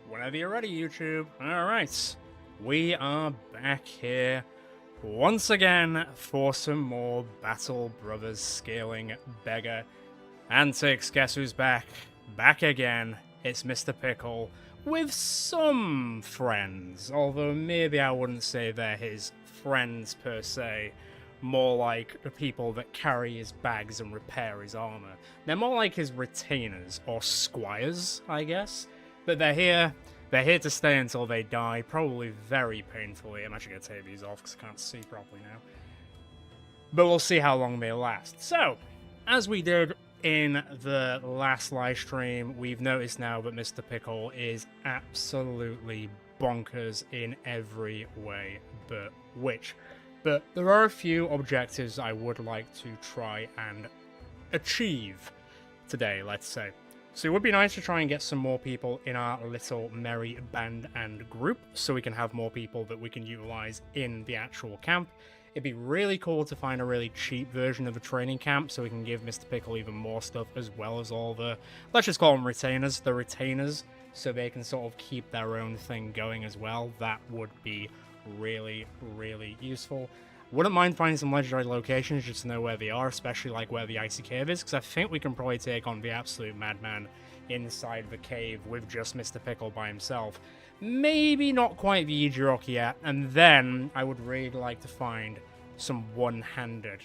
Whenever you're ready, YouTube. Alright, we are back here once again for some more Battle Brothers Scaling Beggar antics. Guess who's back? Back again. It's Mr. Pickle with some friends, although maybe I wouldn't say they're his friends per se. More like the people that carry his bags and repair his armor. They're more like his retainers, or squires, I guess. But they're here to stay until they die, probably very painfully. I'm actually going to take these off because I can't see properly now. But we'll see how long they last. So, as we did in the last live stream, we've noticed now that Mr. Pickle is absolutely bonkers in every way but which. But there are a few objectives I would like to try and achieve today, let's say. So it would be nice to try and get some more people in our little merry band and group, so we can have more people that we can utilize in the actual camp. It'd be really cool to find a really cheap version of the training camp, so we can give Mr. Pickle even more stuff, as well as all the, let's just call them retainers, the retainers, so they can sort of keep their own thing going as well. That would be really, really useful. Wouldn't mind finding some legendary locations just to know where they are, especially like where the icy cave is, because I think we can probably take on the absolute madman inside the cave with just Mr. Pickle by himself. Maybe not quite the Ejirok yet, and then I would really like to find some one-handed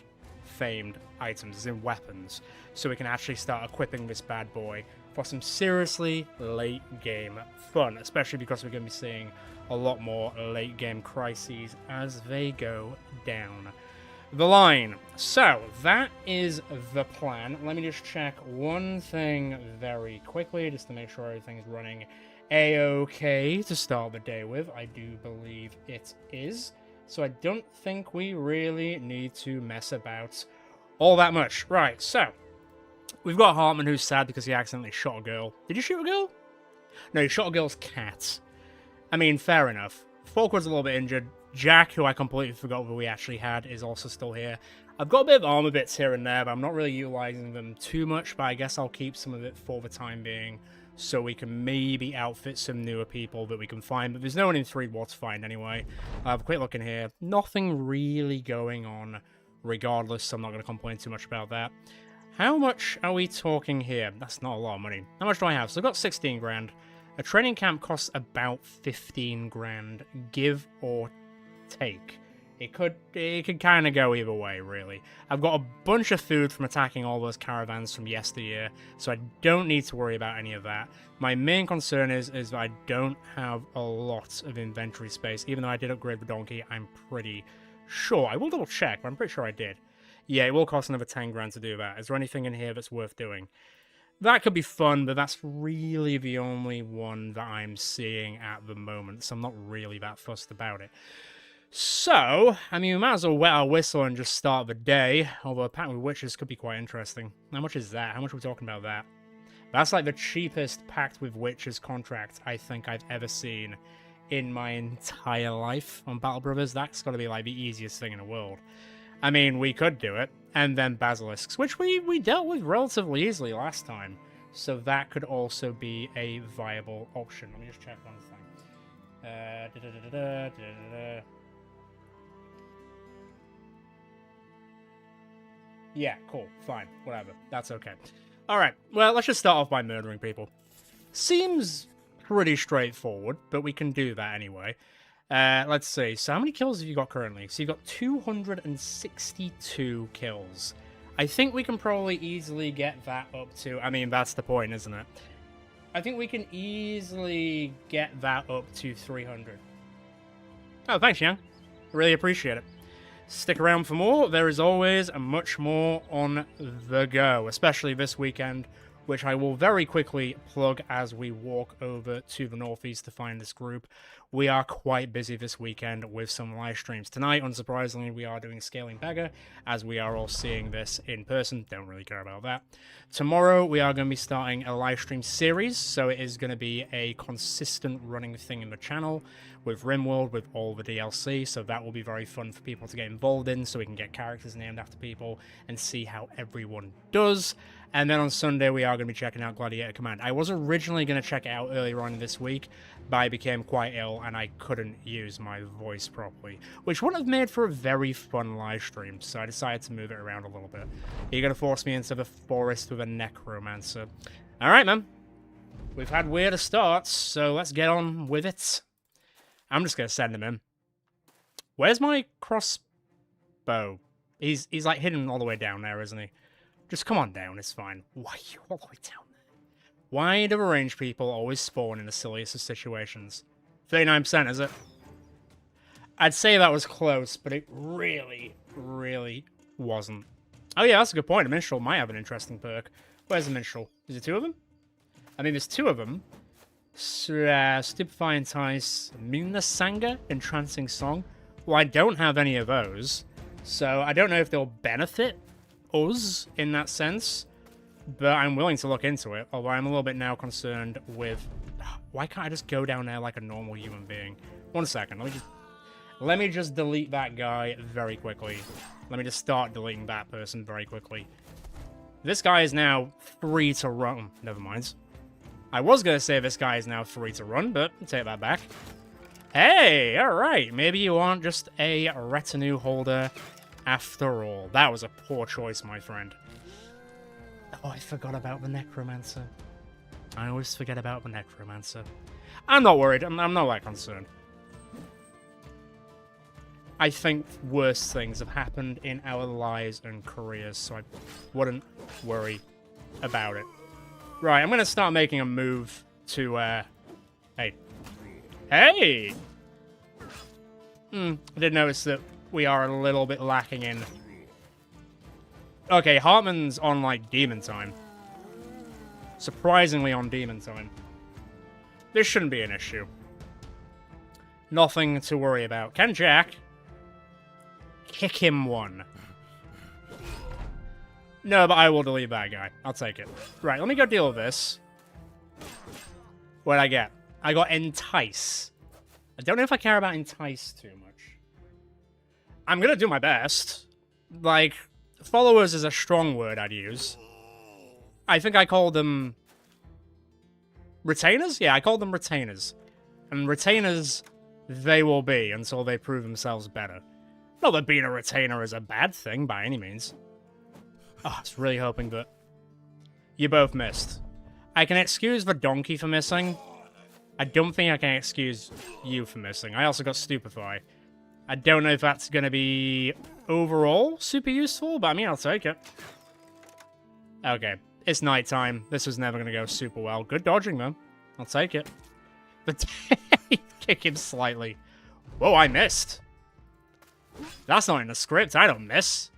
famed items, as in weapons, so we can actually start equipping this bad boy for some seriously late-game fun, especially because we're going to be seeing a lot more late-game crises as they go down the line. So, that is the plan. Let me just check one thing very quickly, just to make sure everything's running a-okay to start the day with. I do believe it is. So I don't think we really need to mess about all that much. Right, so, we've got Hartman, who's sad because he accidentally shot a girl. Did you shoot a girl? No, he shot a girl's cat. I mean, fair enough. Falkwood's a little bit injured. Jack, who I completely forgot that we actually had, is also still here. I've got a bit of armor bits here and there, but I'm not really utilizing them too much, but I guess I'll keep some of it for the time being, so we can maybe outfit some newer people that we can find, but there's no one in 3 war to find anyway. Have a quick look in here. Nothing really going on regardless, so I'm not going to complain too much about that. How much are we talking here? That's not a lot of money. How much do I have? So I've got 16 grand. A training camp costs about 15 grand, give or take. It could kind of go either way, really. I've got a bunch of food from attacking all those caravans from yesteryear, so I don't need to worry about any of that. My main concern is that I don't have a lot of inventory space. Even though I did upgrade the donkey, I'm pretty sure. I will double check, but I'm pretty sure I did. Yeah, it will cost another 10 grand to do that. Is there anything in here that's worth doing? That could be fun, but that's really the only one that I'm seeing at the moment, so I'm not really that fussed about it. So, I mean, we might as well wet our whistle and just start the day, although a pact with witches could be quite interesting. How much is that? How much are we talking about that? That's like the cheapest pact with witches contract I think I've ever seen in my entire life on Battle Brothers. That's got to be like the easiest thing in the world. I mean, we could do it, and then basilisks, which we dealt with relatively easily last time, so that could also be a viable option. Let me just check one thing. Yeah, cool, fine, whatever, that's okay. Alright, well, let's just start off by murdering people. Seems pretty straightforward, but we can do that anyway. Let's see, so how many kills have you got currently? So you've got 262 kills. I think we can probably easily get that up to, I mean, that's the point, isn't it? I think we can easily get that up to 300. Oh, thanks, Yang. Really appreciate it. Stick around for more. There is always much more on the go, especially this weekend, which I will very quickly plug as we walk over to the northeast to find this group. we are quite busy this weekend with some live streams. Tonight, unsurprisingly, we are doing Scaling Beggar, as we are all seeing this in person. Don't really care about that. Tomorrow, we are going to be starting a live stream series, so it is going to be a consistent running thing in the channel with RimWorld, with all the DLC, so that will be very fun for people to get involved in, so we can get characters named after people and see how everyone does. And then on Sunday, we are going to be checking out Gladiator Command. I was originally going to check it out earlier on this week, but I became quite ill and I couldn't use my voice properly, which would have made for a very fun live stream, so I decided to move it around a little bit. You're going to force me into the forest with a necromancer. Alright, man. We've had weirder starts, so let's get on with it. I'm just going to send him in. Where's my crossbow? He's like hidden all the way down there, isn't he? Just come on down, it's fine. Why are you all the way down there? Why do ranged people always spawn in the silliest of situations? 39%, is it? I'd say that was close, but it really, really wasn't. Oh yeah, that's a good point. A minstrel might have an interesting perk. Where's the minstrel? Is there two of them? I mean, there's two of them. Stupefy, Entice, Minasanga, Entrancing Song. Well, I don't have any of those, so I don't know if they'll benefit us in that sense, but I'm willing to look into it, although I'm a little bit now concerned with why can't I just go down there like a normal human being? 1 second, let me just delete that guy very quickly. Let me just start deleting that person very quickly. This guy is now free to run. Never mind. I was gonna say this guy is now free to run, but I'll take that back. Hey, alright, maybe you aren't just a retinue holder after all. That was a poor choice, my friend. Oh, I forgot about the necromancer. I always forget about the necromancer. I'm not worried. I'm not that concerned. I think worse things have happened in our lives and careers, so I wouldn't worry about it. Right, I'm going to start making a move to, Hey. Hey! I did notice that we are a little bit lacking in... Okay, Hartman's on, like, demon time. Surprisingly on demon time. This shouldn't be an issue. Nothing to worry about. Can Jack kick him one? No, but I will delete that guy. I'll take it. Right, let me go deal with this. What'd I get? I got Entice. I don't know if I care about Entice too much. I'm gonna do my best. Like, followers is a strong word I'd use. I think I called them... Retainers? Yeah, I called them retainers. And retainers, they will be until they prove themselves better. Not that being a retainer is a bad thing by any means. Oh, I was really hoping that... You both missed. I can excuse the donkey for missing. I don't think I can excuse you for missing. I also got Stupefy. I don't know if that's going to be overall super useful, but I mean, I'll take it. Okay, it's nighttime. This was never going to go super well. Good dodging, though. I'll take it. But kick him slightly. Whoa, I missed. That's not in the script. I don't miss.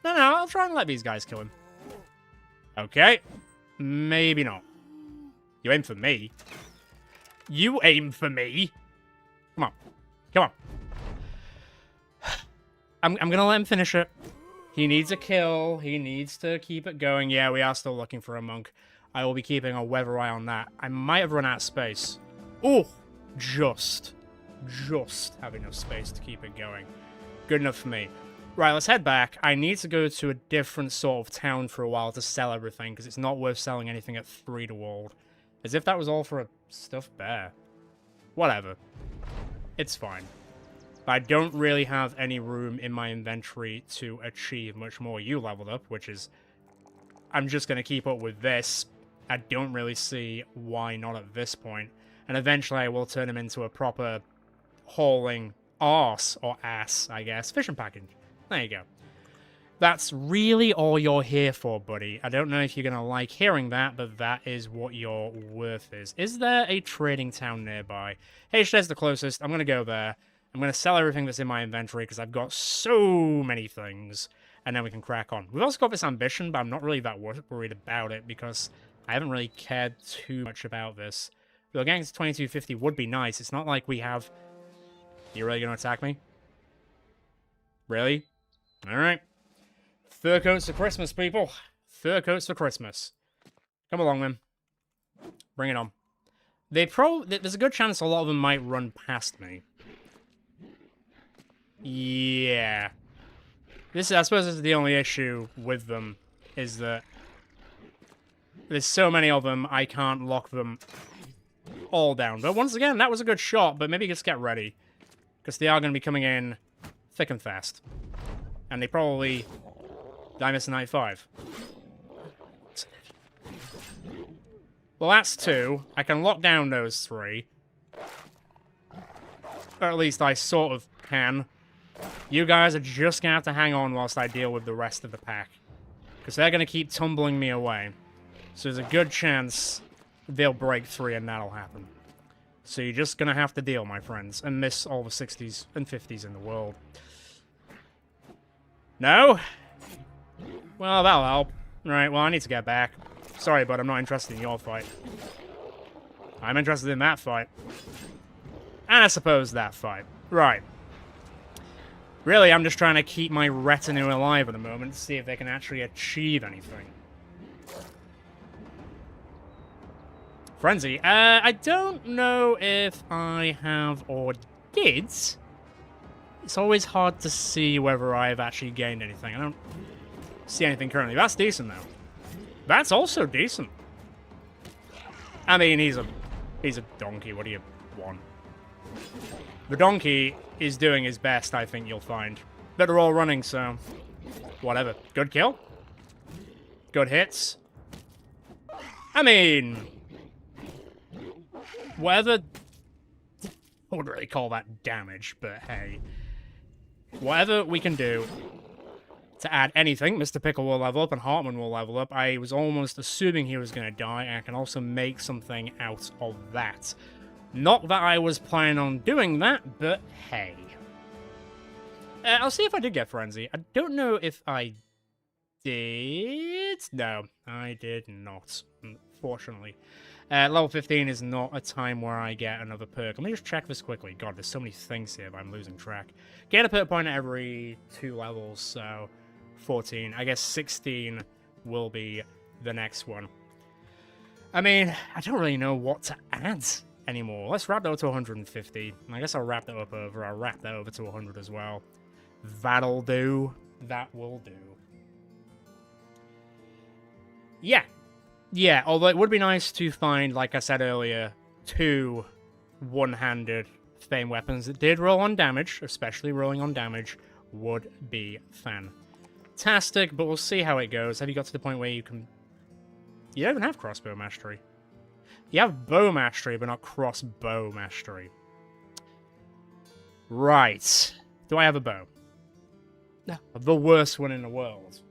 No, I'll try and let these guys kill him. Okay. Maybe not. You aim for me. You aim for me. Come on. Come on. I'm gonna let him finish it. He needs a kill. He needs to keep it going. Yeah, we are still looking for a monk. I will be keeping a weather eye on that. I might have run out of space. Oh, just have enough space to keep it going. Good enough for me. Right, let's head back. I need to go to a different sort of town for a while to sell everything, because it's not worth selling anything at 3 to Wald. As if that was all for a stuffed bear. Whatever. It's fine. But I don't really have any room in my inventory to achieve much more. You leveled up, which is... I'm just going to keep up with this. I don't really see why not at this point. And eventually I will turn him into a proper hauling arse, or ass, I guess. Fishing package. There you go. That's really all you're here for, buddy. I don't know if you're going to like hearing that, but that is what your worth is. Is there a trading town nearby? Hey, there's the closest. I'm going to go there. I'm going to sell everything that's in my inventory because I've got so many things, and then we can crack on. We've also got this ambition, but I'm not really that worried about it because I haven't really cared too much about this. But getting to 2250 would be nice. It's not like we have You really gonna attack me? Really? Alright. Fur coats for Christmas, people. Fur coats for Christmas. Come along, then. Bring it on. There's a good chance a lot of them might run past me. Yeah. I suppose this is the only issue with them, is that there's so many of them, I can't lock them all down. But once again, that was a good shot, but maybe just get ready. Because they are going to be coming in thick and fast. And they probably die missing 95. Well, that's 2. I can lock down those 3. Or at least I sort of can. You guys are just going to have to hang on whilst I deal with the rest of the pack. Because they're going to keep tumbling me away. So there's a good chance they'll break 3 and that'll happen. So you're just going to have to deal, my friends, and miss all the 60s and 50s in the world. No? Well, that'll help. Right, well, I need to get back. Sorry, but I'm not interested in your fight. I'm interested in that fight. And I suppose that fight. Right. Really, I'm just trying to keep my retinue alive at the moment to see if they can actually achieve anything. Frenzy. I don't know if I have or did. It's always hard to see whether I've actually gained anything. I don't see anything currently. That's decent, though. That's also decent. I mean, he's a donkey. What do you want? The donkey is doing his best, I think you'll find. But they're all running, so whatever. Good kill. Good hits. I mean, whatever. I wouldn't really call that damage, but hey. Whatever we can do to add anything, Mr. Pickle will level up and Hartman will level up. I was almost assuming he was going to die, and I can also make something out of that. Not that I was planning on doing that, but hey. I'll see if I did get Frenzy. I don't know if I did. No, I did not, unfortunately. Level 15 is not a time where I get another perk. Let me just check this quickly. God, there's so many things here, but I'm losing track. Get a perk point every 2 levels, so 14. I guess 16 will be the next one. I mean, I don't really know what to add anymore. Let's wrap that up to 150. I guess I'll wrap that up over. I'll wrap that over to 100 as well. That'll do. That will do. Yeah. Yeah, although it would be nice to find, like I said earlier, 2 one-handed Fame weapons that did roll on damage, especially rolling on damage, would be fantastic, but we'll see how it goes. Have you got to the point where you can... You don't even have crossbow mastery. You have bow mastery, but not crossbow mastery. Right. Do I have a bow? No. The worst one in the world.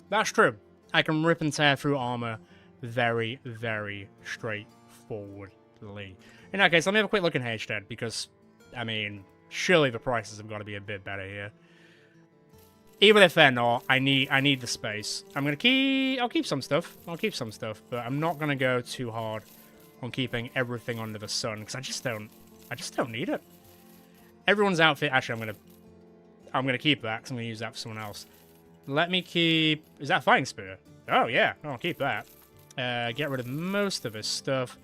That's true. I can rip and tear through armor very, very straightforwardly. In that case, let me have a quick look in H-Dead, because, I mean, surely the prices have got to be a bit better here. Even if they're not, I need the space. I'll keep some stuff. But I'm not gonna go too hard on keeping everything under the sun, because I just don't need it. Everyone's outfit, actually, I'm gonna keep that, because I'm gonna use that for someone else. Let me keep... Is that Fighting Spear? Oh, yeah. I'll keep that. Get rid of most of his stuff.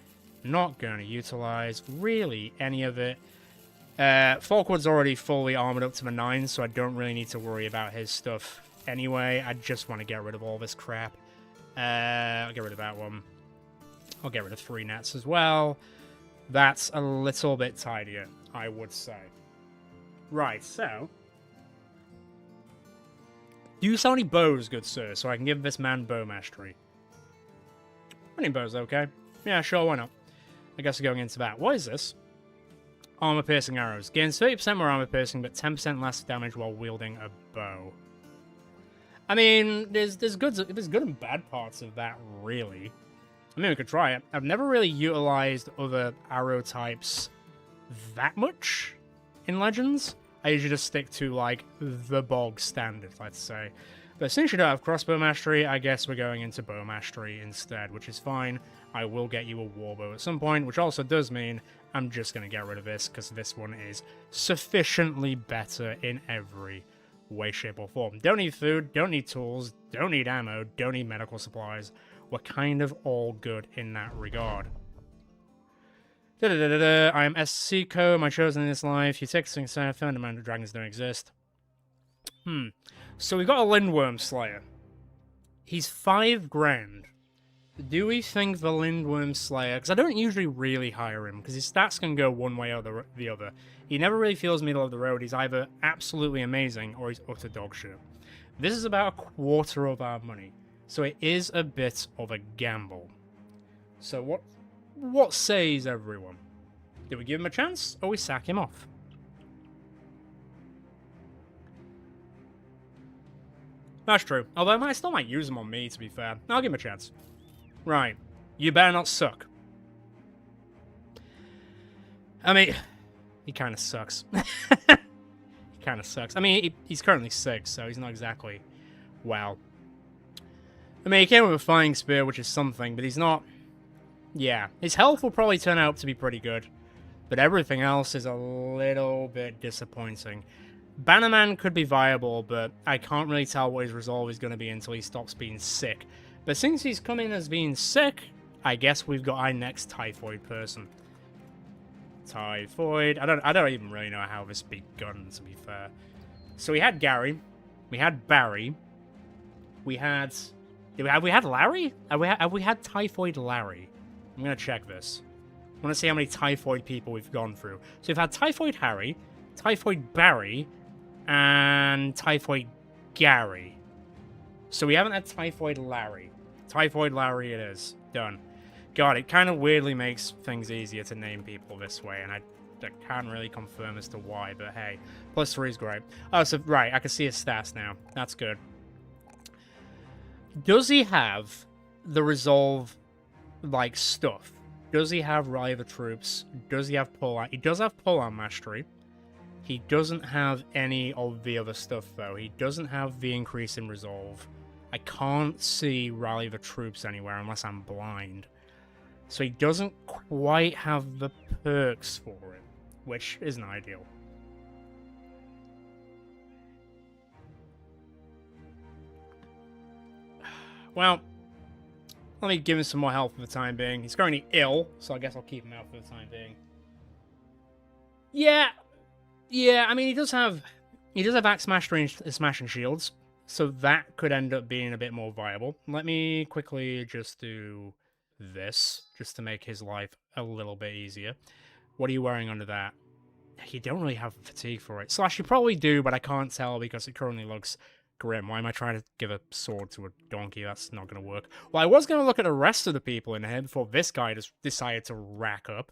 Not going to utilize really any of it. Falkwood's already fully armored up to the 9, so I don't really need to worry about his stuff anyway. I just want to get rid of all this crap. I'll get rid of that one. I'll get rid of 3 nets as well. That's a little bit tidier, I would say. Right, so... Do you sell any bows, good sir, so I can give this man bow mastery? Any bows, okay? Yeah, sure, why not? I guess we're going into that. What is this? Armor-piercing arrows. Gains 30% more armor-piercing, but 10% less damage while wielding a bow. I mean, there's good and bad parts of that, really. I mean, we could try it. I've never really utilized other arrow types that much in Legends. I usually just stick to, like, the bog standard, let's say. But since you don't have crossbow mastery, I guess we're going into bow mastery instead, which is fine. I will get you a warbow at some point, which also does mean I'm just going to get rid of this, because this one is sufficiently better in every way, shape, or form. Don't need food, don't need tools, don't need ammo, don't need medical supplies. We're kind of all good in that regard. I am SCCO, my chosen in this life. You take things I found amount of dragons don't exist. So we've got a Lindworm Slayer. He's 5 grand. Do we think the Lindworm Slayer... Because I don't usually really hire him, because his stats can go one way or the other. He never really feels middle of the road. He's either absolutely amazing, or he's utter dog shit. This is about a quarter of our money. So it is a bit of a gamble. So what says everyone? Do we give him a chance, or we sack him off? That's true. Although I still might use him on me, to be fair. I'll give him a chance. Right. You better not suck. I mean, he kind of sucks. He kind of sucks. I mean, he's currently 6, so he's not exactly... Well. I mean, he came with a flying spear, which is something, but he's not... Yeah. His health will probably turn out to be pretty good, but everything else is a little bit disappointing. Bannerman could be viable, but I can't really tell what his resolve is going to be until he stops being sick. But since he's come in as being sick, I guess we've got our next Typhoid person. Typhoid. I don't even really know how this begun, to be fair. So we had Gary, we had Barry, we had... Have we had Larry? Have we had Typhoid Larry? I'm going to check this. I want to see how many Typhoid people we've gone through. So we've had Typhoid Harry, Typhoid Barry, and Typhoid Gary. So we haven't had Typhoid Larry. Typhoid Larry it is. Done. God, it kind of weirdly makes things easier to name people this way, and I can't really confirm as to why, but hey. +3 is great. Oh, so, right, I can see his stats now. That's good. Does he have the resolve, like, stuff? Does he have Rally the Troops? Does he have Pull-Out? He does have Pull-Out Mastery. He doesn't have any of the other stuff, though. He doesn't have the increase in resolve. I can't see Rally the Troops anywhere unless I'm blind. So he doesn't quite have the perks for it, which isn't ideal. Well, let me give him some more health for the time being. He's currently ill, so I guess I'll keep him out for the time being. Yeah, I mean, he does have Axe Mastery and Smashing Shields, so that could end up being a bit more viable. Let me quickly just do this, just to make his life a little bit easier. What are you wearing under that? You don't really have fatigue for it. Slash, you probably do, but I can't tell because it currently looks grim. Why am I trying to give a sword to a donkey? That's not going to work. Well, I was going to look at the rest of the people in here before this guy just decided to rack up.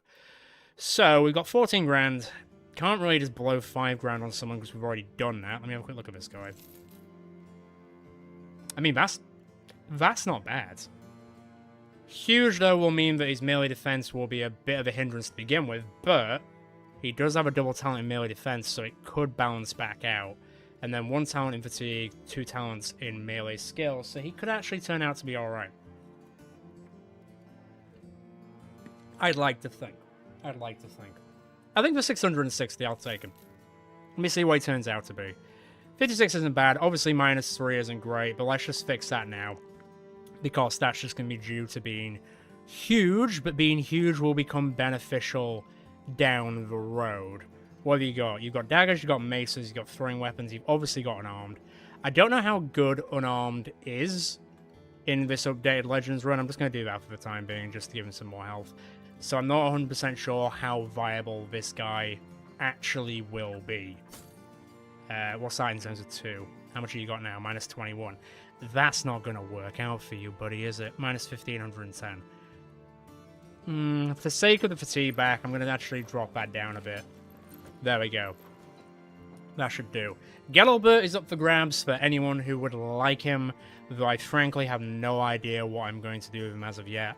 So, we've got 14 grand. Can't really just blow 5 grand on someone because we've already done that. Let me have a quick look at this guy. I mean, that's not bad. Huge, though, will mean that his melee defense will be a bit of a hindrance to begin with, but he does have a double talent in melee defense, so it could balance back out. And then 1 talent in fatigue, 2 talents in melee skill, so he could actually turn out to be alright. I'd like to think. I think for 660, I'll take him. Let me see what he turns out to be. 56 isn't bad. Obviously, -3 isn't great, but let's just fix that now. Because that's just going to be due to being huge, but being huge will become beneficial down the road. What have you got? You've got daggers, you've got maces, you've got throwing weapons, you've obviously got unarmed. I don't know how good unarmed is in this updated Legends run. I'm just going to do that for the time being, just to give him some more health. So I'm not 100% sure how viable this guy actually will be. What's that in terms of 2? How much have you got now? -21. That's not going to work out for you, buddy, is it? -1510. For the sake of the fatigue back, I'm going to actually drop that down a bit. There we go. That should do. Gelobert is up for grabs for anyone who would like him, though I frankly have no idea what I'm going to do with him as of yet.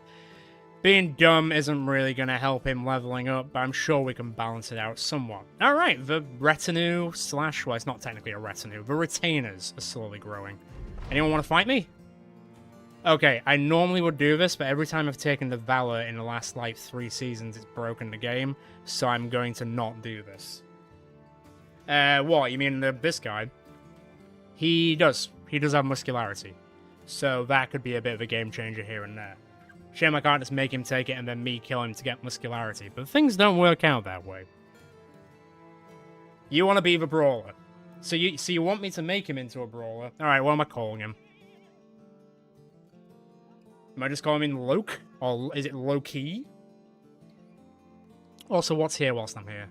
Being dumb isn't really going to help him leveling up, but I'm sure we can balance it out somewhat. Alright, the retinue slash... Well, it's not technically a retinue. The retainers are slowly growing. Anyone want to fight me? Okay, I normally would do this, but every time I've taken the Valor in the last, like, 3 seasons, it's broken the game, so I'm going to not do this. What? You mean this guy? He does. He does have muscularity. So that could be a bit of a game changer here and there. Shame I can't just make him take it and then me kill him to get muscularity, but things don't work out that way. You want to be the brawler. So you want me to make him into a brawler? Alright, what am I calling him? Am I just calling him Loke? Or is it Loki? Also, what's here whilst I'm here?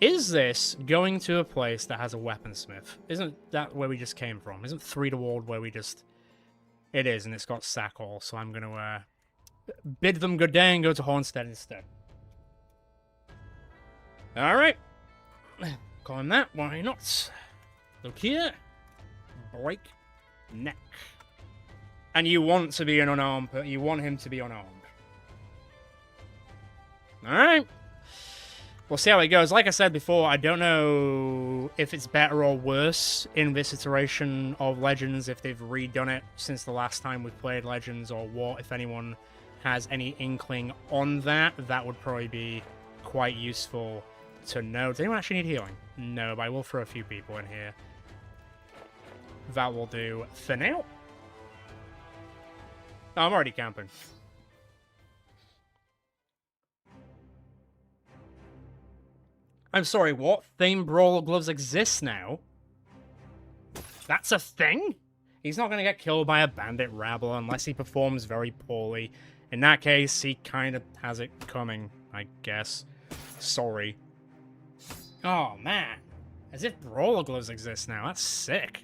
Is this going to a place that has a weaponsmith? Isn't that where we just came from? Isn't Threedaward where we just... It is, and it's got Sackall, so I'm going to bid them good day and go to Hornstead instead. Alright. Call him that, why not? Look here. Break neck. And you want to be an unarmed, but you want him to be unarmed. Alright. We'll see how it goes. Like I said before, I don't know if it's better or worse in this iteration of Legends, if they've redone it since the last time we played Legends, or what. If anyone has any inkling on that, that would probably be quite useful to know. Does anyone actually need healing? No, but I will throw a few people in here. That will do for now. Oh, I'm already camping. I'm sorry, what? Theme Brawler gloves exist now? That's a thing? He's not going to get killed by a bandit rabble unless he performs very poorly. In that case, he kind of has it coming, I guess. Sorry. Oh, man. As if Brawler gloves exist now. That's sick.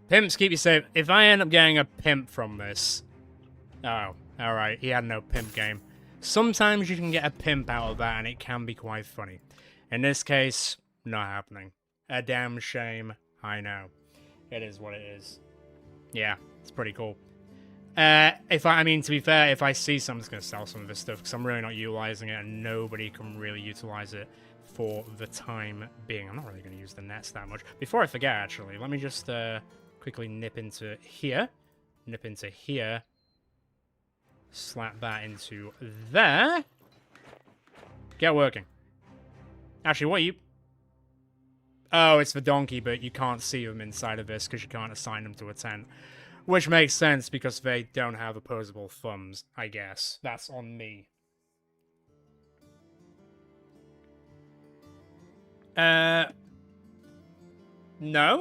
Pimps keep you safe. If I end up getting a pimp from this... Oh, alright. He had no pimp game. Sometimes you can get a pimp out of that, and it can be quite funny. In this case, not happening. A damn shame, I know. It is what it is. Yeah, it's pretty cool. I mean, to be fair, if I see some, I'm just going to sell some of this stuff, because I'm really not utilizing it, and nobody can really utilize it for the time being. I'm not really going to use the nets that much. Before I forget, actually, let me just quickly nip into here. Nip into here. Slap that into there. Get working. Actually, what are you... Oh, it's the donkey, but you can't see them inside of this because you can't assign them to a tent. Which makes sense because they don't have opposable thumbs, I guess. That's on me. No,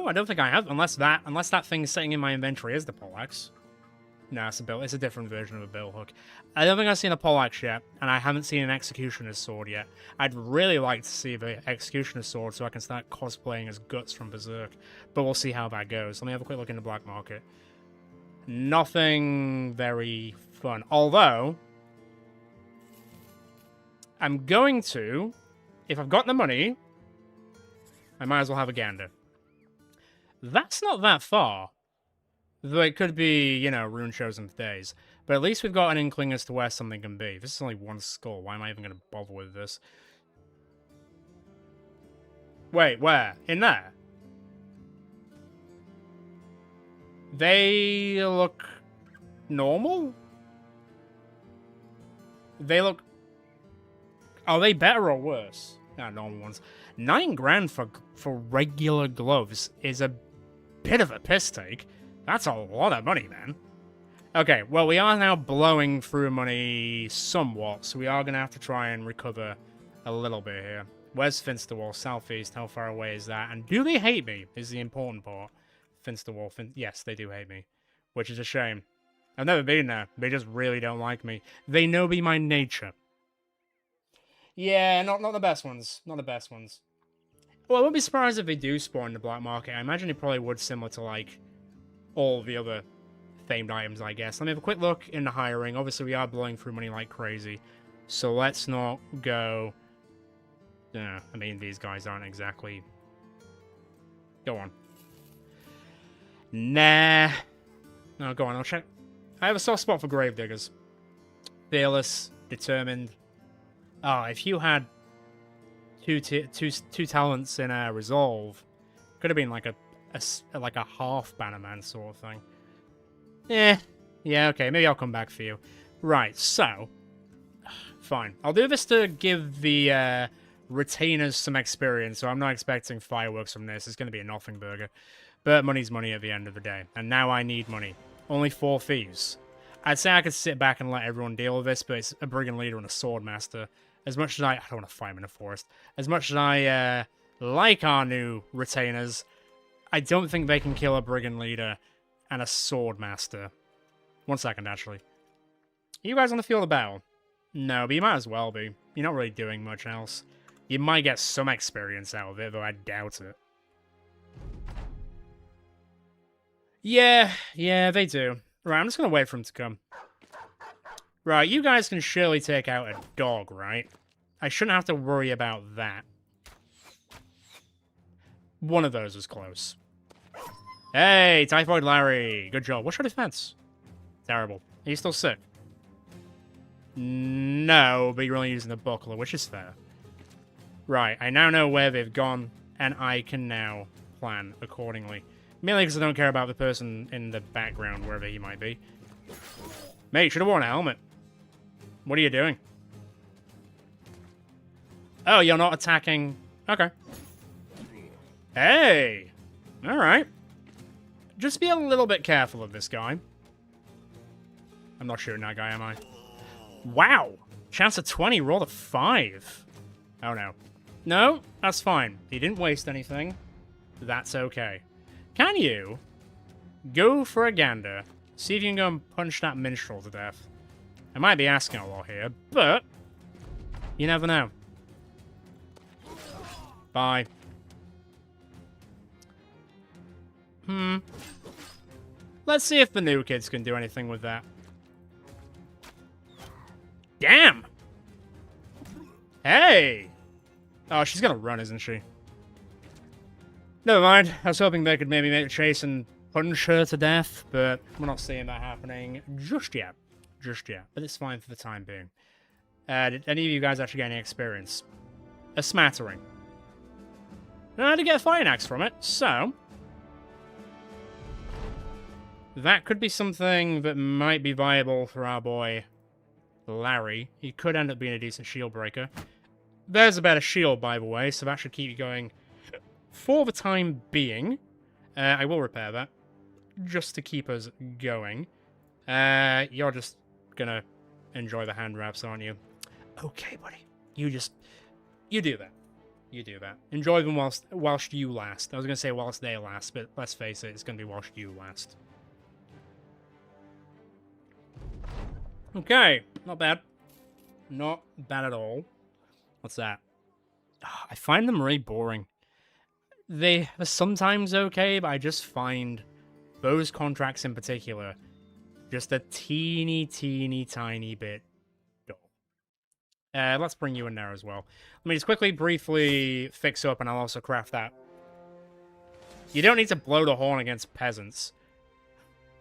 I don't think I have. Unless that thing sitting in my inventory is the poleaxe. No, it's a different version of a bill hook. I don't think I've seen a poleaxe yet, and I haven't seen an executioner's sword yet. I'd really like to see the executioner's sword so I can start cosplaying as Guts from Berserk, but we'll see how that goes. Let me have a quick look in the black market. Nothing very fun. Although, I'm going to, if I've got the money, I might as well have a gander. That's not that far. Though it could be, you know, rune shows and days. But at least we've got an inkling as to where something can be. This is only one skull. Why am I even going to bother with this? Wait, where? In there? They look... normal? They look... Are they better or worse? No, normal ones. 9 grand for regular gloves is a bit of a piss take. That's a lot of money, man. Okay, well, we are now blowing through money somewhat, so we are going to have to try and recover a little bit here. Where's Finsterwall? Southeast. How far away is that? And do they hate me, is the important part. Finsterwall. Yes, they do hate me, which is a shame. I've never been there. They just really don't like me. They know me my nature. Yeah, not the best ones. Not the best ones. Well, I wouldn't be surprised if they do spawn in the black market. I imagine it probably would, similar to, like, all the other themed items, I guess. Let me have a quick look in the hiring. Obviously, we are blowing through money like crazy. So let's not go... I mean, these guys aren't exactly... Go on. Nah. No, go on, I'll check. I have a soft spot for gravediggers. Fearless, determined. Oh, if you had two talents in Resolve, Could have been like like a half Bannerman sort of thing. Yeah, okay, maybe I'll come back for you. Right, so... Fine. I'll do this to give the retainers some experience, so I'm not expecting fireworks from this. It's going to be a nothing burger. But money's money at the end of the day. And now I need money. Only 4 thieves. I'd say I could sit back and let everyone deal with this, but it's a brigand leader and a sword master. As much as I don't want to fight him in a forest. As much as I like our new retainers, I don't think they can kill a brigand leader and a sword master. 1 second, actually. Are you guys on the field of battle? No, but you might as well be. You're not really doing much else. You might get some experience out of it, though I doubt it. Yeah, they do. Right, I'm just going to wait for him to come. Right, you guys can surely take out a dog, right? I shouldn't have to worry about that. One of those was close. Hey, Typhoid Larry. Good job. What's your defense? Terrible. Are you still sick? No, but you're only using the buckler, which is fair. Right, I now know where they've gone, and I can now plan accordingly. Mainly because I don't care about the person in the background, wherever he might be. Mate, you should have worn a helmet. What are you doing? Oh, you're not attacking... Okay. Hey! Alright. Just be a little bit careful of this guy. I'm not shooting that guy, am I? Wow! Chance of 20, roll a 5. Oh, no. No, that's fine. He didn't waste anything. That's okay. Can you go for a gander, see if you can go and punch that minstrel to death? I might be asking a lot here, but you never know. Bye. Let's see if the new kids can do anything with that. Damn! Hey! Oh, she's gonna run, isn't she? Never mind. I was hoping they could maybe make a chase and punch her to death, but we're not seeing that happening just yet. Just yet. But it's fine for the time being. Did any of you guys actually get any experience? A smattering. I did get a fire axe from it, so... that could be something that might be viable for our boy Larry. He could end up being a decent shield breaker. There's a better shield, by the way, so that should keep you going for the time being. I will repair that, just to keep us going. You're just gonna enjoy the hand wraps, aren't you? Okay, buddy. You do that. You do that. Enjoy them whilst you last. I was gonna say whilst they last, but let's face it, it's gonna be whilst you last. Okay, not bad. Not bad at all. What's that? I find them really boring. They're sometimes okay, but I just find those contracts in particular just a teeny tiny bit dull. Let's bring you in there as well. Let me just quickly, briefly fix up, and I'll also craft that. You don't need to blow the horn against peasants.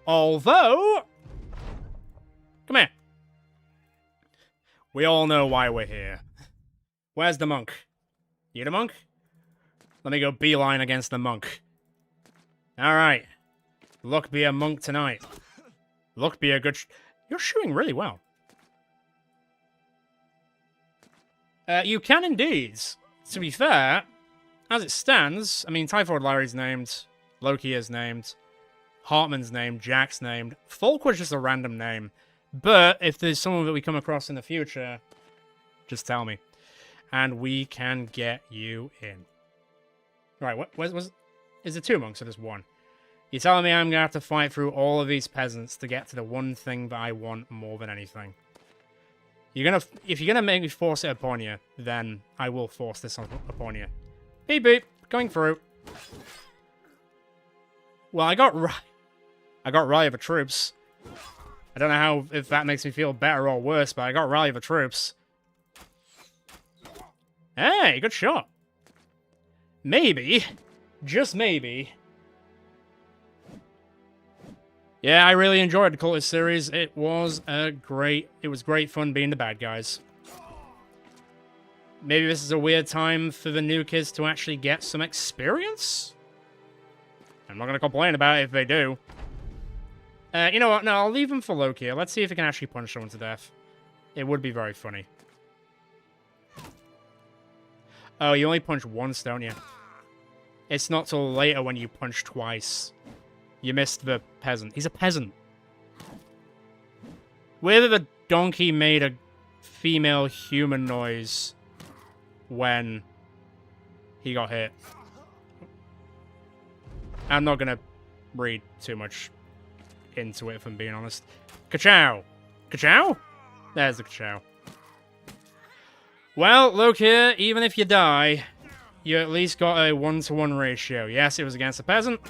Although... come here. We all know why we're here. Where's the monk? You the monk? Let me go beeline against the monk. Alright. Luck be a monk tonight. Luck be a good... You're shooting really well. You can indeed. To be fair, as it stands, I mean, Typhoid Larry's named, Loki is named, Hartman's named, Jack's named. Folk was just a random name. But if there's someone that we come across in the future, just tell me. And we can get you in. Right, what was... Is there 2 monks or just 1? You're telling me I'm going to have to fight through all of these peasants to get to the one thing that I want more than anything. If you're going to make me force it upon you, then I will force this upon you. Beep beep, going through. Well, I got rally of the troops. I don't know if that makes me feel better or worse, but I got rally of the troops. Hey, good shot. Maybe, just maybe. Yeah, I really enjoyed the Cultist series. It was great fun being the bad guys. Maybe this is a weird time for the new kids to actually get some experience? I'm not going to complain about it if they do. You know what? No, I'll leave him for Loki. Let's see if he can actually punch someone to death. It would be very funny. Oh, you only punch once, don't you? It's not till later when you punch twice. You missed the peasant. He's a peasant. Whether the donkey made a female human noise when he got hit. I'm not going to read too much into it, if I'm being honest. Ka-chow! Ka-chow? There's the ka-chow. Well, look here, even if you die, you at least got a 1-to-1 ratio. Yes, it was against a peasant,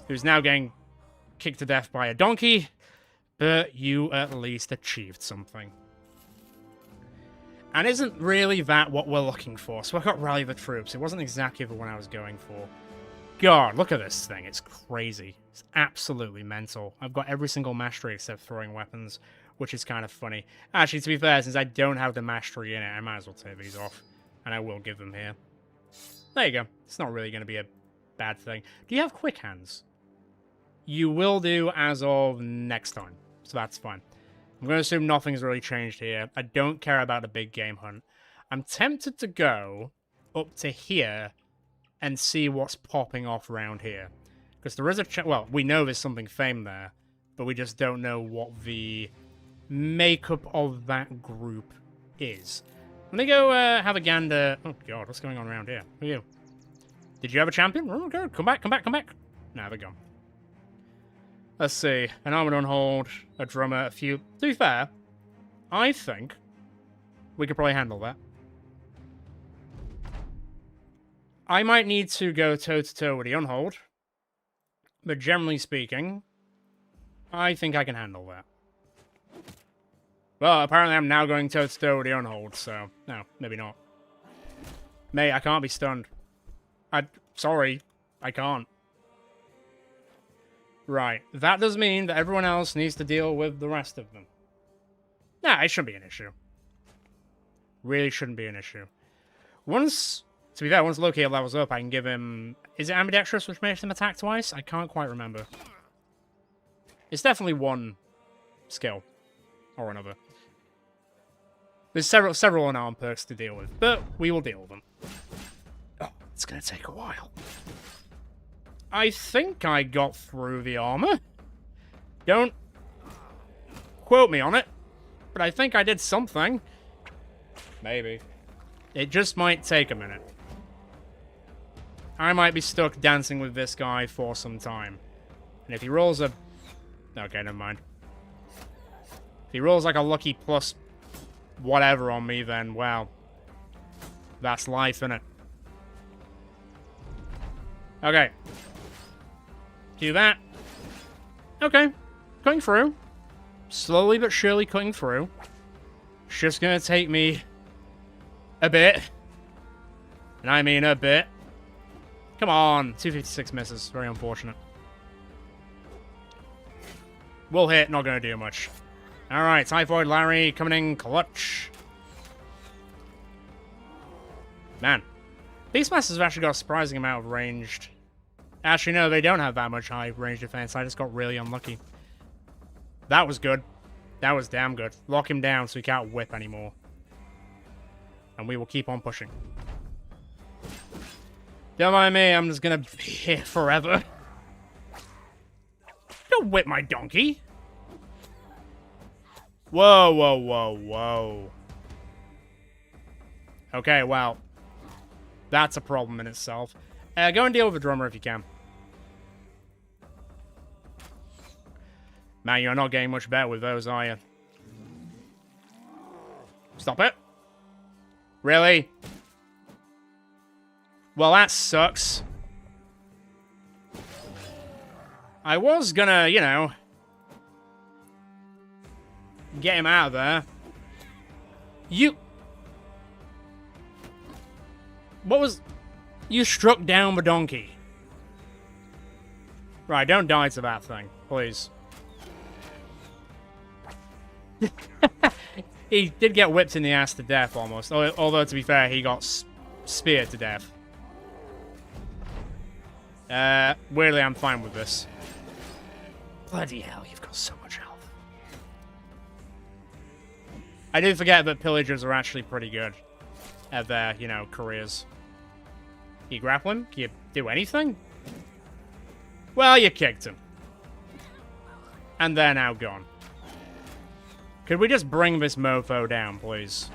who's now getting kicked to death by a donkey, but you at least achieved something. And isn't really that what we're looking for? So I got Rally the Troops. It wasn't exactly the one I was going for. God, look at this thing. It's crazy. It's absolutely mental. I've got every single mastery except throwing weapons, which is kind of funny. Actually, to be fair, since I don't have the mastery in it, I might as well take these off. And I will give them here. There you go. It's not really going to be a bad thing. Do you have quick hands? You will do as of next time. So that's fine. I'm going to assume nothing's really changed here. I don't care about the big game hunt. I'm tempted to go up to here and see what's popping off around here. Because there is a... well, we know there's something famed there, but we just don't know what the makeup of that group is. Let me go have a gander... oh, God, what's going on around here? Who are you? Did you have a champion? Oh, good. Come back, come back, come back. Nah, they're gone. Let's see. An armored unhold, a drummer, a few... to be fair, I think we could probably handle that. I might need to go toe-to-toe with the unhold, but generally speaking, I think I can handle that. Well, apparently I'm now going toe-to-toe with the unhold, so no, maybe not. Mate, I can't be stunned. Sorry, I can't. Right, that does mean that everyone else needs to deal with the rest of them. Nah, it shouldn't be an issue. Really shouldn't be an issue. To be fair, once Loki levels up, I can give him... is it ambidextrous, which makes him attack twice? I can't quite remember. It's definitely one skill. Or another. There's several unarmed perks to deal with, but we will deal with them. Oh, it's going to take a while. I think I got through the armor. Don't quote me on it, but I think I did something. Maybe. It just might take a minute. I might be stuck dancing with this guy for some time. And if he rolls a... okay, never mind. If he rolls like a lucky plus whatever on me, then, well, that's life, innit? Okay. Do that. Okay. Cutting through. Slowly but surely cutting through. It's just gonna take me a bit. And I mean a bit. Come on. 256 misses. Very unfortunate. We'll hit. Not gonna do much. Alright. Typhoid Larry coming in clutch. Man. Beastmasters have actually got a surprising amount of ranged... actually, no, they don't have that much high range defense. I just got really unlucky. That was good. That was damn good. Lock him down so he can't whip anymore. And we will keep on pushing. Don't mind me, I'm just gonna be here forever. Don't whip my donkey. Whoa, whoa, whoa, whoa. Okay, well. That's a problem in itself. Go and deal with the drummer if you can. Man, you're not getting much better with those, are you? Stop it. Really? Well, that sucks. I was gonna, you know, get him out of there. You... what was... you struck down the donkey. Right, don't die to that thing, please. He did get whipped in the ass to death, almost. Although, to be fair, he got speared to death. Weirdly, I'm fine with this. Bloody hell, you've got so much health. I do forget that pillagers are actually pretty good at their, you know, careers. Can you grapple him? Can you do anything? Well, you kicked him. And they're now gone. Could we just bring this mofo down, please?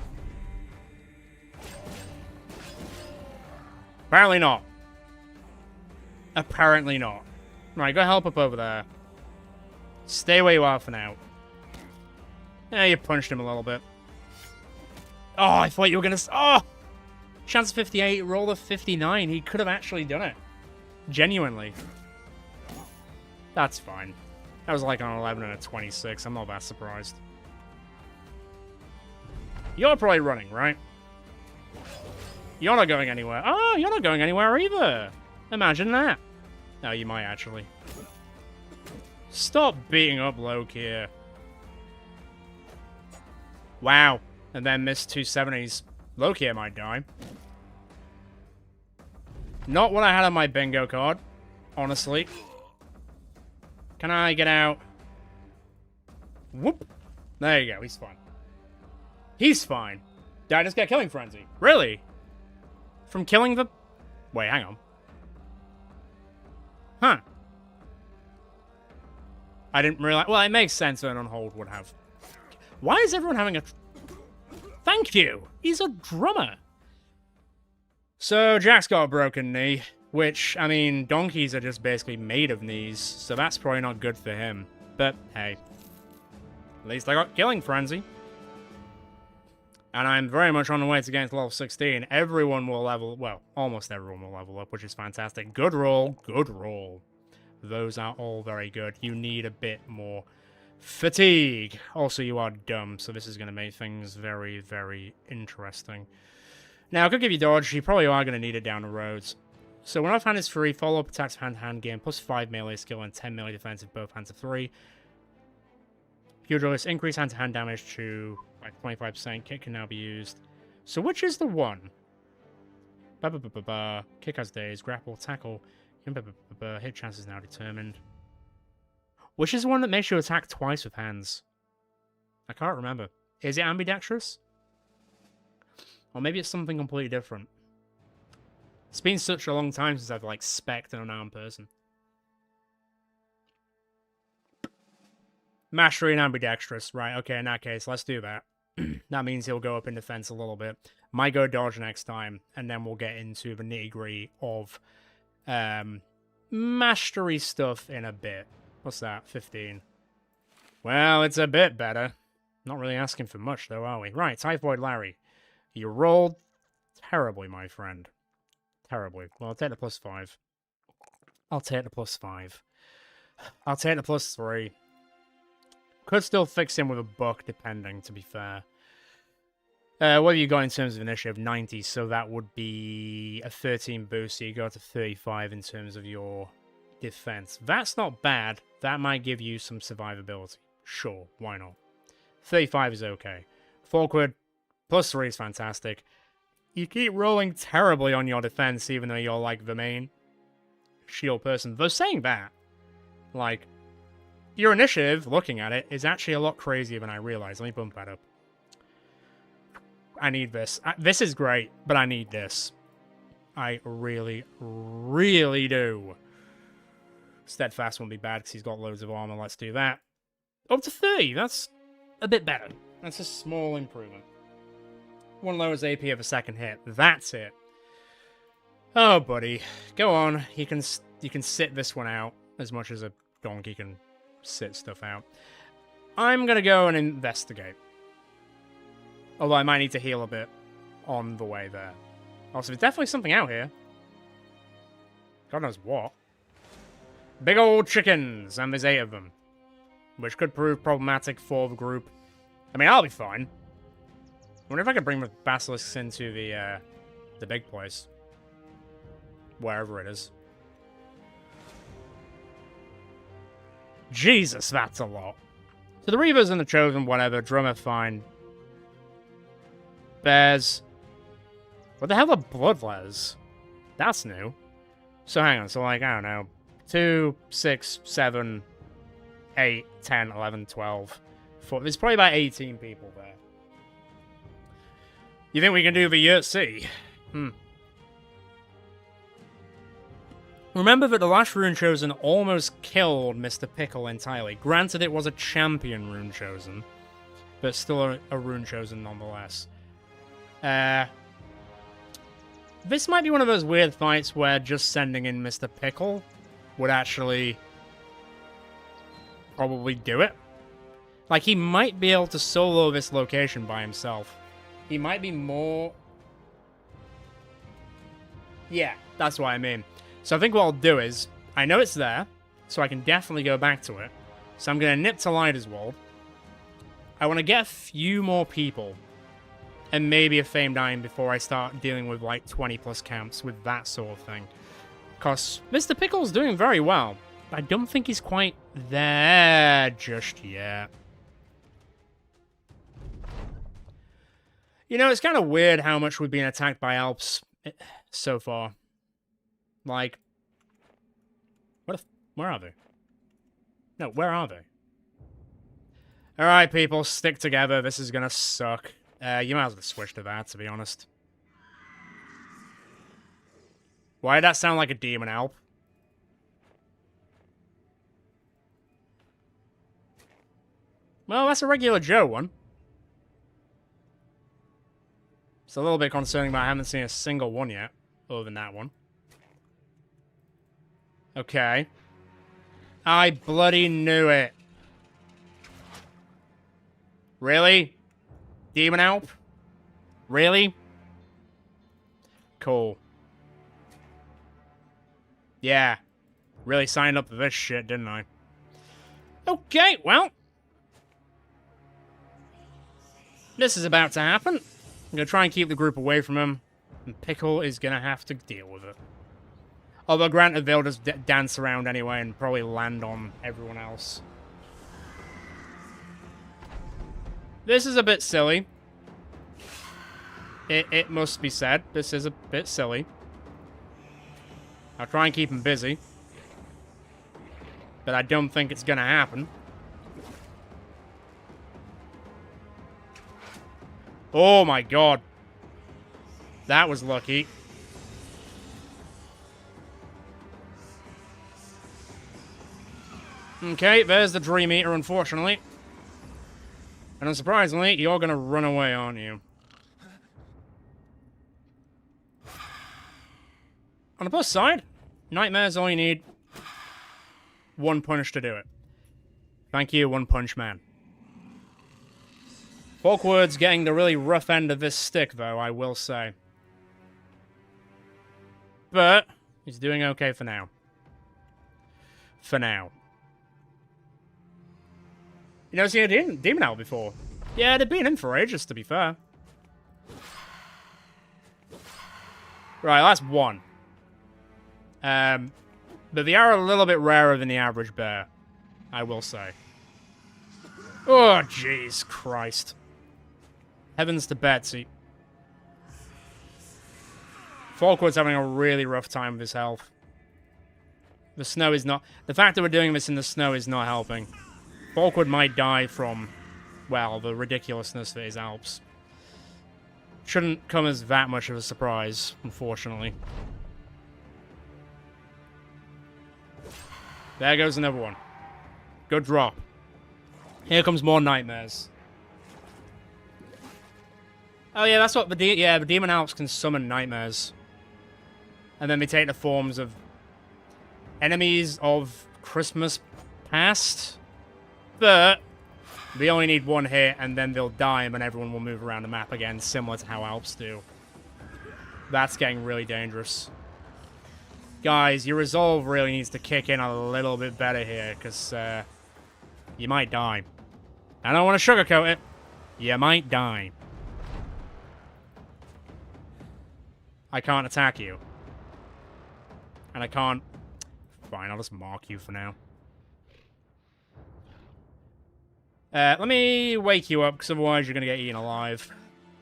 Apparently not. Apparently not. Right, go help up over there. Stay where you are for now. Yeah, you punched him a little bit. Oh, I thought you were gonna... Oh! Chance 58, roll of 59. He could have actually done it. Genuinely. That's fine. That was like an 11 and a 26. I'm not that surprised. You're probably running, right? You're not going anywhere. Oh, you're not going anywhere either. Imagine that. No, you might actually. Stop beating up Loki. Wow. And then miss 270s. Loki might die. Not what I had on my bingo card, honestly. Can I get out? Whoop. There you go, he's fine. He's fine. Did I just get Killing Frenzy? Really? From killing the... Wait, hang on. Huh. I didn't realize... Well, it makes sense that on hold would have. Why is everyone having a... Thank you! He's a drummer! So, Jack's got a broken knee, which, I mean, donkeys are just basically made of knees, so that's probably not good for him. But, hey. At least I got Killing Frenzy. And I'm very much on the way to getting to level 16. Everyone will level... Well, almost everyone will level up, which is fantastic. Good roll. Good roll. Those are all very good. You need a bit more fatigue. Also, you are dumb, so this is going to make things very, very interesting. Now, I could give you dodge. You probably are going to need it down the roads. So when offhand is free, follow-up attacks hand-to-hand gain, plus 5 melee skill and 10 melee defense if both hands are free. Pugilist, increase hand-to-hand damage to like 25%. Kick can now be used. So which is the one? Kick has days. Grapple, tackle. Hit chance is now determined. Which is the one that makes you attack twice with hands? I can't remember. Is it ambidextrous? Or maybe it's something completely different. It's been such a long time since I've, like, spec'd an unarmed person. Mastery and ambidextrous. Right, okay, in that case, let's do that. That means he'll go up in defense a little bit. Might go dodge next time, and then we'll get into the nitty-gritty of mastery stuff in a bit. What's that? 15. Well, it's a bit better. Not really asking for much, though, are we? Right, Typhoid Larry. You rolled terribly, my friend. Terribly. Well, I'll take the plus 5. I'll take the plus 5. I'll take the plus 3. Could still fix him with a buck, depending, to be fair. What have you got in terms of initiative? 90, so that would be a 13 boost, so you go to 35 in terms of your defense. That's not bad. That might give you some survivability. Sure, why not? 35 is okay. Forward, plus 3 is fantastic. You keep rolling terribly on your defense, even though you're, like, the main shield person. Though saying that, like, your initiative, looking at it, is actually a lot crazier than I realized. Let me bump that up. I need this. This is great, but I need this. I really, really do. Steadfast won't be bad because he's got loads of armor. Let's do that. Up to 30. That's a bit better. That's a small improvement. One lowers AP of a second hit. That's it. Oh, buddy. Go on. You can sit this one out as much as a donkey can sit stuff out. I'm going to go and investigate. Although I might need to heal a bit on the way there. Also, there's definitely something out here. God knows what. Big old chickens, and there's 8 of them. Which could prove problematic for the group. I mean, I'll be fine. I wonder if I could bring the basilisks into the big place. Wherever it is. Jesus, that's a lot. So the Reavers and the Chosen, whatever. Drummer, fine. Bears. What the hell are bloodletters? That's new. So hang on, so like, I don't know, 2, 6, 7, 8, 10, 11, 12, 4. There's probably about 18 people there. You think we can do the Yurt-C? Remember that the last Rune Chosen almost killed Mr. Pickle entirely. Granted, it was a champion Rune Chosen, but still a Rune Chosen nonetheless. This might be one of those weird fights where just sending in Mr. Pickle would actually probably do it. Like, he might be able to solo this location by himself. He might be more... Yeah, that's what I mean. So I think what I'll do is, I know it's there, so I can definitely go back to it. So I'm going to nip to Liderswold. I want to get a few more people, and maybe a Famed Iron before I start dealing with like 20 plus camps with that sort of thing. Because Mr. Pickle's doing very well. I don't think he's quite there just yet. You know, it's kind of weird how much we've been attacked by Alps so far. Like, where are they? No, where are they? Alright, people, stick together. This is gonna suck. You might as well switch to that, to be honest. Why did that sound like a demon Alp? Well, that's a regular Joe one. It's a little bit concerning, but I haven't seen a single one yet, other than that one. Okay. I bloody knew it. Really? Demon Alp? Really? Cool. Yeah. Really signed up for this shit, didn't I? Okay, well. This is about to happen. I'm going to try and keep the group away from him. And Pickle is going to have to deal with it. Although granted, they'll just dance around anyway and probably land on everyone else. This is a bit silly. It must be said. This is a bit silly. I'll try and keep him busy. But I don't think it's going to happen. Oh my god. That was lucky. Okay, there's the Dream Eater, unfortunately. And unsurprisingly, you're gonna run away, aren't you? On the plus side, Nightmare's all you need. One punch to do it. Thank you, One Punch Man. Folkwood's getting the really rough end of this stick, though, I will say. But he's doing okay for now. For now. You never seen a demon owl before? Yeah, they've been in for ages, to be fair. Right, that's one. But they are a little bit rarer than the average bear, I will say. Oh, jeez Christ. Heavens to Betsy. Folkwood's having a really rough time with his health. The snow is not... The fact that we're doing this in the snow is not helping. Folkwood might die from, well, the ridiculousness that is Alps. Shouldn't come as that much of a surprise, unfortunately. There goes another one. Good drop. Here comes more nightmares. Oh yeah, that's what the Demon Alps can summon nightmares. And then they take the forms of enemies of Christmas past. But they only need one hit and then they'll die and then everyone will move around the map again, similar to how Alps do. That's getting really dangerous. Guys, your resolve really needs to kick in a little bit better here, because you might die. I don't want to sugarcoat it. You might die. I can't attack you. And I can't... Fine, I'll just mark you for now. Let me wake you up, because otherwise you're going to get eaten alive.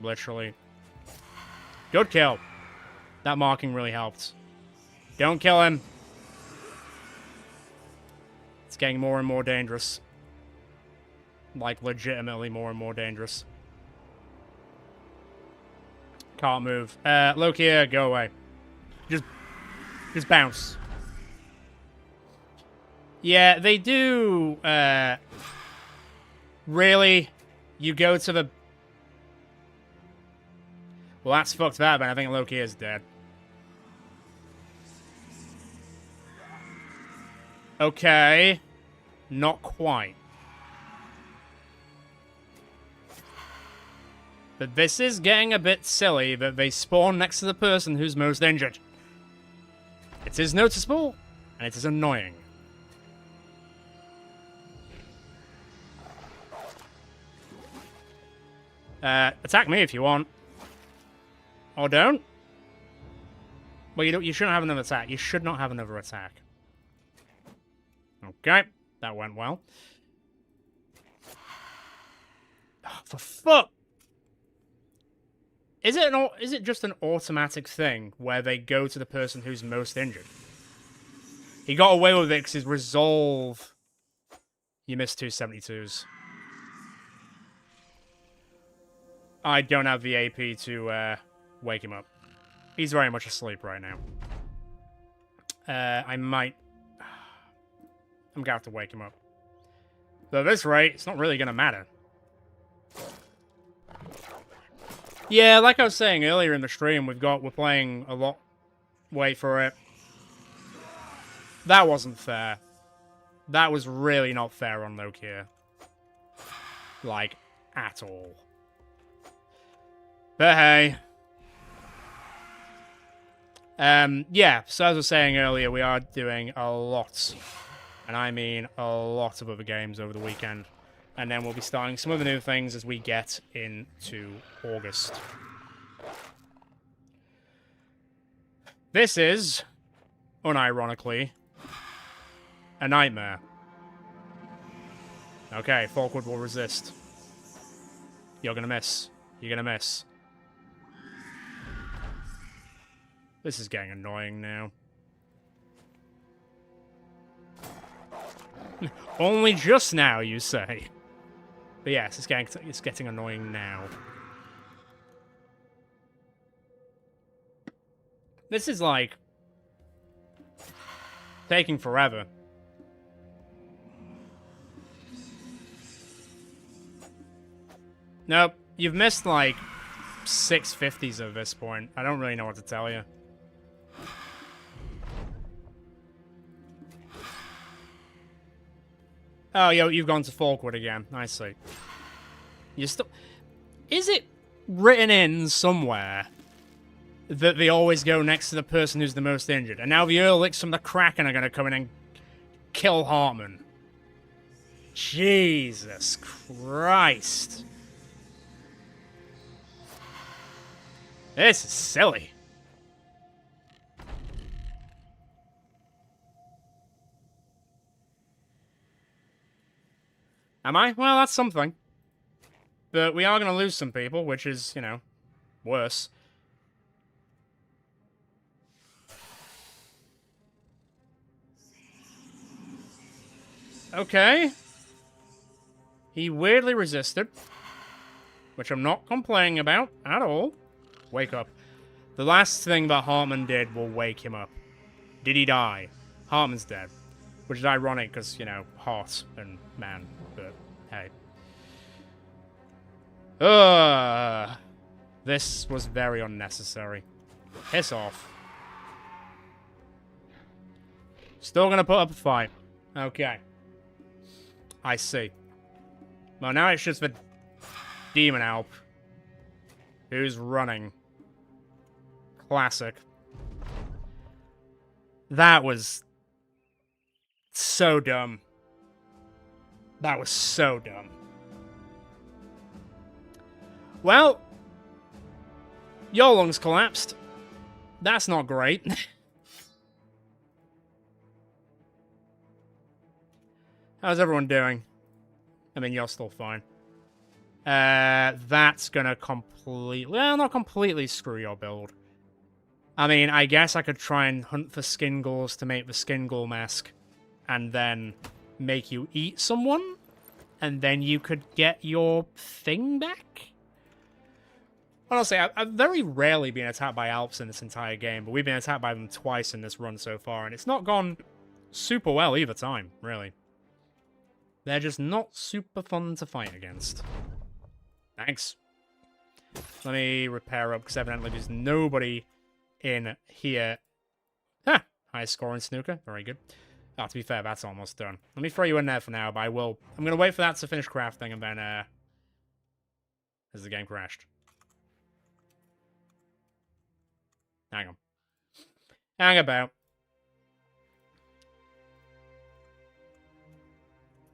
Literally. Good kill. That marking really helped. Don't kill him. It's getting more and more dangerous. Like, legitimately more and more dangerous. Can't move. Loki, go away. Just bounce. Yeah, they do, really? You go to the... Well, that's fucked that, but I think Loki is dead. Okay. Not quite. But this is getting a bit silly that they spawn next to the person who's most injured. It is noticeable, and it is annoying. Attack me if you want. Or don't. Well, you shouldn't have another attack. You should not have another attack. Okay, that went well. Oh, for fuck! Is it just an automatic thing where they go to the person who's most injured? He got away with it because his resolve... You missed 272s. I don't have the AP to wake him up. He's very much asleep right now. I might... I'm gonna have to wake him up. Though at this rate, it's not really gonna matter. Yeah, like I was saying earlier in the stream, we're playing a lot... Wait for it. That wasn't fair. That was really not fair on Nokia. Like, at all. But hey. Yeah, so as I was saying earlier, we are doing a lot, and I mean a lot of other games over the weekend. And then we'll be starting some other new things as we get into August. This is, unironically, a nightmare. Okay, Falkwood will resist. You're gonna miss. You're gonna miss. This is getting annoying now. Only just now, you say? But yes, it's getting annoying now. This is like taking forever. Nope, you've missed like 650s at this point. I don't really know what to tell you. Oh, yo, you've gone to Falkwood again. I see. You still... Is it written in somewhere that they always go next to the person who's the most injured? And now the Earlicks from the Kraken are going to come in and kill Hartman. Jesus Christ. This is silly. Am I? Well, that's something. But we are going to lose some people, which is, you know, worse. Okay. He weirdly resisted. Which I'm not complaining about at all. Wake up. The last thing that Hartman did will wake him up. Did he die? Hartman's dead. Which is ironic because, you know, heart and man. But, hey. This was very unnecessary. Piss off. Still gonna put up a fight. Okay. I see. Well, now it's just the Demon Alp. Who's running. Classic. That was... so dumb. That was so dumb. Well, your lungs collapsed. That's not great. How's everyone doing? I mean, you're still fine. That's gonna completely... Well, not completely screw your build. I mean, I guess I could try and hunt for skin galls to make the skin gall mask, and then make you eat someone, and then you could get your thing back? Honestly, I've very rarely been attacked by Alps in this entire game, but we've been attacked by them twice in this run so far, and it's not gone super well either time, really. They're just not super fun to fight against. Thanks. Let me repair up, because evidently there's nobody in here. Ha! High score in snooker. Very good. Oh, to be fair, that's almost done. Let me throw you in there for now, but I'm going to wait for that to finish crafting, and then, as the game crashed. Hang on. Hang about.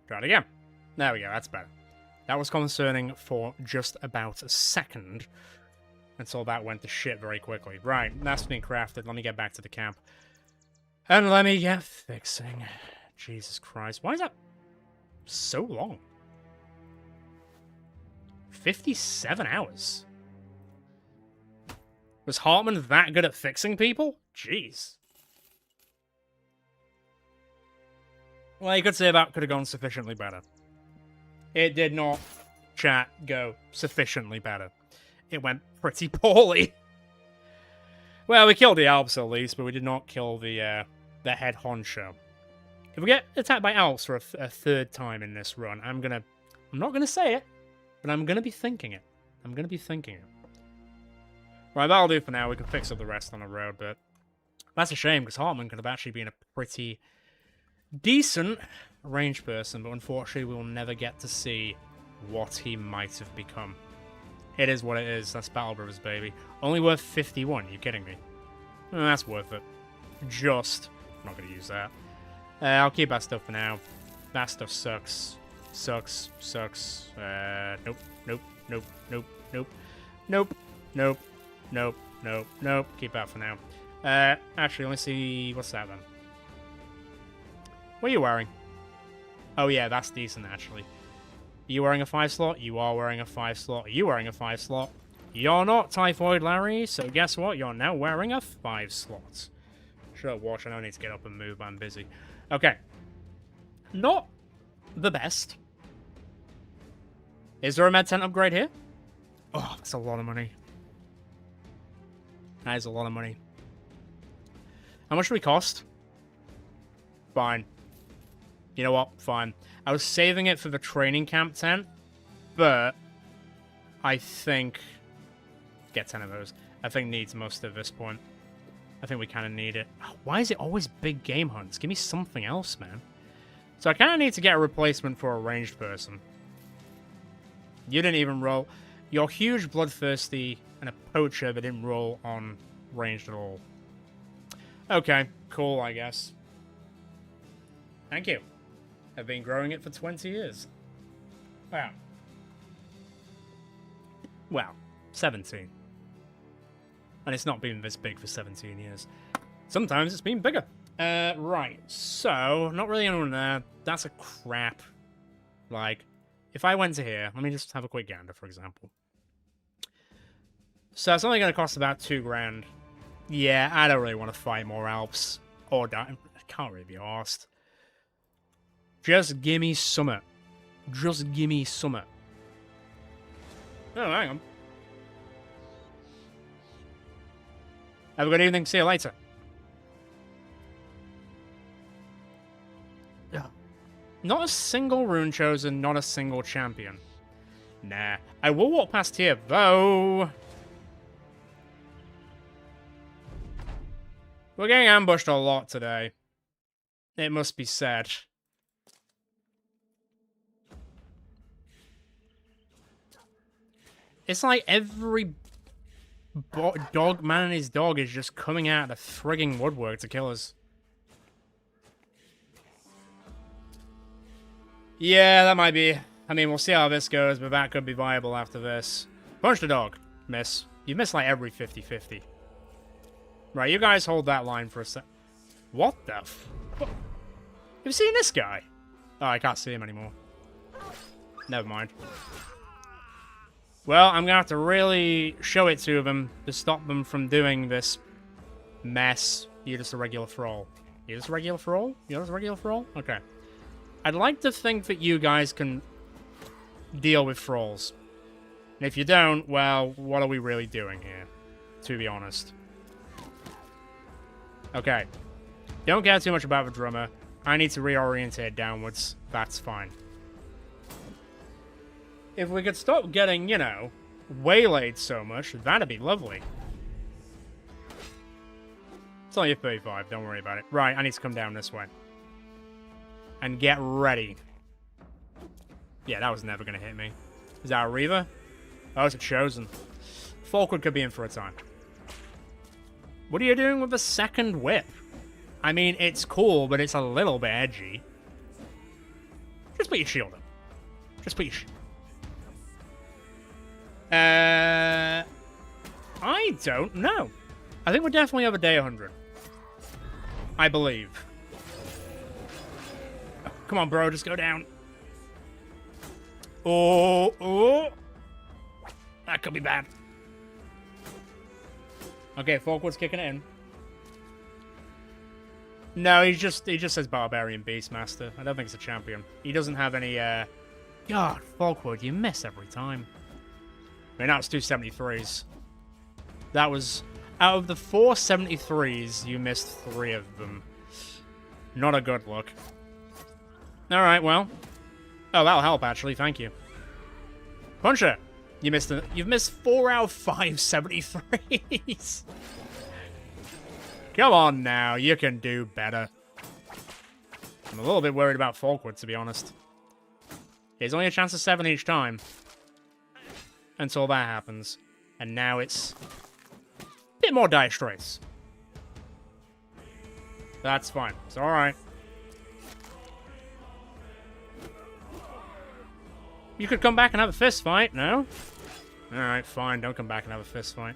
Try it again. There we go, that's better. That was concerning for just about a second, until that went to shit very quickly. Right, that's been crafted. Let me get back to the camp. And let me get fixing. Jesus Christ. Why is that so long? 57 hours. Was Hartman that good at fixing people? Jeez. Well, you could say that could have gone sufficiently better. It did not, chat, go sufficiently better. It went pretty poorly. Well, we killed the Alps at least, but we did not kill the head honcho. If we get attacked by Alps for a third time in this run, I'm not gonna say it, but I'm gonna be thinking it. I'm gonna be thinking it. Right, that'll do for now. We can fix up the rest on the road, but that's a shame, because Hartman could have actually been a pretty decent ranged person, but unfortunately we will never get to see what he might have become. It is what it is. That's Battle Brothers, baby. Only worth 51. You kidding me? That's worth it. Just. I'm not going to use that. I'll keep that stuff for now. That stuff sucks. Sucks. Sucks. Nope. Nope. Nope. Nope. Nope. Nope. Nope. Nope. Nope. Nope. Keep that for now. Actually, let me see. What's that then? What are you wearing? Oh yeah, that's decent actually. Are you wearing a 5 slot? You are wearing a 5 slot. Are you wearing a 5 slot? You're not, Typhoid Larry, so guess what? You're now wearing a 5 slot. Sure, watch, I don't need to get up and move, I'm busy. Okay. Not the best. Is there a med tent upgrade here? Oh, that's a lot of money. That is a lot of money. How much do we cost? Fine. You know what? Fine. I was saving it for the training camp tent, but I think... Get 10 of those. I think needs most at this point. I think we kind of need it. Why is it always big game hunts? Give me something else, man. So I kind of need to get a replacement for a ranged person. You didn't even roll. You're huge, bloodthirsty, and a poacher that didn't roll on ranged at all. Okay, cool, I guess. Thank you. I've been growing it for 20 years. Wow. Wow. 17. And it's not been this big for 17 years. Sometimes it's been bigger. Right. So, not really anyone there. That's a crap. Like, if I went to here, let me just have a quick gander, for example. So, it's only going to cost about 2 grand. Yeah, I don't really want to fight more Alps. Or die. I can't really be arsed. Just gimme summit. Just gimme summit. Oh, hang on. Have a good evening. See you later. Not a single rune chosen, not a single champion. Nah. I will walk past here, though. We're getting ambushed a lot today. It must be said. It's like every dog, man and his dog is just coming out of the frigging woodwork to kill us. Yeah, that might be. I mean, we'll see how this goes, but that could be viable after this. Punch the dog. Miss. You miss like every 50-50. Right, you guys hold that line for a sec. What the f... What? Have you seen this guy? Oh, I can't see him anymore. Never mind. Well, I'm gonna have to really show it to them to stop them from doing this Mess. You're just a regular thrall. You're just a regular thrall? You're just a regular thrall? Okay. I'd like to think that you guys can deal with thralls. And if you don't, well, what are we really doing here? To be honest. Okay. Don't care too much about the drummer. I need to reorientate downwards. That's fine. If we could stop getting, you know, waylaid so much, that'd be lovely. It's only a 35, don't worry about it. Right, I need to come down this way. And get ready. Yeah, that was never going to hit me. Is that a Reaver? Oh, it's a Chosen. Falkwood could be in for a time. What are you doing with the second whip? I mean, it's cool, but it's a little bit edgy. Just put your shield up. Just put your shield. I don't know. I think we're definitely over day 100. I believe. Come on, bro, just go down. Oh. That could be bad. Okay, Falkwood's kicking it in. No, he just says Barbarian Beastmaster. I don't think it's a champion. He doesn't have any, God, Falkwood, you miss every time. I mean, that was 273s. That was... Out of the 4 73s, you missed 3 of them. Not a good look. Alright, well. Oh, that'll help, actually. Thank you. Puncher! You've missed 4 out of 5 73s. Come on now, you can do better. I'm a little bit worried about Falkwood, to be honest. There's only a chance of 7 each time. Until that happens. And now it's... a bit more dire straits. That's fine. It's alright. You could come back and have a fist fight, no? Alright, fine. Don't come back and have a fist fight.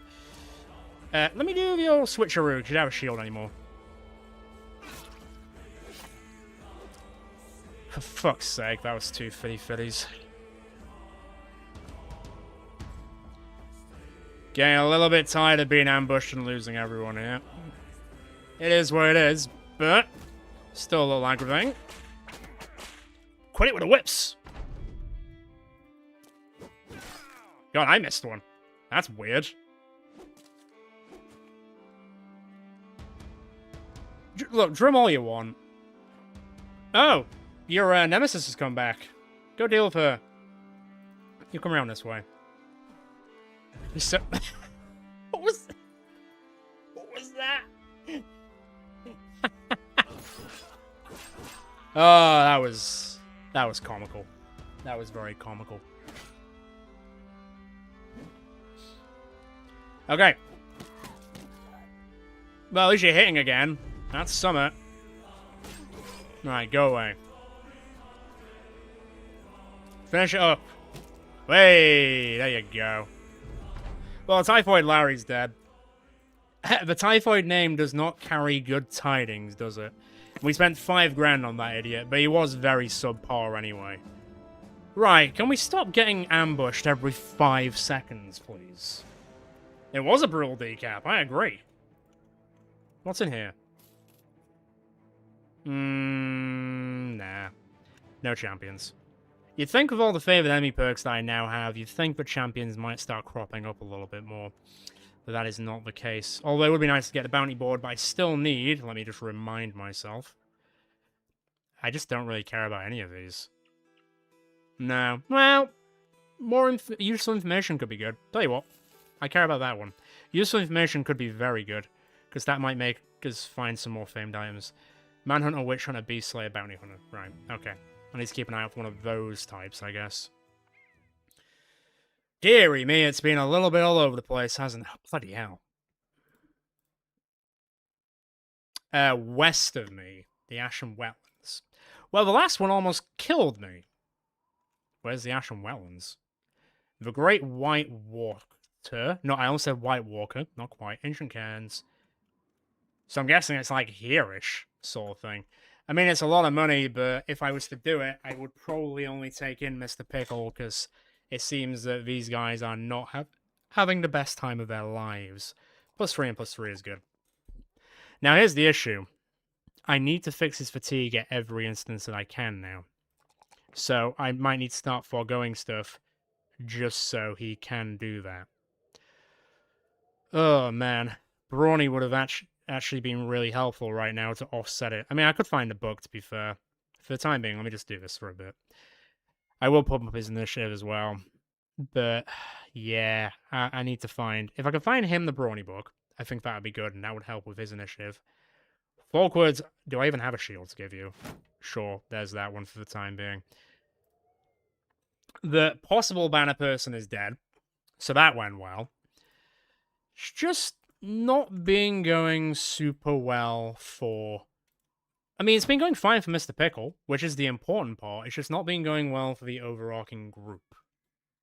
Let me do the old switcheroo, because you don't have a shield anymore. For fuck's sake, that was 2 fitty-fitties. Getting a little bit tired of being ambushed and losing everyone here. It is what it is, but still a little aggravating. Quit it with the whips! God, I missed one. That's weird. Look, drum all you want. Oh, your nemesis has come back. Go deal with her. You come around this way. So, what was that? Oh, that was comical. That was very comical. Okay. Well, at least you're hitting again. That's summit. Alright, go away. Finish it up. Hey, there you go. Well, Typhoid Larry's dead. The Typhoid name does not carry good tidings, does it? We spent 5 grand on that idiot, but he was very subpar anyway. Right, can we stop getting ambushed every 5 seconds, please? It was a brutal decap, I agree. What's in here? Nah. No champions. You'd think with all the favored enemy perks that I now have, you'd think the champions might start cropping up a little bit more. But that is not the case. Although it would be nice to get the bounty board, but I still need, let me just remind myself. I just don't really care about any of these. No. Well, more useful information could be good. Tell you what, I care about that one. Useful information could be very good, because that might make us find some more famed items. Manhunter, Witch Hunter, Beast Slayer, Bounty Hunter. Right, okay. I need to keep an eye out for one of those types, I guess. Deary me, it's been a little bit all over the place, hasn't it? Bloody hell. West of me, the Ashen Wetlands. Well, the last one almost killed me. Where's the Ashen Wetlands? The Great White Water. No, I almost said White Walker. Not quite. Ancient Cairns. So I'm guessing it's like here-ish sort of thing. I mean, it's a lot of money, but if I was to do it, I would probably only take in Mr. Pickle, because it seems that these guys are not having the best time of their lives. +3 and +3 is good. Now, here's the issue. I need to fix his fatigue at every instance that I can now. So I might need to start foregoing stuff just so he can do that. Oh, man. Brawny would have actually been really helpful right now to offset it. I mean, I could find the book, to be fair. For the time being, let me just do this for a bit. I will pump up his initiative as well. But, yeah, I need to find... If I can find him the Brawny book, I think that would be good, and that would help with his initiative. Folkwards, do I even have a shield to give you? Sure, there's that one for the time being. The possible banner person is dead, so that went well. It's just not been going super well for... I mean, it's been going fine for Mr. Pickle, which is the important part. It's just not been going well for the overarching group.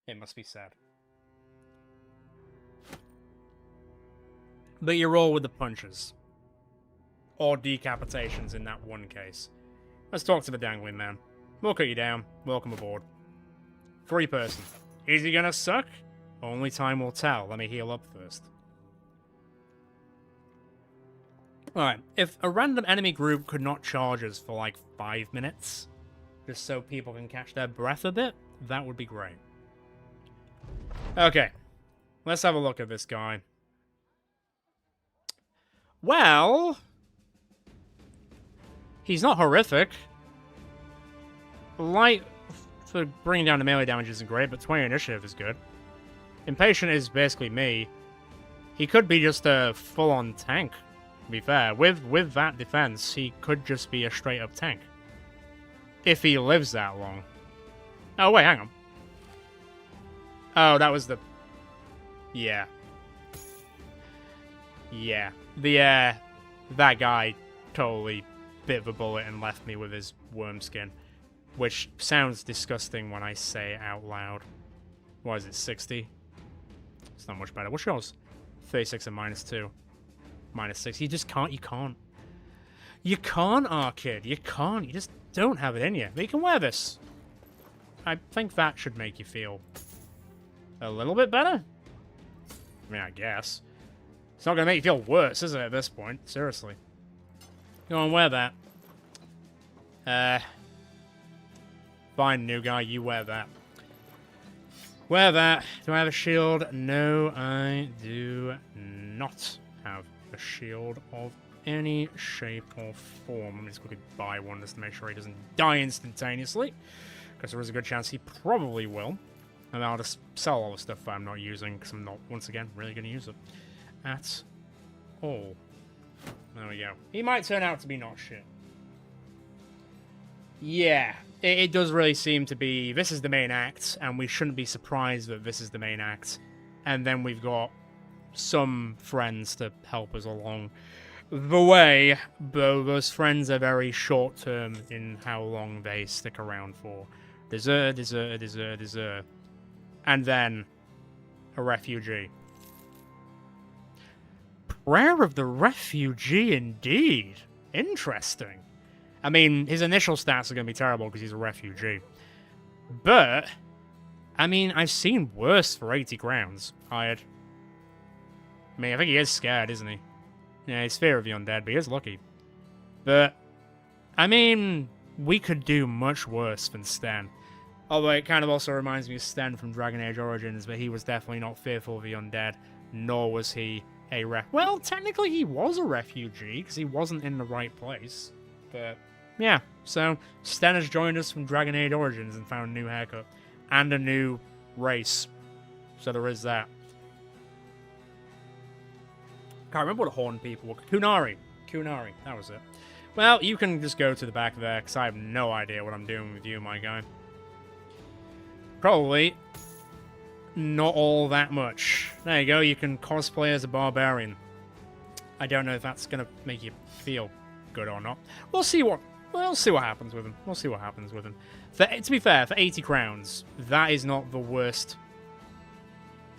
It must be said. But you roll with the punches. Or decapitations in that one case. Let's talk to the dangling man. We'll cut you down. Welcome aboard. 3-person. Is he gonna suck? Only time will tell. Let me heal up first. Alright, if a random enemy group could not charge us for like 5 minutes, just so people can catch their breath a bit, that would be great. Okay, let's have a look at this guy. Well... he's not horrific. Light for bringing down the melee damage isn't great, but 20 initiative is good. Impatient is basically me. He could be just a full-on tank, to be fair. With that defense, he could just be a straight-up tank. If he lives that long. Oh, wait, hang on. Oh, that was the... Yeah. Yeah. That guy totally bit of a bullet and left me with his worm skin. Which sounds disgusting when I say it out loud. What is it, 60? It's not much better. What's yours? 36 and -2. -6. You just can't, you can't. You can't, Arkid. You can't. You just don't have it in you. But you can wear this. I think that should make you feel a little bit better. I mean, I guess. It's not going to make you feel worse, is it, at this point? Seriously. Go on, wear that. Fine, new guy, you wear that. Wear that. Do I have a shield? No, I do not have a shield of any shape or form. Let me just quickly buy one just to make sure he doesn't die instantaneously. Because there is a good chance he probably will. And I'll just sell all the stuff that I'm not using, because I'm not, once again, really going to use it at all. There we go. He might turn out to be not shit. Yeah, it does really seem to be, this is the main act, and we shouldn't be surprised that this is the main act. And then we've got some friends to help us along the way, though those friends are very short-term in how long they stick around for. Dessert. And then a refugee. Prayer of the Refugee, indeed. Interesting. I mean, his initial stats are going to be terrible because he's a refugee. But, I mean, I've seen worse for 80 crowns. I mean, I think he is scared, isn't he? Yeah, he's fear of the undead, but he is lucky. But, I mean, we could do much worse than Sten. Although it kind of also reminds me of Sten from Dragon Age Origins, but he was definitely not fearful of the undead, nor was he a well, technically he was a refugee, because he wasn't in the right place. But, yeah, so Sten has joined us from Dragon Age Origins and found a new haircut. And a new race. So there is that. Can't remember what horned people were. Kunari, that was it. Well, you can just go to the back there, because I have no idea what I'm doing with you, my guy. Probably not all that much. There you go, you can cosplay as a barbarian. I don't know if that's going to make you feel good or not. We'll see what happens with him. To be fair, for 80 crowns, that is not the worst.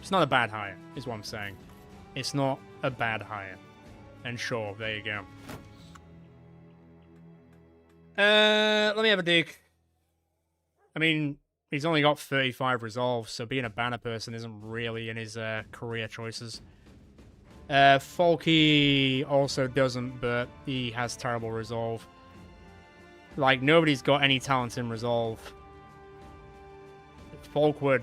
It's not a bad hire, is what I'm saying. It's not a bad hire. And sure, there you go. Let me have a dig. I mean, he's only got 35 resolve, so being a banner person isn't really in his career choices. Folky also doesn't, but he has terrible resolve. Like, nobody's got any talent in resolve. Folkwood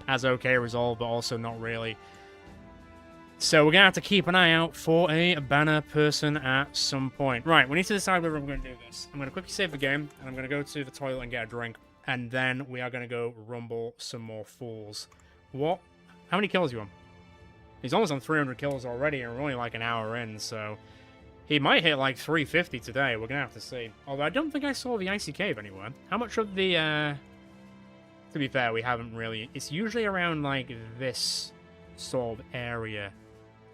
has okay resolve, but also not really. So we're going to have to keep an eye out for a banner person at some point. Right, we need to decide whether we're going to do this. I'm going to quickly save the game, and I'm going to go to the toilet and get a drink. And then we are going to go rumble some more fools. What? How many kills are you on? He's almost on 300 kills already, and we're only like an hour in, so... He might hit like 350 today, we're going to have to see. Although I don't think I saw the Icy Cave anywhere. How much of the, To be fair, we haven't really... It's usually around, like, this sort of area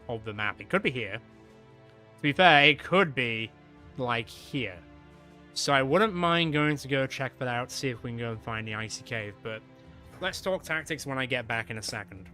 of the map. It could be here. To be fair, it could be, like, here. So I wouldn't mind going to go check that out, see if we can go and find the Icy Cave, but let's talk tactics when I get back in a second.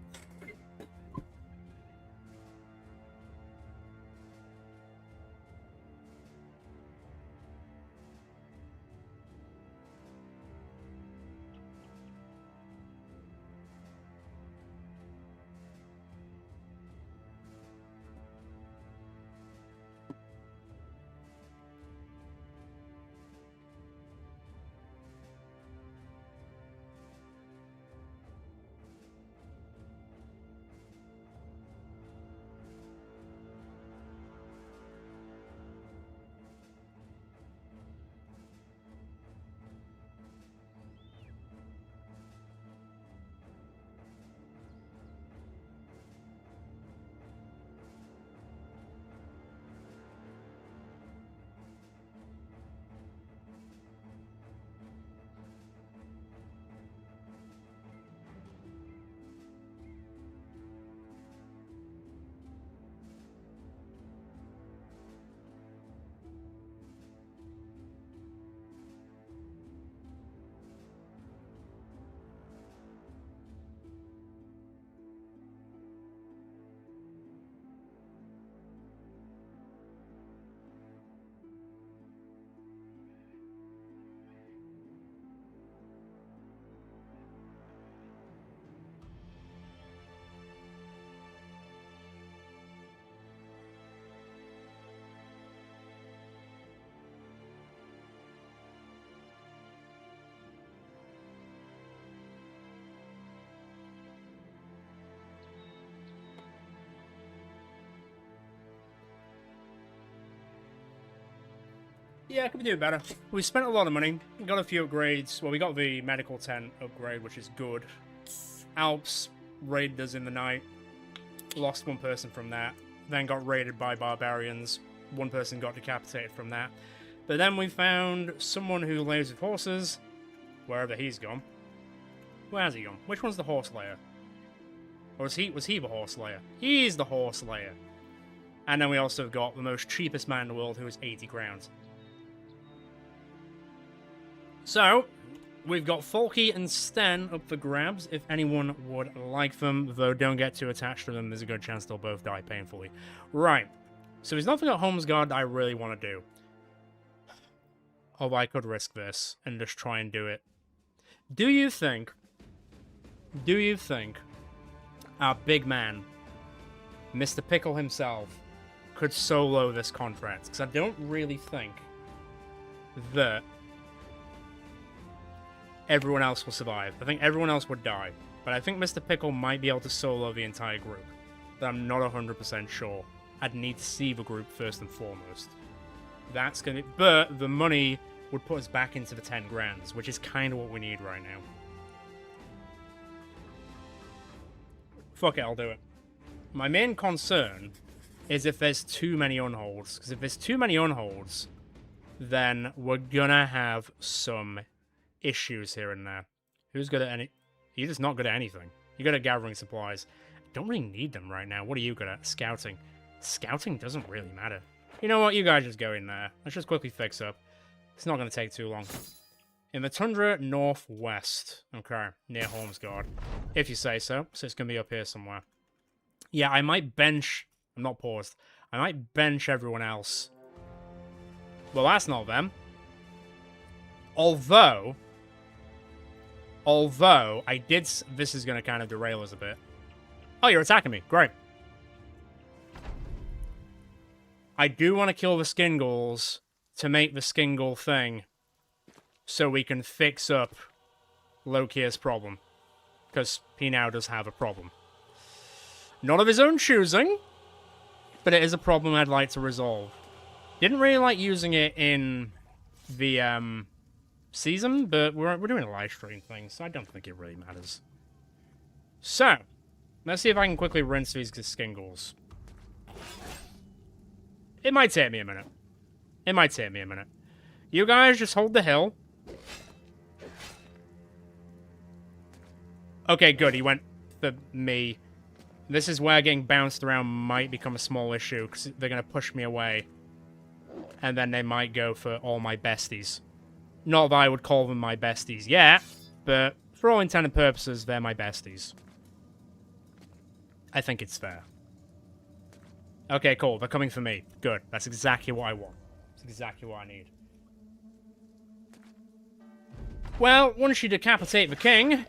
Yeah, could be doing better. We spent a lot of money. We got a few upgrades. Well, we got the medical tent upgrade, which is good. Alps raided us in the night. Lost one person from that. Then got raided by barbarians. One person got decapitated from that. But then we found someone who lays with horses. Wherever he's gone. Where has he gone? Which one's the horse layer? Or was he the horse layer? He's the horse layer. And then we also got the most cheapest man in the world, who is 80 crowns. So, we've got Folky and Sten up for grabs if anyone would like them, though don't get too attached to them, there's a good chance they'll both die painfully. Right, so there's nothing at Homesguard I really want to do. Although I could risk this and just try and do it. Do you think our big man, Mr. Pickle himself, could solo this contract? Because I don't really think that everyone else will survive. I think everyone else would die. But I think Mr. Pickle might be able to solo the entire group. But I'm not 100% sure. I'd need to see the group first and foremost. That's gonna... But the money would put us back into the 10 grands, which is kind of what we need right now. Fuck it, I'll do it. My main concern is if there's too many unholds. Because if there's too many unholds, then we're gonna have some issues here and there. Who's good at any... You're just not good at anything. You're good at gathering supplies. I don't really need them right now. What are you good at? Scouting. Scouting doesn't really matter. You know what? You guys just go in there. Let's just quickly fix up. It's not going to take too long. In the tundra northwest. Okay, near Homesguard. If you say so. So it's going to be up here somewhere. Yeah, I might bench... I'm not paused. I might bench everyone else. Well, that's not them. Although, I did... This is going to kind of derail us a bit. Oh, you're attacking me. Great. I do want to kill the Skingles to make the Skingle thing so we can fix up Loki's problem. Because he now does have a problem. Not of his own choosing, but it is a problem I'd like to resolve. Didn't really like using it in the season, but we're doing a live stream thing, so I don't think it really matters. So, let's see if I can quickly rinse these Skingles. It might take me a minute. It might take me a minute. You guys just hold the hill. Okay, good. He went for me. This is where getting bounced around might become a small issue, because they're going to push me away. And then they might go for all my besties. Not that I would call them my besties yet, but for all intent and purposes, they're my besties. I think it's fair. Okay, cool. They're coming for me. Good. That's exactly what I want. That's exactly what I need. Well, once you decapitate the king,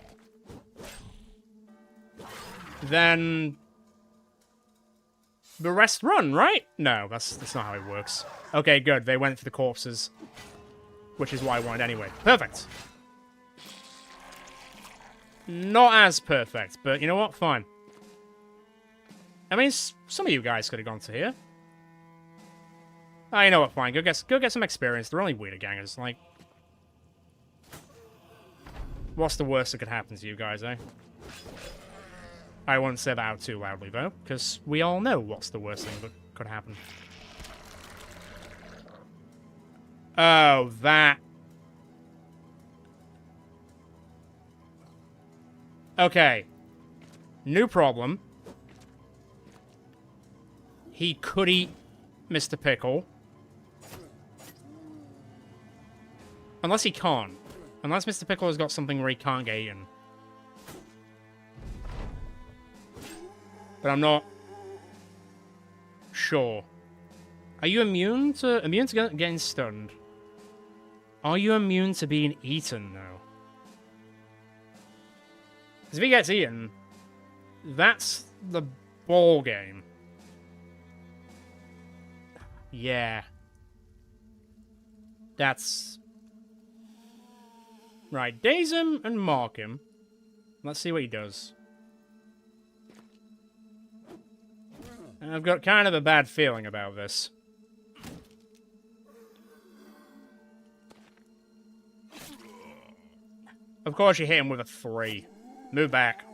then the rest run, right? No, that's not how it works. Okay, good. They went for the corpses, which is what I wanted anyway. Perfect. Not as perfect, but you know what? Fine. I mean, some of you guys could have gone to here. Oh, you know what? Fine. Go get some experience. They're only weirder gangers. Like, what's the worst that could happen to you guys, eh? I won't say that out too loudly, though, because we all know what's the worst thing that could happen. Oh, that. Okay. New problem. He could eat Mr. Pickle. Unless he can't. Unless Mr. Pickle has got something where he can't get eaten. But I'm not sure. Are you immune to getting stunned? Are you immune to being eaten, though? Because if he gets eaten, that's the ball game. Yeah. That's... Right, daze him and mark him. Let's see what he does. I've got kind of a bad feeling about this. Of course you hit him with a 3. Move back.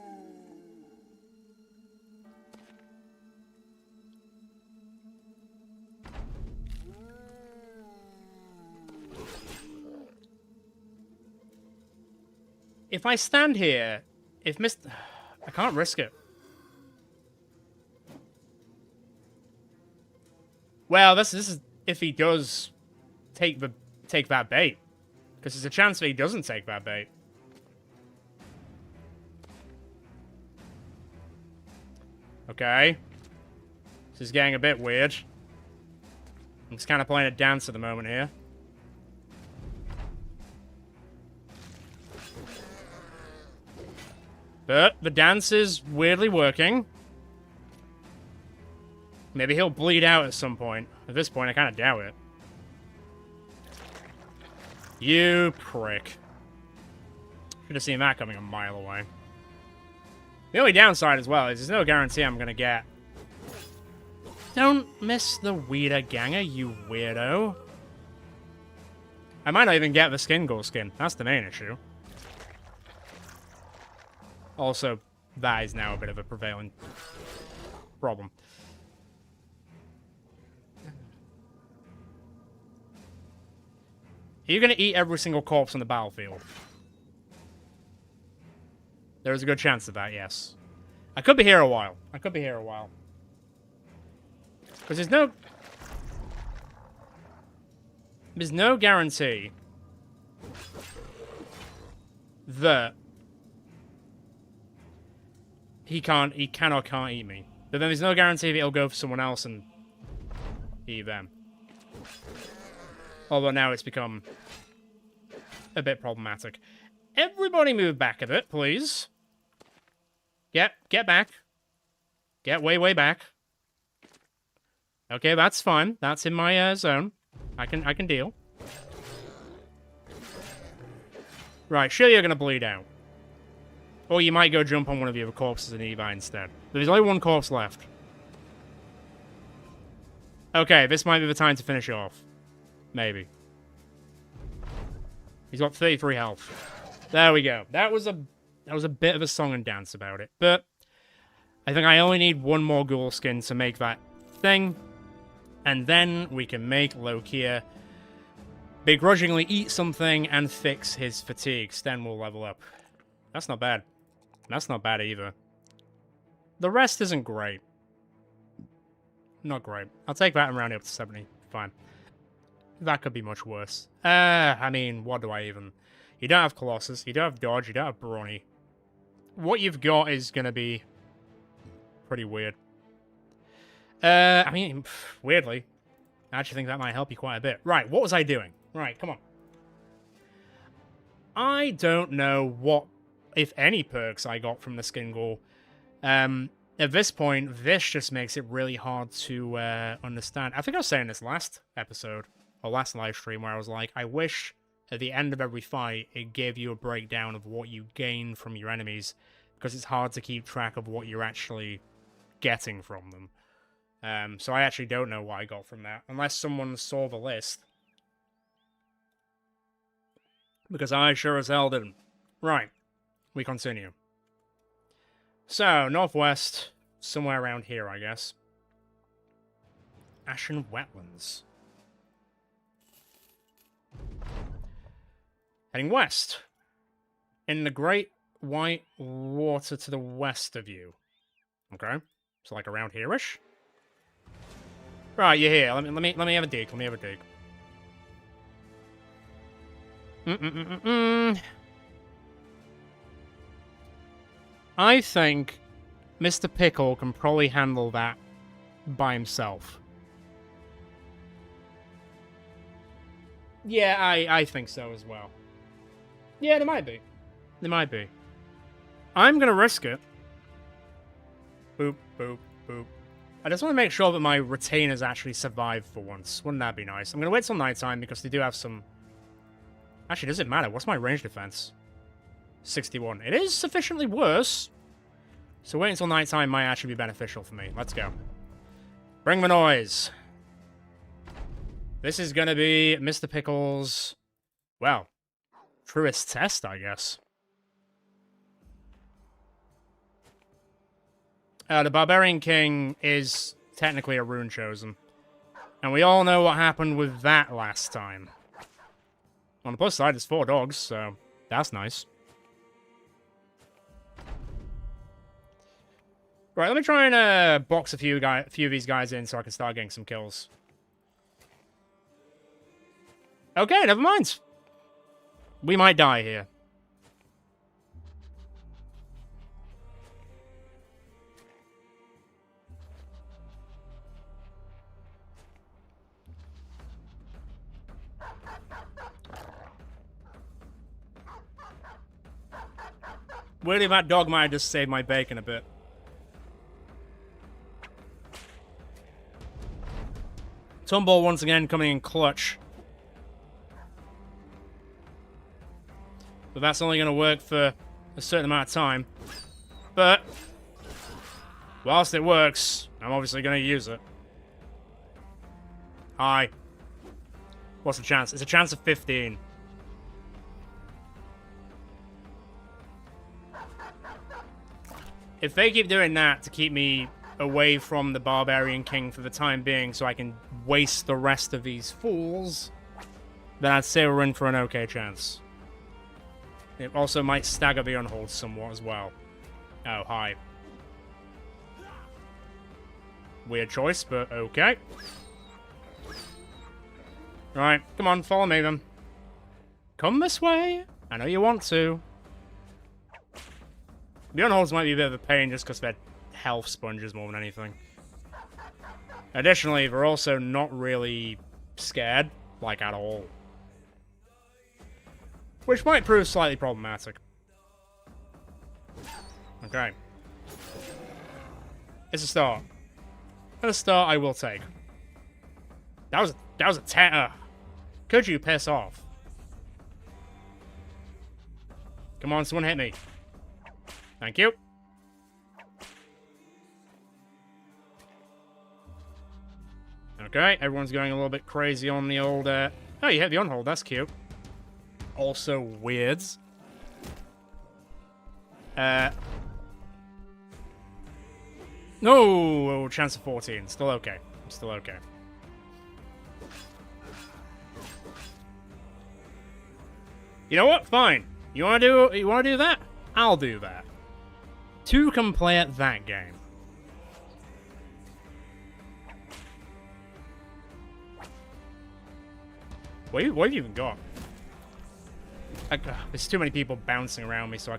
If I stand here, if I can't risk it. Well, this is if he does take that bait. Because there's a chance that he doesn't take that bait. Okay. This is getting a bit weird. I'm just kind of playing a dance at the moment here. But the dance is weirdly working. Maybe he'll bleed out at some point. At this point, I kind of doubt it. You prick. Should have seen that coming a mile away. The only downside as well is there's no guarantee I'm going to get... Don't miss the weirder ganger, you weirdo. I might not even get the Skingle skin. That's the main issue. Also, that is now a bit of a prevailing problem. Are you going to eat every single corpse on the battlefield? There is a good chance of that, yes. I could be here a while. Because there's no guarantee that he can or can't eat me. But then there's no guarantee that he'll go for someone else and eat them. Although now it's become a bit problematic. Everybody move back a bit, please. Get back. Get way back. Okay, that's fine. That's in my zone. I can deal. Right, sure you're gonna bleed out. Or you might go jump on one of the other corpses in Evi instead. There's only one corpse left. Okay, this might be the time to finish off. Maybe. He's got 33 health. There we go. That was a bit of a song and dance about it. But I think I only need one more ghoul skin to make that thing. And then we can make Lokia begrudgingly eat something and fix his fatigues. Then we'll level up. That's not bad. That's not bad either. The rest isn't great. Not great. I'll take that and round it up to 70. Fine. That could be much worse. I mean, what do I even... You don't have Colossus, you don't have Dodge, you don't have Brawny. What you've got is going to be pretty weird. I mean, weirdly, I actually think that might help you quite a bit. Right, what was I doing? Right, come on. I don't know what, if any, perks I got from the Skin Ghoul. At this point, this just makes it really hard to understand. I think I was saying this last episode, or last live stream, where I was like, I wish at the end of every fight, it gave you a breakdown of what you gain from your enemies, because it's hard to keep track of what you're actually getting from them. So I actually don't know what I got from that, unless someone saw the list. Because I sure as hell didn't. Right, we continue. So, northwest, somewhere around here, I guess. Ashen Wetlands. Heading west. In the Great White Water to the west of you. Okay, so like around here-ish. Right, you're here. Let me have a dig. Let me have a dig. I think Mr. Pickle can probably handle that by himself. Yeah, I think so as well. Yeah, there might be. There might be. I'm gonna risk it. Boop, boop, boop. I just want to make sure that my retainers actually survive for once. Wouldn't that be nice? I'm gonna wait till nighttime because they do have some... Actually, does it matter? What's my range defense? 61. It is sufficiently worse. So waiting until nighttime might actually be beneficial for me. Let's go. Bring the noise. This is gonna be Mr. Pickle's... Well, truest test, I guess. The Barbarian King is technically a rune chosen. And we all know what happened with that last time. On the plus side, it's 4 dogs, so that's nice. Right, let me try and box a few of these guys in so I can start getting some kills. Okay, never mind. We might die here. Weirdly, that dog might have just saved my bacon a bit. Tumble once again coming in clutch. But that's only going to work for a certain amount of time. But, whilst it works, I'm obviously going to use it. Hi. What's the chance? It's a chance of 15. If they keep doing that to keep me away from the Barbarian King for the time being so I can waste the rest of these fools, then I'd say we're in for an okay chance. It also might stagger the unhold somewhat as well. Oh, hi. Weird choice, but okay. Right, come on, follow me then. Come this way. I know you want to. The unholds might be a bit of a pain just because they're health sponges more than anything. Additionally, they're also not really scared, like at all. Which might prove slightly problematic. Okay. It's a start. And a start I will take. That was a terror. Could you piss off? Come on, someone hit me. Thank you. Okay, everyone's going a little bit crazy on the old, Oh, you hit the on-hold, that's cute. Also weird. No, chance of 14. Still okay. Still okay. You know what? Fine. You wanna do that? I'll do that. To complete that game. What have you even got? There's too many people bouncing around me, so I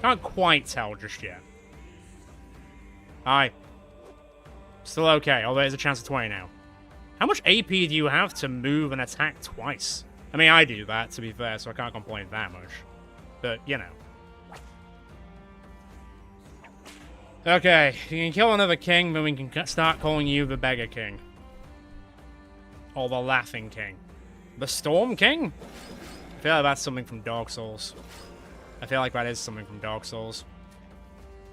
can't quite tell just yet. Aye. Still okay, although there's a chance of 20 now. How much AP do you have to move and attack twice? I mean, I do that, to be fair, so I can't complain that much. But, you know. Okay, you can kill another king, then we can start calling you the Beggar King. Or the Laughing King. The Storm King? I feel like that's something from Dark Souls. I feel like that is something from Dark Souls.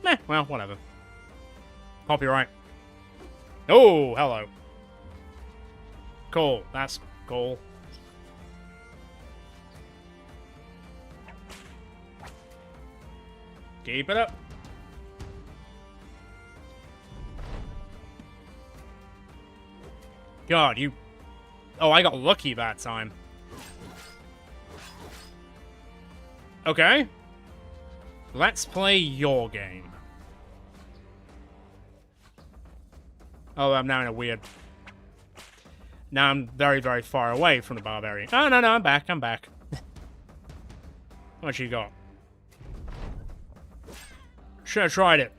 Meh, well, whatever. Copyright. Oh, hello. Cool, that's cool. Keep it up. God, you... Oh, I got lucky that time. Okay. Let's play your game. Oh, I'm now in a weird... Now I'm very, very far away from the barbarian. Oh, no, I'm back. What you got? Should have tried it.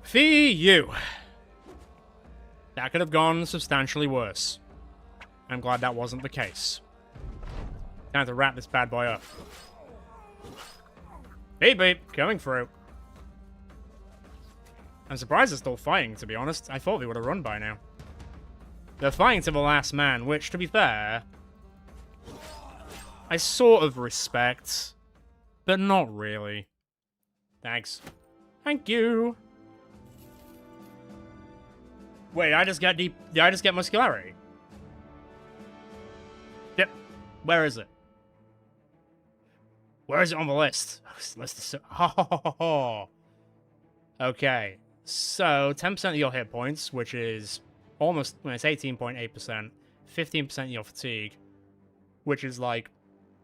Fee you. That could have gone substantially worse. I'm glad that wasn't the case. Time to wrap this bad boy up. Beep beep, coming through. I'm surprised they're still fighting, to be honest. I thought they would have run by now. They're fighting to the last man, which, to be fair, I sort of respect, but not really. Thanks. Thank you. Wait, did I just get muscularity? Yep. Where is it? Where is it on the list? This list is so... Okay. So, 10% of your hit points, which is almost... Well, it's 18.8%. 15% of your fatigue. Which is like...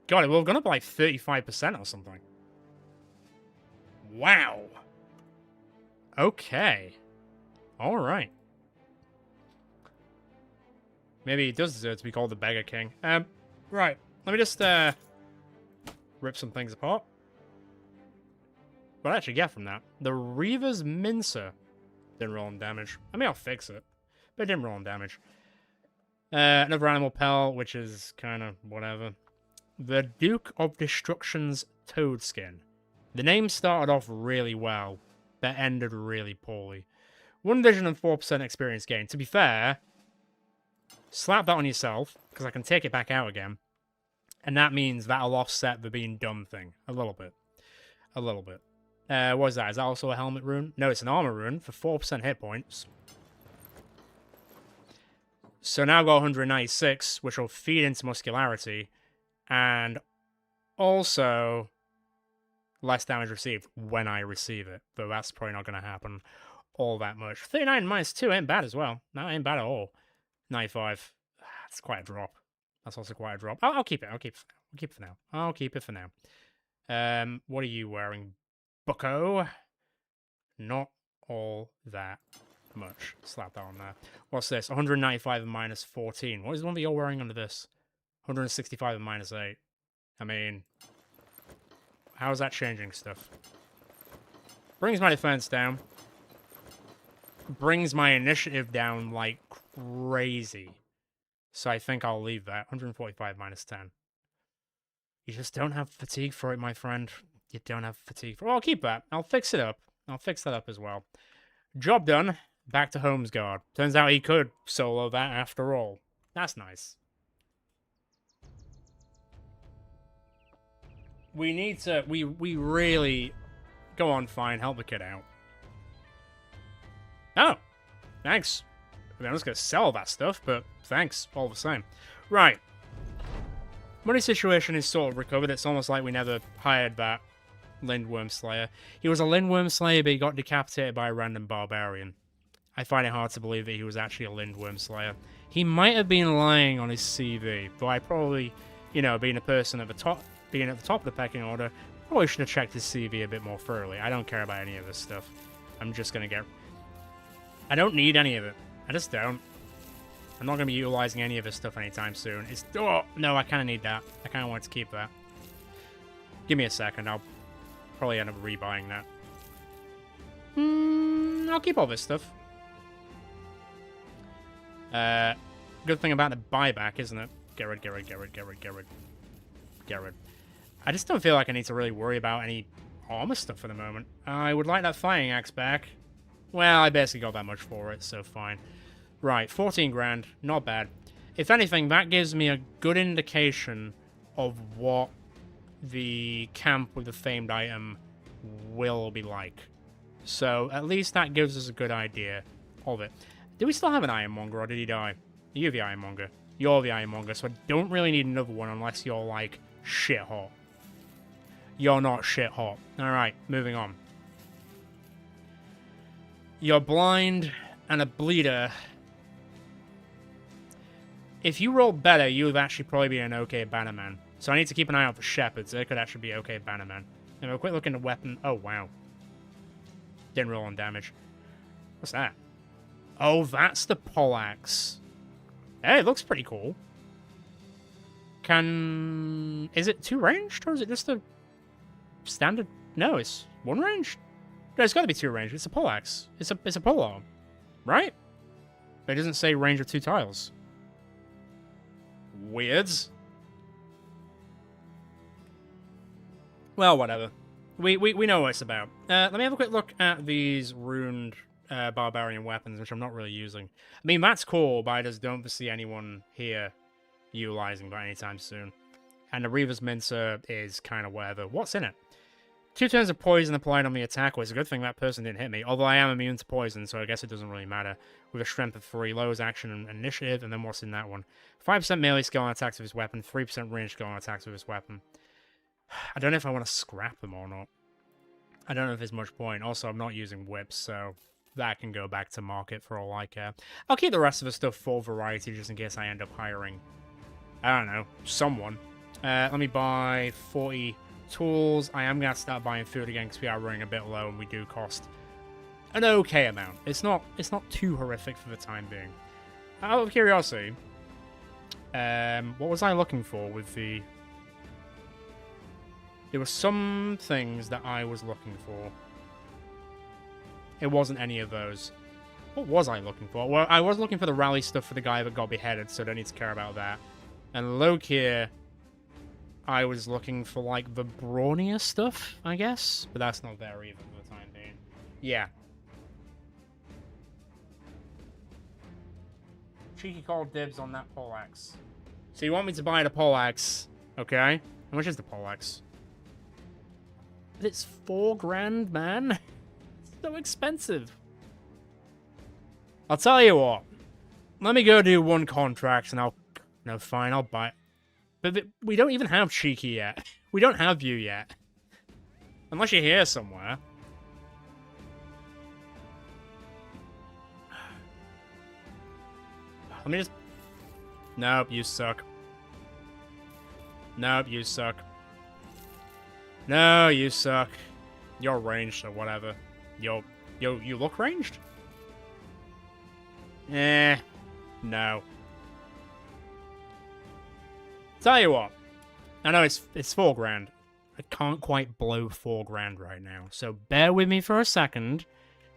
God, we're gonna be like 35% or something. Wow. Okay. Alright. Maybe he does deserve to be called the Beggar King. Right. Let me just, rip some things apart. What did I actually get from that? The Reaver's Mincer didn't roll on damage. I mean, I'll fix it. But it didn't roll on damage. Another animal pelt, which is kind of whatever. The Duke of Destruction's Toad Skin. The name started off really well, but ended really poorly. 1 vision and 4% experience gain. To be fair... Slap that on yourself, because I can take it back out again. And that means that'll offset the being dumb thing. A little bit. A little bit. What is that? Is that also a helmet rune? No, it's an armor rune for 4% hit points. So now I've got 196, which will feed into muscularity. And also less damage received when I receive it. Though that's probably not going to happen all that much. 39 minus 2 ain't bad as well. That ain't bad at all. 95. That's quite a drop. That's also quite a drop. I'll keep it. I'll keep it for now. I'll keep it for now. What are you wearing, bucko? Not all that much. Slap that on there. What's this? 195 and minus 14. What is the one that you're wearing under this? 165 and minus 8. I mean, how is that changing stuff? Brings my defense down. Brings my initiative down like crazy. So I think I'll leave that. 145 minus 10. You just don't have fatigue for it, my friend. You don't have fatigue for it. Well, I'll keep that. I'll fix it up. I'll fix that up as well. Job done. Back to Homesguard. Turns out he could solo that after all. That's nice. We need to... We really... Go on, fine. Help the kid out. Oh. Thanks. I mean, I'm just going to sell that stuff, but thanks all the same. Right. Money situation is sort of recovered. It's almost like we never hired that Lindworm Slayer. He was a Lindworm Slayer, but he got decapitated by a random barbarian. I find it hard to believe that he was actually a Lindworm Slayer. He might have been lying on his CV, but I probably, you know, being a person at the top of the pecking order, probably should have checked his CV a bit more thoroughly. I don't care about any of this stuff. I'm just gonna get... I don't need any of it. I just don't. I'm not gonna be utilizing any of this stuff anytime soon. It's... Oh, no, I kind of need that. I kind of want to keep that. Give me a second. I'll probably end up rebuying that. I'll keep all this stuff. Good thing about the buyback, isn't it? Get rid. I just don't feel like I need to really worry about any armor stuff for the moment. I would like that fighting axe back. Well, I basically got that much for it, so fine. Right, 14 grand. Not bad. If anything, that gives me a good indication of what the camp with the famed item will be like. So, at least that gives us a good idea of it. Do we still have an Ironmonger, or did he die? You're the Ironmonger. You're the Ironmonger, so I don't really need another one unless you're, like, shit hot. You're not shit hot. Alright, moving on. You're blind and a bleeder. If you roll better, you would actually probably be an okay bannerman. So I need to keep an eye out for shepherds. They could actually be okay bannerman. And we'll quick look into weapon. Oh, wow. Didn't roll on damage. What's that? Oh, that's the poleaxe. Hey, it looks pretty cool. Is it 2 ranged, or is it just a standard? No, it's 1 ranged. No, it's got to be 2 ranged. It's a poleaxe. It's a polearm, right? But it doesn't say range of 2 tiles. Weirds. Well, whatever. We know what it's about. Let me have a quick look at these ruined barbarian weapons, which I'm not really using. I mean, that's cool, but I just don't see anyone here utilizing that anytime soon. And the Reaver's Mincer is kind of whatever. What's in it? 2 turns of poison applied on the attack. Well, it's a good thing that person didn't hit me, although I am immune to poison, so I guess it doesn't really matter. With a strength of 3, lowers action and initiative, and then what's in that one? 5% melee skill on attacks with his weapon, 3% range skill on attacks with his weapon. I don't know if I want to scrap them or not. I don't know if there's much point. Also, I'm not using whips, so that can go back to market for all I care. I'll keep the rest of the stuff for variety, just in case I end up hiring, I don't know, someone. Let me buy 40 tools. I am going to start buying food again because we are running a bit low and we do cost an okay amount. It's not too horrific for the time being. Out of curiosity, what was I looking for with the... There were some things that I was looking for. It wasn't any of those. What was I looking for? Well, I was looking for the rally stuff for the guy that got beheaded, so I don't need to care about that. And low-key, I was looking for, like, the brawnier stuff, I guess? But that's not there either for the time being. Yeah. Cheeky call dibs on that poleaxe. So you want me to buy the poleaxe, okay? How much is the poleaxe? But it's 4 grand, man. It's so expensive. I'll tell you what. Let me go do 1 contract and I'll... No, fine, I'll buy it. But we don't even have Cheeky yet. We don't have you yet. Unless you're here somewhere. Let me just... Nope, you suck. Nope, you suck. No, you suck. You're ranged or whatever. You look ranged? No. Tell you what. I know it's 4 grand. I can't quite blow 4 grand right now. So bear with me for a second.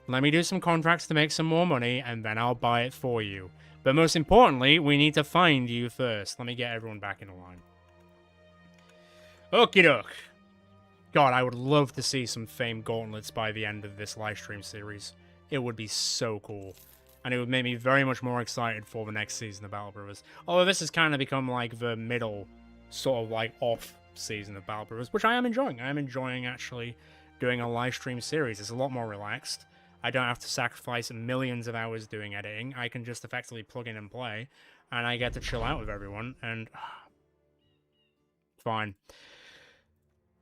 Let me do some contracts to make some more money, and then I'll buy it for you. But most importantly, we need to find you first. Let me get everyone back in line. Okie doke. God, I would love to see some famed gauntlets by the end of this livestream series. it would be so cool. And it would make me very much more excited for the next season of Battle Brothers. Although this has kind of become like the middle, sort of like off season of Battle Brothers, which I am enjoying. I am enjoying actually doing a live stream series. It's a lot more relaxed. I don't have to sacrifice millions of hours doing editing. I can just effectively plug in and play, and I get to chill out with everyone, and fine.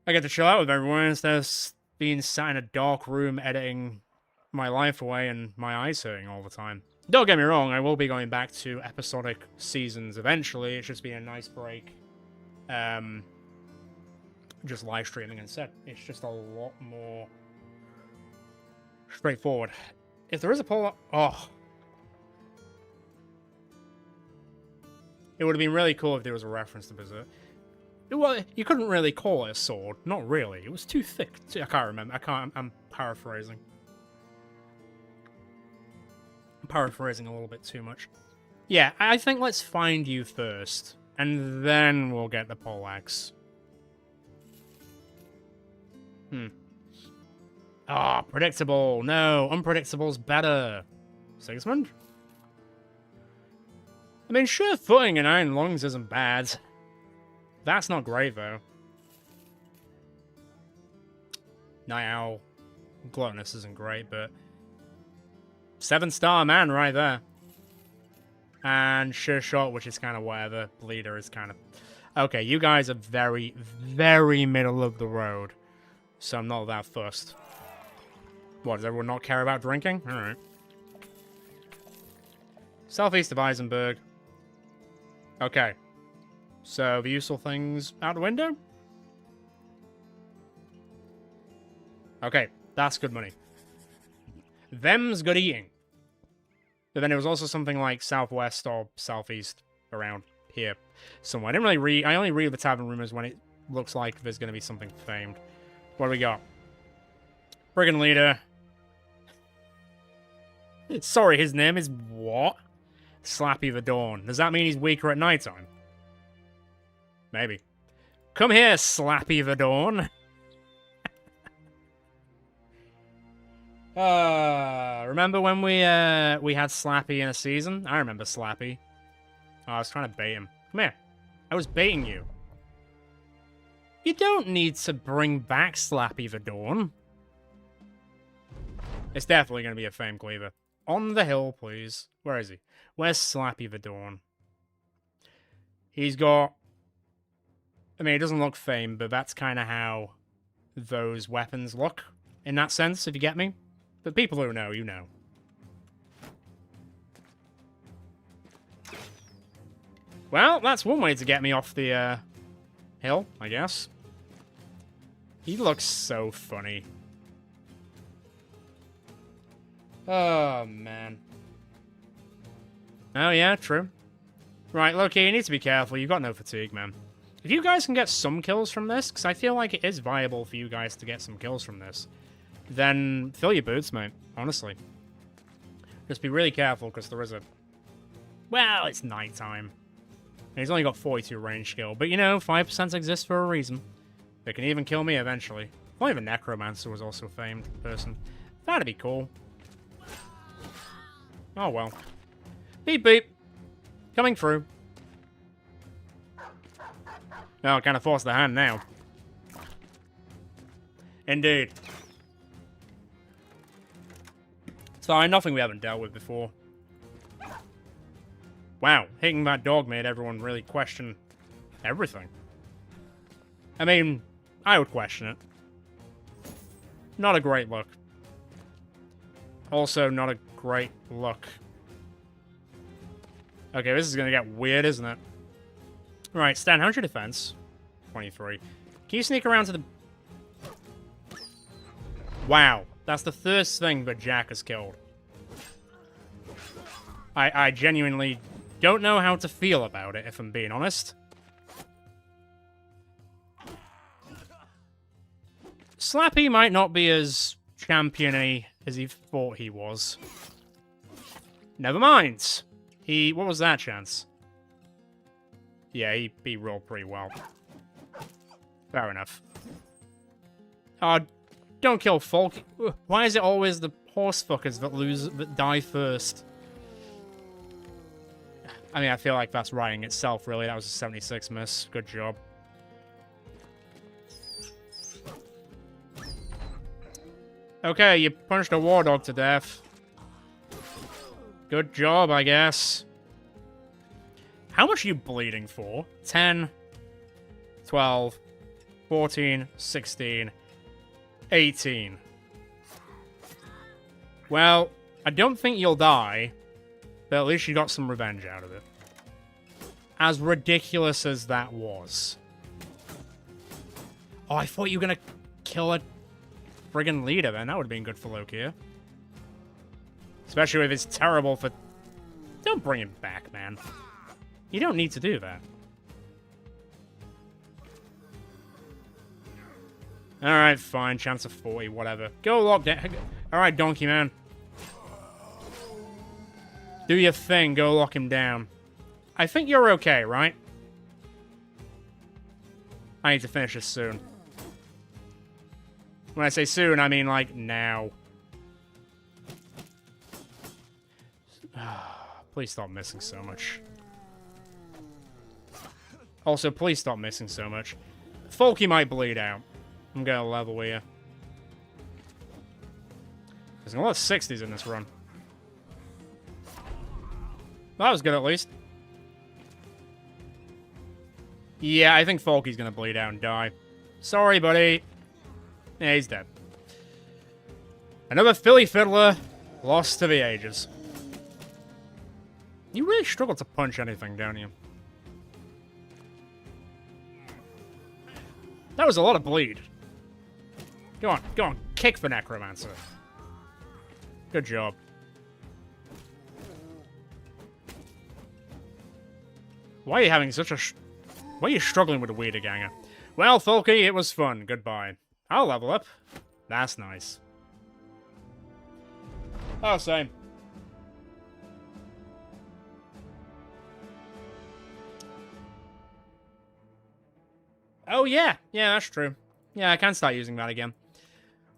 I get to chill out with everyone instead of being sat in a dark room editing my life away and my eyes hurting all the time. Don't get me wrong, I will be going back to episodic seasons eventually. It's just been a nice break. Just live streaming instead. It's just a lot more straightforward. If there is a poll... Oh. It would have been really cool if there was a reference to Berserk. Well, you couldn't really call it a sword. Not really. It was too thick. I can't remember. I'm paraphrasing. I'm paraphrasing a little bit too much. Yeah, I think let's find you first. And then we'll get the poleaxe. Ah, predictable. No, unpredictable's better. Sigismund? I mean, sure, footing and iron lungs isn't bad. That's not great, though. Night Owl. Gluttonous isn't great, but... 7-star man right there. And Sure Shot, which is kind of whatever. Bleeder is kind of... Okay, you guys are very, very middle of the road. So I'm not that fussed. What, does everyone not care about drinking? Alright. Southeast of Eisenberg. Okay. So, the useful things out the window? Okay, that's good money. Them's good eating. But then it was also something like southwest or southeast around here somewhere. I didn't really read... I only read the tavern rumors when it looks like there's going to be something famed. What do we got? Brigand leader. Sorry, his name is what? Slappy the Dawn. Does that mean he's weaker at nighttime? Maybe. Come here, Slappy the Dawn. Remember when we had Slappy in a season? I remember Slappy. Oh, I was trying to bait him. Come here. I was baiting you. You don't need to bring back Slappy the Dawn. It's definitely going to be a Fame Cleaver. On the hill, please. Where is he? Where's Slappy the Dawn? He's got... I mean, it doesn't look Fame, but that's kind of how those weapons look. In that sense, if you get me. But people who know, you know. Well, that's one way to get me off the hill, I guess. He looks so funny. Oh, man. Oh, yeah, true. Right, Loki, you need to be careful. You've got no fatigue, man. If you guys can get some kills from this, because I feel like it is viable for you guys to get some kills from this, then fill your boots, mate. Honestly. Just be really careful, because there is a... Well, it's nighttime. And he's only got 42 range skill. But, you know, 5% exists for a reason. They can even kill me eventually. If only the Necromancer was also a famed person. That'd be cool. Oh, well. Beep, beep. Coming through. Oh, kind of forced the hand now. Indeed. Sorry, nothing we haven't dealt with before. Wow, hitting that dog made everyone really question everything. I mean, I would question it. Not a great look. Also, not a great look. Okay, this is gonna get weird, isn't it? Right, Stan, how's your defense? 23. Can you sneak around to the... Wow, that's the first thing that Jack has killed. I genuinely don't know how to feel about it, if I'm being honest. Slappy might not be as champion-y as he thought he was. Never mind. What was that chance? Yeah, he rolled pretty well. Fair enough. Don't kill Folk. Why is it always the horse fuckers that die first. I mean, I feel like that's writing itself, really. That was a 76 miss. Good job. Okay, you punched a war dog to death. Good job, I guess. How much are you bleeding for? 10, 12, 14, 16, 18. Well, I don't think you'll die, but at least you got some revenge out of it. As ridiculous as that was. Oh, I thought you were gonna kill a friggin' leader then. That would have been good for Loki. Especially if it's terrible for... Don't bring him back, man. You don't need to do that. Alright, fine. Chance of 40, whatever. Go lock down. Alright, donkey man. Do your thing. Go lock him down. I think you're okay, right? I need to finish this soon. When I say soon, I mean, like, now. Please stop missing so much. Also, please stop missing so much. Folky might bleed out. I'm gonna level with you. There's a lot of 60s in this run. Well, that was good, at least. Yeah, I think Folky's gonna bleed out and die. Sorry, buddy. Yeah, he's dead. Another Philly Fiddler lost to the ages. You really struggle to punch anything, don't you? That was a lot of bleed. Go on, kick the Necromancer. Good job. Why are you having such a... Why are you struggling with the Wiederganger? Well, Folky, it was fun. Goodbye. I'll level up. That's nice. Oh, same. Oh, yeah. Yeah, that's true. Yeah, I can start using that again.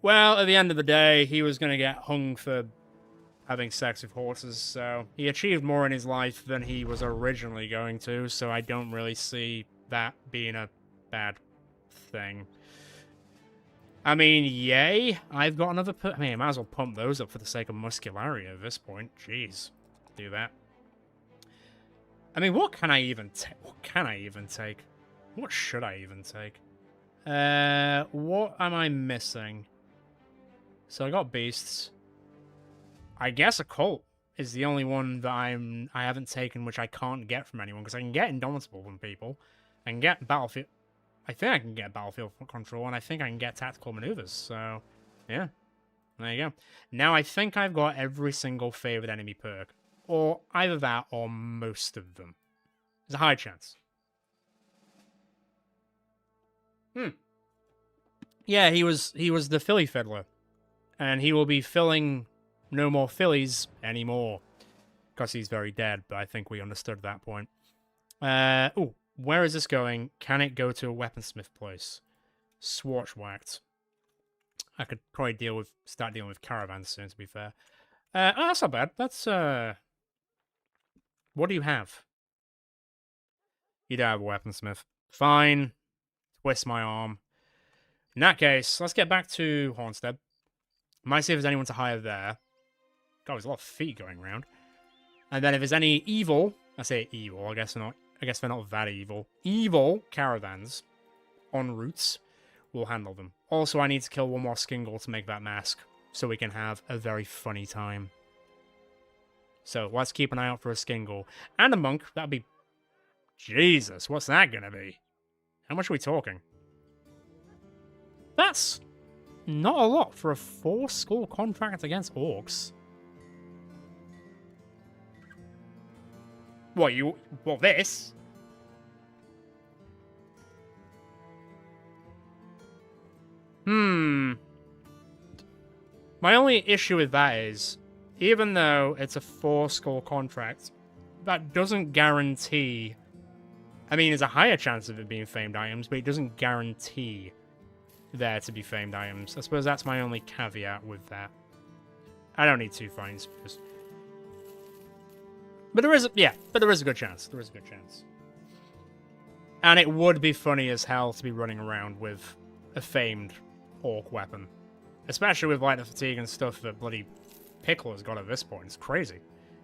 Well, at the end of the day, he was going to get hung for having sex with horses, so he achieved more in his life than he was originally going to, so I don't really see that being a bad thing. I mean, yay. I've got another... I mean, I might as well pump those up for the sake of muscularity at this point. Jeez. Do that. I mean, what can I even take? What can I even take? What should I even take? What am I missing? So I got beasts. I guess a cult is the only one that I haven't taken, which I can't get from anyone, because I can get Indomitable from people. I can get Battlefield... I think I can get Battlefield Control, and I think I can get Tactical Maneuvers, so... Yeah. There you go. Now I think I've got every single favorite enemy perk. Or either that, or most of them. There's a high chance. Yeah, he was the Philly Fiddler. And he will be filling no more Phillies anymore. Because he's very dead, but I think we understood that point. Ooh, where is this going? Can it go to a weaponsmith place? Swatchwhacked. I could probably start dealing with caravans soon, to be fair. Oh, that's not bad. That's, what do you have? You don't have a weaponsmith. Fine. Twist my arm. In that case, let's get back to Hornstead. Might see if there's anyone to hire there. God, there's a lot of feet going around. And then if there's any evil, I say evil, I guess they're not that evil. Evil caravans en routes, we'll handle them. Also, I need to kill one more Skingle to make that mask, so we can have a very funny time. So, let's keep an eye out for a Skingle. And a monk, that'd be... Jesus, what's that gonna be? How much are we talking? That's not a lot for a 4-skull contract against orcs. What, this? My only issue with that is, even though it's a 4-skull contract, that doesn't guarantee... I mean, there's a higher chance of it being famed items, but it doesn't guarantee there to be famed items. I suppose that's my only caveat with that. I don't need 2 fighting spears. But there is a good chance. There is a good chance. And it would be funny as hell to be running around with a famed orc weapon. Especially with like the fatigue and stuff that bloody Pickle has got at this point. It's crazy.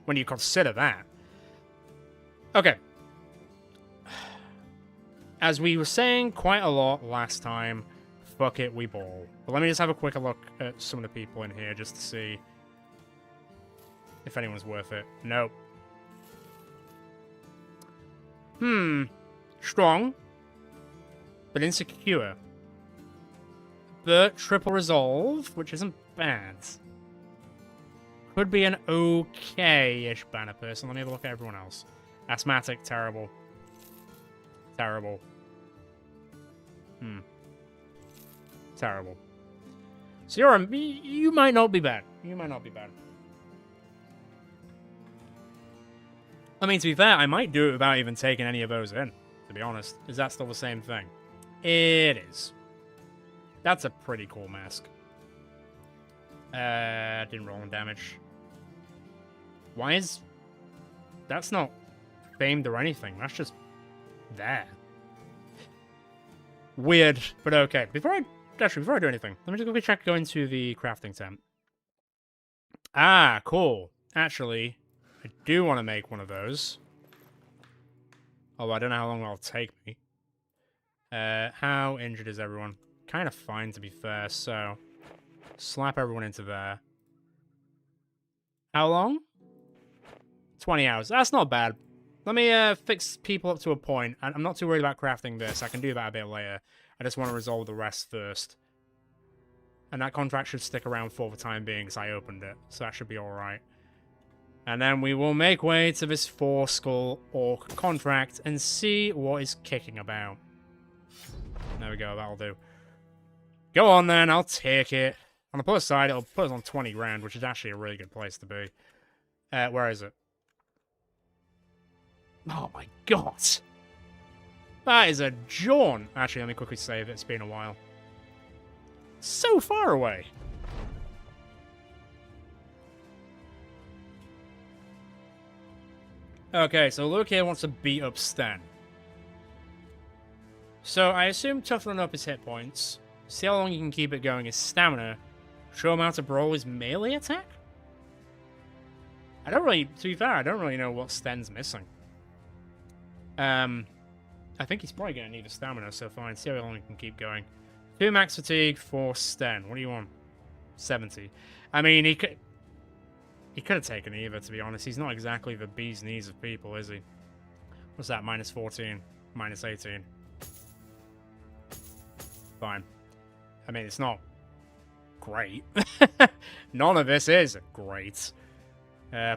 When you consider that. Okay. As we were saying quite a lot last time, fuck it, we ball. But let me just have a quick look at some of the people in here just to see if anyone's worth it. Nope. Strong, but insecure. But triple resolve, which isn't bad. Could be an okay-ish banner person. Let me have a look at everyone else. Asthmatic, terrible. Terrible. Terrible. So you might not be bad. You might not be bad. I mean, to be fair, I might do it without even taking any of those in, to be honest. Is that still the same thing? It is. That's a pretty cool mask. Didn't roll on damage. Why is... That's not famed or anything. That's just there. Weird, but okay. Before I do anything, let me just quickly check, go into the crafting tent. Ah, cool. Actually, I do want to make one of those. Although I don't know how long that'll take me. How injured is everyone? Kind of fine, to be fair, so... Slap everyone into there. How long? 20 hours. That's not bad. Let me fix people up to a point. I'm not too worried about crafting this. I can do that a bit later. I just want to resolve the rest first. And that contract should stick around for the time being because I opened it. So that should be alright. And then we will make way to this 4-skull orc contract and see what is kicking about. There we go, that'll do. Go on then, I'll take it. On the plus side, it'll put us on 20 grand, which is actually a really good place to be. Where is it? Oh my god! That is a jaunt! Actually, let me quickly save it, it's been a while. So far away! Okay, so Luke here wants to beat up Sten. So I assume toughen up his hit points. See how long you can keep it going is stamina. Show him how to brawl his melee attack? I don't really, to be fair, I don't really know what Sten's missing. I think he's probably going to need a stamina, so fine. See how long he can keep going. 2 max fatigue for Sten. What do you want? 70. I mean, he could have taken either, to be honest. He's not exactly the bee's knees of people, is he? What's that? Minus 14. Minus 18. Fine. I mean, it's not great. None of this is great.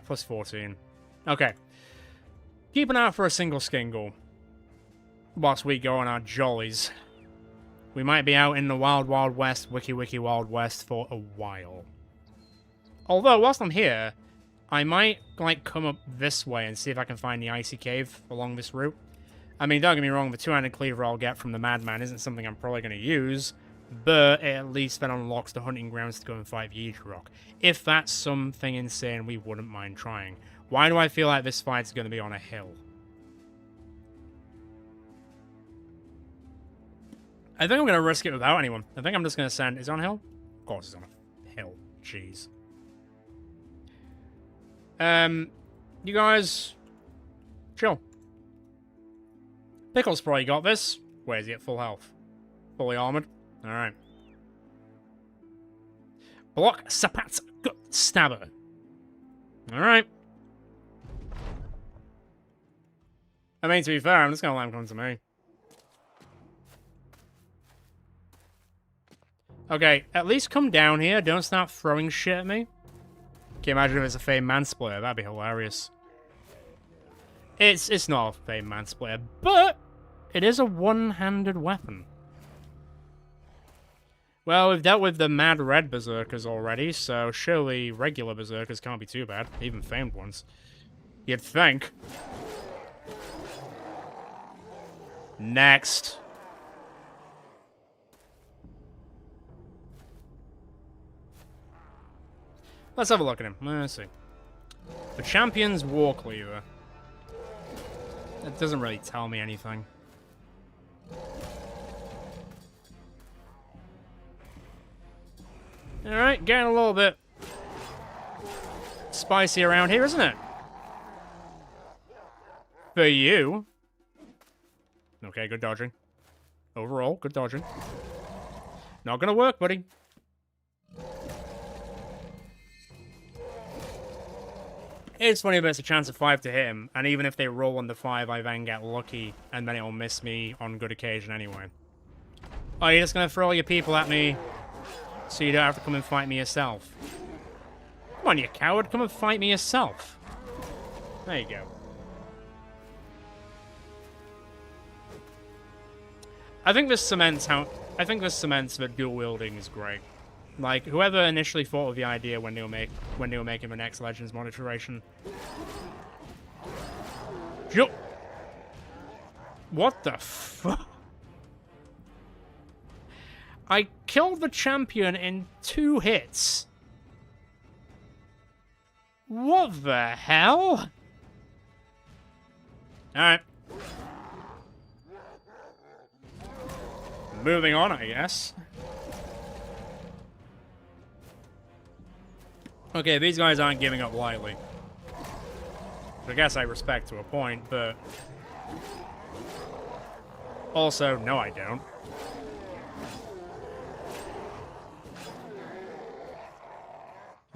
Plus 14. Okay. Keep an eye out for a single skingle. Whilst we go on our jollies. We might be out in the Wild Wild West, Wiki Wild West for a while. Although, whilst I'm here, I might, like, come up this way and see if I can find the Icy Cave along this route. I mean, don't get me wrong, the 2-handed cleaver I'll get from the Madman isn't something I'm probably going to use, but it at least then unlocks the hunting grounds to go and fight Yeetrock. If that's something insane, we wouldn't mind trying. Why do I feel like this fight's going to be on a hill? I think I'm going to risk it without anyone. I think I'm just going to send... Is it on a hill? Of course it's on a hill. Jeez. You guys... Chill. Pickle's probably got this. Where is he at full health? Fully armored. Alright. Block, Sapat, Gut, Stabber. Alright. I mean, to be fair, I'm just gonna let him come to me. Okay, at least come down here. Don't start throwing shit at me. Can you imagine if it's a famed mansplayer? That'd be hilarious. It's not a famed mansplayer, but it is a one-handed weapon. Well, we've dealt with the mad red berserkers already, so surely regular berserkers can't be too bad. Even famed ones. You'd think. Next. Let's have a look at him. Let's see. The champion's war cleaver. That doesn't really tell me anything. Alright, getting a little bit spicy around here, isn't it? For you. Okay, good dodging. Overall, good dodging. Not gonna work, buddy. It's funny, but it's a chance of 5 to hit him, and even if they roll on the 5, I then get lucky, and then it'll miss me on good occasion anyway. Oh, you're just gonna throw all your people at me, so you don't have to come and fight me yourself. Come on, you coward, come and fight me yourself. There you go. I think this cements that dual wielding is great. Like, whoever initially thought of the idea when they were making the next Legends mod iteration. What the fuck? I killed the champion in 2 hits. What the hell? Alright. Moving on, I guess. Okay, these guys aren't giving up lightly. I guess I respect to a point, but... Also, no I don't.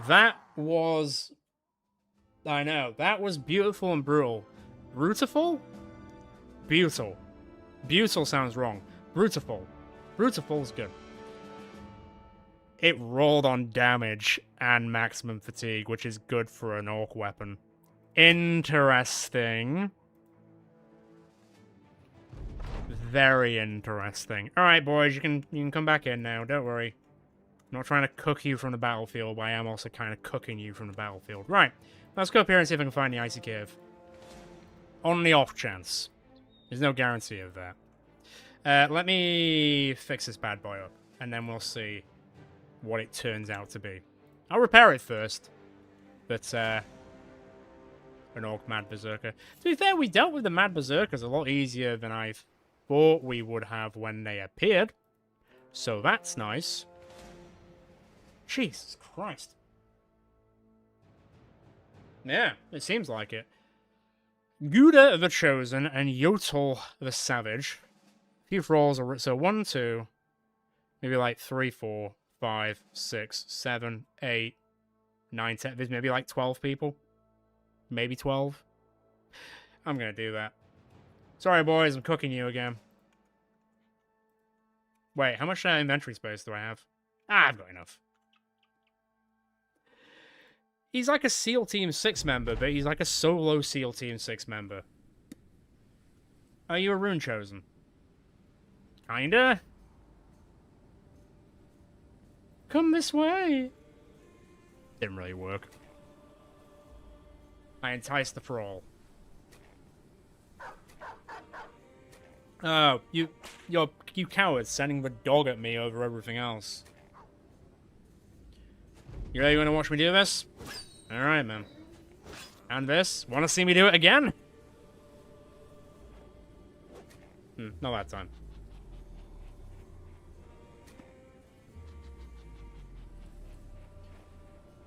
That was... I know, that was beautiful and brutal. Brutiful? Butyl. Butyl sounds wrong. Brutiful. Brutiful's good. It rolled on damage and maximum fatigue, which is good for an orc weapon. Interesting. Very interesting. Alright, boys, you can come back in now, don't worry. I'm not trying to cook you from the battlefield, but I am also kind of cooking you from the battlefield. Right, let's go up here and see if I can find the icy cave. On the off chance. There's no guarantee of that. Let me fix this bad boy up, and then we'll see what it turns out to be. I'll repair it first. But, an orc mad berserker. To be fair, we dealt with the mad berserkers a lot easier than I thought we would have when they appeared. So that's nice. Jesus Christ. Yeah, it seems like it. Gouda the Chosen and Yotel the Savage. Few rolls are... So 1, 2... Maybe like 3, 4, 5, 6, 7, 8, 9, 10... There's maybe like 12 people. Maybe 12. I'm gonna do that. Sorry, boys, I'm cooking you again. Wait, how much inventory space do I have? Ah, I've got enough. He's like a SEAL Team 6 member, but he's like a solo SEAL Team 6 member. Are you a Rune Chosen? Kinda? Come this way. Didn't really work. I enticed the thrall. Oh, you cowards sending the dog at me over everything else. You really want to watch me do this? Alright, man. And this? Want to see me do it again? Not that time.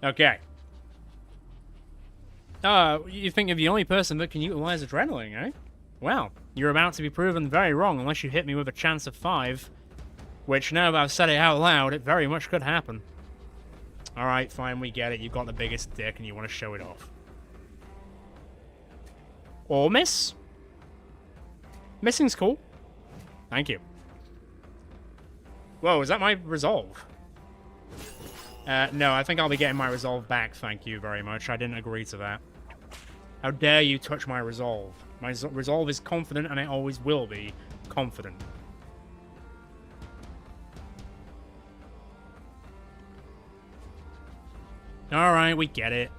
Okay. You think you're the only person that can utilize adrenaline, eh? Well, you're about to be proven very wrong unless you hit me with a chance of 5. Which, now that I've said it out loud, it very much could happen. Alright, fine, we get it. You've got the biggest dick and you want to show it off. Or miss. Missing's cool. Thank you. Whoa, is that my resolve? No, I think I'll be getting my resolve back, thank you very much. I didn't agree to that. How dare you touch my resolve? My resolve is confident, and it always will be confident. Alright, we get it.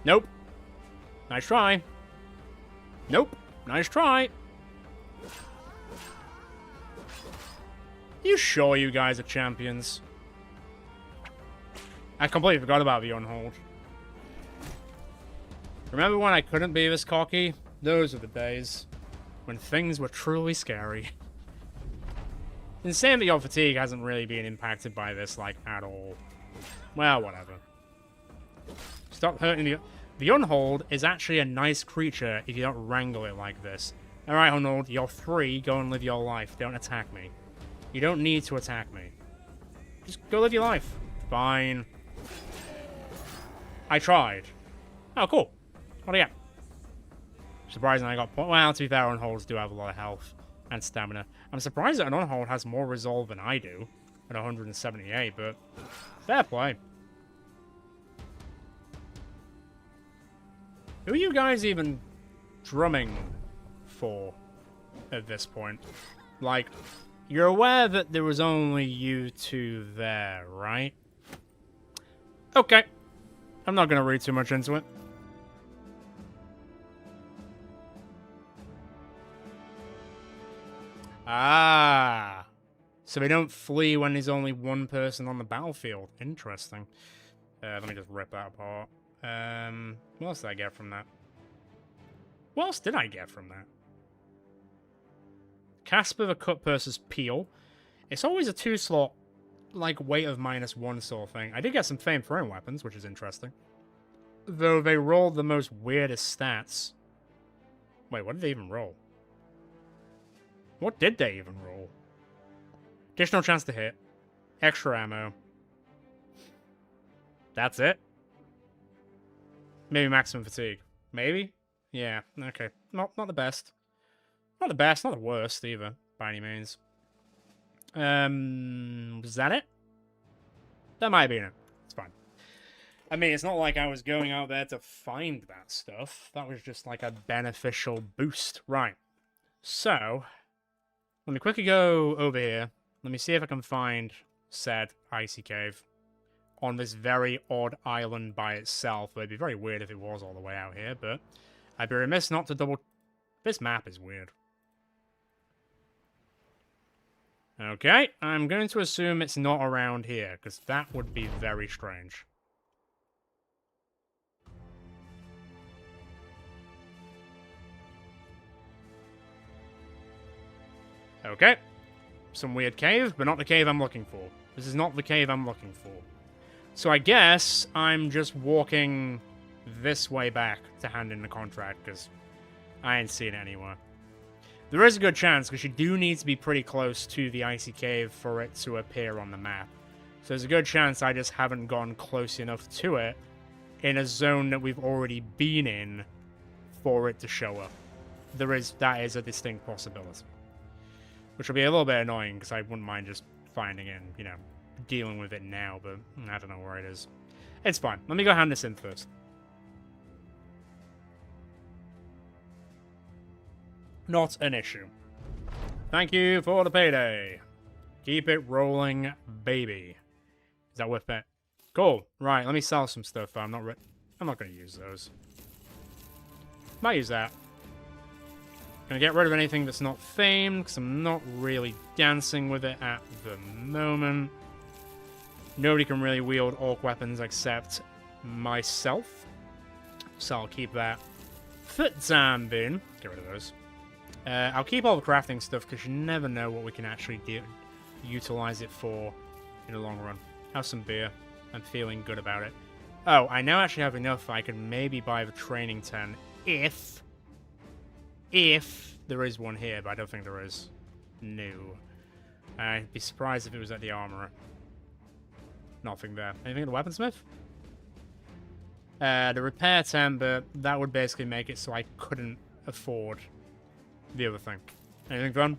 Nope. Nice try. Nope. Nice try. You sure you guys are champions? I completely forgot about the Unhold. Remember when I couldn't be this cocky? Those were the days when things were truly scary. Insane that your fatigue hasn't really been impacted by this, like, at all. Well, whatever. Stop hurting the... The Unhold is actually a nice creature if you don't wrangle it like this. Alright, Unhold, you're free. Go and live your life. Don't attack me. You don't need to attack me. Just go live your life. Fine. I tried. Oh, cool. What do you get? Surprisingly, I got... Well, to be fair, Unholds do have a lot of health and stamina. I'm surprised that an Unhold has more resolve than I do at 178, but fair play. Who are you guys even drumming for at this point? Like, you're aware that there was only you two there, right? Okay. I'm not going to read too much into it. Ah. So they don't flee when there's only one person on the battlefield. Interesting. Let me just rip that apart. What else did I get from that? What else did I get from that? Casper the Cut versus Peel. It's always a 2-slot, like, weight of -1 sort of thing. I did get some famed throwing weapons, which is interesting. Though they rolled the most weirdest stats. Wait, what did they even roll? What did they even roll? Additional chance to hit. Extra ammo. That's it? Maybe maximum fatigue. Maybe? Yeah, okay. Not the best. Not the best, not the worst either, by any means. Was that it? That might have been it. It's fine. I mean, it's not like I was going out there to find that stuff. That was just like a beneficial boost. Right. So, let me quickly go over here. Let me see if I can find said icy cave on this very odd island by itself. It'd be very weird if it was all the way out here, but I'd be remiss not to double... This map is weird. Okay, I'm going to assume it's not around here, because that would be very strange. Okay. Some weird cave, but not the cave I'm looking for. This is not the cave I'm looking for. So I guess I'm just walking this way back to hand in the contract, because I ain't seen it anywhere. There is a good chance, because you do need to be pretty close to the icy cave for it to appear on the map. So there's a good chance I just haven't gone close enough to it in a zone that we've already been in for it to show up. That is a distinct possibility. Which will be a little bit annoying, because I wouldn't mind just finding it and, you know, dealing with it now, but I don't know where it is. It's fine. Let me go hand this in first. Not an issue. Thank you for the payday. Keep it rolling, baby. Is that worth it? Cool. Right, let me sell some stuff. I'm not going to use those. Might use that. Gonna get rid of anything that's not famed, because I'm not really dancing with it at the moment. Nobody can really wield orc weapons except myself. So I'll keep that for the time being. Get rid of those. I'll keep all the crafting stuff, because you never know what we can actually utilize it for in the long run. Have some beer. I'm feeling good about it. Oh, I now actually have enough I can maybe buy the training tent if there is one here, but I don't think there is. No. I'd be surprised if it was at the armorer. Nothing there. Anything at the weaponsmith? The repair tent, but that would basically make it so I couldn't afford the other thing. Anything fun?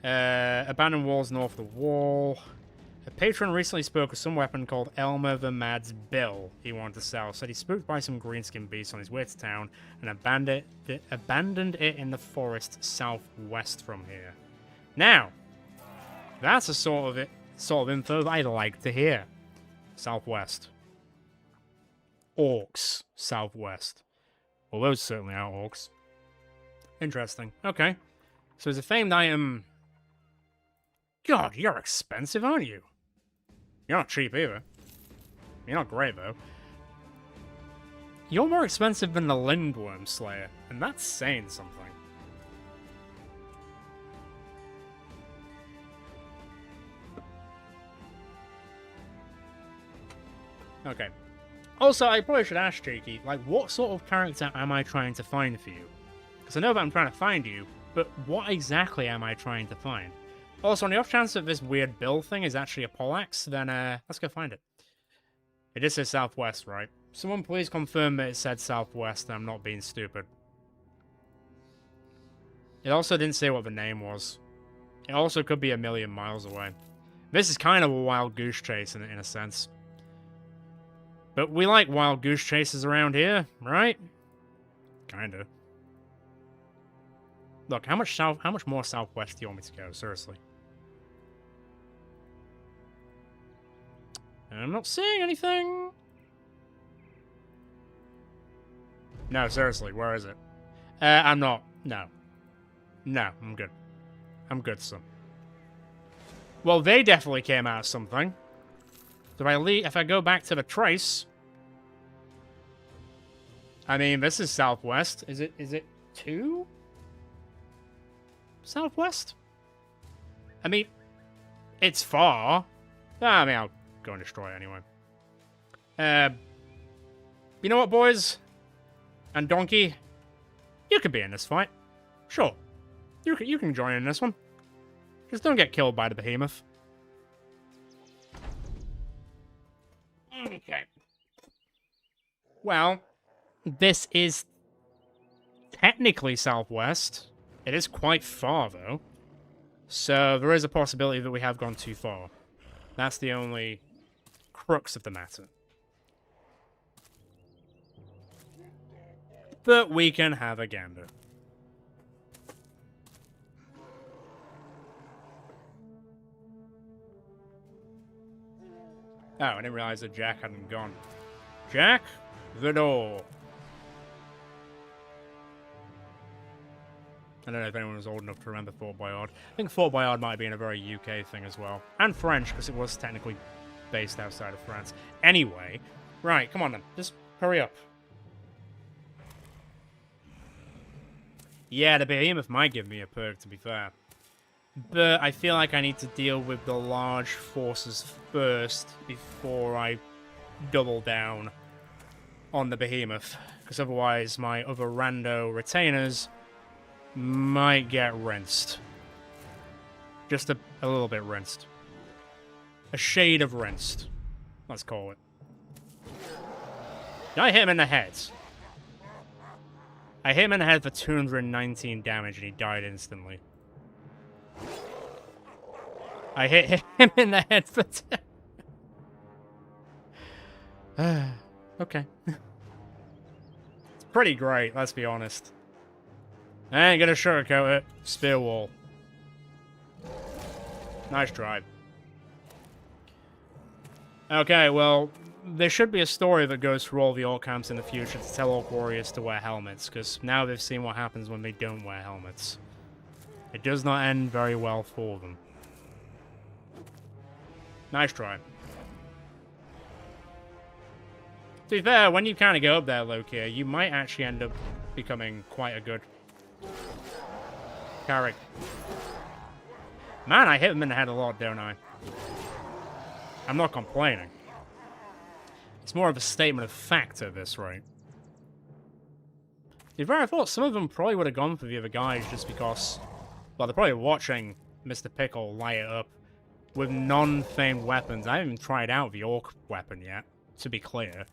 Abandoned walls north of the wall. A patron recently spoke of some weapon called Elmer the Mad's Bill he wanted to sell. Said he spooked by some greenskin beast on his way to town and abandoned it in the forest southwest from here. Now, that's a sort of info that I'd like to hear. Southwest. Orcs. Southwest. Well, those certainly are orcs. Interesting. Okay. So it's a famed item. God, you're expensive, aren't you? You're not cheap either. You're not great, though. You're more expensive than the Lindworm Slayer, and that's saying something. Okay. Also, I probably should ask Cheeky, like, what sort of character am I trying to find for you? Because I know that I'm trying to find you, but what exactly am I trying to find? Also, on the off chance that this weird bill thing is actually a poleaxe, then let's go find it. It just says southwest, right? Someone please confirm that it said southwest and I'm not being stupid. It also didn't say what the name was. It also could be a million miles away. This is kind of a wild goose chase in a sense. But we like wild goose chases around here, right? Kinda. Look, how much more southwest do you want me to go? Seriously. I'm not seeing anything. No, seriously, where is it? I'm not. No. No, I'm good. I'm good, son. Well, they definitely came out of something. So if I go back to the trace... I mean, this is southwest. Is it 2? Southwest? I mean, it's far. I mean, I'll go and destroy it anyway. You know what, boys? And Donkey? You could be in this fight. Sure. You can join in this one. Just don't get killed by the behemoth. Okay. Well, this is technically southwest. It is quite far, though. So there is a possibility that we have gone too far. That's the only crux of the matter. But we can have a gander. Oh, I didn't realize that Jack hadn't gone. Jack, the door. I don't know if anyone was old enough to remember Fort Boyard. I think Fort Boyard might have been a very UK thing as well. And French, because it was technically based outside of France. Anyway, right, come on then. Just hurry up. Yeah, the behemoth might give me a perk, to be fair. But I feel like I need to deal with the large forces first before I double down on the behemoth. Because otherwise my other rando retainers might get rinsed. Just a little bit rinsed. A shade of rinsed. Let's call it. I hit him in the head. I hit him in the head for 219 damage and he died instantly. I hit him in the head for 10. Okay. It's pretty great, let's be honest. I ain't gonna sugarcoat it. Spear wall. Nice try. Okay, well, there should be a story that goes through all the orc camps in the future to tell orc warriors to wear helmets, because now they've seen what happens when they don't wear helmets. It does not end very well for them. Nice try. To be fair, when you kind of go up there, Loki, you might actually end up becoming quite a good character. Man, I hit him in the head a lot, don't I? I'm not complaining. It's more of a statement of fact at this rate. To be fair, I thought some of them probably would have gone for the other guys just because, well, they're probably watching Mr. Pickle light it up with non-famed weapons. I haven't even tried out the orc weapon yet, to be clear.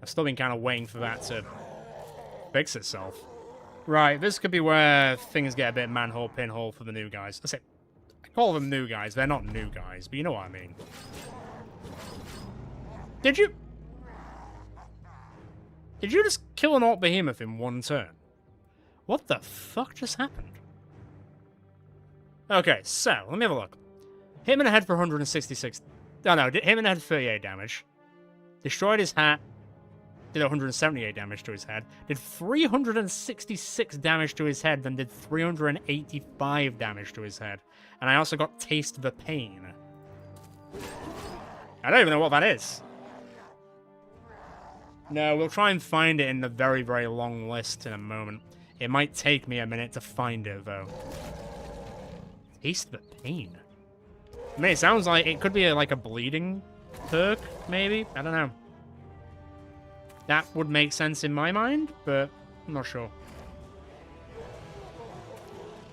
I've still been kind of waiting for that to fix itself. Right, this could be where things get a bit manhole pinhole for the new guys. I call them new guys. They're not new guys, but you know what I mean. Did you just kill an orc behemoth in one turn? What the fuck just happened? Okay, so, let me have a look. Hit him in the head for 166... Oh no, hit him in the head for 38 damage. Destroyed his hat. Did 178 damage to his head. Did 366 damage to his head, then did 385 damage to his head. And I also got Taste the Pain. I don't even know what that is. No, we'll try and find it in the very, very long list in a moment. It might take me a minute to find it, though. Taste the pain. I mean, it sounds like it could be like a bleeding perk, maybe? I don't know. That would make sense in my mind, but I'm not sure.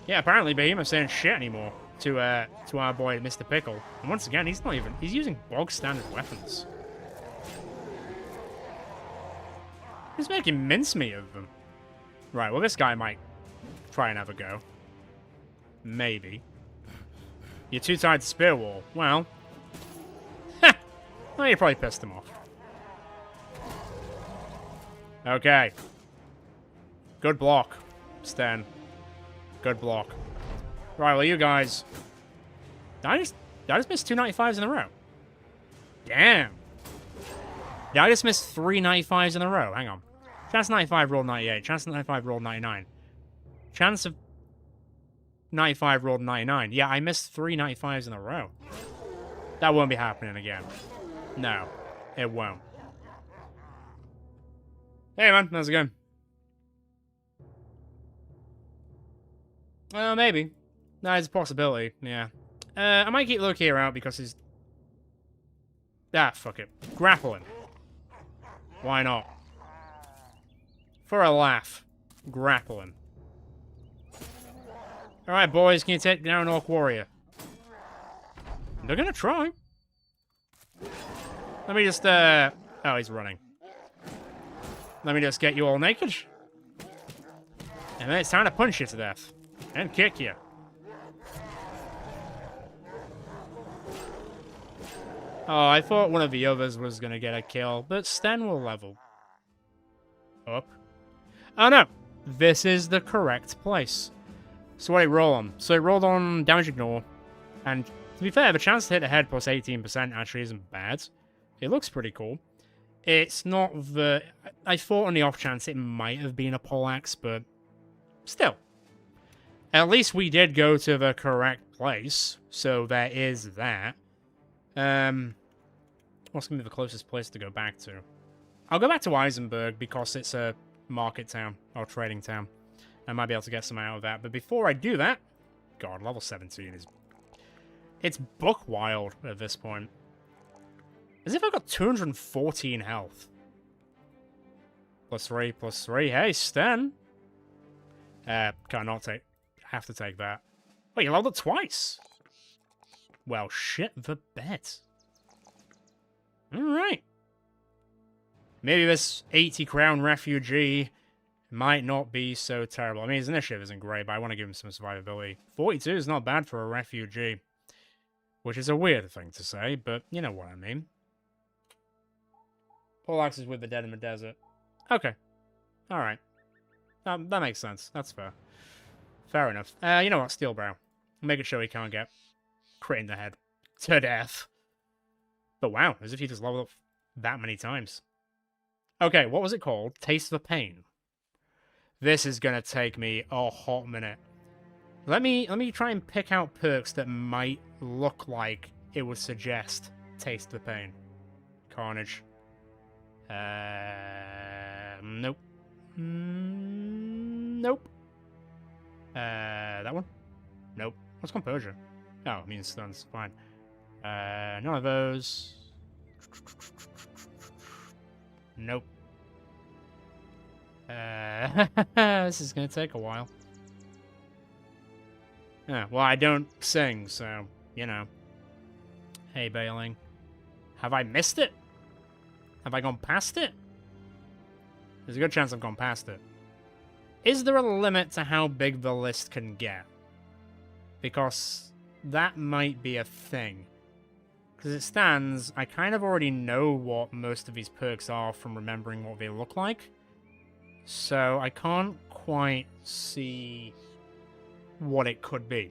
Yeah, apparently Behemoth's saying shit anymore to our boy Mr. Pickle. And once again, he's using bog standard weapons. He's making mincemeat of them. Right, well, this guy might try and have a go. Maybe. You're too tired to spear wall. Well. Well, you probably pissed him off. Okay. Good block, Stan. Good block. Right, well, you guys. Did I just miss 2 95s in a row? Damn. Did I just miss 3 95s in a row? Hang on. Chance 95 rolled 98. Chance 95 rolled 99. Chance of 95 rolled 99. Yeah, I missed 3 95s in a row. That won't be happening again. No, it won't. Hey, man. How's it going? Maybe. There's a possibility, yeah. I might keep Loki out because he's... Ah, fuck it. Grappling. Why not? For a laugh. Grappling. Alright, boys, can you take down an Orc Warrior? They're gonna try. Let me just, Oh, he's running. Let me just get you all naked. And then it's time to punch you to death. And kick you. Oh, I thought one of the others was gonna get a kill, but Sten will level up. Oh no! This is the correct place. So what did he roll on? So he rolled on damage ignore. And to be fair, the chance to hit the head plus 18% actually isn't bad. It looks pretty cool. It's not the... I thought on the off chance it might have been a poleaxe, but still. At least we did go to the correct place, so there is that. What's going to be the closest place to go back to? I'll go back to Eisenberg because it's a market town, or trading town. I might be able to get some out of that, but before I do that... God, level 17 is... It's book wild at this point. As if I've got 214 health. Plus 3, plus 3. Hey, Sten! Can't take... Have to take that. Wait, you leveled it twice? Well, shit the bed. Alright. Maybe this 80 crown refugee might not be so terrible. I mean, his initiative isn't great, but I want to give him some survivability. 42 is not bad for a refugee. Which is a weird thing to say, but you know what I mean. Poleaxe is with the dead in the desert. Okay. Alright. That makes sense. That's fair. Fair enough. You know what? Steelbrow. Making sure he can't get crit in the head. To death. But wow, as if he just leveled up that many times. Okay, what was it called? Taste the Pain. This is gonna take me a hot minute. Let me try and pick out perks that might look like it would suggest Taste the Pain. Carnage. Nope. Nope. That one? Nope. What's Composure? Oh, it means stuns. Fine. None of those. Nope. This is gonna take a while. Yeah, well, I don't sing, so, you know. Hey, Bailing. Have I missed it? Have I gone past it? There's a good chance I've gone past it. Is there a limit to how big the list can get? Because that might be a thing. Because it stands, I kind of already know what most of these perks are from remembering what they look like. So I can't quite see what it could be.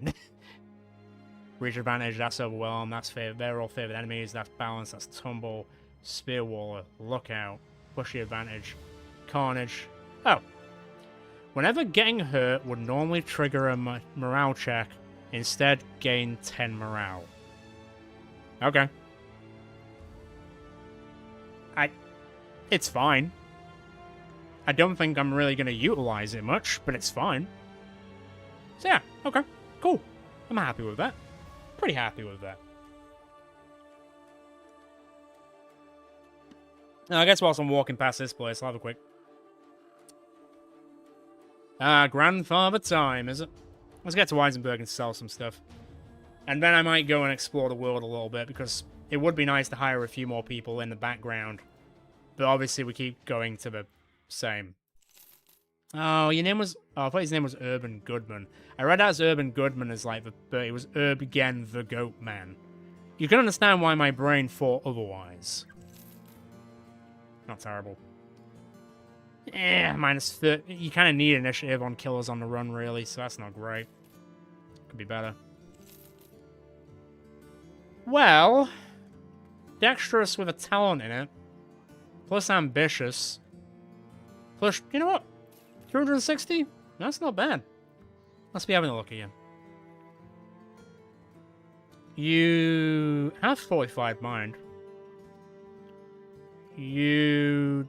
Reach advantage, that's overwhelm, that's favorite, they're all favored enemies, that's balance, that's tumble, spear waller, lookout, pushy advantage, carnage. Oh. Whenever getting hurt would normally trigger a morale check, instead gain 10 morale. Okay. It's fine. I don't think I'm really going to utilize it much, but it's fine. So yeah, okay, cool. I'm happy with that. Pretty happy with that. Now, I guess whilst I'm walking past this place, I'll have a quick... grandfather time, is it? Let's get to Weisenberg and sell some stuff. And then I might go and explore the world a little bit, because it would be nice to hire a few more people in the background. But obviously we keep going to the same. Oh, your name was... Oh, I thought his name was Urban Goodman. I read that as Urban Goodman as like the... But it was Urban the Goat Man. You can understand why my brain thought otherwise. Not terrible. Minus 30. You kind of need initiative on killers on the run, really, so that's not great. Could be better. Well, dexterous with a talent in it, plus ambitious, plus, you know what? 260? That's not bad. Let's be having a look again. You have 45 mind. You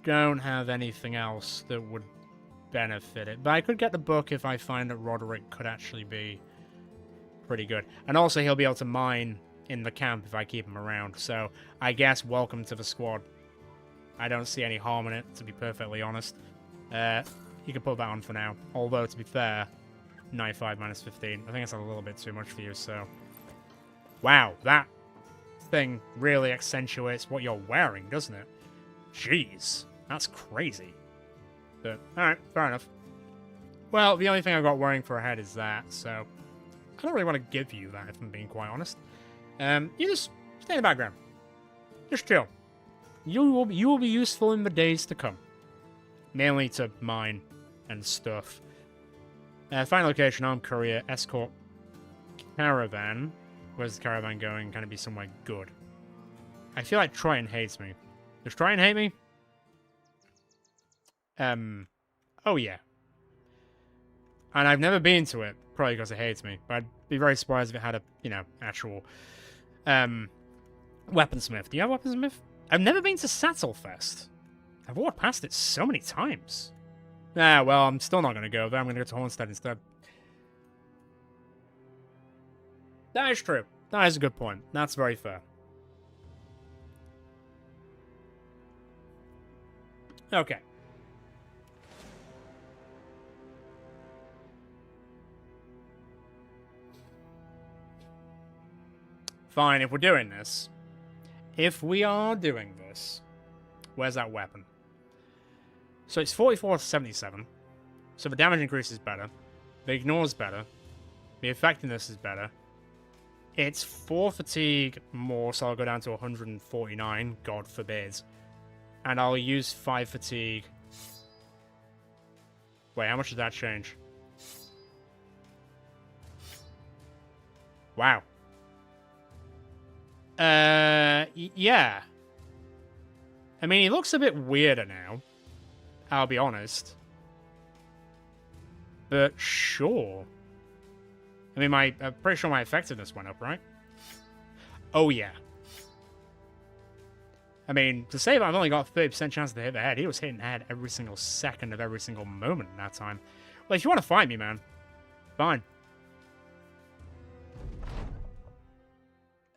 don't have anything else that would benefit it. But I could get the book if I find that Roderick could actually be pretty good. And also he'll be able to mine in the camp if I keep him around. So I guess welcome to the squad. I don't see any harm in it, to be perfectly honest. You can put that on for now. Although, to be fair, 95 minus 15. I think it's a little bit too much for you, so... Wow, that thing really accentuates what you're wearing, doesn't it? Jeez, that's crazy. But, alright, fair enough. Well, the only thing I've got wearing for a head is that, so... I don't really want to give you that, if I'm being quite honest. You just stay in the background. Just chill. You will be useful in the days to come. Mainly to mine and stuff. Final location, armed courier, escort, caravan. Where's the caravan going? Can it be somewhere good? I feel like Triton hates me. Does Triton hate me? Oh yeah. And I've never been to it, probably because it hates me. But I'd be very surprised if it had a, you know, actual, weaponsmith. Do you have a weaponsmith? I've never been to Sattelfest. I've walked past it so many times. Ah, well, I'm still not going to go there. I'm going to go to Hornstead instead. That is true. That is a good point. That's very fair. Okay. Fine, if we're doing this. If we are doing this, where's that weapon? So it's 44 to 77. So the damage increase is better. The ignore is better. The effectiveness is better. It's 4 fatigue more, so I'll go down to 149, God forbid. And I'll use 5 fatigue. Wait, how much did that change? Wow. Yeah. I mean, he looks a bit weirder now. I'll be honest. But sure. I mean, I'm pretty sure my effectiveness went up, right? Oh, yeah. I mean, to say that I've only got 30% chance to hit the head, he was hitting the head every single second of every single moment in that time. Well, if you want to fight me, man, fine.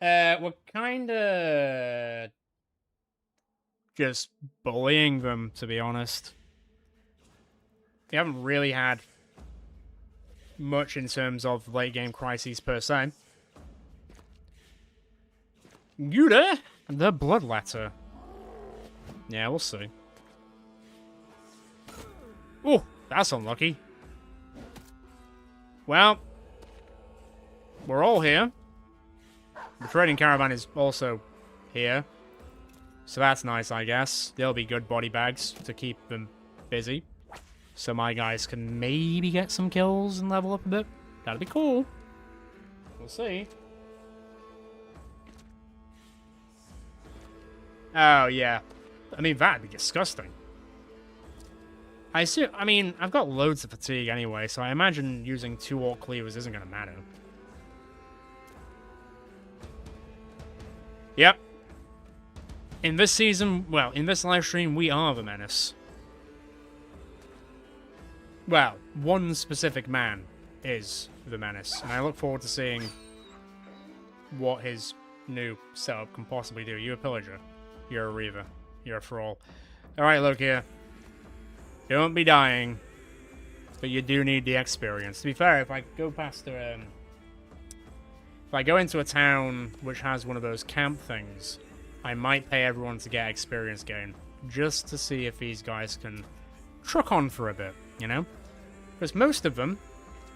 We're kind of just bullying them, to be honest. We haven't really had much in terms of late-game crises, per se. You there? The bloodletter. Yeah, we'll see. Oh, that's unlucky. Well, we're all here. The trading caravan is also here. So that's nice, I guess. There'll be good body bags to keep them busy. So my guys can maybe get some kills and level up a bit. That'd be cool. We'll see. Oh, yeah. I mean, that'd be disgusting. I mean, I've got loads of fatigue anyway, so I imagine using 2 orc cleavers isn't going to matter. Yep. In this season, well, in this live stream, we are the menace. Well, one specific man is the menace, and I look forward to seeing what his new setup can possibly do. You're a pillager. You're a reaver. You're a thrall. Alright, look here. Don't be dying, but you do need the experience. To be fair, if I go past the, if I go into a town which has one of those camp things, I might pay everyone to get experience gain, just to see if these guys can truck on for a bit, you know? Because most of them,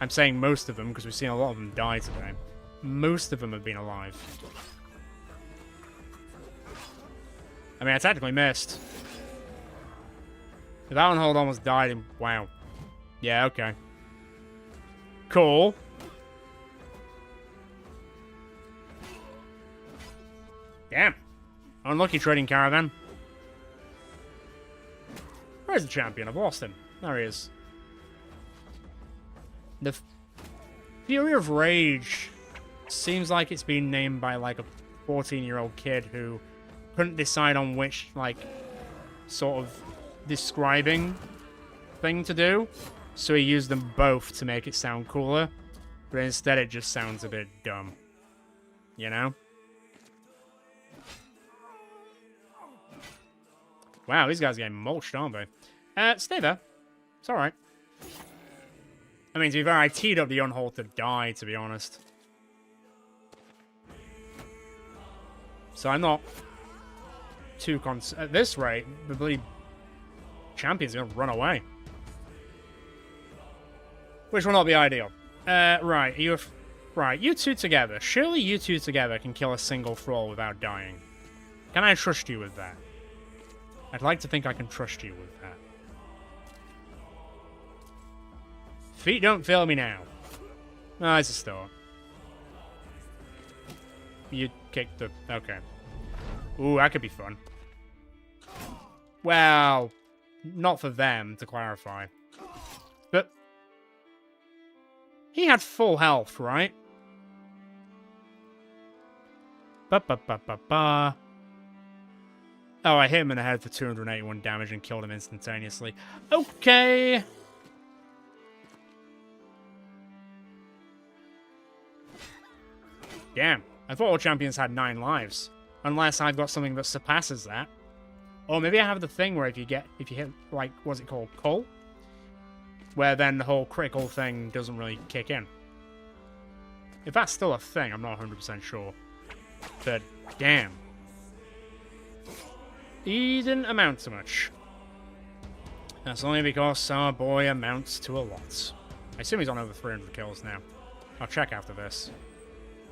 I'm saying most of them because we've seen a lot of them die today, most of them have been alive. I mean, I technically missed. That one hold almost died and wow. Yeah, okay. Cool. Damn. Unlucky trading caravan. Where's the champion? I've lost him. There he is. The Fury of Rage seems like it's been named by like a 14-year-old kid who couldn't decide on which, like, sort of describing thing to do. So he used them both to make it sound cooler. But instead it just sounds a bit dumb. You know? Wow, these guys are getting mulched, aren't they? Stay there. It's alright. I mean, to be fair, I teed up the Unhold to die, to be honest. So I'm not too at this rate, the bloody champion's gonna run away. Which will not be ideal. Right, you two together. Surely you two together can kill a single thrall without dying. Can I trust you with that? I'd like to think I can trust you with that. Feet don't fail me now. Oh, it's a start. You kicked the... Okay. Ooh, that could be fun. Well, not for them, to clarify. But... he had full health, right? Ba-ba-ba-ba-ba. Oh, I hit him in the head for 281 damage and killed him instantaneously. Okay. Damn. I thought all champions had 9 lives. Unless I've got something that surpasses that. Or maybe I have the thing where if you hit, like, what's it called? Cull? Where then the whole critical thing doesn't really kick in. If that's still a thing, I'm not 100% sure. But, damn. He didn't amount to much. That's only because our boy amounts to a lot. I assume he's on over 300 kills now. I'll check after this.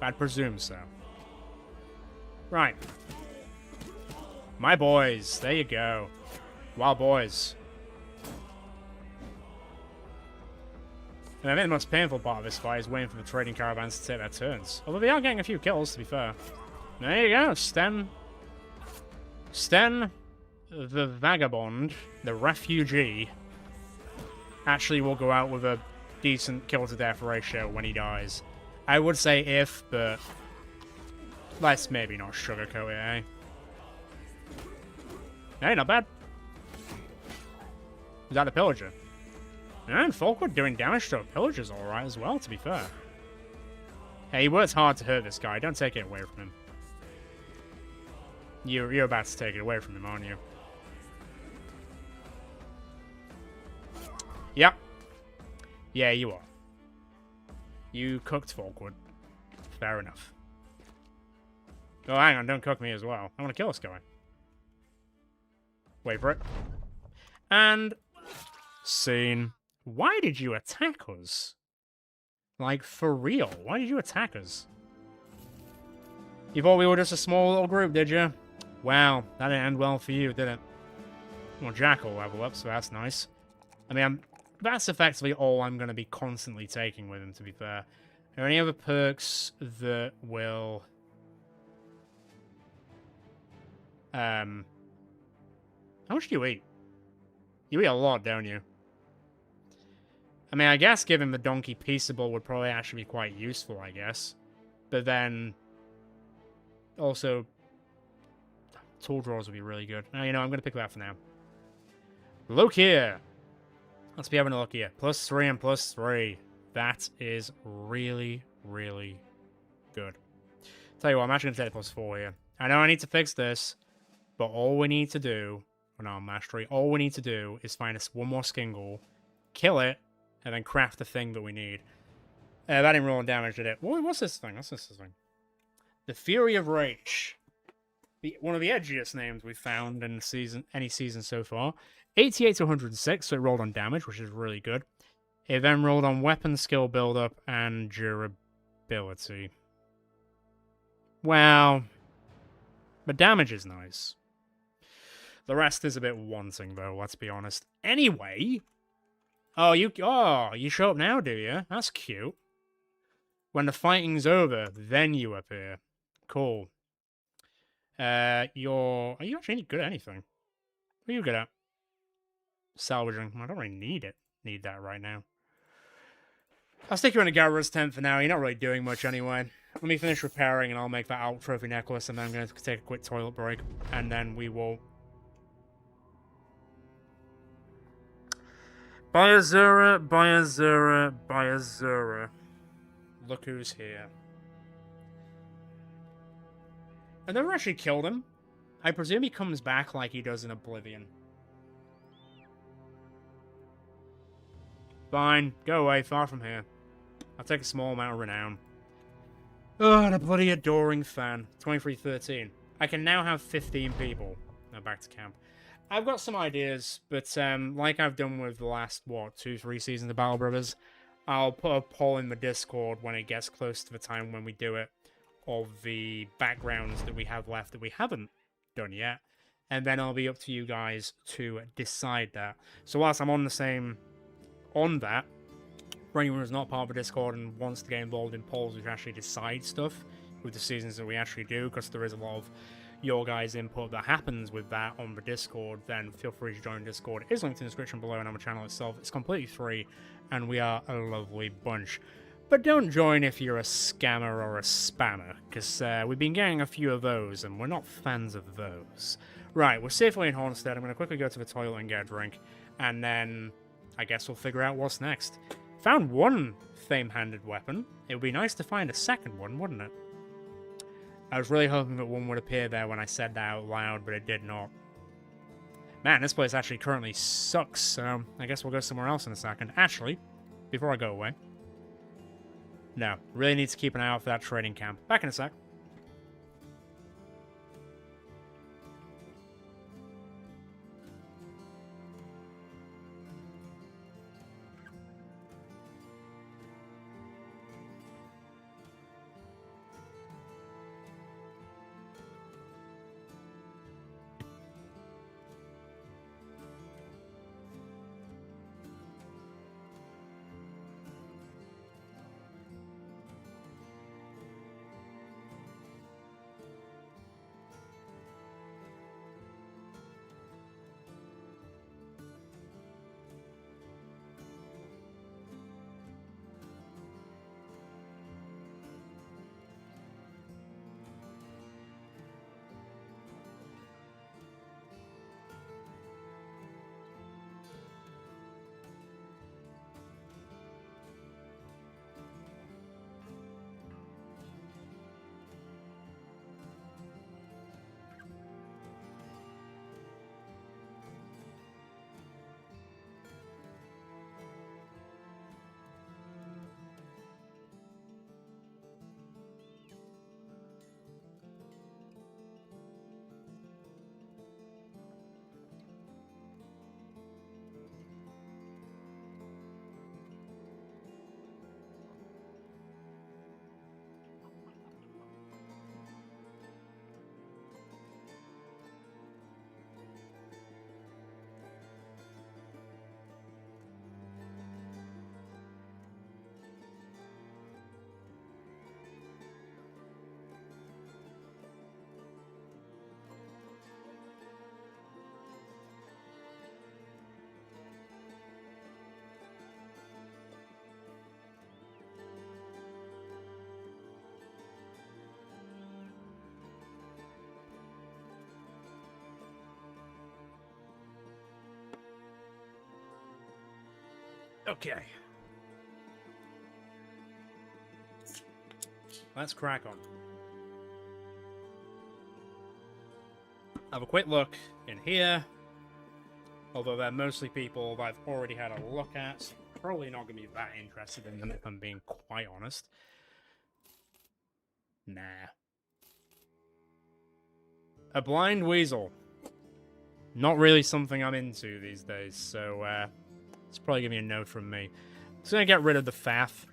I'd presume so. Right. My boys. There you go. Wild boys. And I think the most painful part of this fight is waiting for the trading caravans to take their turns. Although they are getting a few kills, to be fair. There you go. Sten, the vagabond, the refugee, actually will go out with a decent kill-to-death ratio when he dies. I would say if, but let's maybe not sugarcoat it, eh? Hey, not bad. Is that the pillager? And Folkwood doing damage to a pillager's alright as well, to be fair. Hey, he works hard to hurt this guy. Don't take it away from him. You're about to take it away from him, aren't you? Yep. Yeah, you are. You cooked Folkwood. Fair enough. Oh, hang on. Don't cook me as well. I want to kill this guy. Wait for it. And... scene. Why did you attack us? Like, for real? Why did you attack us? You thought we were just a small little group, did you? Wow, that didn't end well for you, did it? Well, Jack will level up, so that's nice. I mean, that's effectively all I'm going to be constantly taking with him, to be fair. Are there any other perks that will... How much do you eat? You eat a lot, don't you? I mean, I guess giving the donkey Peaceable would probably actually be quite useful, I guess. But then... also... Tool drawers would be really good. Now, you know, I'm going to pick that for now. Look here. Let's be having a look here. +3 and +3. That is really, really good. Tell you what, I'm actually going to take the +4 here. I know I need to fix this, but all we need to do, on our mastery, all we need to do is find us one more Skingle, kill it, and then craft the thing that we need. That didn't roll on damage, did it? What's this thing? What's this thing? The Fury of Rage. One of the edgiest names we've found in any season so far. 88 to 106, so it rolled on damage, which is really good. It then rolled on weapon skill buildup and durability. Well, but damage is nice. The rest is a bit wanting, though, let's be honest. Anyway, you show up now, do you? That's cute. When the fighting's over, then you appear. Cool. Are you actually any good at anything? What are you good at? Salvaging. I don't really need that right now. I'll stick you in a Garrus tent for now. You're not really doing much anyway. Let me finish repairing and I'll make that out trophy necklace, and then I'm going to take a quick toilet break, and then we will... Buy Azura, buy Azura, buy Azura. Look who's here. I never actually killed him. I presume he comes back like he does in Oblivion. Fine, go away, far from here. I'll take a small amount of renown. Oh, and a bloody adoring fan. 2313. I can now have 15 people. Now back to camp. I've got some ideas, but like I've done with the last, 2-3 seasons of Battle Brothers, I'll put a poll in the Discord when it gets close to the time when we do it, of the backgrounds that we have left that we haven't done yet, and then it'll be up to you guys to decide that. So whilst I'm on that, for anyone who's not part of the Discord and wants to get involved in polls which actually decide stuff with the seasons that we actually do, because there is a lot of your guys' input that happens with that on the Discord, then feel free to join Discord. It is linked in the description below and on the channel itself. It's completely free, and we are a lovely bunch. But don't join if you're a scammer or a spammer, because we've been getting a few of those, and we're not fans of those. Right, we're safely in Hornstead. I'm going to quickly go to the toilet and get a drink, and then I guess we'll figure out what's next. Found one fame-handed weapon. It would be nice to find a second one, wouldn't it? I was really hoping that one would appear there when I said that out loud, but it did not. Man, this place actually currently sucks, so I guess we'll go somewhere else in a second. Actually, before I go away... No, really need to keep an eye out for that trading camp. Back in a sec. Okay. Let's crack on. Have a quick look in here. Although they're mostly people that I've already had a look at. So probably not going to be that interested in them if I'm being quite honest. Nah. A blind weasel. Not really something I'm into these days, so it's probably going to be a no from me. I'm just going to get rid of the faff.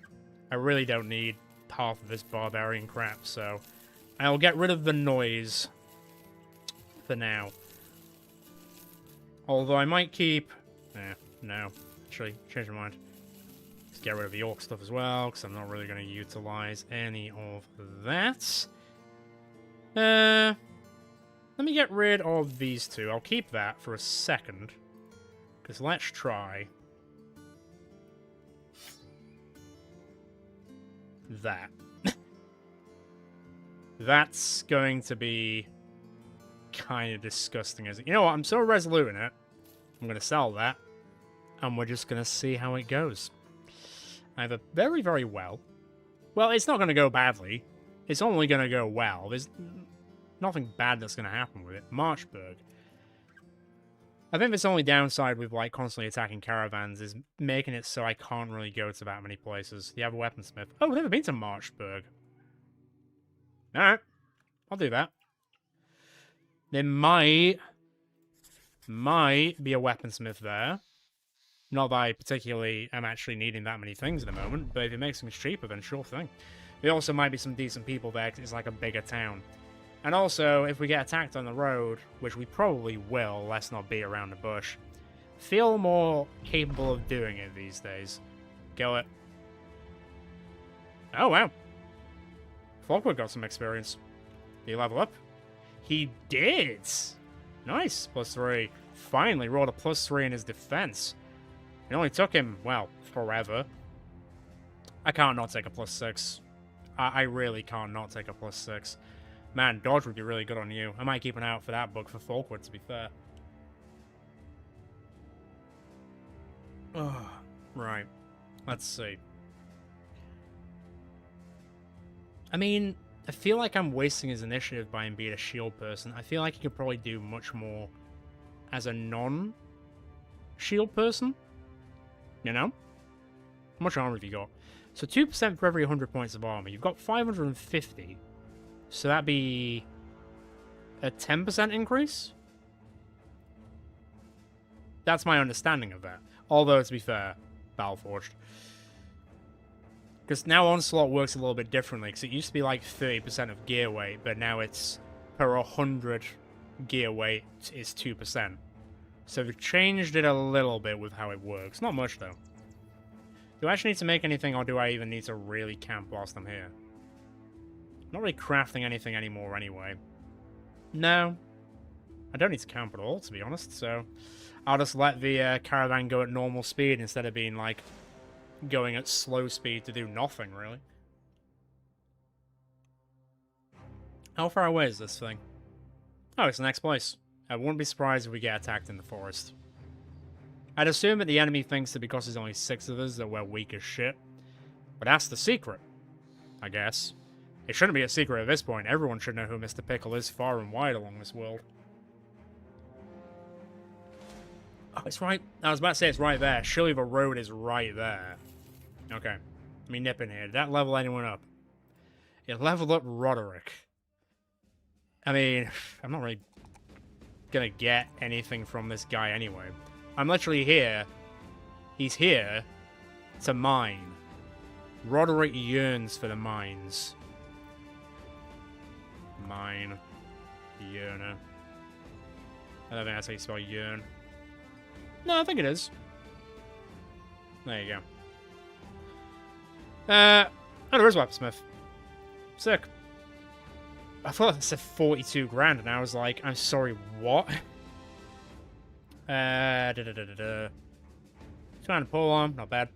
I really don't need half of this barbarian crap, so I'll get rid of the noise for now. Although I might keep... no. Actually, change my mind. Let's get rid of the orc stuff as well, because I'm not really going to utilize any of that. Let me get rid of these two. I'll keep that for a second. Because let's try... that. That's going to be kind of disgusting. You know what? I'm so resolute in it. I'm going to sell that. And we're just going to see how it goes. Either very, very well. Well, it's not going to go badly. It's only going to go well. There's nothing bad that's going to happen with it. Marchburg. I think the only downside with like constantly attacking caravans is making it so I can't really go to that many places. You have a weaponsmith. Oh, I've never been to Marchburg. Alright. I'll do that. There might be a weaponsmith there. Not that I particularly am actually needing that many things at the moment, but if it makes things cheaper, then sure thing. There also might be some decent people there, because it's like a bigger town. And also, if we get attacked on the road, which we probably will, let's not beat around the bush, feel more capable of doing it these days. Go it. Oh, wow. Folkwood got some experience. Did he level up? He did! Nice. +3. Finally rolled a +3 in his defense. It only took him, well, forever. I can't not take a +6. I really can't not take a +6. Man, dodge would be really good on you. I might keep an eye out for that book for Folkwood, to be fair. Oh, right. Let's see. I mean, I feel like I'm wasting his initiative by him being a shield person. I feel like he could probably do much more as a non-shield person. You know? How much armor have you got? So 2% for every 100 points of armor. You've got 550. So that'd be a 10% increase? That's my understanding of that. Although, to be fair, Battleforged. Because now Onslaught works a little bit differently, because it used to be like 30% of gear weight, but now it's per 100 gear weight is 2%. So they've changed it a little bit with how it works. Not much, though. Do I actually need to make anything, or do I even need to really camp whilst I'm here? Not really crafting anything anymore anyway. No. I don't need to camp at all, to be honest, so I'll just let the caravan go at normal speed instead of being, like, going at slow speed to do nothing, really. How far away is this thing? Oh, it's the next place. I wouldn't be surprised if we get attacked in the forest. I'd assume that the enemy thinks that because there's only 6 of us that we're weak as shit. But that's the secret, I guess. It shouldn't be a secret at this point. Everyone should know who Mr. Pickle is far and wide along this world. Oh, it's right. I was about to say it's right there. Surely the road is right there. Okay. Let me nip in here. Did that level anyone up? It leveled up Roderick. I mean, I'm not really gonna get anything from this guy anyway. I'm literally here. He's here to mine. Roderick yearns for the mines. Mine. Yearner. I don't think that's how you spell yearn. No, I think it is. There you go. Oh, there is Weaponsmith. Sick. I thought it said 42 grand, and I was like, I'm sorry, what? 200 polearm, not bad.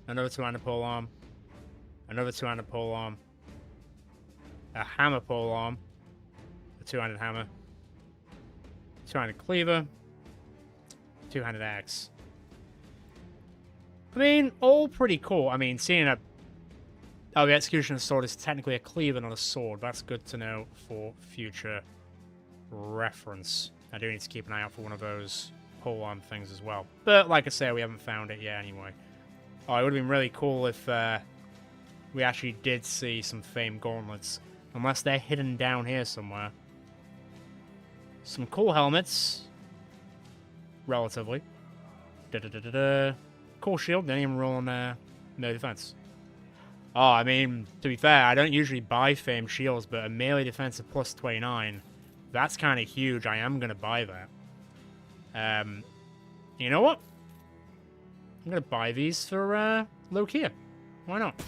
Another 200 polearm. Another 200 polearm. A hammer polearm. A 200 hammer. 200 cleaver. 200 axe. I mean, all pretty cool. I mean, seeing a... Oh, the Executioner's Sword is technically a cleaver, not a sword. That's good to know for future reference. I do need to keep an eye out for one of those polearm things as well. But, like I say, we haven't found it yet anyway. Oh, it would have been really cool if we actually did see some famed gauntlets. Unless they're hidden down here somewhere. Some cool helmets. Relatively. Da-da-da-da-da. Cool shield, didn't even roll on melee defense. Oh, I mean, to be fair, I don't usually buy famed shields, but a melee defense of plus 29, that's kind of huge. I am going to buy that. You know what? I'm going to buy these for Lokia. Why not?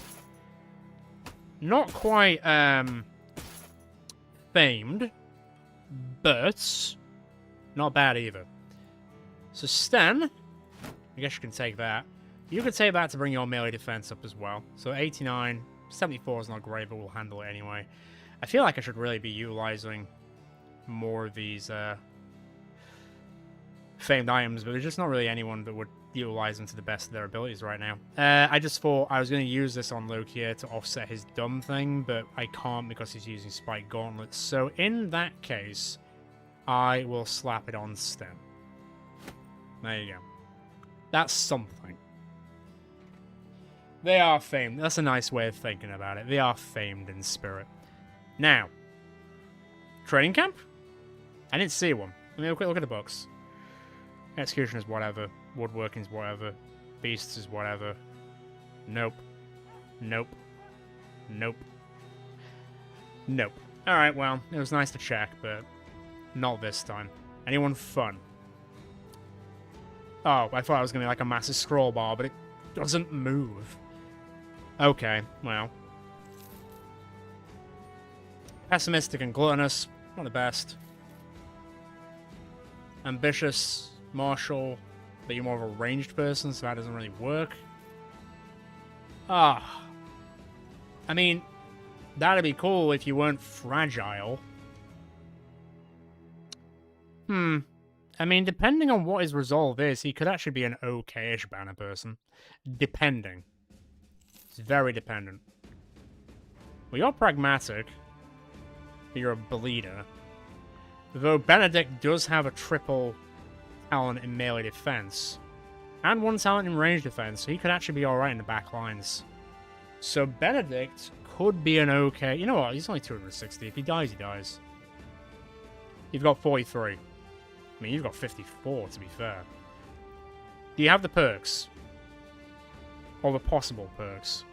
Not quite famed, but not bad either. So Sten, I guess you can take that. You can take that to bring your melee defense up as well. So 89, 74 is not great, but we'll handle it anyway. I feel like I should really be utilizing more of these famed items, but there's just not really anyone that would utilize them to the best of their abilities right now. I just thought I was going to use this on Lokia to offset his dumb thing, but I can't because he's using spike gauntlets. So in that case, I will slap it on Sten. There you go. That's something. They are famed. That's a nice way of thinking about it. They are famed in spirit. Now, training camp? I didn't see one. Let me have a quick look at the books. Execution is whatever. Woodworking is whatever. Beasts is whatever. Nope. Nope. Nope. Nope. Alright, well, it was nice to check, but not this time. Anyone fun? Oh, I thought it was going to be like a massive scroll bar, but it doesn't move. Okay, well. Pessimistic and gluttonous, not the best. Ambitious, martial, but you're more of a ranged person, so that doesn't really work. Ah. I mean, that'd be cool if you weren't fragile. I mean, depending on what his resolve is, he could actually be an okay-ish banner person. Depending. It's very dependent. Well, you're pragmatic. But you're a bleeder. Though Benedict does have a triple talent in melee defense. And one talent in range defense, so he could actually be alright in the back lines. So Benedict could be an okay... You know what? He's only 260. If he dies, he dies. You've got 43. I mean, you've got 54, to be fair. Do you have the perks? Or the possible perks?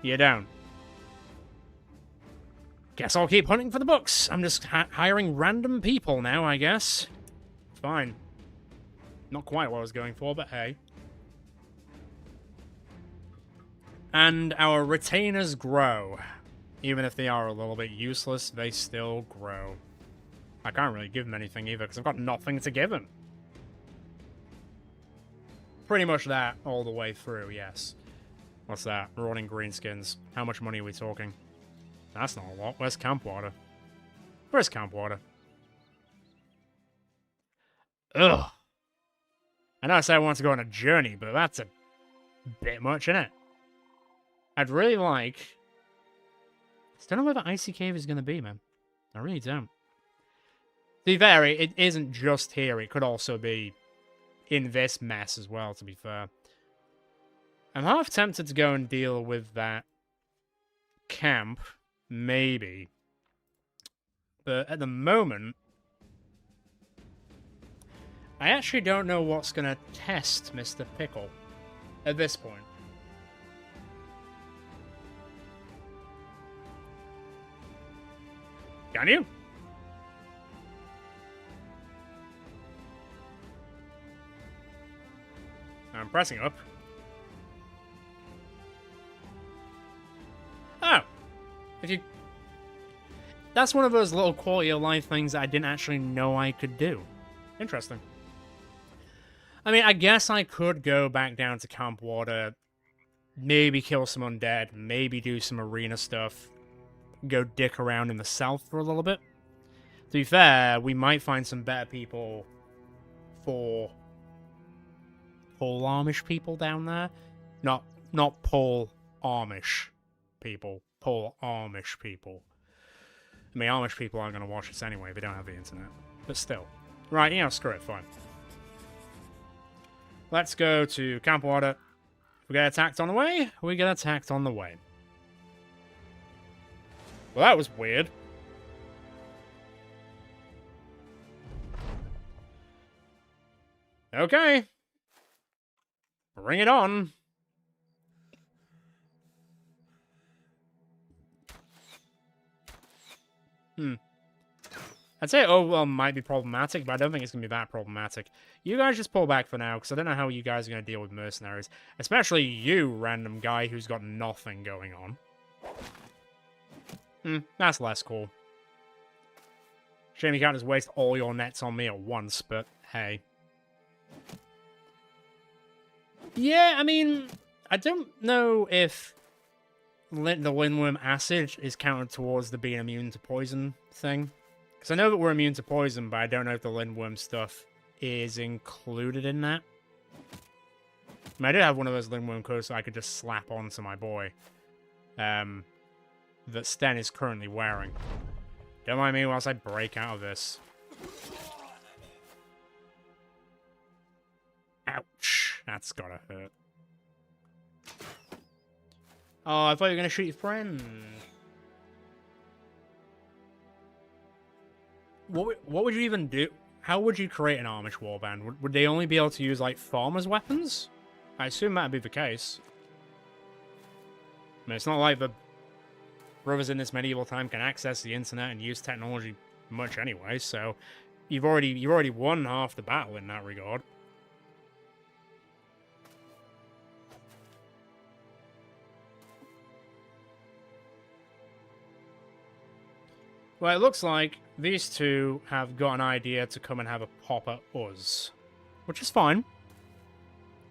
You're down. Guess I'll keep hunting for the books. I'm just hiring random people now, I guess. Fine. Not quite what I was going for, but hey. And our retainers grow. Even if they are a little bit useless, they still grow. I can't really give him anything either, because I've got nothing to give him. Pretty much that all the way through, yes. What's that? Rotting greenskins. How much money are we talking? That's not a lot. Where's camp water? Where's camp water? Ugh. I know I said I want to go on a journey, but that's a bit much, isn't it? I'd really like... I don't know where the icy cave is going to be, man. I really don't. To be fair, it isn't just here. It could also be in this mess as well, to be fair. I'm half tempted to go and deal with that camp. Maybe. But at the moment, I actually don't know what's going to test Mr. Pickle at this point. Can you? I'm pressing up. Oh! If you... That's one of those little quality of life things that I didn't actually know I could do. Interesting. I mean, I guess I could go back down to Camp Water, maybe kill some undead, maybe do some arena stuff, go dick around in the south for a little bit. To be fair, we might find some better people for Paul Amish people down there. Not Paul Amish people. Paul Amish people. I mean, Amish people aren't going to watch this anyway. They don't have the internet. But still. Right, yeah, screw it. Fine. Let's go to camp order. We get attacked on the way. We get attacked on the way. Well, that was weird. Okay. Bring it on. I'd say overwhelm might be problematic, but I don't think it's going to be that problematic. You guys just pull back for now, because I don't know how you guys are going to deal with mercenaries. Especially you, random guy who's got nothing going on. That's less cool. Shame you can't just waste all your nets on me at once, but hey. Yeah, I mean, I don't know if the Lindworm acid is counted towards the being immune to poison thing. Because I know that we're immune to poison, but I don't know if the Lindworm stuff is included in that. I mean, I did have one of those Lindworm coats that I could just slap onto my boy. That Sten is currently wearing. Don't mind me whilst I break out of this. Ouch. That's gotta hurt. Oh, I thought you were gonna shoot your friend. What would you even do? How would you create an Amish warband? Would they only be able to use, like, farmers' weapons? I assume that'd be the case. I mean, it's not like the brothers in this medieval time can access the internet and use technology much anyway, so you've already won half the battle in that regard. Well, it looks like these two have got an idea to come and have a pop at us. Which is fine.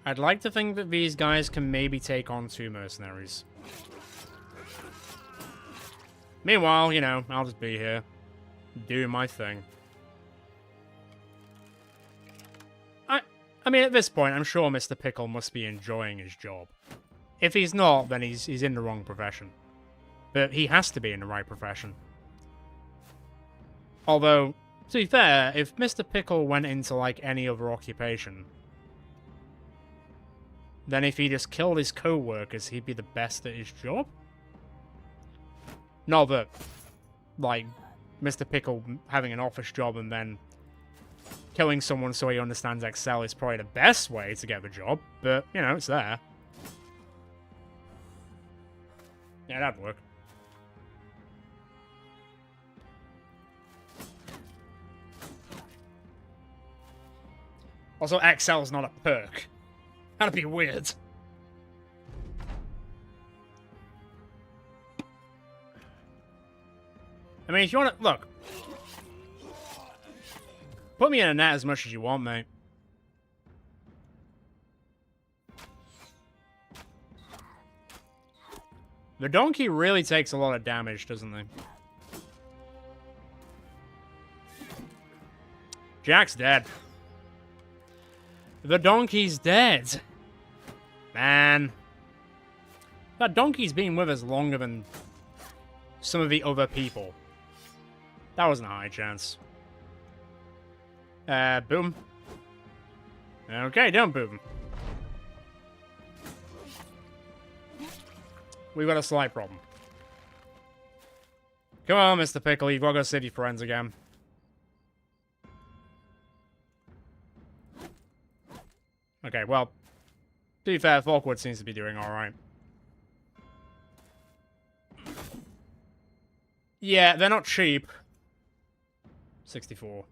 I'd like to think that these guys can maybe take on 2 mercenaries. Meanwhile, you know, I'll just be here. Doing my thing. I mean, at this point, I'm sure Mr. Pickle must be enjoying his job. If he's not, then he's in the wrong profession. But he has to be in the right profession. Although, to be fair, if Mr. Pickle went into, like, any other occupation, then if he just killed his co-workers, he'd be the best at his job? Not that, like, Mr. Pickle having an office job and then killing someone so he understands Excel is probably the best way to get the job, but, you know, it's there. Yeah, that'd work. Also, Excel's not a perk. That'd be weird. I mean, if you want to... Look. Put me in a net as much as you want, mate. The donkey really takes a lot of damage, doesn't he? Jack's dead. The donkey's dead. Man. That donkey's been with us longer than some of the other people. That wasn't a high chance. Boom. Okay, don't boom. We've got a slight problem. Come on, Mr. Pickle, you've got to go save your friends again. Okay, well, to be fair, Falkwood seems to be doing alright. Yeah, they're not cheap. 64.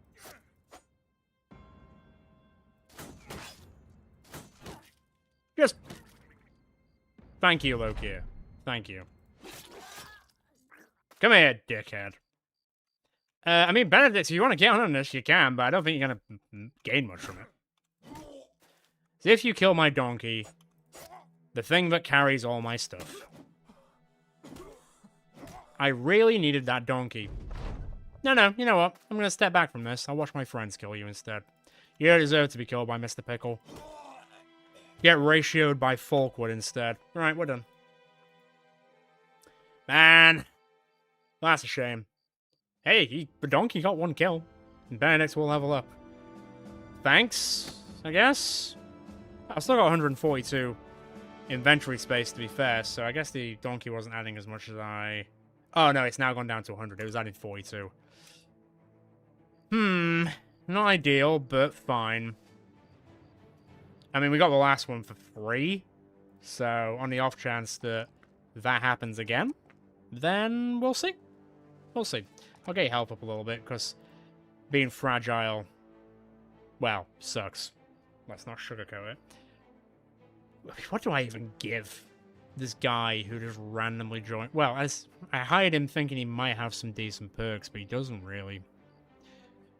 Just... Thank you, Loki. Thank you. Come here, dickhead. I mean, Benedict, if you want to get on this, you can, but I don't think you're going to gain much from it. So if you kill my donkey, the thing that carries all my stuff. I really needed that donkey. No, you know what? I'm going to step back from this. I'll watch my friends kill you instead. You don't deserve to be killed by Mr. Pickle. Get ratioed by Folkwood instead. Right, we're done. Man. That's a shame. Hey, the donkey got 1 kill. And Benedict will level up. Thanks, I guess? I've still got 142 inventory space, to be fair, so I guess the donkey wasn't adding as much as I... Oh, no, it's now gone down to 100. It was adding 42. Not ideal, but fine. I mean, we got the last one for free, so on the off chance that that happens again, then we'll see. We'll see. I'll get your health up a little bit, because being fragile, well, sucks. Let's not sugarcoat it. What do I even give this guy who just randomly joined? Well, as I hired him thinking he might have some decent perks, but he doesn't really.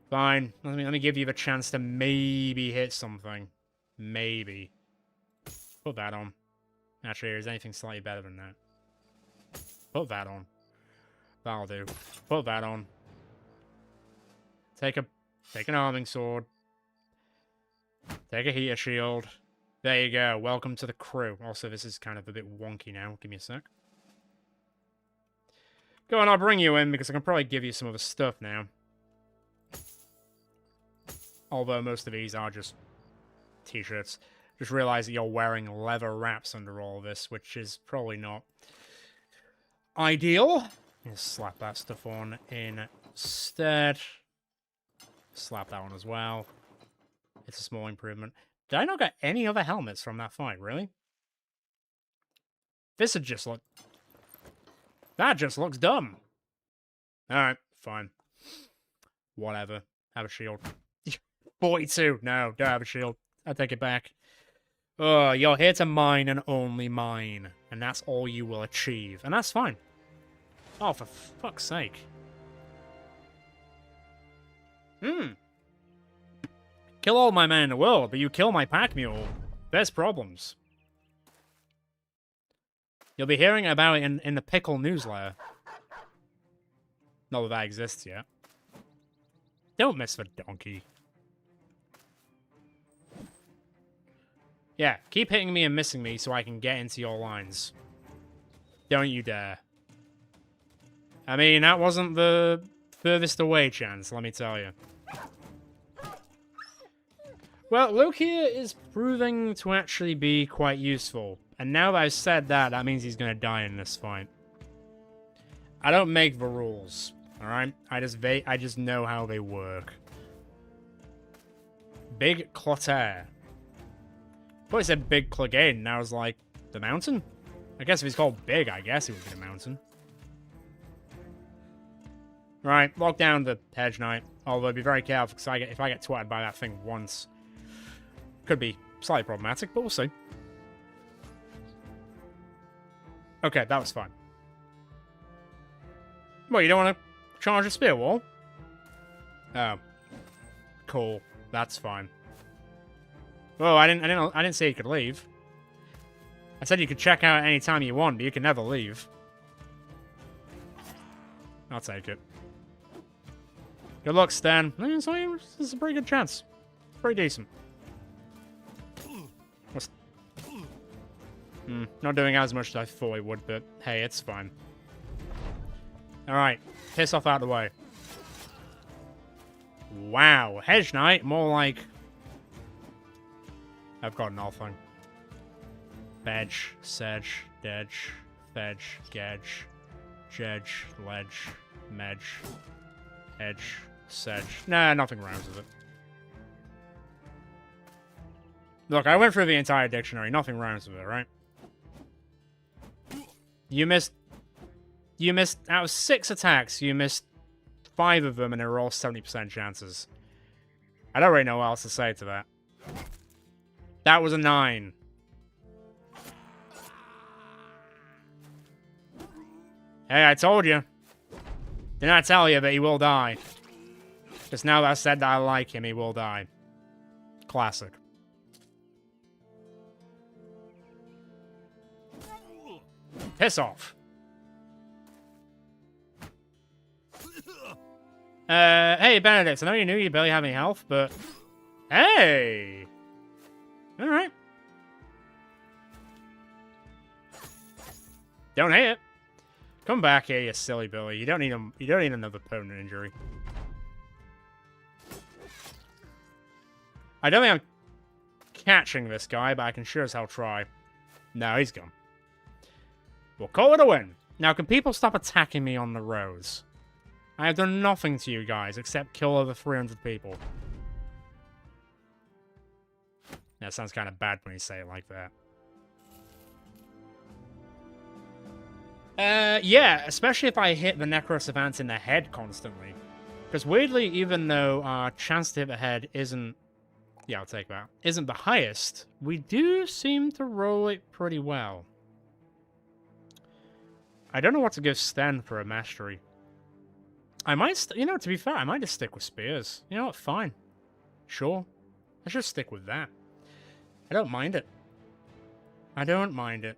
Fine. Let me give you the chance to maybe hit something. Maybe. Put that on. Actually, there's anything slightly better than that. Put that on. That'll do. Put that on. Take an arming sword. Take a heater shield. There you go. Welcome to the crew. Also, this is kind of a bit wonky now. Give me a sec. Go on, I'll bring you in, because I can probably give you some of the stuff now. Although most of these are just t-shirts. Just realize that you're wearing leather wraps under all of this, which is probably not ideal. Just slap that stuff on instead. Slap that one as well. It's a small improvement. Did I not get any other helmets from that fight, really? This would just look... That just looks dumb. Alright, fine. Whatever. Have a shield. 42. No, don't have a shield. I take it back. Oh, you're here to mine and only mine. And that's all you will achieve. And that's fine. Oh, for fuck's sake. Kill all my men in the world, but you kill my pack mule. There's problems. You'll be hearing about it in the Pickle newsletter. Not that that exists yet. Don't miss the donkey. Yeah, keep hitting me and missing me so I can get into your lines. Don't you dare. I mean, that wasn't the furthest away chance, let me tell you. Well, Luke here is proving to actually be quite useful. And now that I've said that, that means he's going to die in this fight. I don't make the rules, alright? I just know how they work. Big Clotaire. I thought he said Big Clegane, and I was like, the mountain? I guess if he's called Big, I guess he would be the mountain. Right, lock down the Hedge Knight. Although, be very careful, because if I get twatted by that thing once, could be slightly problematic, but we'll see. Okay, that was fine. Well, you don't want to charge a spear wall? Oh. Cool. That's fine. Oh, I didn't say you could leave. I said you could check out any time you want, but you can never leave. I'll take it. Good luck, Stan. This is a pretty good chance. Pretty decent. Not doing as much as I thought it would, but hey, it's fine. Alright, piss off out of the way. Wow, Hedge Knight, more like... I've got nothing. Bedge, Sedge, Dedge, Fedge, Gedge, Jedge, Ledge, Medge, Edge, Sedge. Nah, nothing rhymes with it. Look, I went through the entire dictionary. Nothing rhymes with it, right? You missed... Out of 6 attacks, you missed 5 of them, and they were all 70% chances. I don't really know what else to say to that. That was a 9. Hey, I told you. Did not tell you that he will die. Just now that I said that I like him, he will die. Classic. Piss off. Hey, Benedict, I know you knew you barely have any health, but... Hey! Alright. Don't hit it. Come back here, you silly Billy. You don't need you don't need another permanent injury. I don't think I'm catching this guy, but I can sure as hell try. No, he's gone. We'll call it a win. Now, can people stop attacking me on the roads? I have done nothing to you guys except kill over 300 people. That sounds kind of bad when you say it like that. Yeah, especially if I hit the Necrosavant in the head constantly. Because weirdly, even though our chance to hit the head isn't... Yeah, I'll take that. Isn't the highest, we do seem to roll it pretty well. I don't know what to give Sten for a mastery. I might... You know, to be fair, I might just stick with spears. You know what? Fine. Sure. I should stick with that. I don't mind it. I don't mind it.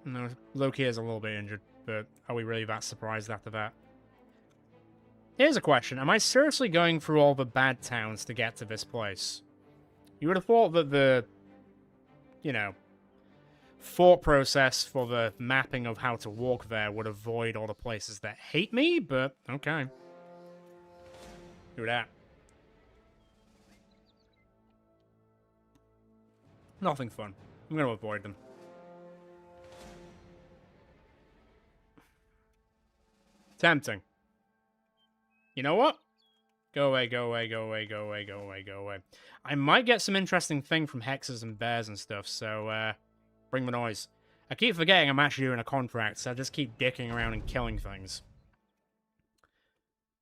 No, Loki is a little bit injured, but are we really that surprised after that? Here's a question. Am I seriously going through all the bad towns to get to this place? You would have thought that the, you know, thought process for the mapping of how to walk there would avoid all the places that hate me, but okay. Do that. Nothing fun. I'm going to avoid them. Tempting. You know what? Go away, go away, go away, go away, go away, go away. I might get some interesting thing from hexes and bears and stuff, so, bring the noise. I keep forgetting I'm actually doing a contract, so I just keep dicking around and killing things.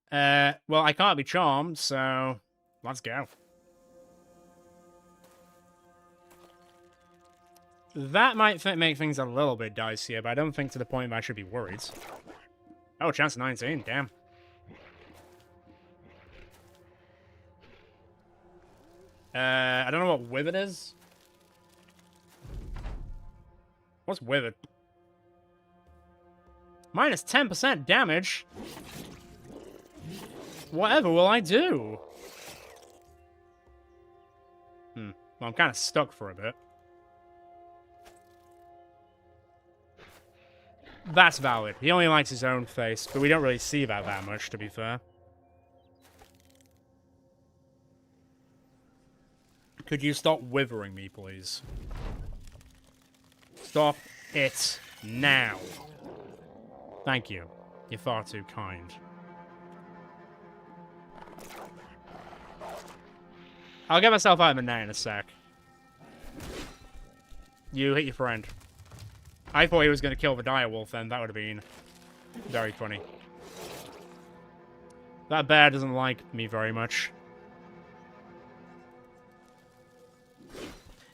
Well, I can't be charmed, so let's go. That might make things a little bit dicier, but I don't think to the point that I should be worried. Oh, chance 19, damn. I don't know what withered is. What's withered? Minus 10% damage? Whatever will I do? Well, I'm kind of stuck for a bit. That's valid. He only likes his own face, but we don't really see that much, to be fair. Could you stop withering me, please? Stop it now. Thank you. You're far too kind. I'll get myself out of the net in a sec. You hit your friend. I thought he was going to kill the direwolf then. That would have been very funny. That bear doesn't like me very much.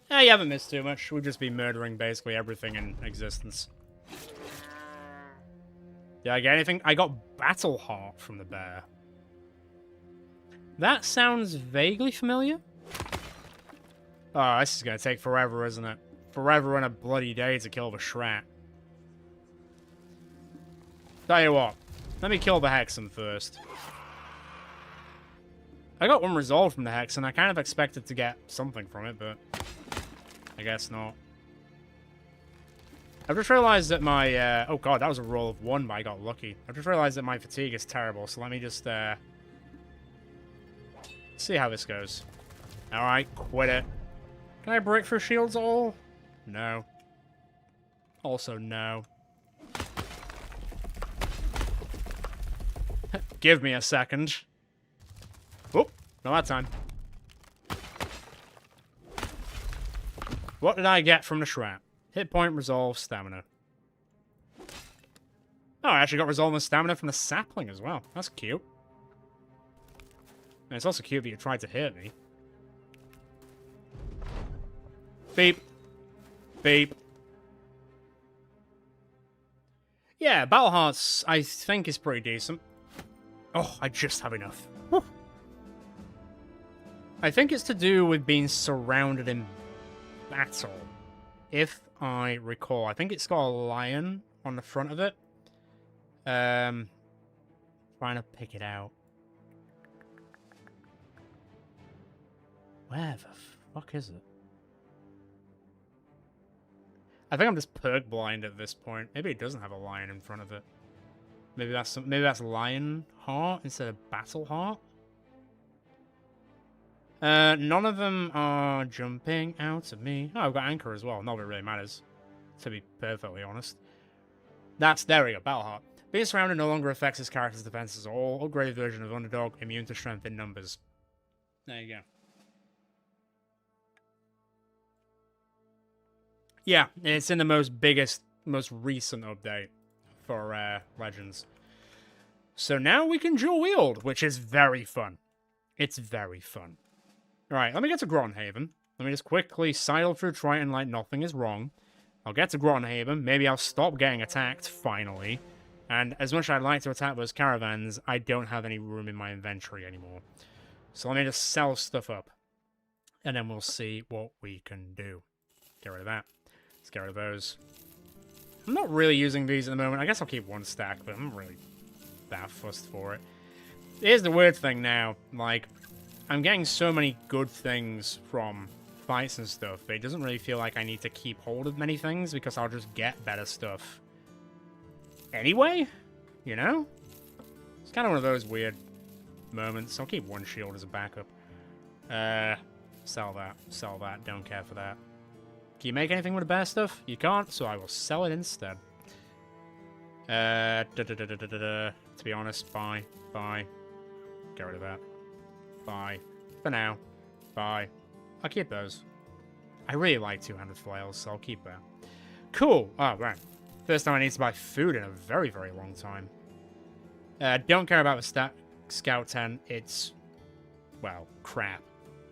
You haven't missed too much. We've just been murdering basically everything in existence. Did I get anything? I got Battle Heart from the bear. That sounds vaguely familiar. Oh, this is going to take forever, isn't it? Forever and a bloody day to kill the Shrat. Tell you what. Let me kill the Hexen first. I got one resolved from the Hexen. I kind of expected to get something from it, but I guess not. I've just realized that my... oh god, that was a roll of 1, but I got lucky. I've just realized that my fatigue is terrible, so let me just... see how this goes. Alright, quit it. Can I break through shields at all? No. Also, no. Give me a second. Oh, not that time. What did I get from the Shrat? Hit point, resolve, stamina. Oh, I actually got resolve and stamina from the sapling as well. That's cute. And it's also cute that you tried to hit me. Beep. Beep. Yeah, Battle Hearts, I think, is pretty decent. Oh, I just have enough. Whew. I think it's to do with being surrounded in battle. If I recall. I think it's got a lion on the front of it. Trying to pick it out. Where the fuck is it? I think I'm just perk blind at this point. Maybe it doesn't have a lion in front of it. Maybe that's lion heart instead of battle heart. None of them are jumping out at me. Oh, I've got anchor as well. Not that it really matters, to be perfectly honest. There we go, battle heart. Being surrounded no longer affects his character's defenses at all. Upgraded version of underdog, immune to strength in numbers. There you go. Yeah, it's in the most recent update for Legends. So now we can dual wield, which is very fun. It's very fun. Alright, let me get to Grottenhaven. Let me just quickly sidle through Triton like nothing is wrong. I'll get to Grottenhaven. Maybe I'll stop getting attacked, finally. And as much as I'd like to attack those caravans, I don't have any room in my inventory anymore. So let me just sell stuff up. And then we'll see what we can do. Get rid of that. Let's get rid of those. I'm not really using these at the moment. I guess I'll keep one stack, but I'm not really that fussed for it. Here's the weird thing now. Like, I'm getting so many good things from fights and stuff, but it doesn't really feel like I need to keep hold of many things because I'll just get better stuff anyway, you know? It's kind of one of those weird moments. I'll keep one shield as a backup. Sell that, don't care for that. Can you make anything with the bear stuff? You can't, so I will sell it instead. To be honest, buy. Get rid of that. Buy. For now. Buy. I'll keep those. I really like two-handed flails, so I'll keep that. Cool. Oh, right. First time I need to buy food in a very, very long time. Don't care about the scout tent. It's, well, crap,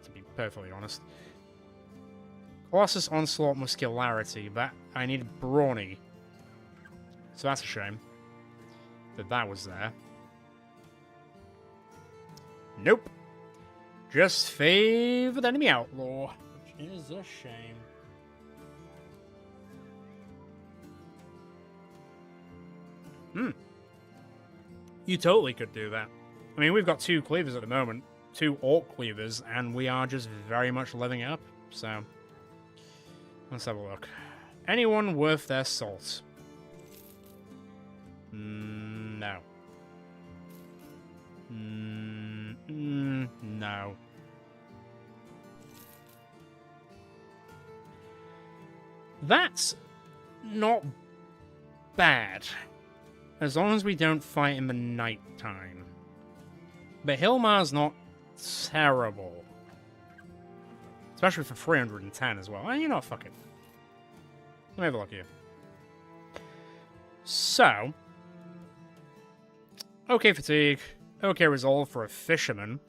to be perfectly honest. Colossus Onslaught Muscularity. That I need Brawny. So that's a shame that was there. Nope. Just favored enemy outlaw, which is a shame. You totally could do that. I mean, we've got 2 cleavers at the moment, 2 orc cleavers, and we are just very much living it up. So, let's have a look. Anyone worth their salt? No. No. That's not bad. As long as we don't fight in the night time. But Hilmar's not terrible. Especially for 310 as well. You know, fuck it. Let me have a look here. So. Okay, fatigue. Okay, resolve for a fisherman.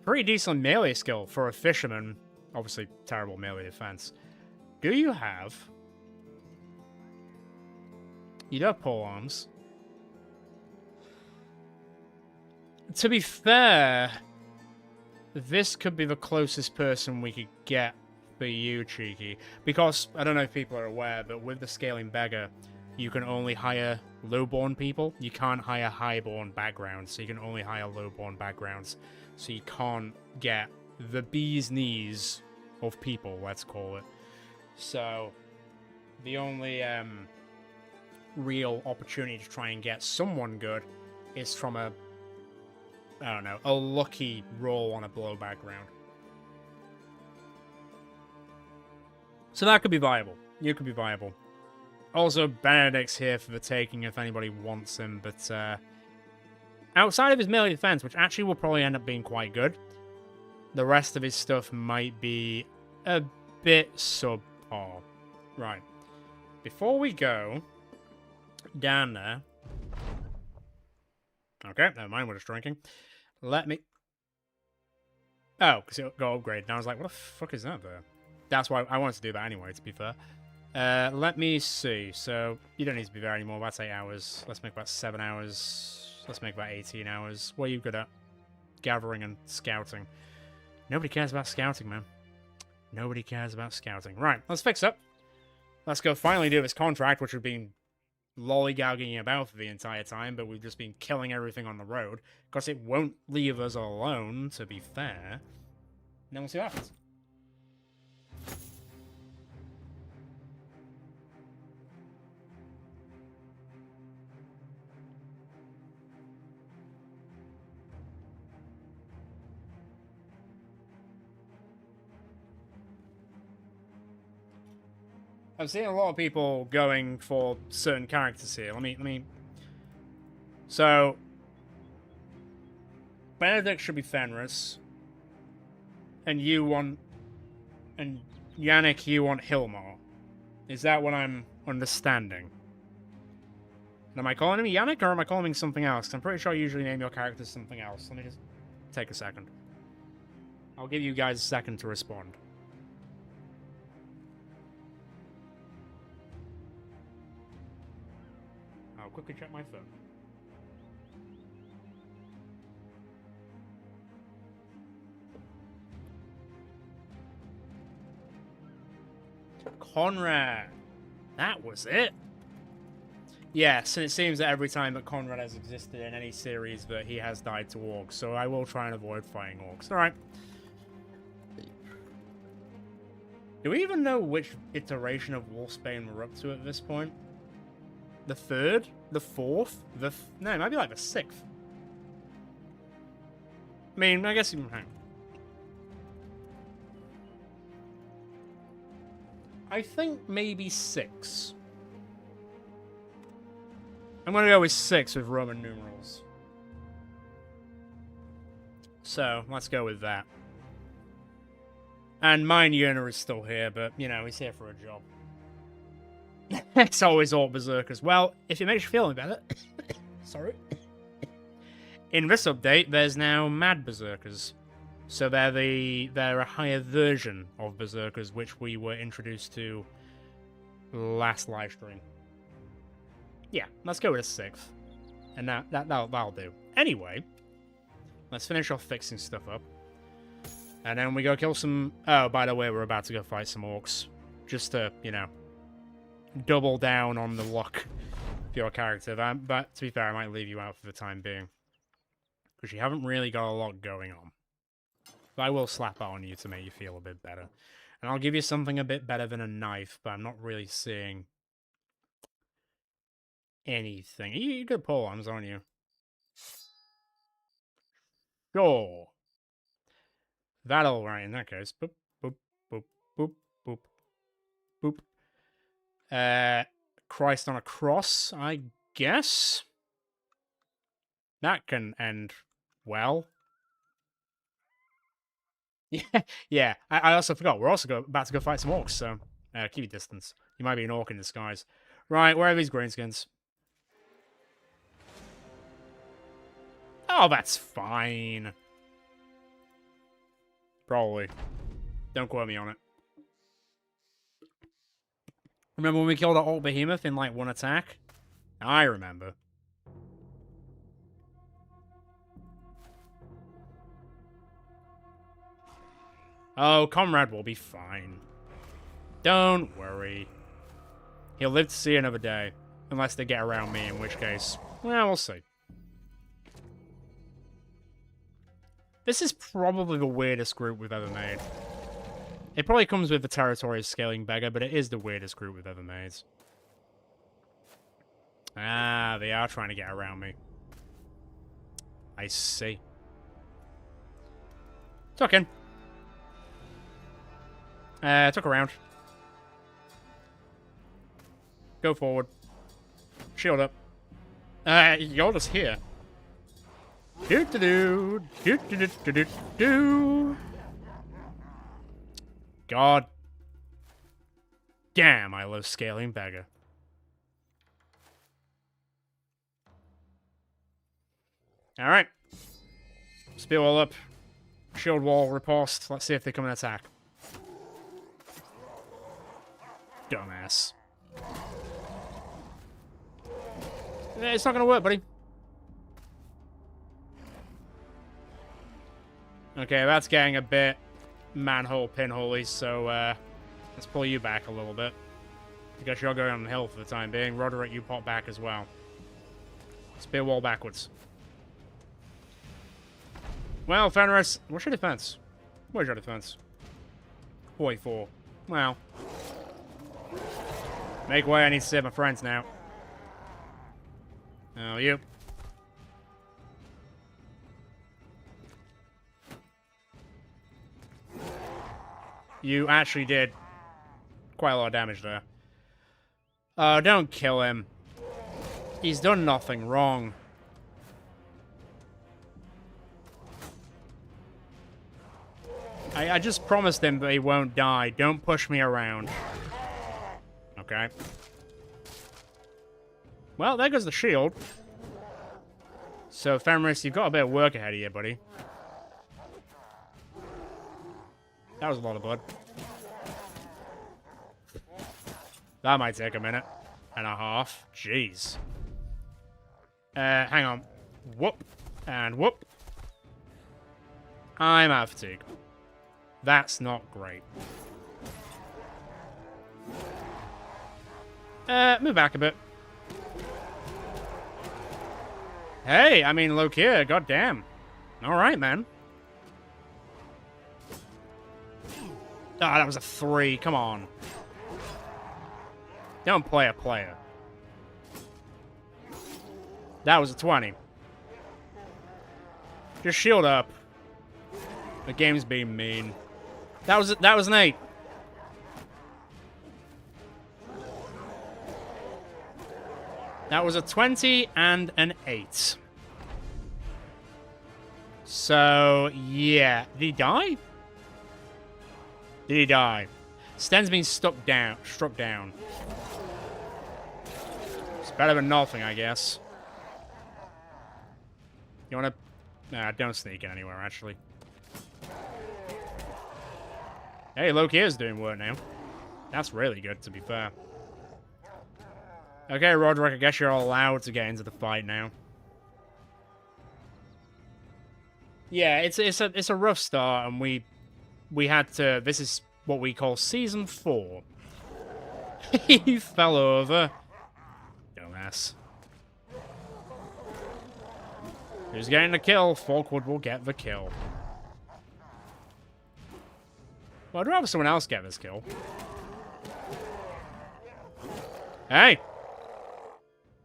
Pretty decent melee skill for a fisherman. Obviously, terrible melee defense. Do you have... You do have polearms. To be fair, this could be the closest person we could get for you, Cheeky. Because, I don't know if people are aware, but with the Scaling Beggar, you can only hire lowborn people. You can't hire highborn backgrounds, so you can only hire lowborn backgrounds. So you can't get the bee's knees of people, let's call it. So, the only real opportunity to try and get someone good is from a, I don't know, a lucky roll on a blow background. So that could be viable. You could be viable. Also, Benedict's here for the taking if anybody wants him, but outside of his melee defense, which actually will probably end up being quite good, the rest of his stuff might be a bit subpar. Right. Before we go down there... Okay, never mind, we're just drinking. Let me... Oh, because it'll go upgrade. And I was like, what the fuck is that there? That's why I wanted to do that anyway, to be fair. Let me see. So, you don't need to be there anymore. That's 8 hours. Let's make that 7 hours. Let's make that 18 hours. What are you good at? Gathering and scouting. Nobody cares about scouting, man. Nobody cares about scouting. Right, let's fix up. Let's go finally do this contract, which we've been lollygagging about for the entire time, but we've just been killing everything on the road, because it won't leave us alone, to be fair. And then we'll see what happens. I'm seeing a lot of people going for certain characters here. Let me... So... Benedict should be Fenris. And you want... And Yannick, you want Hilmar. Is that what I'm understanding? And am I calling him Yannick, or am I calling him something else? 'Cause I'm pretty sure I usually name your characters something else. Let me just take a second. I'll give you guys a second to respond. I'll quickly check my phone. Conrad. That was it. Yes, and it seems that every time that Conrad has existed in any series that he has died to orcs, so I will try and avoid fighting orcs. Alright. Do we even know which iteration of Wolfsbane we're up to at this point? The third? The fourth? No, it might be like the sixth. I mean, I guess you can hang. I think maybe 6. I'm going to go with 6 with Roman numerals. So, let's go with that. And Mine Yearner is still here, but, you know, he's here for a job. It's always Orc Berserkers. Well, if it makes you feel any better... Sorry. In this update, there's now Mad Berserkers. So they're a higher version of Berserkers, which we were introduced to last livestream. Yeah, let's go with a 6th. And that'll do. Anyway, let's finish off fixing stuff up. And then we go kill some... Oh, by the way, we're about to go fight some orcs. Just to, you know, double down on the luck of your character. But to be fair, I might leave you out for the time being. Because you haven't really got a lot going on. But I will slap that on you to make you feel a bit better. And I'll give you something a bit better than a knife, but I'm not really seeing anything. You good polearms, aren't you? Sure. That'll right in that case. Boop, boop, boop, boop, boop, boop. Christ on a cross, I guess. That can end well. Yeah. I also forgot. We're also about to go fight some orcs, so keep your distance. You might be an orc in disguise. Right, where are these greenskins? Oh, that's fine. Probably. Don't quote me on it. Remember when we killed that orc behemoth in, like, one attack? I remember. Oh, Comrade will be fine. Don't worry. He'll live to see another day. Unless they get around me, in which case, well, we'll see. This is probably the weirdest group we've ever made. It probably comes with the territory of Scaling Beggar, but it is the weirdest group we've ever made. Ah, they are trying to get around me. I see. Tuck in. Tuck around. Go forward. Shield up. You're just here. Do-do-do. God damn, I love Scaling Beggar. Alright. Spear wall up. Shield wall riposte. Let's see if they come and attack. Dumbass. It's not gonna work, buddy. Okay, that's getting a bit manhole pinholey, so let's pull you back a little bit. I guess you're going on the hill for the time being. Roderick, you pop back as well. Spear wall backwards. Well, Fenris, what's your defense? Where's your defense? 44. Well. Make way, I need to save my friends now. Oh, you. You actually did quite a lot of damage there. Oh, don't kill him. He's done nothing wrong. I just promised him that he won't die. Don't push me around. Okay. Well, there goes the shield. So, Fenris, you've got a bit of work ahead of you, buddy. That was a lot of blood. That might take a minute and a half. Jeez. Hang on. Whoop. And whoop. I'm out of fatigue. That's not great. Move back a bit. Hey, I mean, Lokia, goddamn. Alright, man. Ah, that was a 3. Come on. Don't play a player. That was a 20. Just shield up. The game's being mean. That was an 8. That was a 20 and an 8. So, yeah. Did he die? Did he die? Sten's been struck down. It's better than nothing, I guess. You wanna... Nah, don't sneak in anywhere, actually. Hey, Loki is doing work now. That's really good, to be fair. Okay, Roderick, I guess you're allowed to get into the fight now. Yeah, it's a rough start, and we had to... This is what we call Season 4. He fell over. Dumbass. Who's getting the kill? Falkwood will get the kill. Well, I'd rather someone else get this kill. Hey!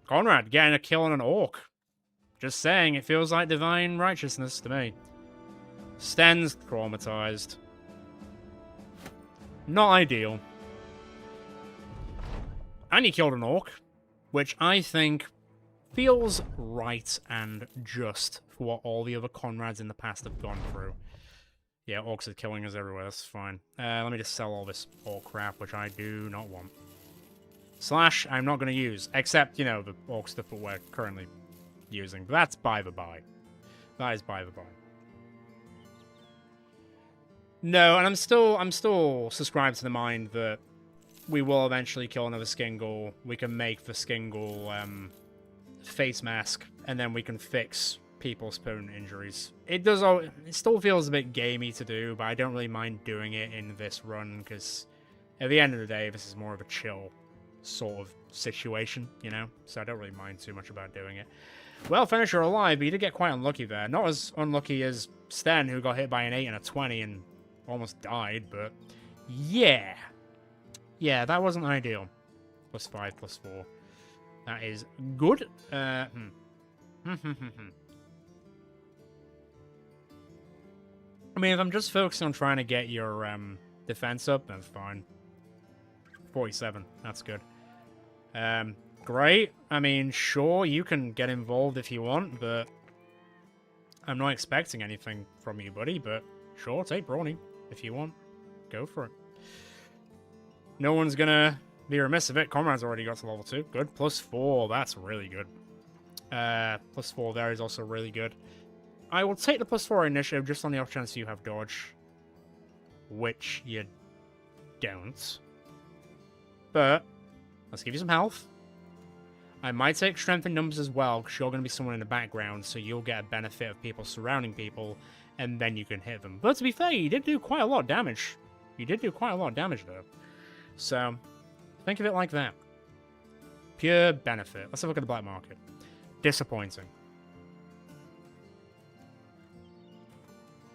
Conrad getting a kill on an orc. Just saying, it feels like divine righteousness to me. Sten's traumatized. Not ideal. And he killed an orc, which I think feels right and just for what all the other Conrads in the past have gone through. Yeah, orcs are killing us everywhere, that's fine. Let me just sell all this orc crap, which I do not want. Slash, I'm not going to use, except, you know, the orc stuff that we're currently using. But that's by the by. That is by the by. No, and I'm still subscribed to the mind that we will eventually kill another Skingle. We can make the Skingle face mask, and then we can fix people's permanent injuries. It still feels a bit gamey to do, but I don't really mind doing it in this run, because at the end of the day, this is more of a chill sort of situation, you know? So I don't really mind too much about doing it. Well, Finisher alive, but you did get quite unlucky there. Not as unlucky as Sten, who got hit by an 8 and a 20 and almost died, but yeah. Yeah, that wasn't ideal. +5, +4. That is good. I mean, if I'm just focusing on trying to get your defense up, that's fine. 47, that's good. Great. I mean, sure, you can get involved if you want, but I'm not expecting anything from you, buddy, but sure, take Brawny if you want. Go for it. No one's gonna be remiss of it. Conrad's already got to level 2. Good. +4, that's really good. +4 there is also really good. I will take the +4 initiative just on the off chance you have dodge, which you don't. But let's give you some health. I might take strength in numbers as well, because you're going to be someone in the background, so you'll get a benefit of people surrounding people, and then you can hit them. But to be fair, you did do quite a lot of damage. You did do quite a lot of damage, though. So, think of it like that. Pure benefit. Let's have a look at the black market. Disappointing.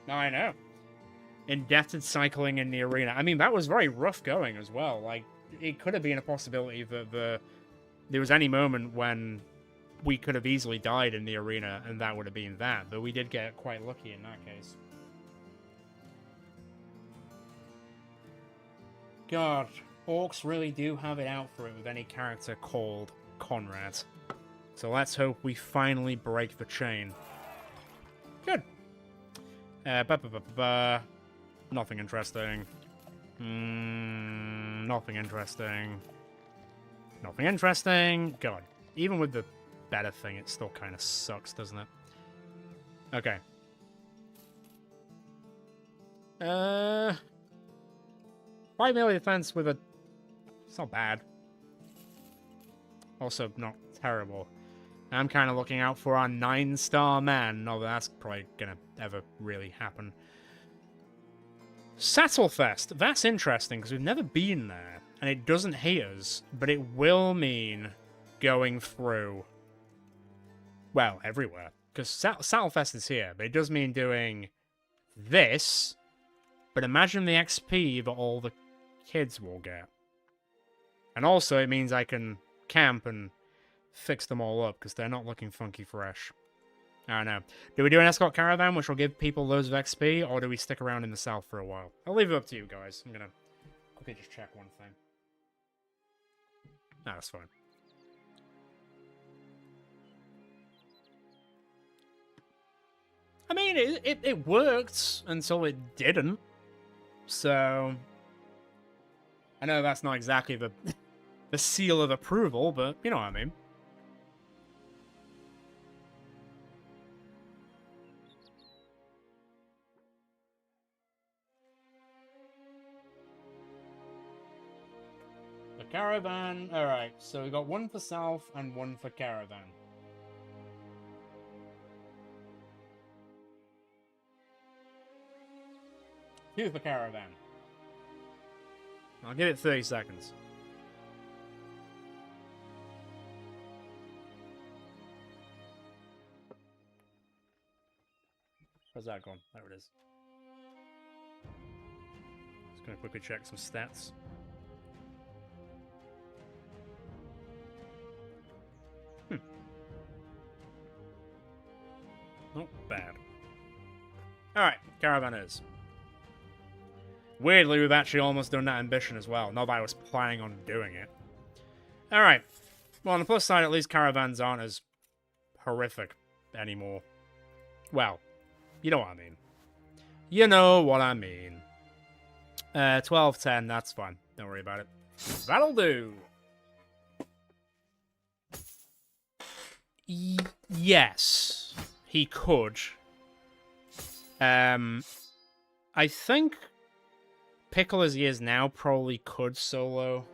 I know. Indebted cycling in the arena. I mean, that was very rough going as well. Like, it could have been a possibility that there was any moment when we could have easily died in the arena, and that would have been that. But we did get quite lucky in that case. God. orcs really do have it out for it with any character called Conrad. So let's hope we finally break the chain. Good. Nothing interesting. Nothing interesting. Nothing interesting. God, even with the better thing, it still kind of sucks, doesn't it? Okay. 5 melee defense with a... It's not bad. Also, not terrible. I'm kind of looking out for our 9-star man. No, that's probably gonna ever really happen. Sattlefest. That's interesting, because we've never been there. And it doesn't hate us, but it will mean going through... Well, everywhere. Because Sattlefest is here, but it does mean doing this. But imagine the XP that all the kids will get. And also, it means I can camp and fix them all up, because they're not looking funky fresh. I don't know. Do we do an escort caravan, which will give people loads of XP, or do we stick around in the south for a while? I'll leave it up to you guys. I'm gonna quickly just check one thing. No, that's fine. I mean, it worked until it didn't. So... I know that's not exactly the seal of approval, but you know what I mean. The caravan... Alright, so we got one for south and one for caravan. Two for caravan. I'll give it 30 seconds. Where's that gone? There it is. Just gonna quickly check some stats. Not bad. Alright, caravan is. Weirdly, we've actually almost done that ambition as well. Not that I was planning on doing it. Alright. Well, on the plus side, at least caravans aren't as horrific anymore. Well, you know what I mean. You know what I mean. 12-10, that's fine. Don't worry about it. That'll do. Yes. He could. I think... Pickle as he is now probably could solo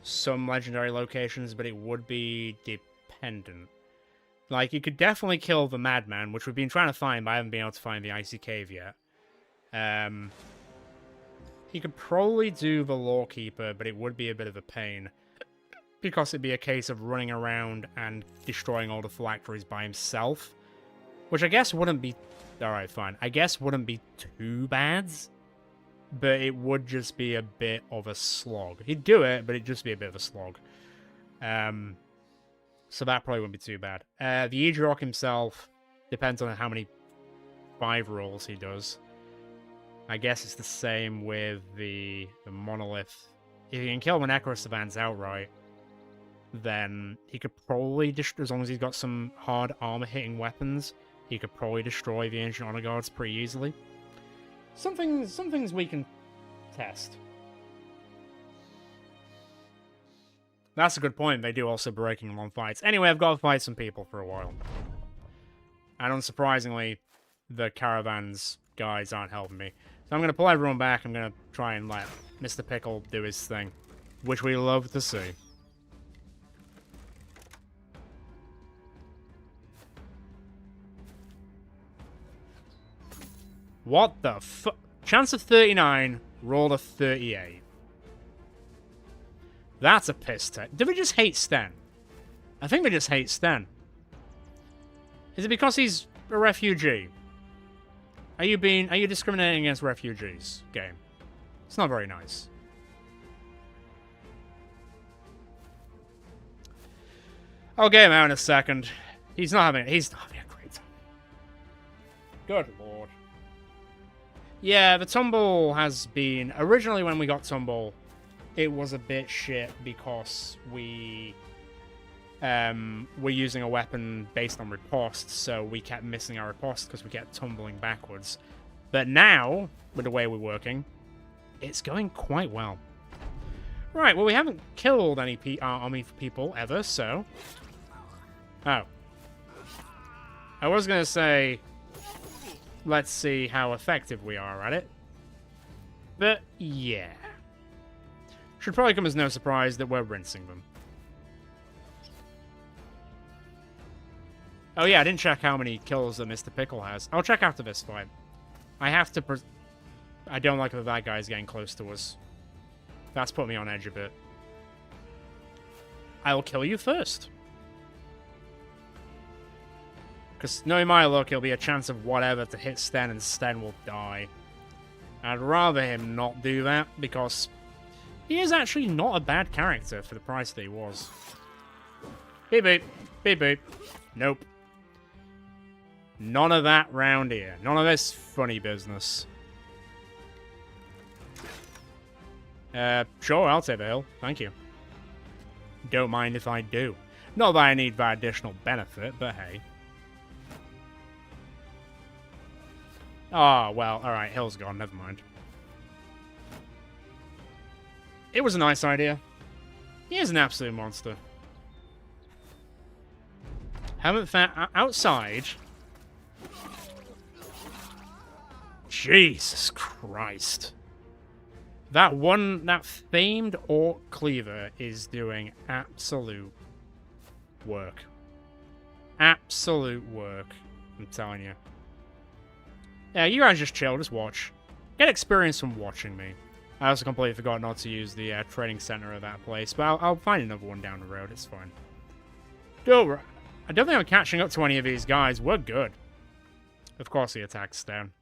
some legendary locations, but it would be dependent. Like, you could definitely kill the Madman, which we've been trying to find, but I haven't been able to find the Icy Cave yet. He could probably do the Lawkeeper, but it would be a bit of a pain. Because it'd be a case of running around and destroying all the phylacteries by himself. Which I guess wouldn't be... Alright, fine. I guess wouldn't be too bad. But it would just be a bit of a slog. He'd do it, but it'd just be a bit of a slog. So that probably wouldn't be too bad. The Eidrock himself depends on how many 5 rolls he does. I guess it's the same with the Monolith. If he can kill the Necrosavans outright, then he could probably, as long as he's got some hard armor-hitting weapons, he could probably destroy the Ancient Honor Guards pretty easily. Some things we can test. That's a good point. They do also breaking long fights. Anyway, I've got to fight some people for a while. And unsurprisingly, the caravans guys aren't helping me. So I'm going to pull everyone back. I'm going to try and let Mr. Pickle do his thing. Which we love to see. What the fu- Chance of 39, rolled a 38. That's a piss take. Do we just hate Sten? I think we just hate Sten. Is it because he's a refugee? Are you discriminating against refugees, game? It's not very nice. I'll get him out in a second. He's not having a great time. Good lord. Yeah, the Tumble has been... Originally, when we got Tumble, it was a bit shit because we're using a weapon based on riposte, so we kept missing our riposte because we kept tumbling backwards. But now, with the way we're working, it's going quite well. Right, well, we haven't killed any army people ever, so... Oh. I was going to say, let's see how effective we are at it. But, yeah. Should probably come as no surprise that we're rinsing them. Oh yeah, I didn't check how many kills that Mr. Pickle has. I'll check after this fight. I have to... I don't like that guy's getting close to us. That's put me on edge a bit. I will kill you first. Because knowing my luck, it'll be a chance of whatever to hit Sten, and Sten will die. I'd rather him not do that, because he is actually not a bad character for the price that he was. Beep beep. Beep beep. Nope. None of that round here. None of this funny business. Sure, I'll take the hill. Thank you. Don't mind if I do. Not that I need that additional benefit, but hey. Oh, well, alright, hill's gone, never mind. It was a nice idea. He is an absolute monster. Haven't found... outside... Jesus Christ. That famed Orc Cleaver is doing absolute work. Absolute work, I'm telling you. Yeah, you guys just chill, just watch. Get experience from watching me. I also completely forgot not to use the training center of that place, but I'll find another one down the road, it's fine. Dude, I don't think I'm catching up to any of these guys. We're good. Of course he attacks down.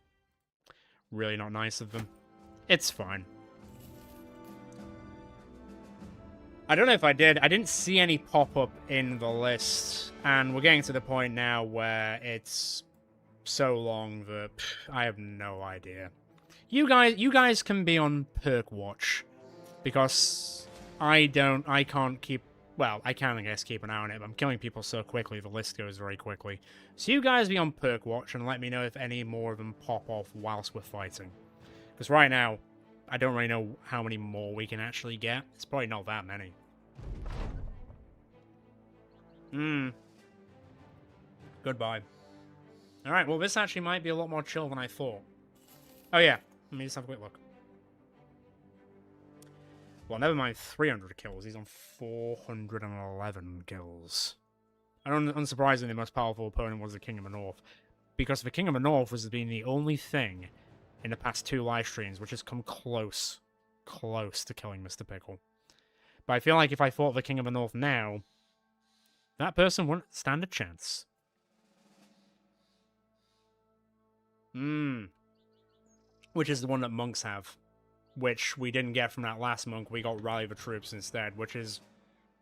Really not nice of them. It's fine. I don't know if I did. I didn't see any pop up in the list, and we're getting to the point now where it's so long that I have no idea. You guys can be on perk watch, because I can't keep. Well, I can, I guess, keep an eye on it, but I'm killing people so quickly, the list goes very quickly. So you guys be on perk watch and let me know if any more of them pop off whilst we're fighting. Because right now, I don't really know how many more we can actually get. It's probably not that many. Goodbye. Alright, well this actually might be a lot more chill than I thought. Oh yeah, let me just have a quick look. Well, never mind 300 kills, he's on 411 kills. And unsurprisingly, the most powerful opponent was the King of the North. Because the King of the North has been the only thing in the past 2 live streams which has come close to killing Mr. Pickle. But I feel like if I fought the King of the North now, that person wouldn't stand a chance. Which is the one that monks have. Which we didn't get from that last monk, we got Rally the Troops instead, which is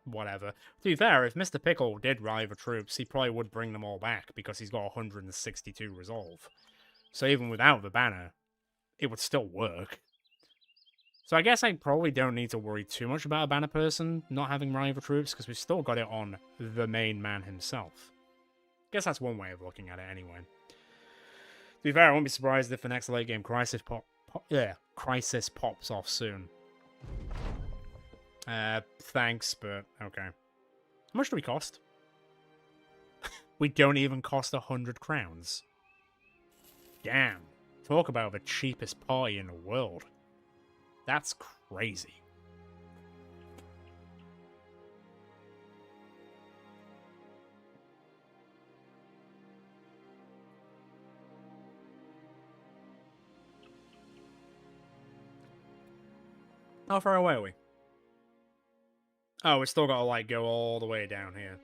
whatever. To be fair, if Mr. Pickle did Rally the Troops, he probably would bring them all back, because he's got 162 resolve. So even without the banner, it would still work. So I guess I probably don't need to worry too much about a banner person not having Rally the Troops, because we've still got it on the main man himself. Guess that's one way of looking at it anyway. To be fair, I won't be surprised if the next late game crisis pops off soon. Thanks, but okay. How much do we cost? We don't even cost 100 crowns. Damn. Talk about the cheapest party in the world. That's crazy. How far away are we? Oh, we still gotta, like, go all the way down here.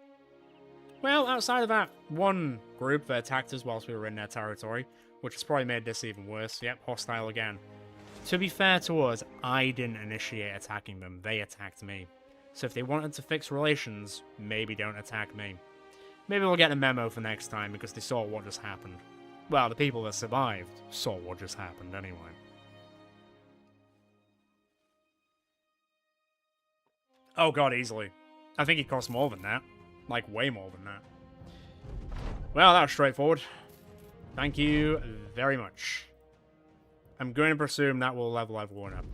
Well, outside of that one group that attacked us whilst we were in their territory, which has probably made this even worse. Yep, hostile again. To be fair to us, I didn't initiate attacking them. They attacked me. So if they wanted to fix relations, maybe don't attack me. Maybe we'll get a memo for next time because they saw what just happened. Well, the people that survived saw what just happened anyway. Oh god, easily. I think he costs more than that. Like, way more than that. Well, that was straightforward. Thank you very much. I'm going to presume that will level everyone up.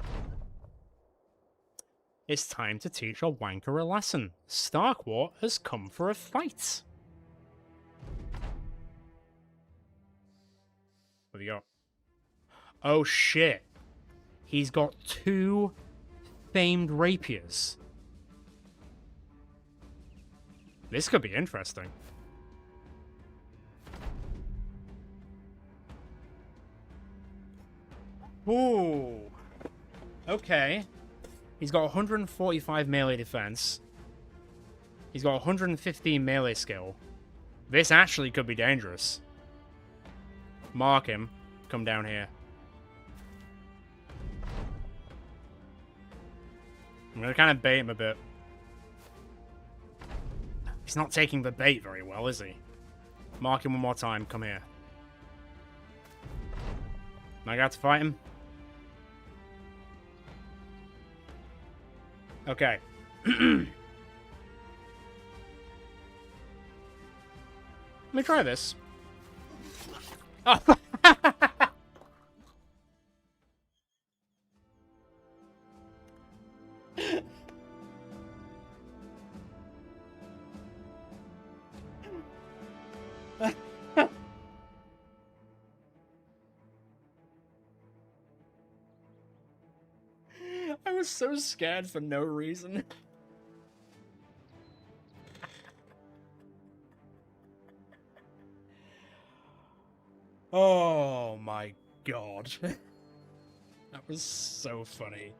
It's time to teach a wanker a lesson. Starkwort has come for a fight. What do you got? Oh shit. He's got 2 famed rapiers. This could be interesting. Ooh. Okay. He's got 145 melee defense. He's got 115 melee skill. This actually could be dangerous. Mark him. Come down here. I'm going to kind of bait him a bit. He's not taking the bait very well, is he? Mark him one more time. Come here. Am I got to fight him? Okay. Let me try this. Oh. I was so scared for no reason. Oh my god. That was so funny.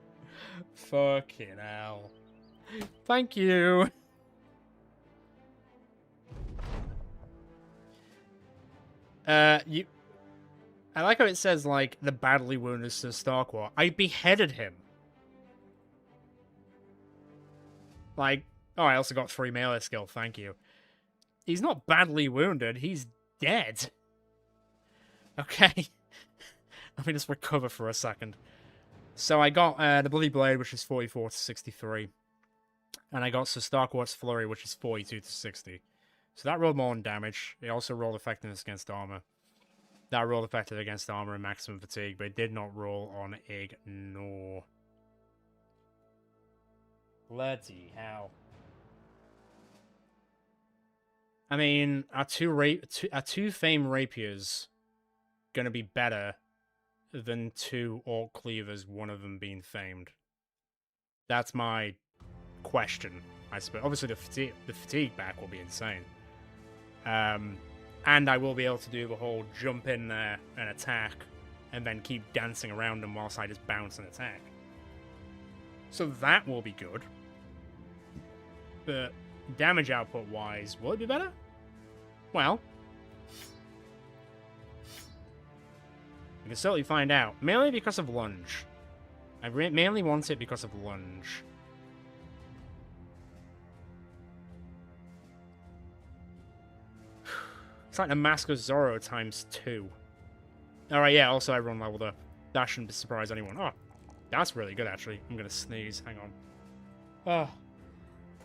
Fucking hell. Thank you. I like how it says, like, the badly wounded Sir Starkwort. I beheaded him. Like, oh, I also got 3 melee skill, thank you. He's not badly wounded, he's dead. Okay. Let me just recover for a second. So I got the Bloody Blade, which is 44 to 63. And I got Sir Starkwart's Flurry, which is 42 to 60. So that rolled more on damage. It also rolled effectiveness against armor. That rolled effective against armor and maximum fatigue, but it did not roll on ignore. Bloody hell. I mean, are two Fame Rapiers gonna be better than 2 Orc Cleavers, one of them being famed? That's my question, I suppose. Obviously, the fatigue back will be insane. And I will be able to do the whole jump in there and attack, and then keep dancing around them whilst I just bounce and attack. So that will be good. But damage output-wise, will it be better? Well, we can certainly find out. Mainly because of lunge. I mainly want it because of lunge. It's like the Mask of Zorro times 2. Alright, yeah, also everyone leveled up. That shouldn't surprise anyone. Oh, that's really good, actually. I'm gonna sneeze. Hang on. Oh.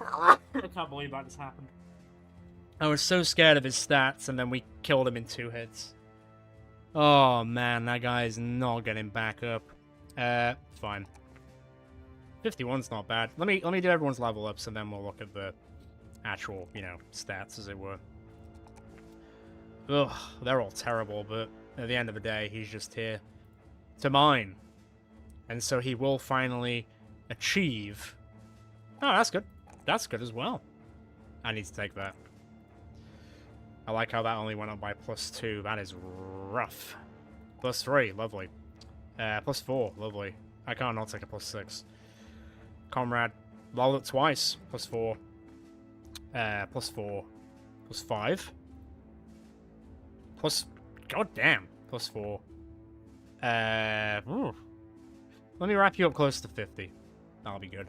I can't believe that just happened. I was so scared of his stats, and then we killed him in 2 hits. Oh, man, that guy's not getting back up. Fine. 51's not bad. Let me do everyone's level ups, and then we'll look at the actual, you know, stats, as it were. Ugh, they're all terrible, but at the end of the day, he's just here to mine. And so he will finally achieve... Oh, that's good. That's good as well. I need to take that. I like how that only went up by +2. That is rough. +3, lovely. +4, lovely. I can't not take a +6. Comrade, leveled up twice. +4. +4. +5. God damn. +4. Let me wrap you up close to 50. That'll be good.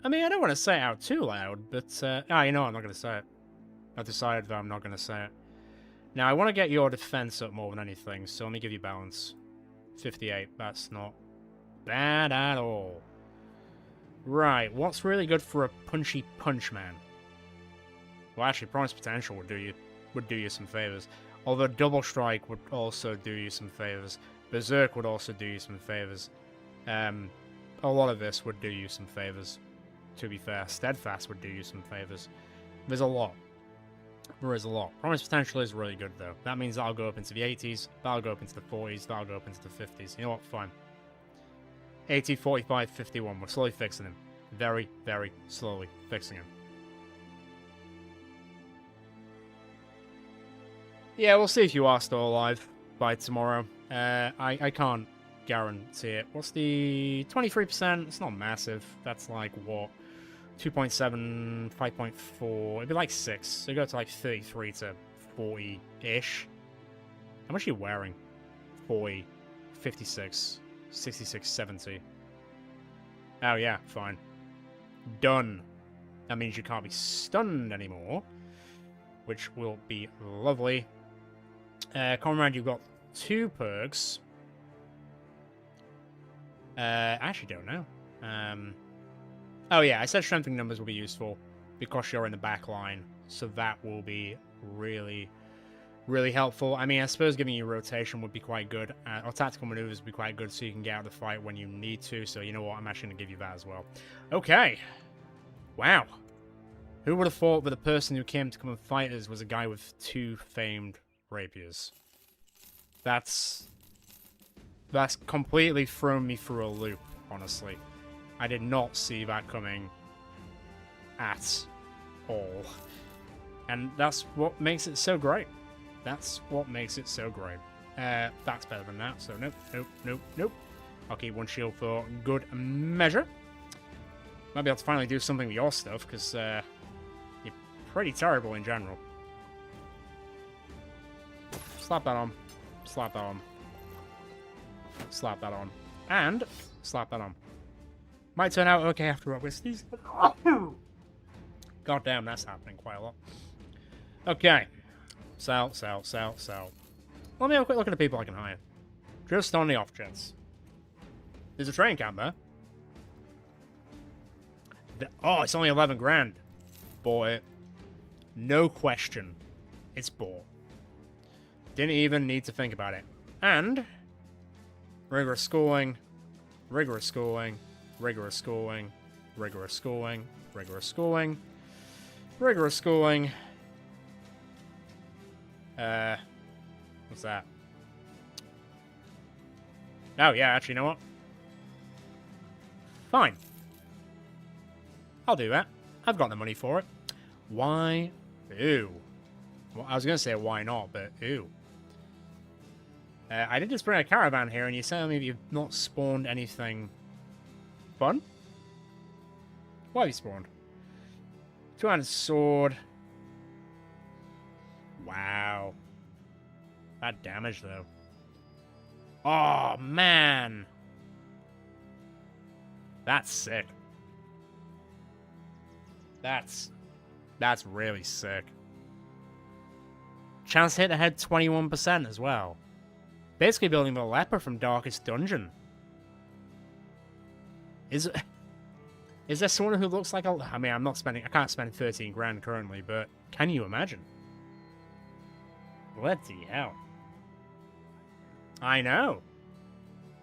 I mean, I don't want to say it out too loud, but, you know what, I'm not going to say it. I've decided that I'm not going to say it. Now, I want to get your defense up more than anything, so let me give you balance. 58, that's not bad at all. Right, what's really good for a punchy punch man? Well, actually, Promise Potential would do you some favors. Although Double Strike would also do you some favors. Berserk would also do you some favors. A lot of this would do you some favors. To be fair, Steadfast would do you some favors. There's a lot. There is a lot. Promise Potential is really good, though. That means that'll go up into the 80s, that'll go up into the 40s, that'll go up into the 50s. You know what? Fine. 80, 45, 51. We're slowly fixing him. Very, very slowly fixing him. Yeah, we'll see if you are still alive by tomorrow. I can't guarantee it. What's the 23%? It's not massive. That's like, what? 2.7, 5.4. It'd be like 6. So you go to like 33 to 40-ish. How much are you wearing? 40, 56, 66, 70. Oh, yeah, fine. Done. That means you can't be stunned anymore, which will be lovely. Comrade, you've got 2 perks. I actually don't know. Oh yeah, I said strengthening numbers will be useful because you're in the back line, so that will be really, really helpful. I mean, I suppose giving you rotation would be quite good, or tactical maneuvers would be quite good, so you can get out of the fight when you need to. So you know what, I'm actually going to give you that as well. Okay. Wow. Who would have thought that the person who came to come and fight us was a guy with 2 famed rapiers? That's completely thrown me through a loop, honestly. I did not see that coming at all. And that's what makes it so great. That's what makes it so great. That's better than that, so nope, nope, nope, nope. I'll keep 1 shield for good measure. Might be able to finally do something with your stuff, because you're pretty terrible in general. Slap that on. Slap that on. Slap that on. And slap that on. Might turn out okay after all. God damn, that's happening quite a lot. Okay. Sell. Let me have a quick look at the people I can hire. Just on the off chance. There's a train camp there. Oh, it's only 11 grand. Bought it. No question. It's bought. Didn't even need to think about it. And rigorous schooling. Rigorous schooling. Rigorous schooling. Rigorous schooling. Rigorous schooling. Rigorous schooling. What's that? Oh, yeah, actually, you know what? Fine. I'll do that. I've got the money for it. Why? Ew. Well, I was going to say why not, but ew. I did just bring a caravan here, and you're telling me you've not spawned anything fun? What have you spawned? 200 sword. Wow. That damage, though. Oh, man. That's sick. That's really sick. Chance to hit the head 21% as well. Basically building the leper from Darkest Dungeon. Is there someone who looks like a... I mean, I can't spend 13 grand currently, but can you imagine? Bloody hell. I know.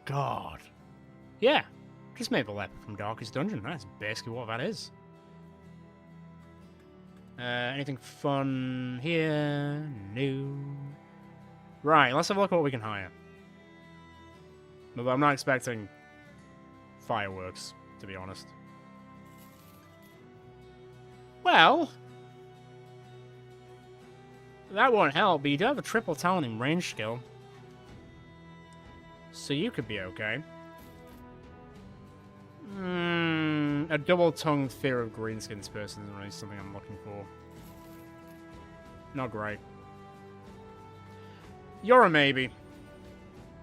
God. Yeah. Just made the leper from Darkest Dungeon. That's basically what that is. Anything fun here? No. Right, let's have a look at what we can hire. But I'm not expecting fireworks, to be honest. Well, that won't help, but you do have a triple talent in range skill. So you could be okay. A double-tongued fear of greenskins person isn't really something I'm looking for. Not great. You're a maybe.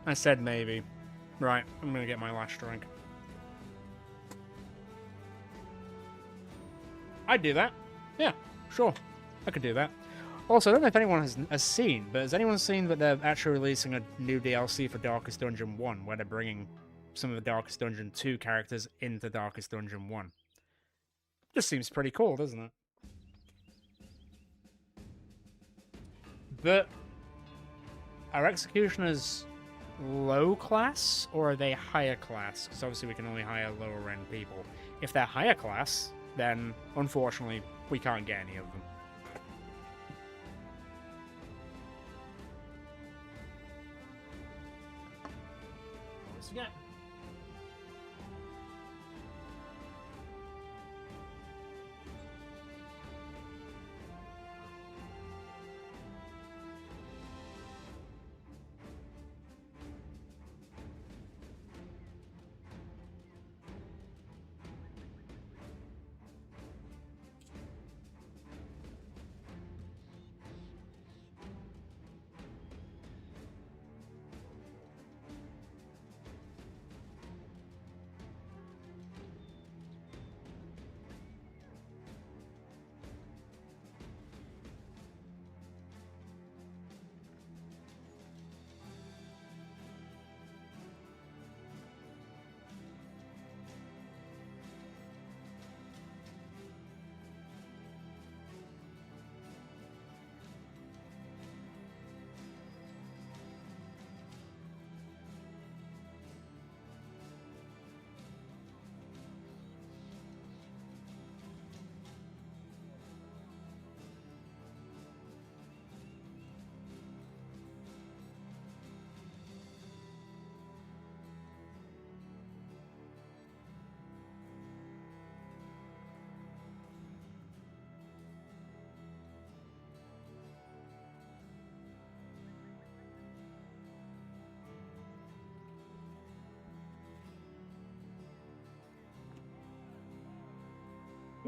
I said maybe. Right, I'm gonna get my last drink. I'd do that. Yeah, sure. I could do that. Also, I don't know if anyone has seen, but has anyone seen that they're actually releasing a new DLC for Darkest Dungeon 1, where they're bringing some of the Darkest Dungeon 2 characters into Darkest Dungeon 1. Just seems pretty cool, doesn't it? But are executioners low class, or are they higher class? Because obviously we can only hire lower end people. If they're higher class, then unfortunately we can't get any of them. Once again.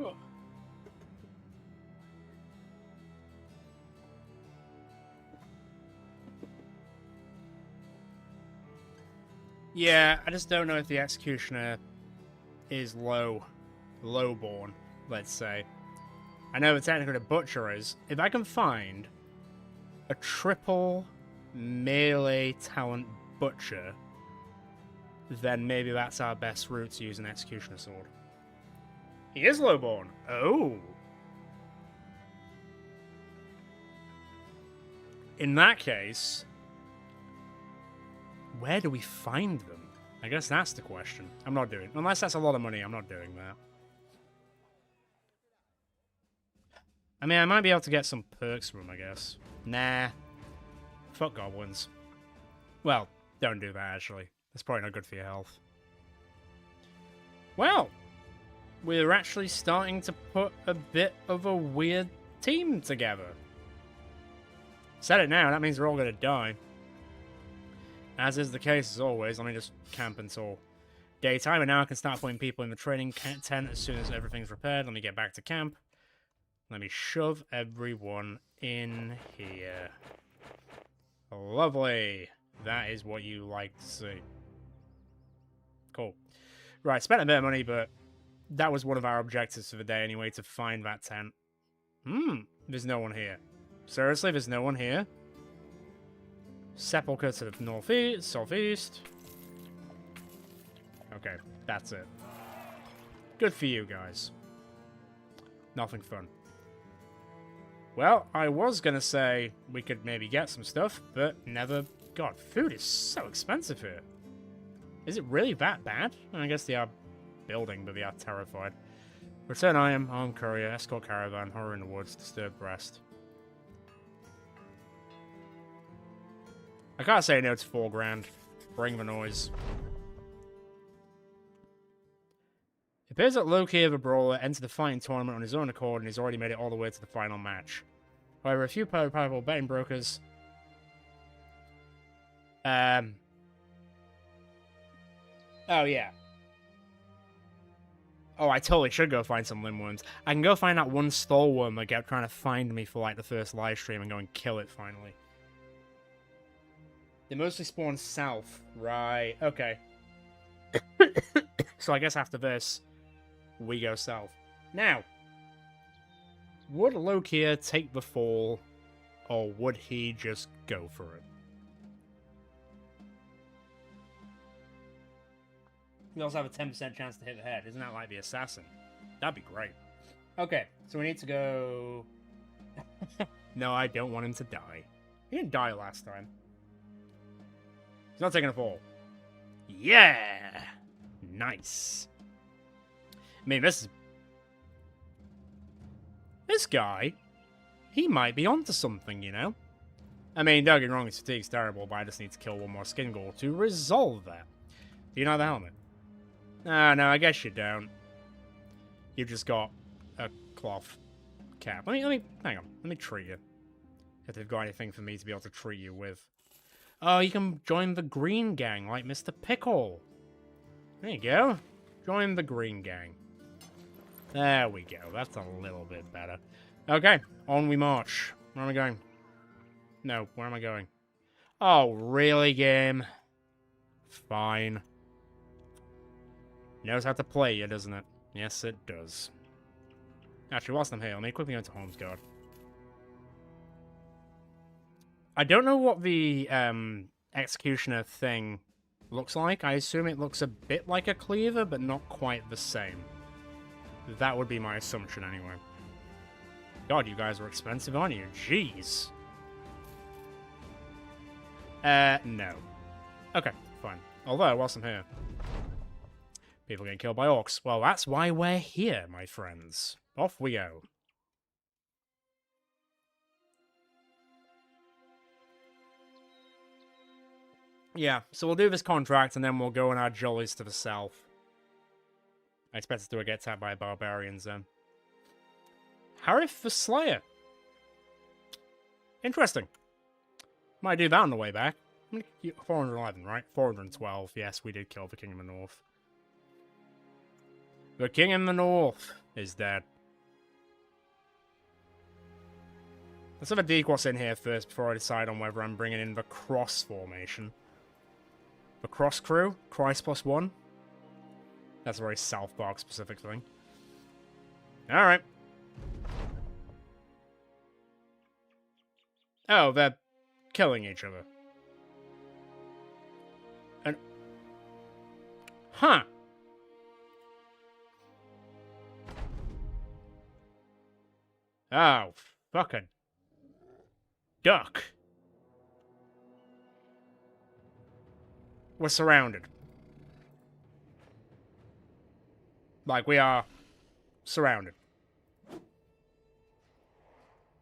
Ugh. Yeah, I just don't know if the Executioner is lowborn, let's say. I know that technically the Butcher is. If I can find a triple melee talent Butcher, then maybe that's our best route to use an Executioner sword. He is lowborn. Oh. In that case, where do we find them? I guess that's the question. I'm not doing it. Unless that's a lot of money, I'm not doing that. I mean, I might be able to get some perks from them, I guess. Nah. Fuck goblins. Well, don't do that, actually. That's probably not good for your health. Well, we're actually starting to put a bit of a weird team together. Said it now, that means we're all going to die. As is the case as always. Let me just camp until daytime, and now I can start putting people in the training tent as soon as everything's repaired. Let me get back to camp. Let me shove everyone in here. Lovely. That is what you like to see. Cool. Right, spent a bit of money, but that was one of our objectives for the day anyway, to find that tent. There's no one here. Seriously, there's no one here? Sepulchre to the northeast, southeast. Okay, that's it. Good for you guys. Nothing fun. Well, I was gonna say we could maybe get some stuff, but never. God, food is so expensive here. Is it really that bad? I guess they are building, but they are terrified. Return item, armed courier, escort caravan, horror in the woods, disturbed breast. I can't say no to 4 grand. Bring the noise. It appears that Loki, the brawler, entered the fighting tournament on his own accord and he's already made it all the way to the final match. However, a few powerful betting brokers... Oh, yeah. Oh, I totally should go find some limb worms. I can go find that one stall worm that kept trying to find me for, like, the first live stream and go and kill it, finally. They mostly spawn south. Right, okay. So I guess after this, we go south. Now, would Loki take the fall, or would he just go for it? You also have a 10% chance to hit the head. Isn't that like the assassin? That'd be great. Okay, so we need to go... No, I don't want him to die. He didn't die last time. He's not taking a fall. Yeah! Nice. I mean, this guy, he might be onto something, you know? I mean, don't get me wrong, his fatigue's terrible, but I just need to kill one more skin goal to resolve that. Do you know the helmet? No, I guess you don't. You've just got a cloth cap. Hang on. Let me treat you. If they've got anything for me to be able to treat you with. Oh, you can join the green gang like Mr. Pickle. There you go. Join the green gang. There we go. That's a little bit better. Okay, on we march. Where am I going? No, where am I going? Oh, really, game? Fine. Knows how to play you, doesn't it? Yes, it does. Actually, whilst I'm here, let me quickly go into Holmesguard. I don't know what the Executioner thing looks like. I assume it looks a bit like a cleaver, but not quite the same. That would be my assumption, anyway. God, you guys are expensive, aren't you? Jeez. No. Okay, fine. Although, whilst I'm here... People getting killed by orcs. Well, that's why we're here, my friends. Off we go. Yeah, so we'll do this contract, and then we'll go on our jollies to the south. I expect us to get attacked by barbarians, then. Harith the Slayer. Interesting. Might do that on the way back. 411, right? 412. Yes, we did kill the King of the North. The King in the North is dead. Let's have a Dequos in here first before I decide on whether I'm bringing in the cross formation. The cross crew? Christ plus one? That's a very South Park specific thing. Alright. Oh, they're killing each other. And... Huh. Oh, fucking duck. We're surrounded. Like, we are surrounded.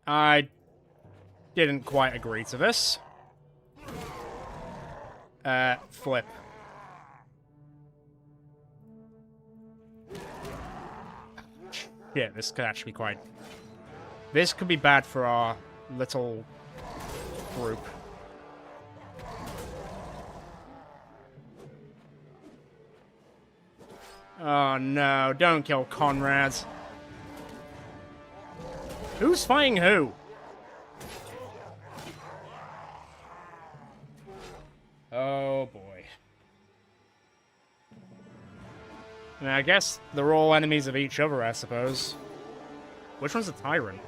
I didn't quite agree to this. Flip. Yeah, this could actually be quite... This could be bad for our little group. Oh no, don't kill Conrad. Who's fighting who? Oh boy. I guess they're all enemies of each other, I suppose. Which one's a tyrant?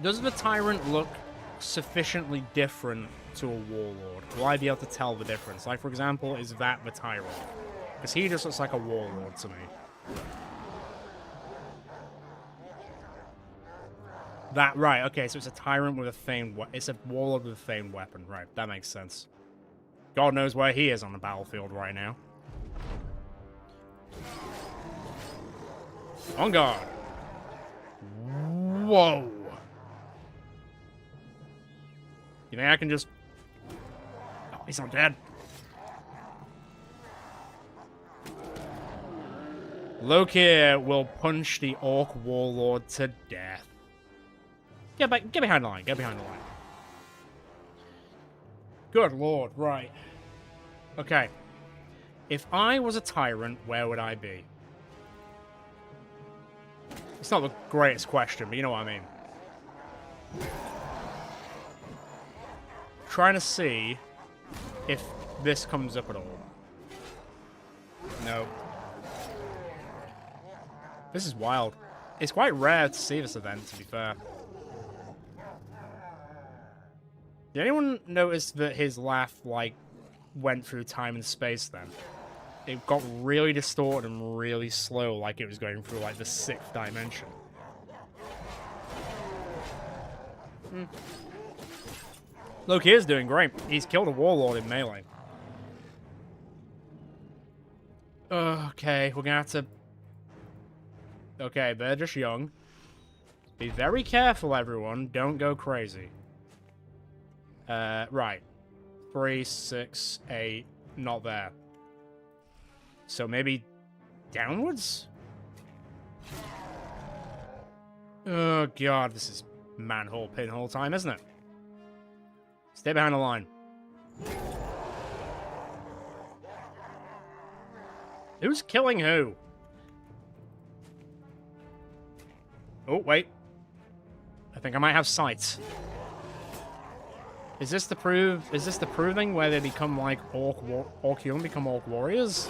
Does the tyrant look sufficiently different to a warlord? Will I be able to tell the difference? Like, for example, is that the tyrant? Because he just looks like a warlord to me. That, right, okay, so it's a tyrant with a famed weapon. It's a warlord with a famed weapon. Right, that makes sense. God knows where he is on the battlefield right now. On guard. Whoa. You think I can just... Oh, he's not dead. Loki will punch the orc warlord to death. Get behind the line. Get behind the line. Good lord, right. Okay. If I was a tyrant, where would I be? It's not the greatest question, but you know what I mean. Trying to see if this comes up at all. No. This is wild. It's quite rare to see this event, to be fair. Did anyone notice that his laugh, like, went through time and space then? It got really distorted and really slow, like it was going through, like, the 6th dimension. Loki is doing great. He's killed a warlord in melee. Okay, we're gonna have to... Okay, they're just young. Be very careful, everyone. Don't go crazy. Right. 3, 6, 8. Not there. So maybe downwards? Oh, God. This is manhole pinhole time, isn't it? Stay behind the line. Who's killing who? Oh, wait. I think I might have sights. Is this the proving where they become like Orc Young become Orc Warriors?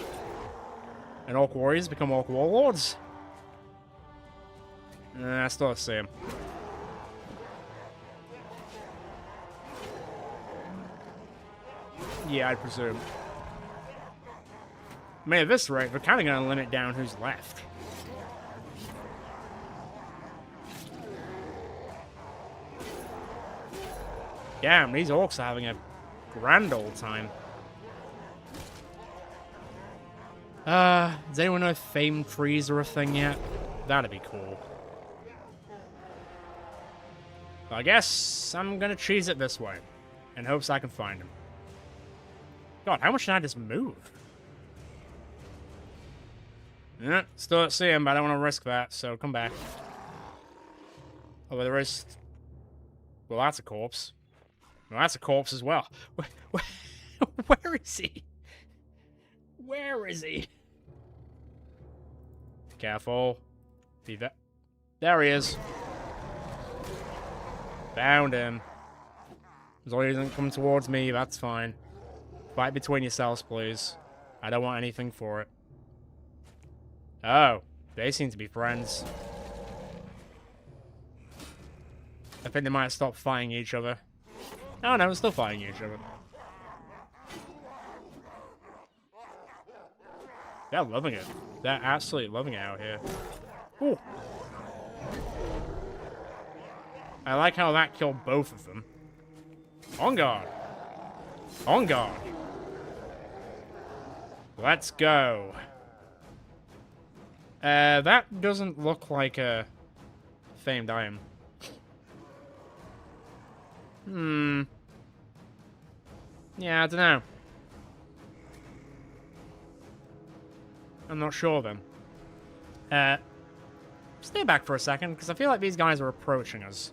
And Orc Warriors become Orc Warlords? Nah, I still don't see him. Yeah, I'd presume. I mean, at this rate, we're kind of going to limit down who's left. Damn, these orcs are having a grand old time. Does anyone know if famed trees are a thing yet? That'd be cool. I guess I'm gonna cheese it this way, in hopes I can find him. God, how much did I just move? Yeah, still don't see him, but I don't want to risk that, so come back. Oh, there is... Well, that's a corpse. Well, that's a corpse as well. Where is he? Where is he? Careful. Be that. There he is. Found him. As long as he doesn't come towards me, that's fine. Fight between yourselves, please. I don't want anything for it. Oh, they seem to be friends. I think they might have stopped fighting each other. Oh no, we're still fighting each other. They're loving it. They're absolutely loving it out here. Ooh. I like how that killed both of them. On guard. On guard. Let's go. That doesn't look like a famed item. Yeah, I don't know. I'm not sure then. Stay back for a second, because I feel like these guys are approaching us.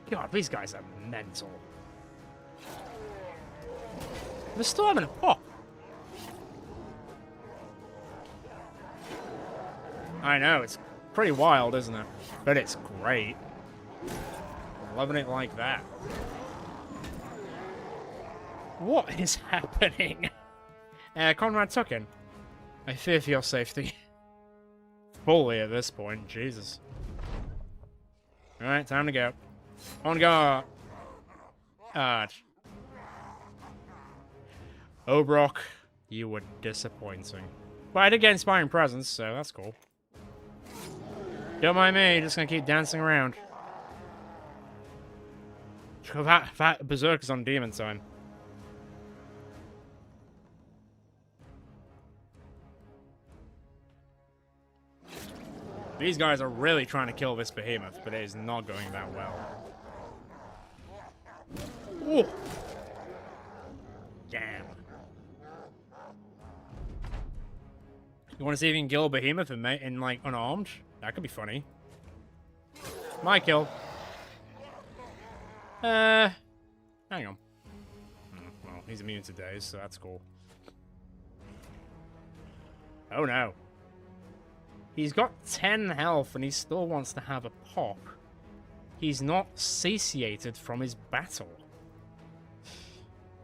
God, these guys are mental. They're still having a pop. I know, it's pretty wild, isn't it? But it's great. Loving it like that. What is happening? Conrad Tucken. I fear for your safety. Fully at this point, Jesus. Alright, time to go. On guard. Obrock, you were disappointing. But I did get inspiring presence, so that's cool. Don't mind me, just gonna keep dancing around. That Berserker's on demon time. These guys are really trying to kill this behemoth, but it is not going that well. Ooh. Damn. You want to see if you can kill a behemoth in like, unarmed? That could be funny. My kill. Hang on. Well, he's immune to daze, so that's cool. Oh no. He's got 10 health and he still wants to have a pop. He's not satiated from his battle.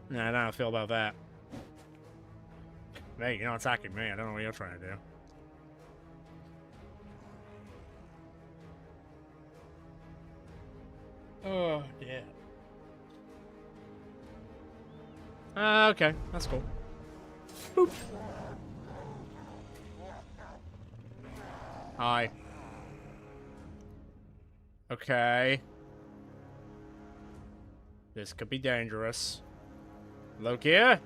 Nah, I don't know how I feel about that. Hey, you're not attacking me. I don't know what you're trying to do. Oh, dear. Okay, that's cool. Boop. Hi. Okay. This could be dangerous. Look here.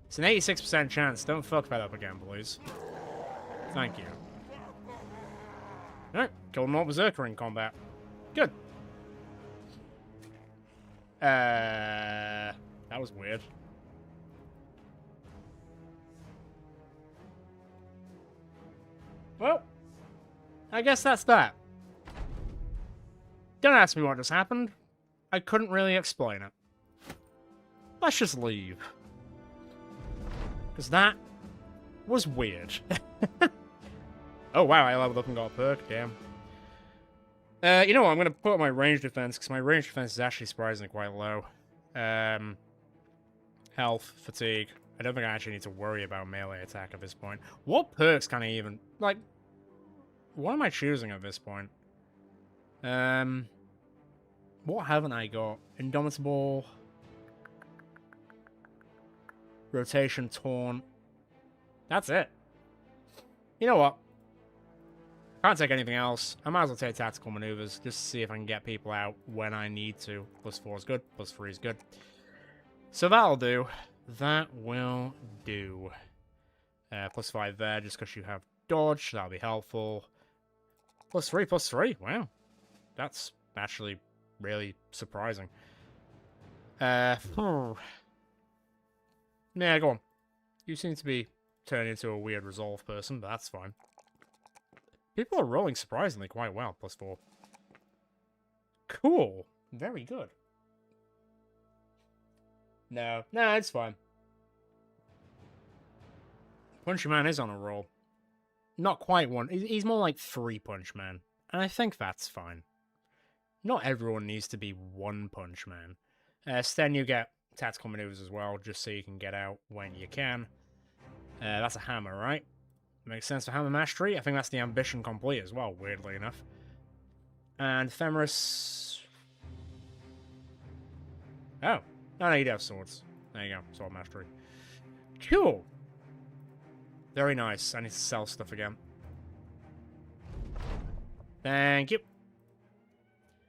It's an 86% chance. Don't fuck that up again, please. Thank you. Alright, killed an old berserker in combat. Good. That was weird. Well, I guess that's that. Don't ask me what just happened. I couldn't really explain it. Let's just leave. Because that was weird. Oh wow, I leveled up and got a perk, damn. You know what, I'm going to put up my range defense, because my range defense is actually surprisingly quite low. Health, fatigue. I don't think I actually need to worry about melee attack at this point. What perks can I even... Like, what am I choosing at this point? What haven't I got? Indomitable... Rotation, Taunt. That's it. You know what? Can't take anything else. I might as well take tactical maneuvers just to see if I can get people out when I need to. +4 is good. +3 is good. So that'll do. That will do. +5 there just because you have dodge. That'll be helpful. +3. Wow. That's actually really surprising. Yeah, go on. You seem to be turning into a weird resolve person, but that's fine. People are rolling surprisingly quite well, +4. Cool. Very good. No, it's fine. Punchy Man is on a roll. Not quite one. He's more like 3 Punch Man. And I think that's fine. Not everyone needs to be 1 Punch Man. Then you get tactical maneuvers as well, just so you can get out when you can. That's a hammer, right? Makes sense for hammer mastery. I think that's the ambition complete as well, weirdly enough. And Ephemeris... Oh. No, you do have swords. There you go. Sword mastery. Cool. Very nice. I need to sell stuff again. Thank you.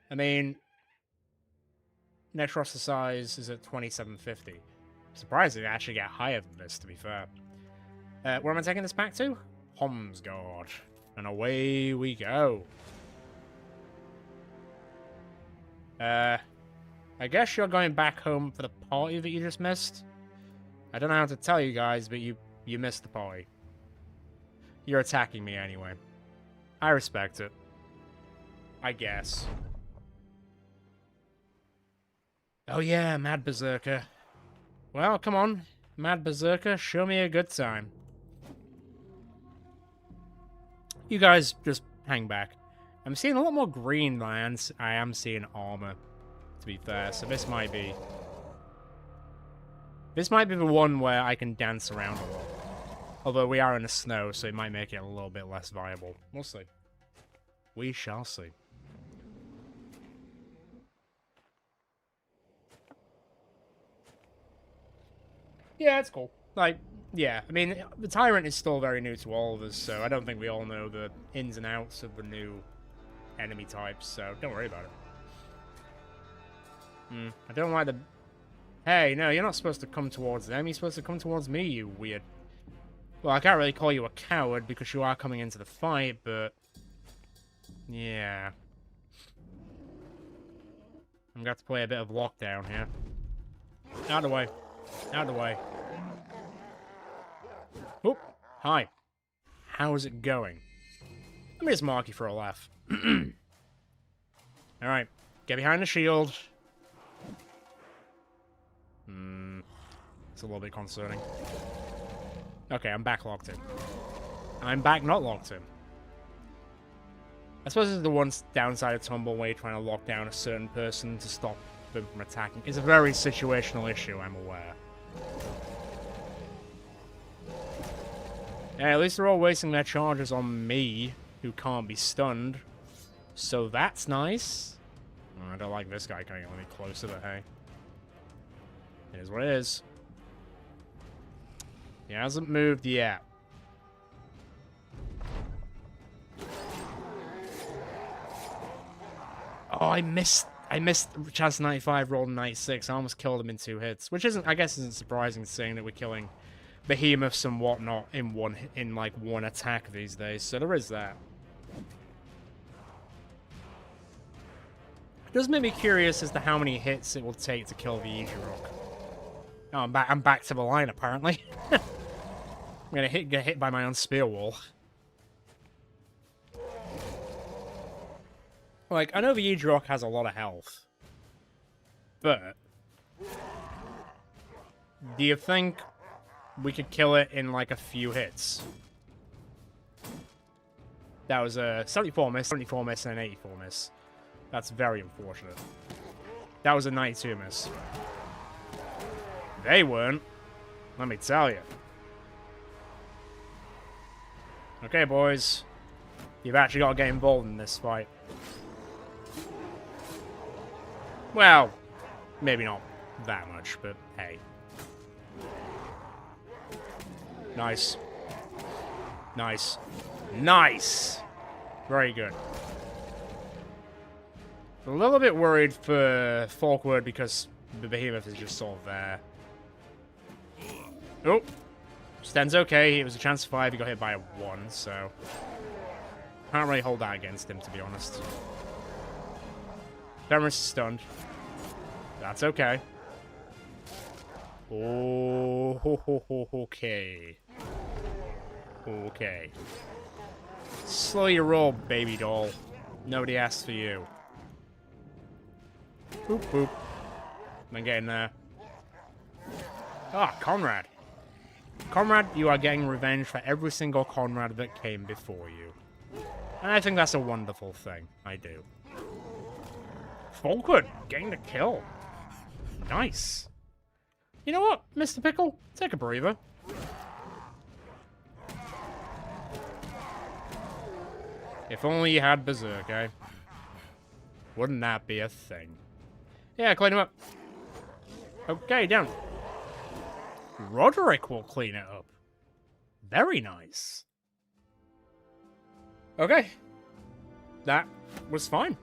I mean... Next roster size is at 2750. Surprisingly, I actually get higher than this, to be fair. Where am I taking this back to? Homsgard. And away we go. I guess you're going back home for the party that you just missed. I don't know how to tell you guys, but you missed the party. You're attacking me anyway. I respect it. I guess. Oh yeah, Mad Berserker. Well, come on. Mad Berserker, show me a good time. You guys just hang back. I'm seeing a lot more green than I am seeing armor, to be fair, so this might be... This might be the one where I can dance around a lot. Although we are in the snow, so it might make it a little bit less viable. We'll see. We shall see. Yeah, it's cool. Like, yeah, I mean, the Tyrant is still very new to all of us, so I don't think we all know the ins and outs of the new enemy types, so don't worry about it. I don't like the... Hey, no, you're not supposed to come towards them, you're supposed to come towards me, you weird... Well, I can't really call you a coward because you are coming into the fight, but... Yeah. I'm going to have to play a bit of lockdown here. Out of the way. Out of the way. Oh, hi. How's it going? Let me just mark you for a laugh. Alright, get behind the shield. It's a little bit concerning. Okay, I'm back locked in. I'm back not locked in. I suppose this is the one downside of Tumble where you're trying to lock down a certain person to stop them from attacking. It's a very situational issue, I'm aware. Yeah, at least they're all wasting their charges on me, who can't be stunned. So that's nice. I don't like this guy coming any closer, but hey. It is what it is. He hasn't moved yet. Oh, I missed chance 95, rolled 96. I almost killed him in 2 hits, which I guess isn't surprising, seeing that we're killing behemoths and whatnot in one attack these days. So there is that. It does make me curious as to how many hits it will take to kill the Ejirok. Oh, I'm back to the line apparently. I'm gonna get hit by my own spear wall. Like, I know the Ejirok has a lot of health, but do you think we could kill it in like a few hits? That was a 74 miss, and an 84 miss. That's very unfortunate. That was a 92 miss. They weren't, let me tell you. Okay, boys. You've actually got to get involved in this fight. Well, maybe not that much, but hey. Nice. Nice. Nice! Very good. A little bit worried for Folkwood because the behemoth is just sort of there. Oh! Sten's okay. It was a chance of 5. He got hit by a 1, so... Can't really hold that against him, to be honest. Fenris is stunned. That's okay. Oh, okay. Okay. Slow your roll, baby doll. Nobody asked for you. Boop, boop. I'm getting there. Ah, Conrad. Conrad, you are getting revenge for every single Conrad that came before you. And I think that's a wonderful thing. I do. Folkwood, getting the kill. Nice. You know what, Mr. Pickle? Take a breather. If only you had Berserk, eh? Wouldn't that be a thing? Yeah, clean him up. Okay, down. Roderick will clean it up. Very nice. Okay. That was fine.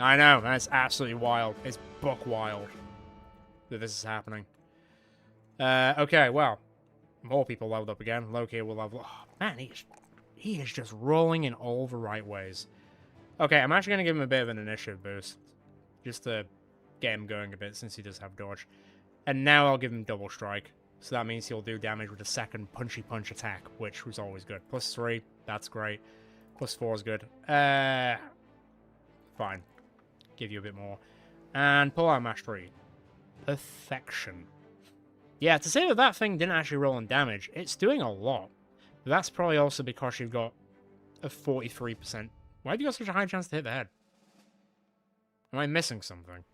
I know, that's absolutely wild. It's buck wild that this is happening. Okay, well. More people leveled up again. Loki will level up. Oh, man, he is just rolling in all the right ways. Okay, I'm actually going to give him a bit of an initiative boost. Just to get him going a bit, since he does have dodge. And now I'll give him double strike. So that means he'll do damage with a second punchy punch attack, which was always good. +3, that's great. +4 is good. Fine. Give you a bit more. And pull out mastery. Perfection. Yeah, to say that that thing didn't actually roll on damage, it's doing a lot. But that's probably also because you've got a 43%. Why have you got such a high chance to hit the head? Am I missing something?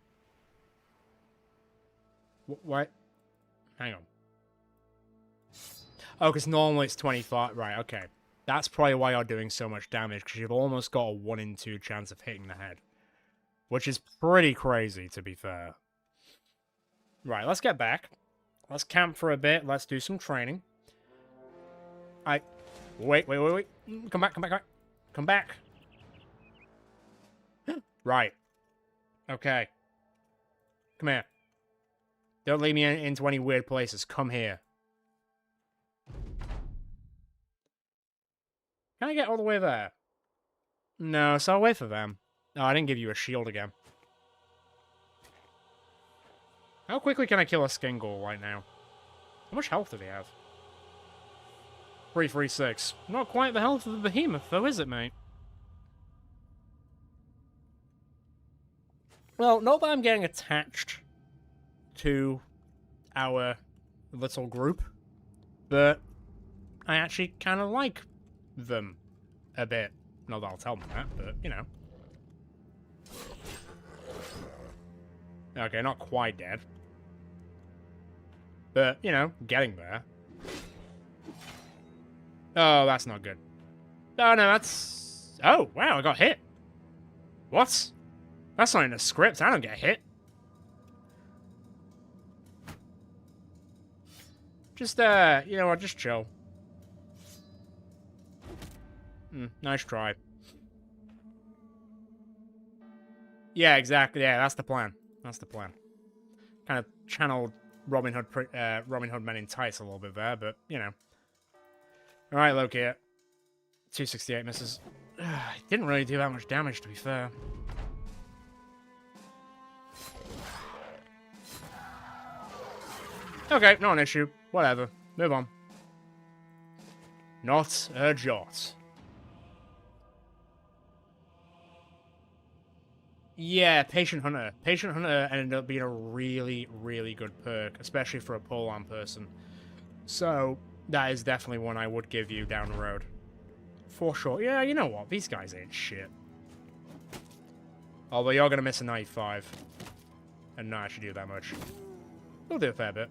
What? Hang on. Oh, because normally it's 25. Right, okay. That's probably why you're doing so much damage, because you've almost got a 1 in 2 chance of hitting the head. Which is pretty crazy, to be fair. Right, let's get back. Let's camp for a bit. Let's do some training. Wait. Come back. Come back. Right. Okay. Come here. Don't lead me into any weird places. Come here. Can I get all the way there? No, so I'll wait for them. Oh, I didn't give you a shield again. How quickly can I kill a Skingall right now? How much health do they have? 336. Not quite the health of the behemoth, though, is it, mate? Well, not that I'm getting attached to our little group, but I actually kind of like them a bit. Not that I'll tell them that, but, you know. Okay, not quite dead. But, you know, getting there. Oh, that's not good. Oh, no, that's... Oh, wow, I got hit. What? That's not in the script. I don't get hit. Just, you know what? Just chill. Nice try. Yeah, exactly. Yeah, that's the plan. That's the plan. Kind of channeled Robin Hood Men in Tights a little bit there, but, you know. Alright, Loki. 268 misses. Didn't really do that much damage, to be fair. Okay, not an issue. Whatever. Move on. Not a jot. Yeah, Patient Hunter. Patient Hunter ended up being a really, really good perk, especially for a pole-arm person. So, that is definitely one I would give you down the road. For sure. Yeah, you know what? These guys ain't shit. Although you're going to miss a 95. And not actually do that much. We'll do a fair bit.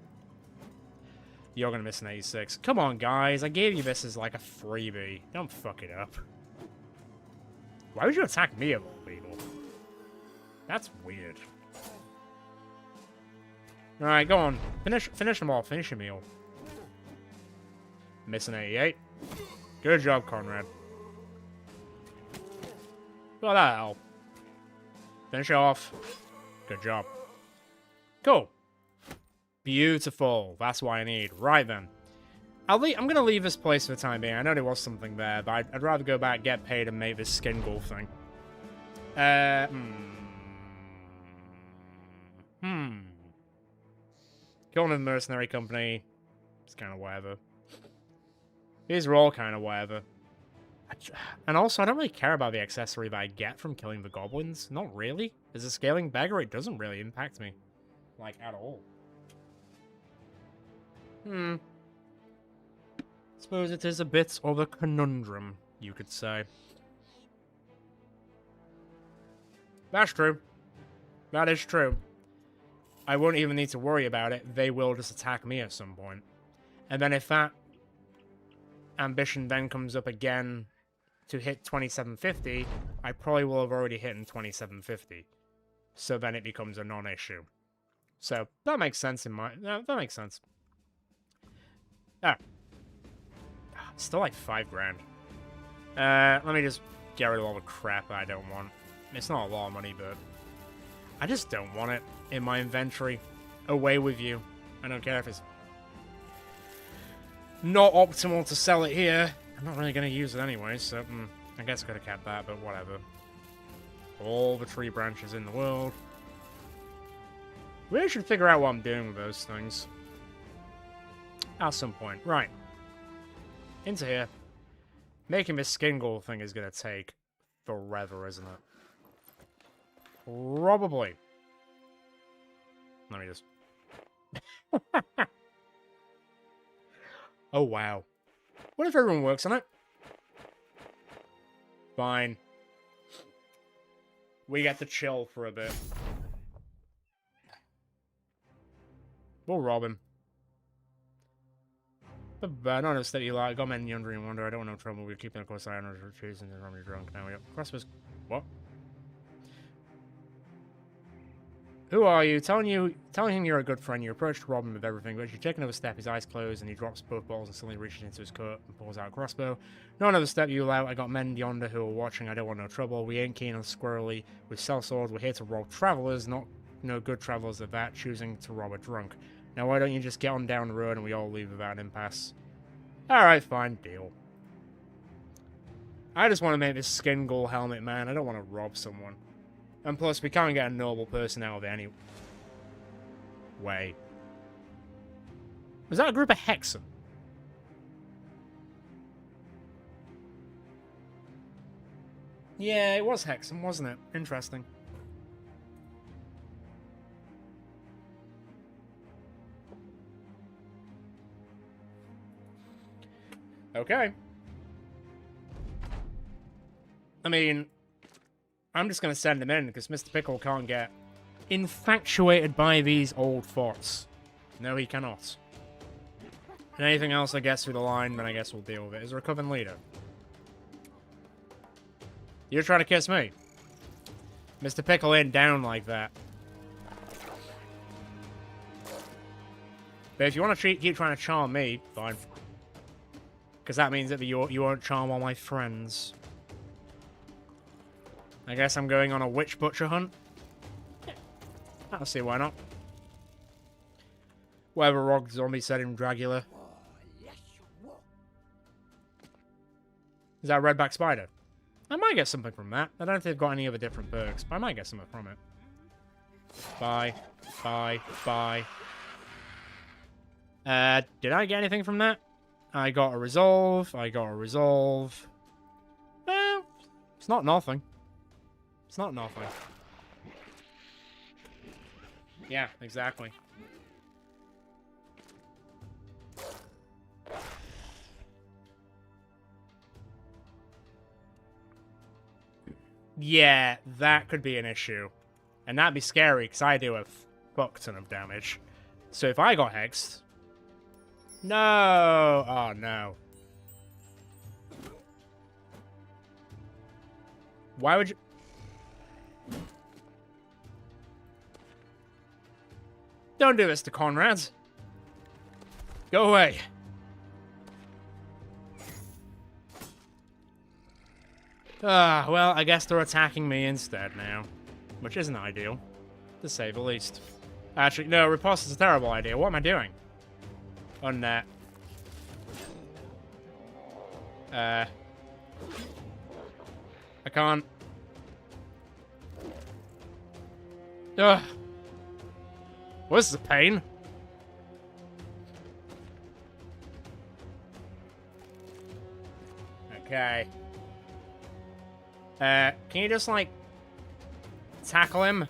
You're going to miss an 86. Come on, guys. I gave you this as like a freebie. Don't fuck it up. Why would you attack me of all people? That's weird. Alright, go on. Finish them all. Finish your meal. Miss an 88. Good job, Conrad. Well, that'll help. Finish it off. Good job. Cool. Beautiful. That's what I need. Right then. I'm going to leave this place for the time being. I know there was something there, but I'd rather go back, get paid, and make this skin goal thing. Going to the mercenary company. It's kind of whatever. These are all kind of whatever. And also, I don't really care about the accessory that I get from killing the goblins. Not really. As a Scaling Beggar, it doesn't really impact me. Like, at all. Suppose it is a bit of a conundrum, you could say. That's true. That is true. I won't even need to worry about it. They will just attack me at some point. And then if that ambition then comes up again to hit 2750, I probably will have already hit in 2750. So then it becomes a non-issue. So that makes sense in my... that makes sense. Still like 5 grand. Let me just get rid of all the crap I don't want. It's not a lot of money, but I just don't want it in my inventory. Away with you. I don't care if it's not optimal to sell it here. I'm not really going to use it anyway, so I guess I could have kept that, but whatever. All the tree branches in the world. We should figure out what I'm doing with those things. At some point. Right. Into here. Making this skin goal thing is going to take forever, isn't it? Probably. Let me just... Oh, wow. What if everyone works on it? Fine. We get to chill for a bit. We'll rob him. But I don't know that you like. Got men yonder and wonder. I don't want no trouble. We're keeping a close eye on our retreats and running drunk. Now we got crossbows. What? Who are you? Telling him you're a good friend. You approach to rob him with everything, but as you take another step, his eyes close and he drops both balls and suddenly reaches into his coat and pulls out a crossbow. No another step you allow. I got men yonder who are watching. I don't want no trouble. We ain't keen on squirrely. We sell swords. We're here to rob travelers, not no good travelers at that, choosing to rob a drunk. Now why don't you just get on down the road and we all leave without an impasse? Alright, fine, deal. I just want to make this skin goal helmet, man. I don't want to rob someone. And plus, we can't get a noble person out of it anyway. Was that a group of Hexen? Yeah, it was Hexen, wasn't it? Interesting. Okay. I mean, I'm just going to send him in, because Mr. Pickle can't get infatuated by these old forts. No, he cannot. And anything else I guess through the line, then I guess we'll deal with it. Is there a Coven leader? You're trying to kiss me? Mr. Pickle ain't down like that. But if you want to keep trying to charm me, fine. Because that means that you won't charm all my friends. I guess I'm going on a witch butcher hunt. Yeah, I'll see why not. Whatever Rogue Zombie said in Dragula. Is that a redback spider? I might get something from that. I don't know if they've got any other different perks, but I might get something from it. Bye. Bye. Bye. Did I get anything from that? I got a resolve. I got a resolve. Well, it's not nothing. It's not nothing. Yeah, exactly. Yeah, that could be an issue. And that'd be scary, because I do a fuck ton of damage. So if I got hexed... No! Oh, no. Why would you... Don't do this to Conrad. Go away. Well, I guess they're attacking me instead now. Which isn't ideal, to say the least. Actually, no, riposte is a terrible idea. What am I doing? On that. I can't. Ugh. Well, this is a pain. Okay. Can you just, like, tackle him?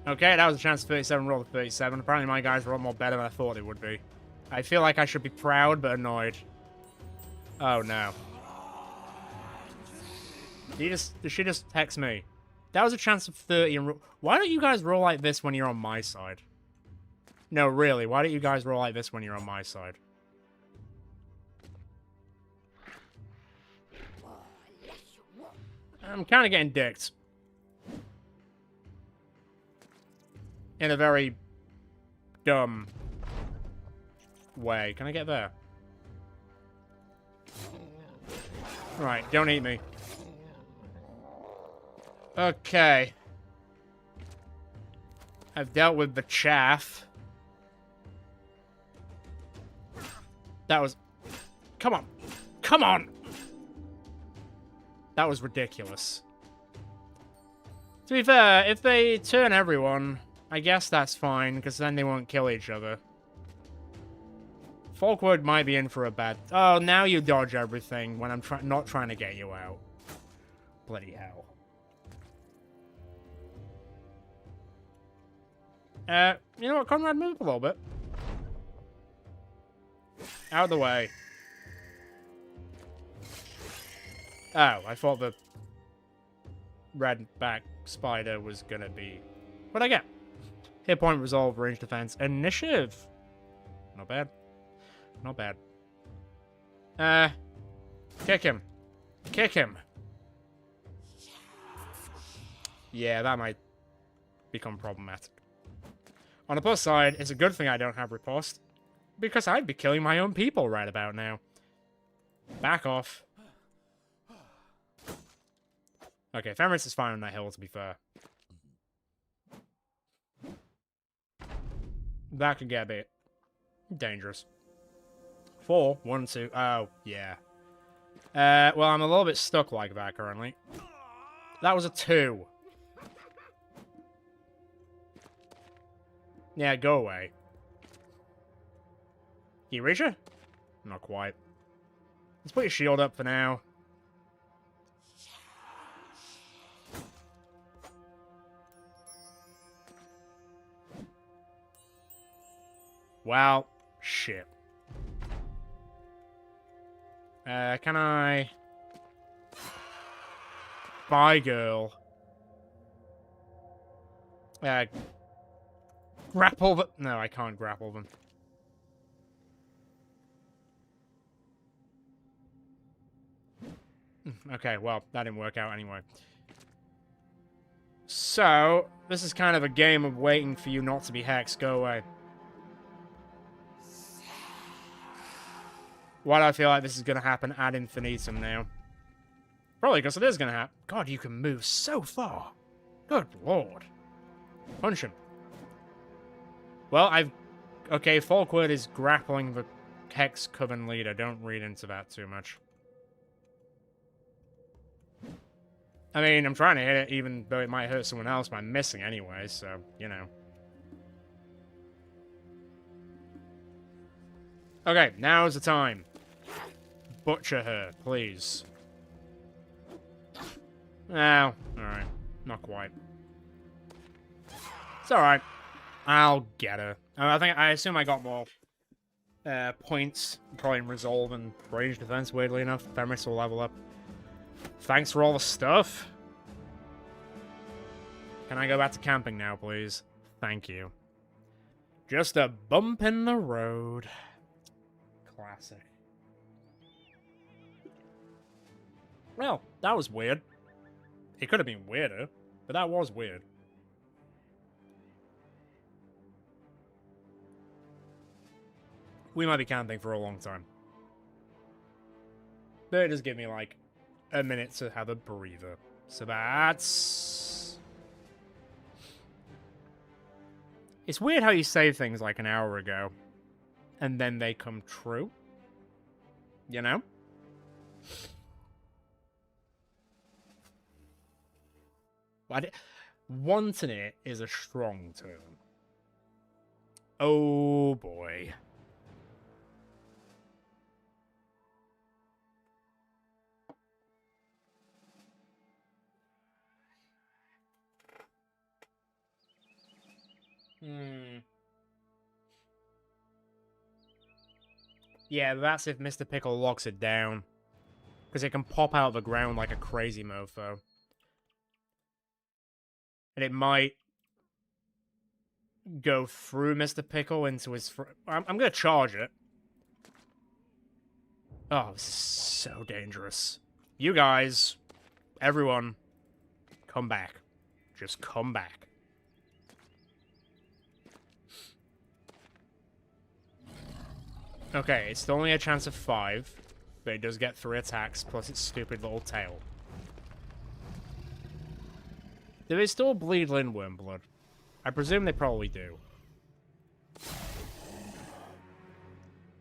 Okay, that was a chance of 37, roll of 37. Apparently my guys were a lot more better than I thought they would be. I feel like I should be proud, but annoyed. Oh, no. Did she just hex me? That was a chance of 30 and why don't you guys roll like this when you're on my side? No, really, why don't you guys roll like this when you're on my side? I'm kind of getting dicked. In a very dumb way. Can I get there? Right, don't eat me. Okay. I've dealt with the chaff. That was... Come on. Come on! That was ridiculous. To be fair, if they turn everyone, I guess that's fine, because then they won't kill each other. Folkwood might be in for a bad... Oh, now you dodge everything when I'm not trying to get you out. Bloody hell. You know what, Conrad, move a little bit. Out of the way. Oh, I thought the redback spider was gonna be... What'd I get? Hit point, resolve, range defense, initiative. Not bad. Not bad. Kick him. Kick him. Yeah, that might become problematic. On the plus side, it's a good thing I don't have riposte, because I'd be killing my own people right about now. Back off. Okay, Fenris is fine on that hill, to be fair. That could get a bit dangerous. 4, 1, 2. Oh, yeah. Well, I'm a little bit stuck like that currently. That was a 2. Yeah, go away. Can you reach her? Not quite. Let's put your shield up for now. Wow. Shit. Can I... Bye, girl. Grapple them. No, I can't grapple them. Okay, well, that didn't work out anyway. So, this is kind of a game of waiting for you not to be hexed. Go away. Why do I feel like this is going to happen ad infinitum now? Probably because it is going to happen. God, you can move so far. Good lord. Punch him. Well, okay, Folkwood is grappling the Hex Coven leader. Don't read into that too much. I mean, I'm trying to hit it even though it might hurt someone else by missing anyway, so, you know. Okay, now's the time. Butcher her, please. Oh, alright. Not quite. It's alright. I'll get her. I assume I got more points, probably in resolve and range defense, weirdly enough. Feminist will level up. Thanks for all the stuff. Can I go back to camping now, please? Thank you. Just a bump in the road. Classic. Well, that was weird. It could have been weirder, but that was weird. We might be camping for a long time. But it does give me, like, a minute to have a breather. So that's... It's weird how you say things like an hour ago, and then they come true. You know? Wanting it is a strong term. Oh boy. Yeah, that's if Mr. Pickle locks it down. Because it can pop out of the ground like a crazy mofo. And it might go through Mr. Pickle into his... I'm going to charge it. Oh, this is so dangerous. You guys, everyone, come back. Just come back. Okay, it's only a chance of 5, but it does get 3 attacks, plus its stupid little tail. Do they still bleed Lindworm blood? I presume they probably do.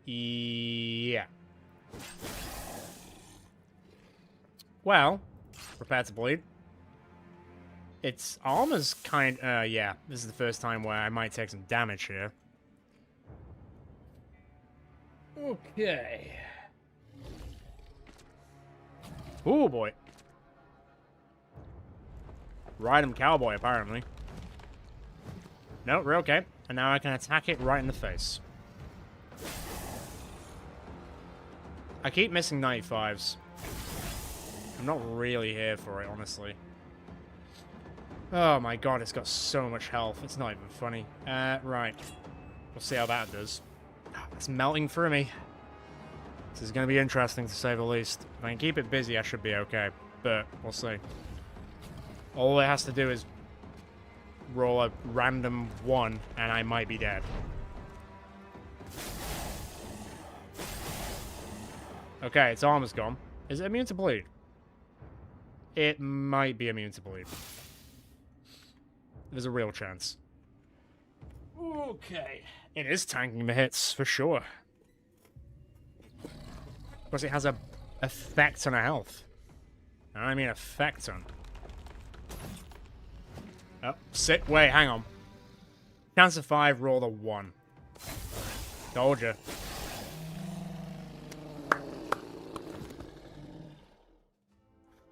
Yeah. Well, prepare to bleed. Its armor's yeah, this is the first time where I might take some damage here. Okay. Oh boy. Ride him, cowboy, apparently. No, we're okay. And now I can attack it right in the face. I keep missing 95s. I'm not really here for it, honestly. Oh my god, it's got so much health. It's not even funny. Right. We'll see how that does. It's melting through me. This is going to be interesting, to say the least. If I can keep it busy, I should be okay. But, we'll see. All it has to do is roll a random 1, and I might be dead. Okay, its armor's gone. Is it immune to bleed? It might be immune to bleed. There's a real chance. Okay. It is tanking the hits, for sure. Because it has a effect on her health. I mean effect on. Oh, wait, hang on. Chance of 5, roll a 1. Told ya.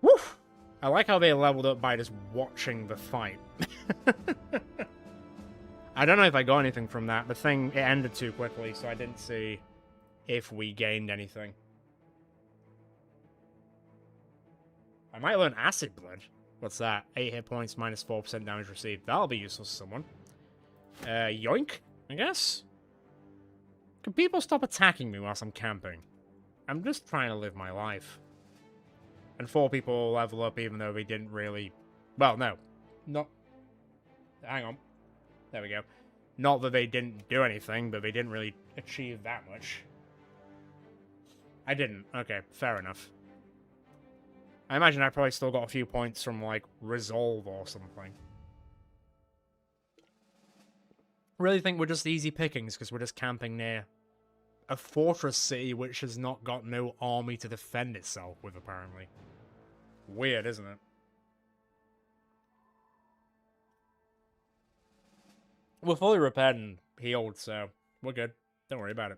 Woof! I like how they leveled up by just watching the fight. I don't know if I got anything from that. The thing, it ended too quickly, so I didn't see if we gained anything. I might learn Acid Blood. What's that? 8 hit points, minus 4% damage received. That'll be useful to someone. Yoink, I guess? Can people stop attacking me whilst I'm camping? I'm just trying to live my life. And 4 people will level up even though they didn't really... Well, no. Not... Hang on. There we go. Not that they didn't do anything, but they didn't really achieve that much. I didn't. Okay, fair enough. I imagine I probably still got a few points from, like, Resolve or something. Really think we're just easy pickings because we're just camping near a fortress city which has not got no army to defend itself with, apparently. Weird, isn't it? We're fully repaired and healed, so we're good. Don't worry about it.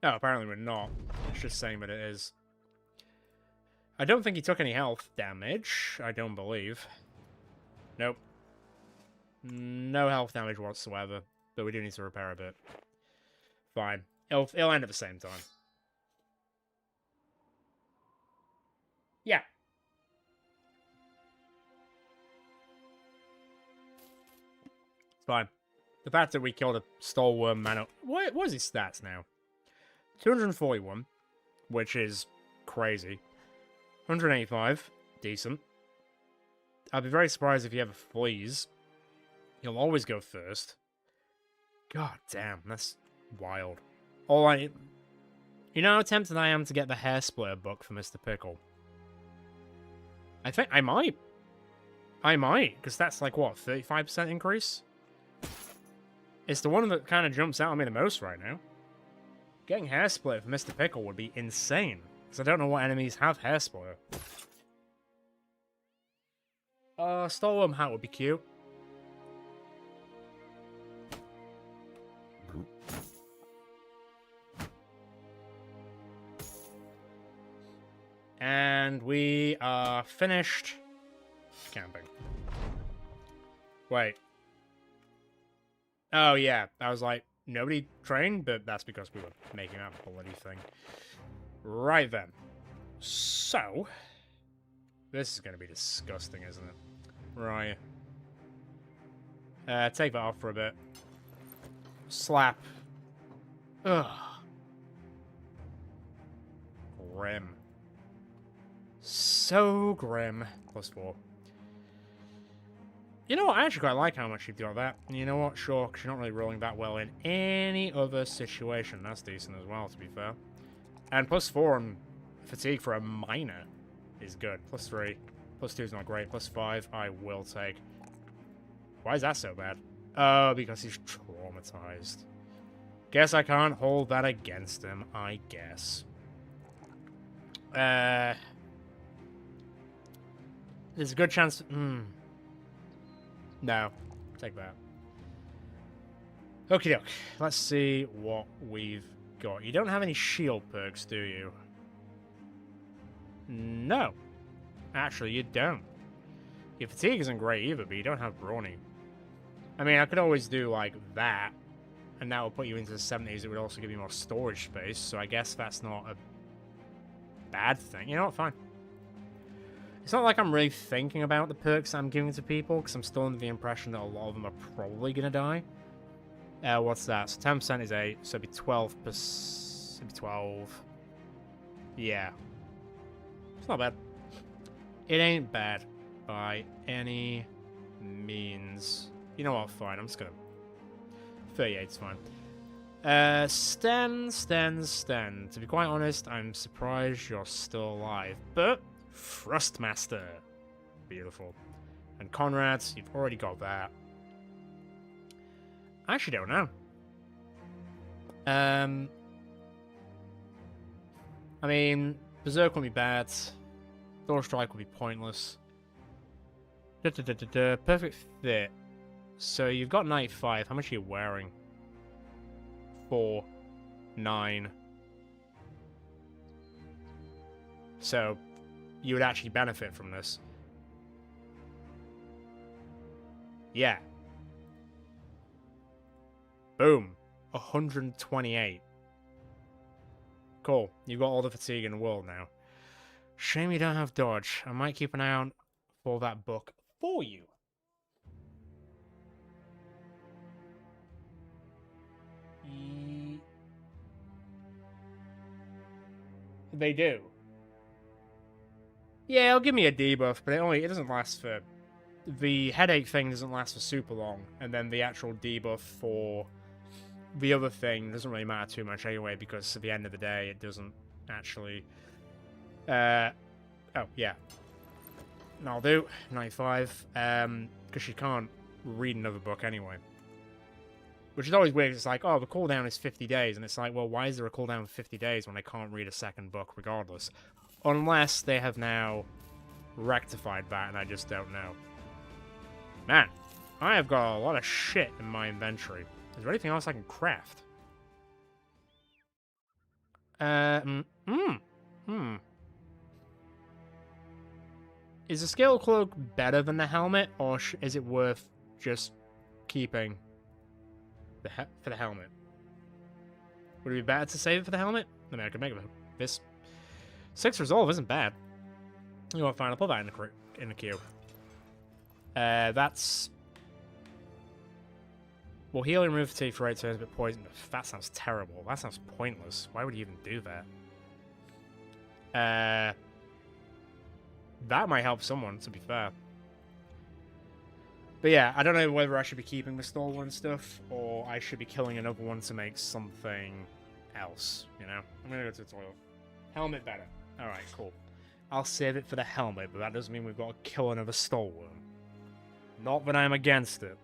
No, apparently we're not. It's just saying that it is. I don't think he took any health damage. I don't believe. Nope. No health damage whatsoever. But we do need to repair a bit. Fine. It'll end at the same time. Yeah. It's fine. The fact that we killed a stalwart man... What is his stats now? 241, which is crazy. 185, decent. I'd be very surprised if he ever flees. He'll always go first. God damn, that's wild. You know how tempted I am to get the Hair Splitter book for Mr. Pickle? I think I might. Because that's like, what, 35% increase? It's the one that kind of jumps out at me the most right now. Getting Hair Splitter for Mr. Pickle would be insane. Because I don't know what enemies have Hair Splitter. Stolen Hat would be cute. And we are finished camping. Wait. Oh, yeah. I was like, nobody trained, but that's because we were making that bloody thing. Right then. So, this is going to be disgusting, isn't it? Right. Take that off for a bit. Slap. Ugh. Grim. So grim. +4. You know what? I actually quite like how much you've got that. And you know what? Sure, because you're not really rolling that well in any other situation. That's decent as well, to be fair. And +4 on fatigue for a minor is good. +3. +2 is not great. +5 I will take. Why is that so bad? Oh, because he's traumatized. Guess I can't hold that against him, I guess. There's a good chance... No. Take that. Okie doke. Let's see what we've got. You don't have any shield perks, do you? No. Actually, you don't. Your fatigue isn't great either, but you don't have brawny. I mean, I could always do, like, that. And that will put you into the 70s. It would also give you more storage space. So I guess that's not a bad thing. You know what? Fine. It's not like I'm really thinking about the perks I'm giving to people, because I'm still under the impression that a lot of them are probably going to die. What's that? So 10% is 8, so it'd be 12%. It'd be 12. Yeah. It's not bad. It ain't bad by any means. You know what? Fine. I'm just going to... 38's fine. Sten. To be quite honest, I'm surprised you're still alive. But... Thrustmaster. Beautiful. And Conrad's, you've already got that. I actually don't know. I mean, Berserk would be bad. Door Strike would be pointless. Perfect fit. So you've got 95. How much are you wearing? 4. 9. So... you would actually benefit from this. Yeah. Boom. 128. Cool. You've got all the fatigue in the world now. Shame you don't have dodge. I might keep an eye out for that book for you. They do. Yeah, it'll give me a debuff, but it doesn't last for the headache thing doesn't last for super long, and then the actual debuff for the other thing doesn't really matter too much anyway, because at the end of the day, it doesn't actually... oh, yeah. No, I'll do 95, because she can't read another book anyway. Which is always weird, it's like, oh, the cooldown is 50 days, and it's like, well, why is there a cooldown of 50 days when they can't read a second book regardless? Unless they have now rectified that, and I just don't know. Man, I have got a lot of shit in my inventory. Is there anything else I can craft? Is the scale cloak better than the helmet, or is it worth just keeping for the helmet? Would it be better to save it for the helmet? I mean, I could make this 6 resolve isn't bad. You know what? Fine, I'll put that in the queue. That's... Well, heal and remove fatigue for 8 turns, but poison... That sounds terrible. That sounds pointless. Why would you even do that? That might help someone, to be fair. But yeah, I don't know whether I should be keeping the stolen stuff, or I should be killing another one to make something else, you know? I'm gonna go to the toilet. Helmet better. Alright, cool. I'll save it for the helmet, but that doesn't mean we've got to kill another stolen. Not that I'm against it.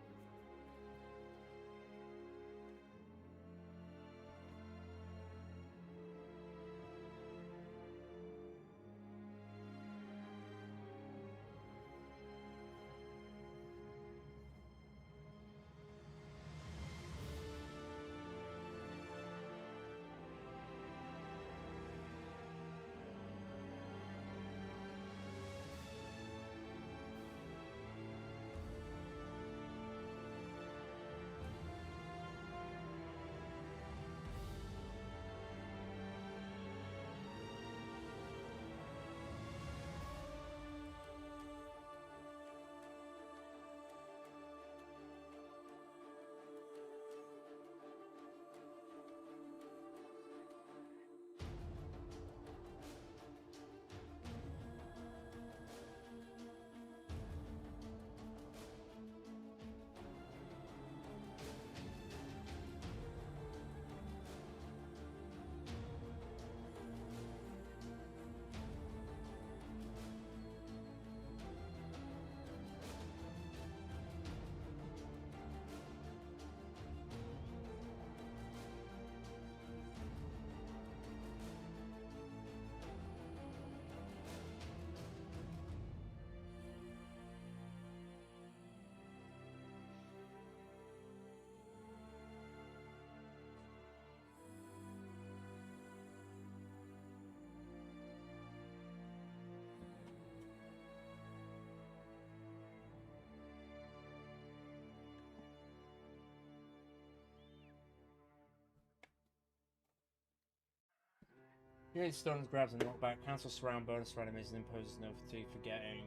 Hearing stuns, grabs, and knockback. Cancel surround bonus for enemies and imposes no fatigue for getting.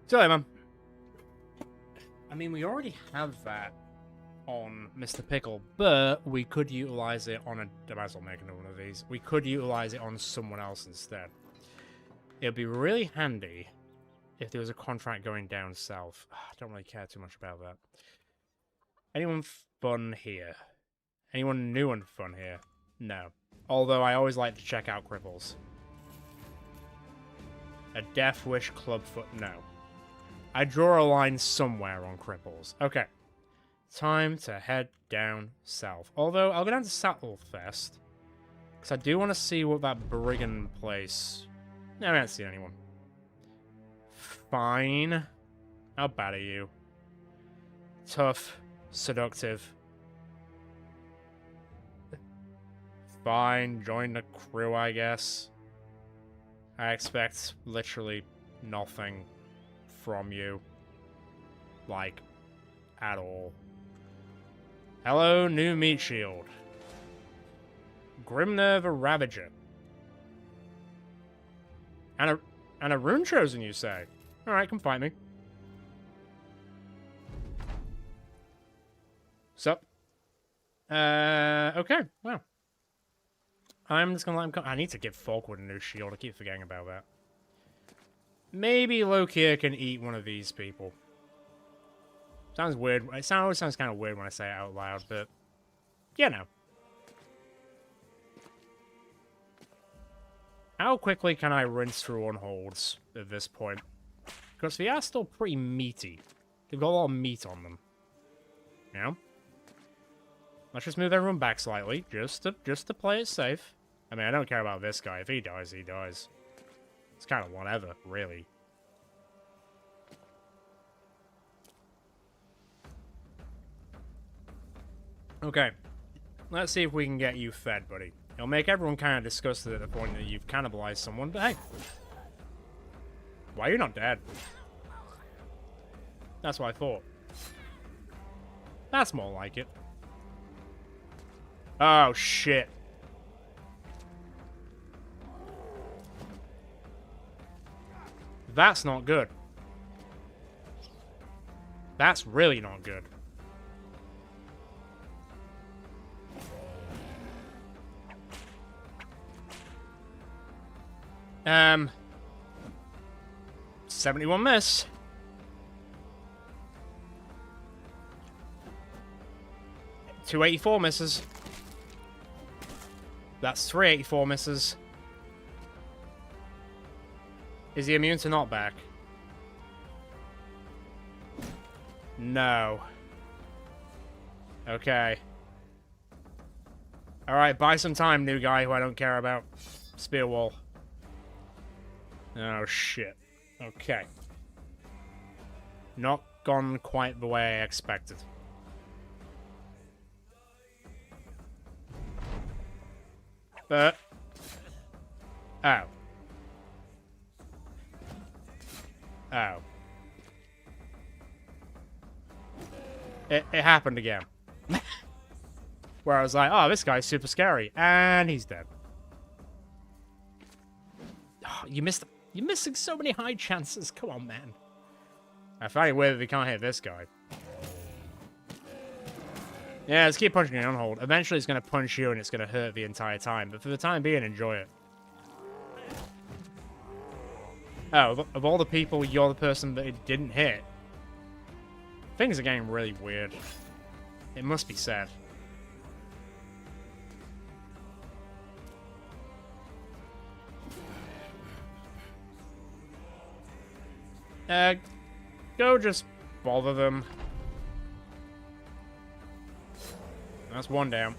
Sorry, man. I mean, we already have that on Mr. Pickle, but we could utilize it on a... I might as well make another one of these. We could utilize it on someone else instead. It would be really handy if there was a contract going down south. I don't really care too much about that. Anyone fun here? Anyone new and fun here? No. Although I always like to check out cripples. A Death Wish Clubfoot? No. I draw a line somewhere on cripples. Okay. Time to head down south. Although, I'll go down to Sattlefest. Because I do want to see what that brigand place... No, I haven't seen anyone. Fine. How bad are you? Tough. Seductive. Fine, join the crew, I guess. I expect literally nothing from you. Like, at all. Hello, new meat shield. Grimner the Ravager. And a rune chosen, you say? Alright, come fight me. Sup? Okay, well. I'm just gonna let him come. I need to give Folkwood a new shield. I keep forgetting about that. maybe Loki can eat one of these people. Sounds weird. It always sounds kind of weird when I say it out loud, but you know. How quickly can I rinse through unholds at this point? Because they are still pretty meaty. They've got a lot of meat on them. You know? Let's just move everyone back slightly, just to play it safe. I mean, I don't care about this guy. If he dies, he dies. It's kind of whatever, really. Okay. Let's see if we can get you fed, buddy. It'll make everyone kind of disgusted at the point that you've cannibalized someone, but hey. Why are you not dead? That's what I thought. That's more like it. Oh, shit. That's not good. That's really not good. Um, 71 miss. .284 misses. That's 384 misses. Is he immune to knockback? No. Okay. Alright, buy some time, new guy who I don't care about. Spear wall. Oh, shit. Okay. Not gone quite the way I expected. But... oh. Oh. It happened again. Where I was like, oh, this guy's super scary. And he's dead. Oh, you missed... you're missing so many high chances. Come on, man. I find it weird that we can't hit this guy. Yeah, let's keep punching it on hold. Eventually it's going to punch you and it's going to hurt the entire time. But for the time being, enjoy it. Oh, of all the people, you're the person that it didn't hit. Things are getting really weird. It must be said. Go just bother them. That's one down.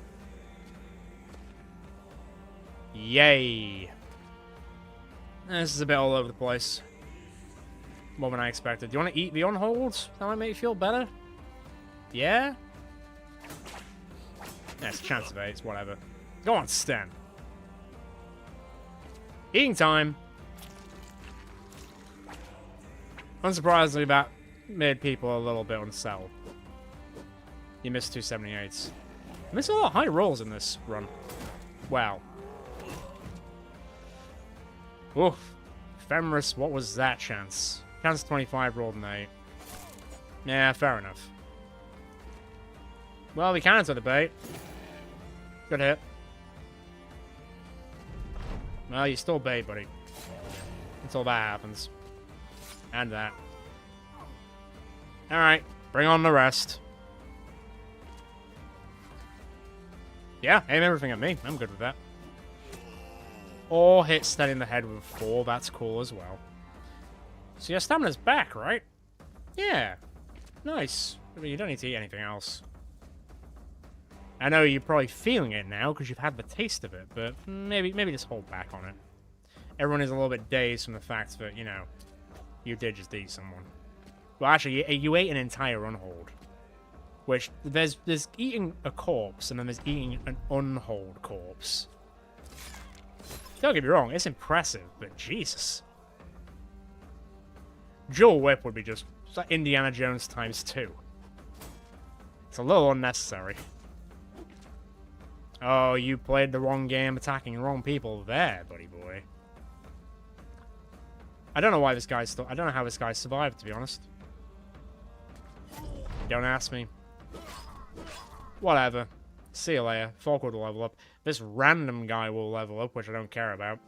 Yay. This is a bit all over the place. More than I expected. Do you want to eat the on-holds? That might make you feel better? Yeah? That's a chance of 8, it's whatever. Go on, Stan. Eating time. Unsurprisingly, that made people a little bit unsettled. You missed 278s. I missed a lot of high rolls in this run. Wow. Oof. Femoris, what was that chance? Chance 25 rolled an 8. Yeah, fair enough. Well, we counted the bait. Good hit. Well, you still bait, buddy. Until that happens. And that. Alright, bring on the rest. Yeah, aim everything at me. I'm good with that. Or hit steady in the head with 4. That's cool as well. So your stamina's back, right? Yeah. Nice. I mean, you don't need to eat anything else. I know you're probably feeling it now because you've had the taste of it, but maybe just hold back on it. Everyone is a little bit dazed from the fact that, you know, you did just eat someone. Well, actually, you ate an entire unhold. Which, there's eating a corpse, and then there's eating an unhold corpse. Don't get me wrong, it's impressive, but Jesus. Dual whip would be just like Indiana Jones times 2. It's a little unnecessary. Oh, you played the wrong game attacking the wrong people there, buddy boy. I don't know why this guy's still... I don't know how this guy survived, to be honest. Don't ask me. Whatever. See you later. Falkwood will level up. This random guy will level up, which I don't care about.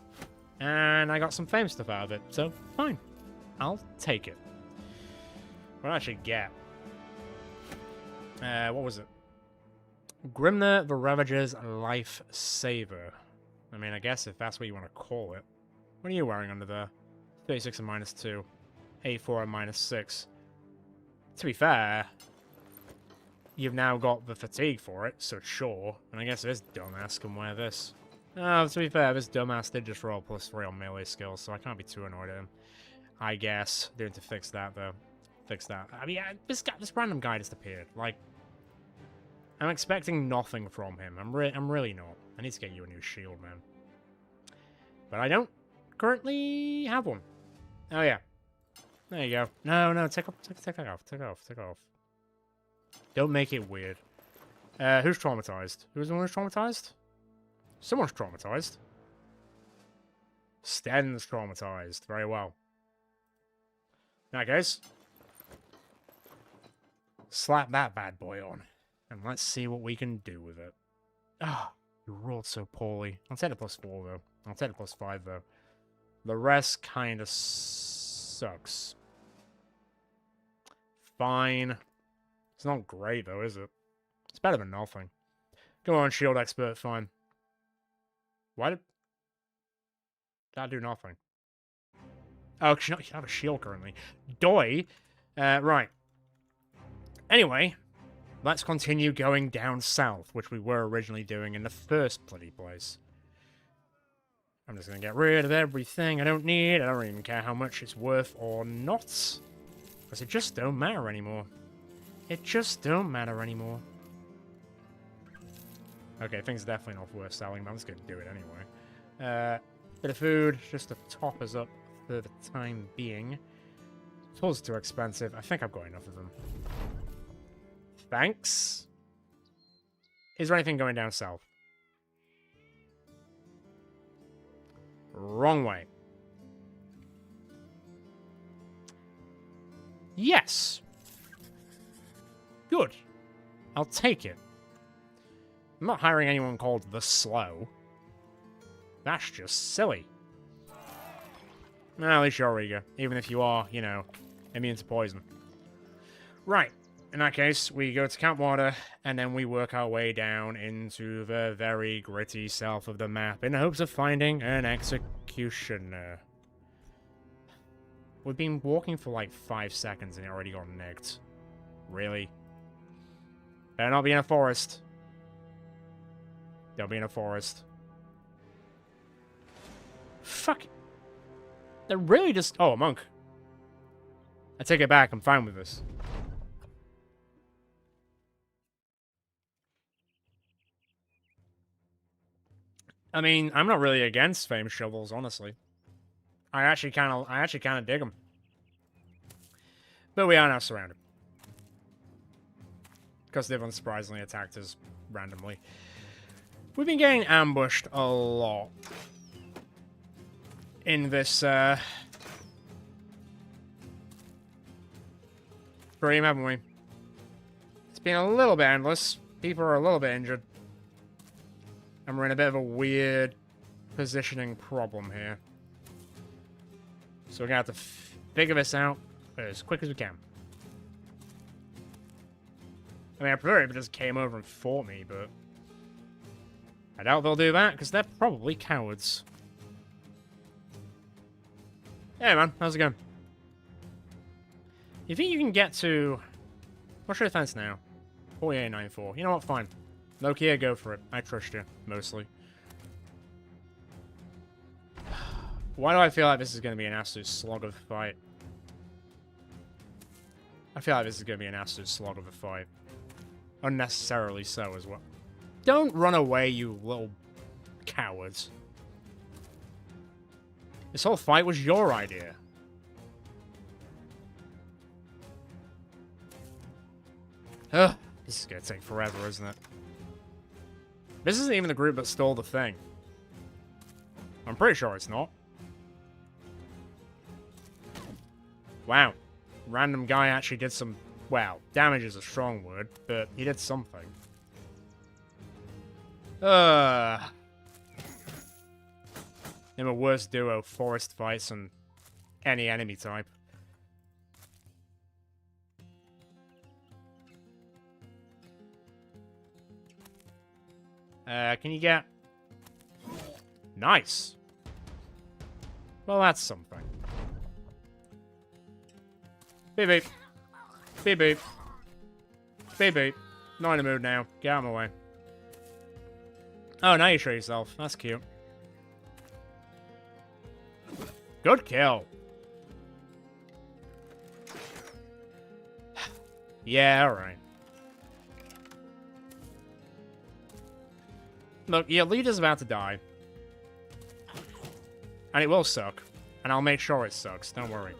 And I got some fame stuff out of it, so fine. I'll take it. What did I actually get? What was it? Grimner the Ravager's Life Saver. I mean, I guess if that's what you want to call it. What are you wearing under there? 36 and -2. 84 and -6. To be fair, you've now got the fatigue for it, so sure. And I guess this dumbass can wear this. Oh, to be fair, this dumbass did just roll +3 on melee skills, so I can't be too annoyed at him. I guess. They need to fix that, though. Fix that. I mean, this random guy just appeared. Like, I'm expecting nothing from him. I'm really not. I need to get you a new shield, man. But I don't currently have one. Oh, yeah. There you go. No, take that off. Take it off. Don't make it weird. Who's traumatized? Who's the one who's traumatized? Someone's traumatized. Sten's traumatized. Very well. Now, guys. Slap that bad boy on. And let's see what we can do with it. Ah, you rolled so poorly. I'll take a +4, though. I'll take a +5, though. The rest kind of sucks. Fine. It's not great, though, is it? It's better than nothing. Come on, shield expert, fine. Why did that do nothing? Oh, you have a shield currently. Doi. Right. Anyway, let's continue going down south, which we were originally doing in the first bloody place. I'm just going to get rid of everything I don't need. I don't even care how much it's worth or not. Because it just don't matter anymore. It just don't matter anymore. Okay, things are definitely not worth selling, but I'm just going to do it anyway. Bit of food, just to top us up for the time being. Tools are too expensive. I think I've got enough of them. Thanks. Is there anything going down south? Wrong way. Yes. Good. I'll take it. I'm not hiring anyone called The Slow. That's just silly. Well, at least you're eager, even if you are, you know, immune to poison. Right. In that case, we go to Camp Water, and then we work our way down into the very gritty south of the map in hopes of finding an executioner. We've been walking for like 5 seconds and it already got nicked. Really? Better not be in a forest. Don't be in a forest. Fuck. They're really just... Oh, a monk. I take it back. I'm fine with this. I mean, I'm not really against famous shovels, honestly. I actually kind of dig them. But we are now surrounded. Because they've unsurprisingly attacked us randomly. We've been getting ambushed a lot. In this, stream, haven't we? It's been a little bit endless. People are a little bit injured. And we're in a bit of a weird positioning problem here. So we're going to have to figure this out as quick as we can. I mean, I prefer if it just came over and fought me, but... I doubt they'll do that, because they're probably cowards. Hey, man. How's it going? You think you can get to... What's your defense now? 48.94. You know what? Fine. Loki, go for it. I trust you, mostly. Why do I feel like this is going to be an absolute slog of a fight? I feel like this is going to be an absolute slog of a fight. Unnecessarily so, as well. Don't run away, you little cowards. This whole fight was your idea. Ugh, this is going to take forever, isn't it? This isn't even the group that stole the thing. I'm pretty sure it's not. Wow. Random guy actually did some... Well, damage is a strong word, but he did something. In a worse duo, forest fights and any enemy type. Can you get... Nice. Well, that's something. Beep beep. Beep beep. Beep beep. Not in the mood now. Get out of my way. Oh, now you show yourself. That's cute. Good kill. Yeah, alright. Look, your leader's about to die. And it will suck. And I'll make sure it sucks, don't worry.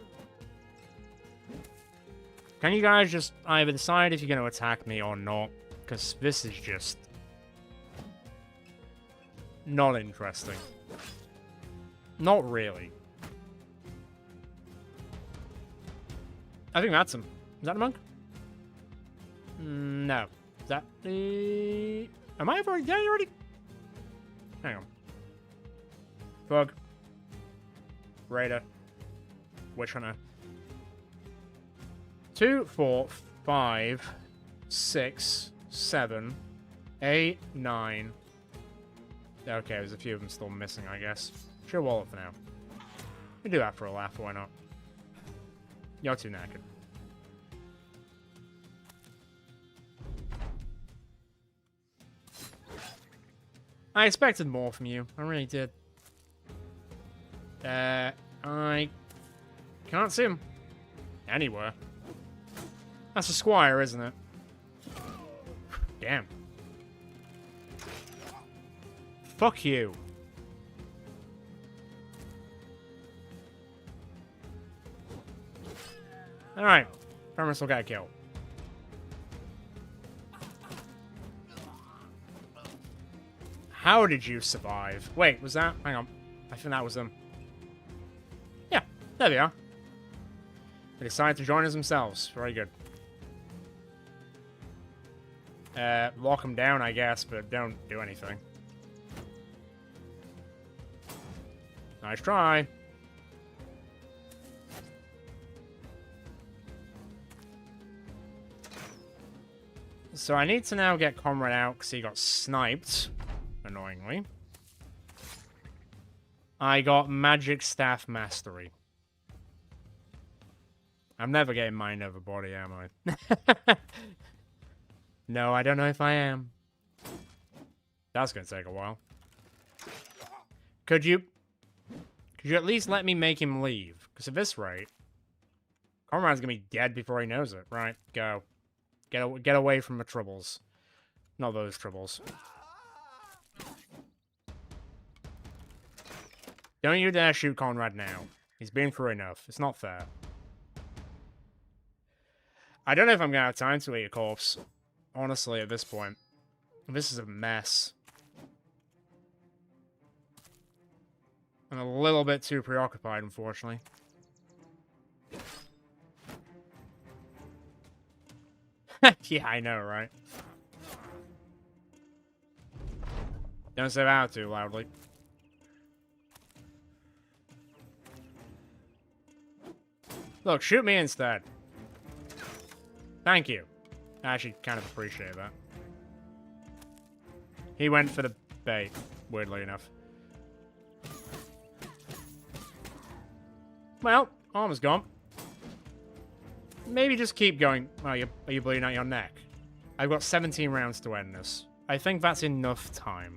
Can you guys just either decide if you're going to attack me or not? Because this is just... not interesting. Not really. I think that's him. Is that a monk? No. Is that the... Am I already... Did I already... Hang on. Bug. Raider. Witch Hunter. 2, 4, 5, 6, 7, 8, 9. Okay, there's a few of them still missing, I guess. Sure, wallet for now. We do that for a laugh, why not? You're too knackered. I expected more from you. I really did. I can't see him anywhere. That's a squire, isn't it? Damn. Fuck you. Alright. Farmers will get killed. How did you survive? Wait, was that? Hang on. I think that was them. Yeah, there they are. They decided to join us themselves. Very good. Lock them down, I guess, but don't do anything. Nice try. So I need to now get Comrade out because he got sniped, annoyingly. I got Magic Staff Mastery. I'm never getting Mind Over Body, am I? No, I don't know if I am. That's gonna take a while. Could you at least let me make him leave? Because at this rate, Conrad's gonna be dead before he knows it. Right, go. Get away from the troubles. Not those troubles. Don't you dare shoot Conrad now. He's been through enough. It's not fair. I don't know if I'm gonna have time to eat a corpse. Honestly, at this point. This is a mess. I'm a little bit too preoccupied, unfortunately. Yeah, I know, right? Don't say that too loudly. Look, shoot me instead. Thank you. I actually kind of appreciate that. He went for the bait, weirdly enough. Well, armor's gone. Maybe just keep going. Oh, are you bleeding out your neck? I've got 17 rounds to end this. I think that's enough time.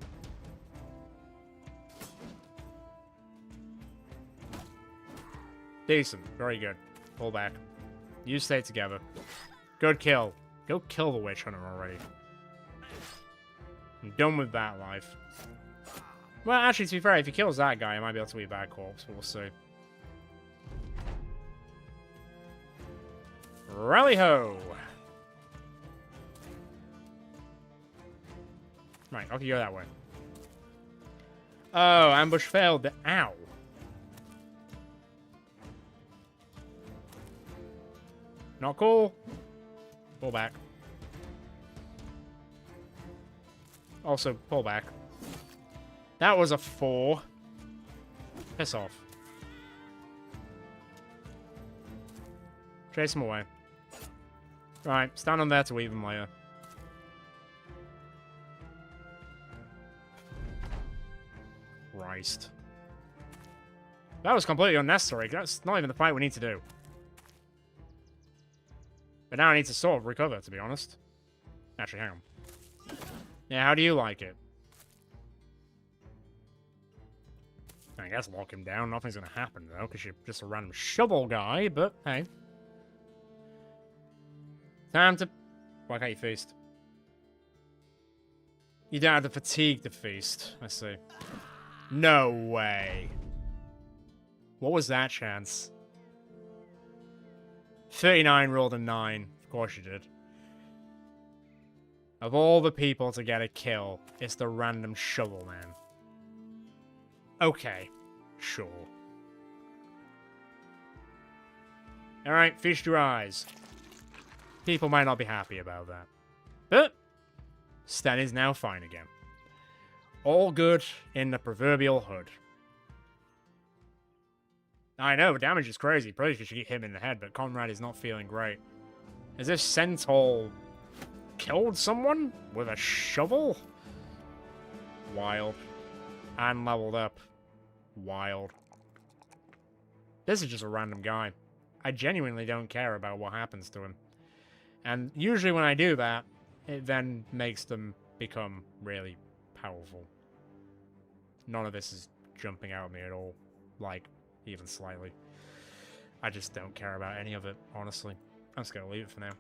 Decent. Very good. Pull back. You stay together. Good kill. Go kill the witch hunter already. I'm done with that life. Well, actually, to be fair, if he kills that guy, I might be able to eat that corpse. We'll see. Rally-ho! Right, okay, go that way. Oh, ambush failed. Ow. Not cool. Pull back. Also, pull back. That was a 4. Piss off. Chase him away. Right, stand on there to eat them later. Christ. That was completely unnecessary. That's not even the fight we need to do. But now I need to sort of recover, to be honest. Actually, hang on. Yeah, how do you like it? I guess lock him down. Nothing's gonna happen, though, because you're just a random shovel guy, but hey. Time to... Why can't you feast? You don't have the fatigue to feast. I see. No way. What was that chance? 39 rolled a 9. Of course you did. Of all the people to get a kill, it's the random shovel man. Okay. Sure. Alright, feast your eyes. People might not be happy about that. But Stan is now fine again. All good in the proverbial hood. I know, damage is crazy. Probably should hit him in the head, but Conrad is not feeling great. Has this centaur killed someone with a shovel? Wild. And leveled up. Wild. This is just a random guy. I genuinely don't care about what happens to him. And usually when I do that, it then makes them become really powerful. None of this is jumping out at me at all. Like, even slightly. I just don't care about any of it, honestly. I'm just gonna leave it for now.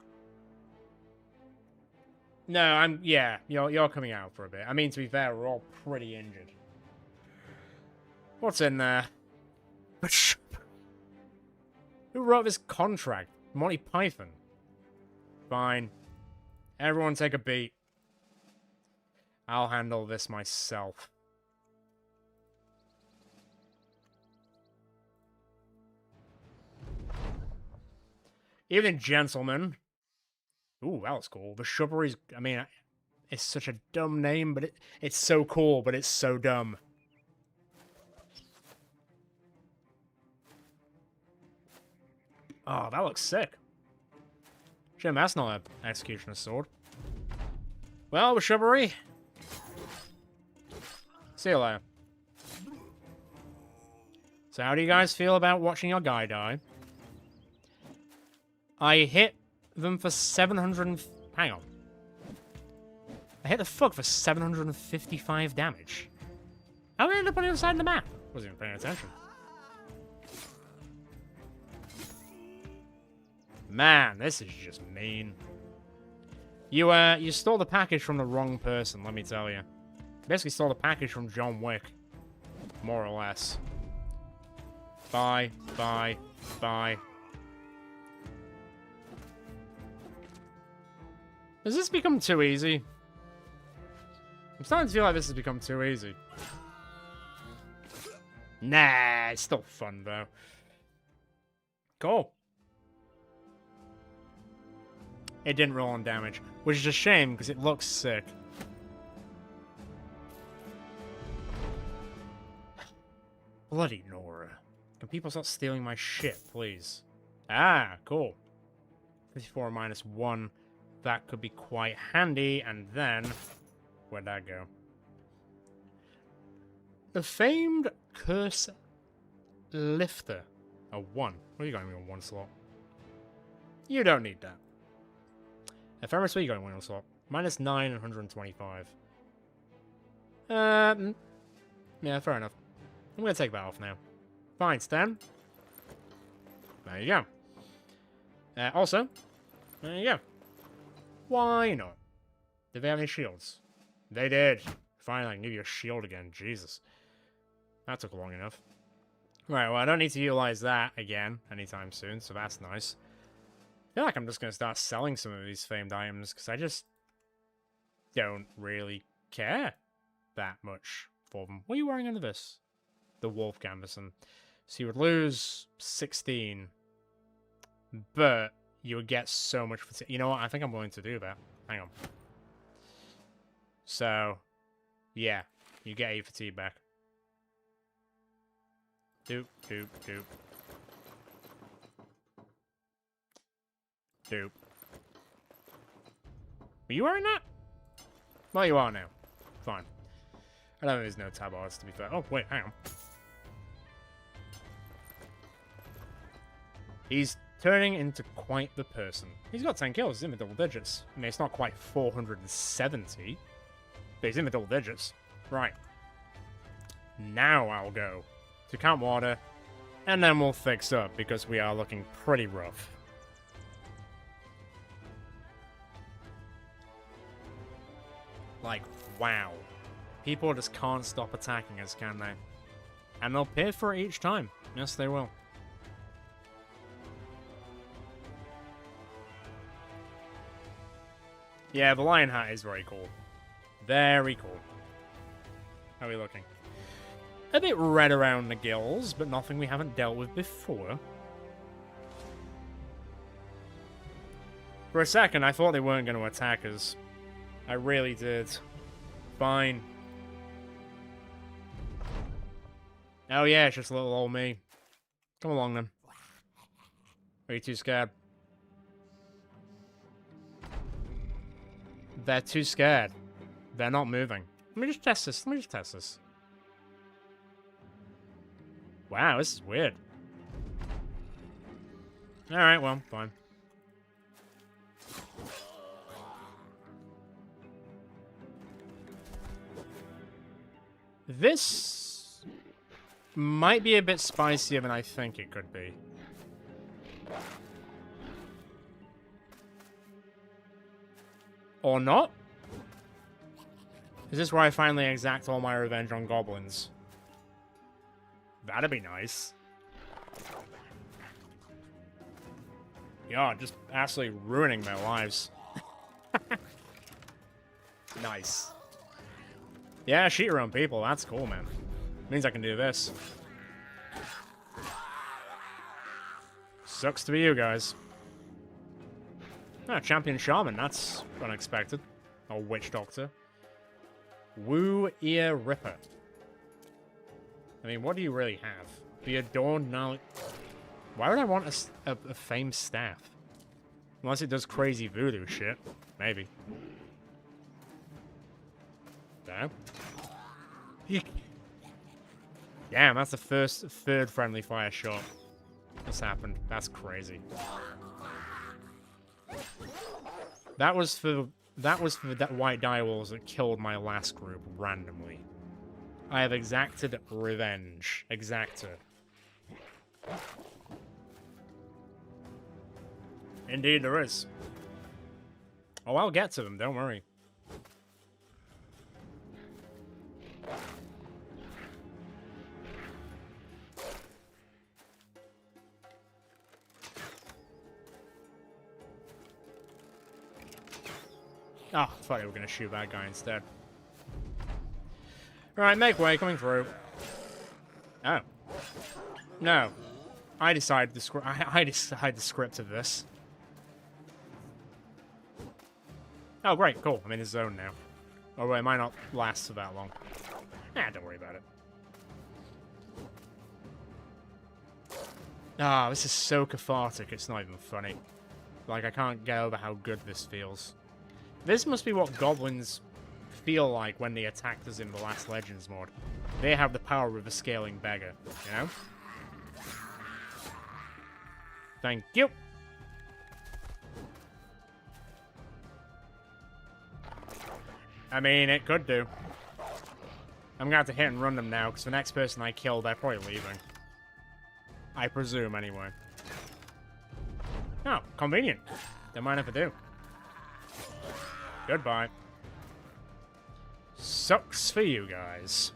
No, yeah, you're coming out for a bit. I mean, to be fair, we're all pretty injured. What's in there? Who wrote this contract? Monty Python. Fine. Everyone take a beat. I'll handle this myself. Evening, gentlemen. Ooh, that was cool. The Shrubbery's... I mean, it's such a dumb name, but it's so cool, but it's so dumb. Oh, that looks sick. Jim, that's not an executioner's sword. Well, Shrubbery. See you later. So how do you guys feel about watching your guy die? I hit them for 700 hang on. I hit the fuck for 755 damage. How did I end up on the other side of the map? Wasn't even paying attention. Man, this is just mean. You stole the package from the wrong person, let me tell you. Basically stole the package from John Wick. More or less. Bye, bye, bye. Has this become too easy? I'm starting to feel like this has become too easy. Nah, it's still fun though. Cool. It didn't roll on damage, which is a shame because it looks sick. Bloody Nora. Can people stop stealing my shit, please? Ah, cool. 54 minus 1. That could be quite handy, and then... Where'd that go? The famed Curse Lifter. A 1. What are you going to be on 1 slot? You don't need that. Ephemeris, what are you going on 1 slot? Minus 9 and 125. Yeah, fair enough. I'm going to take that off now. Fine, Stan. There you go. Also, there you go. Why not? Did they have any shields? They did. Finally, I can give you a shield again. Jesus. That took long enough. Right, well, I don't need to utilize that again anytime soon, so that's nice. I feel like I'm just going to start selling some of these famed items, because I just don't really care that much for them. What are you wearing under this? The Wolf Gambeson. So you would lose 16, but you would get so much fatigue. You know what? I think I'm willing to do that. Hang on. So, yeah. You get 8 fatigue back. Doop, doop, doop. Doop. Were you wearing that? Well, you are now. Fine. I don't think there's no tab arts, to be fair. Oh, wait, hang on. He's turning into quite the person. He's got 10 kills. He's in the double digits. I mean, it's not quite 470, but he's in the double digits. Right. Now I'll go to Camp Water, and then we'll fix up, because we are looking pretty rough. Like, wow. People just can't stop attacking us, can they? And they'll pay for it each time. Yes, they will. Yeah, the lion hat is very cool. Very cool. How are we looking? A bit red around the gills, but nothing we haven't dealt with before. For a second, I thought they weren't going to attack us. I really did. Fine. Oh yeah, it's just little old me. Come along then. Are you too scared? They're too scared. They're not moving. Let me just test this. Let me just test this. Wow, this is weird. Alright, well, fine. This might be a bit spicier than I think it could be. Or not? Is this where I finally exact all my revenge on goblins? That'd be nice. God, just absolutely ruining their lives. Nice. Yeah, shoot your own people. That's cool, man. Means I can do this. Sucks to be you guys. Oh, Champion Shaman. That's unexpected. Or Witch Doctor. Woo Ear Ripper. I mean, what do you really have? The Adorned Knowledge... Why would I want a famed staff? Unless it does crazy voodoo shit. Maybe. No. Damn, that's the third friendly fire shot that's happened. That's crazy. That was for the white direwolves that killed my last group randomly. I have exacted revenge. Exactor. Indeed there is. Oh, I'll get to them, don't worry. Oh, I thought they were going to shoot that guy instead. Right, make way, coming through. Oh. No. I decide the script of this. Oh, great, cool. I'm in his zone now. Although it might not last for that long. Don't worry about it. Ah, this is so cathartic, it's not even funny. Like, I can't get over how good this feels. This must be what goblins feel like when they attacked us in the last Legends mod. They have the power of a Scaling Beggar, you know? Thank you! I mean, it could do. I'm gonna have to hit and run them now, because the next person I kill, they're probably leaving. I presume, anyway. Oh, convenient. Don't mind if I do. Goodbye. Sucks for you guys.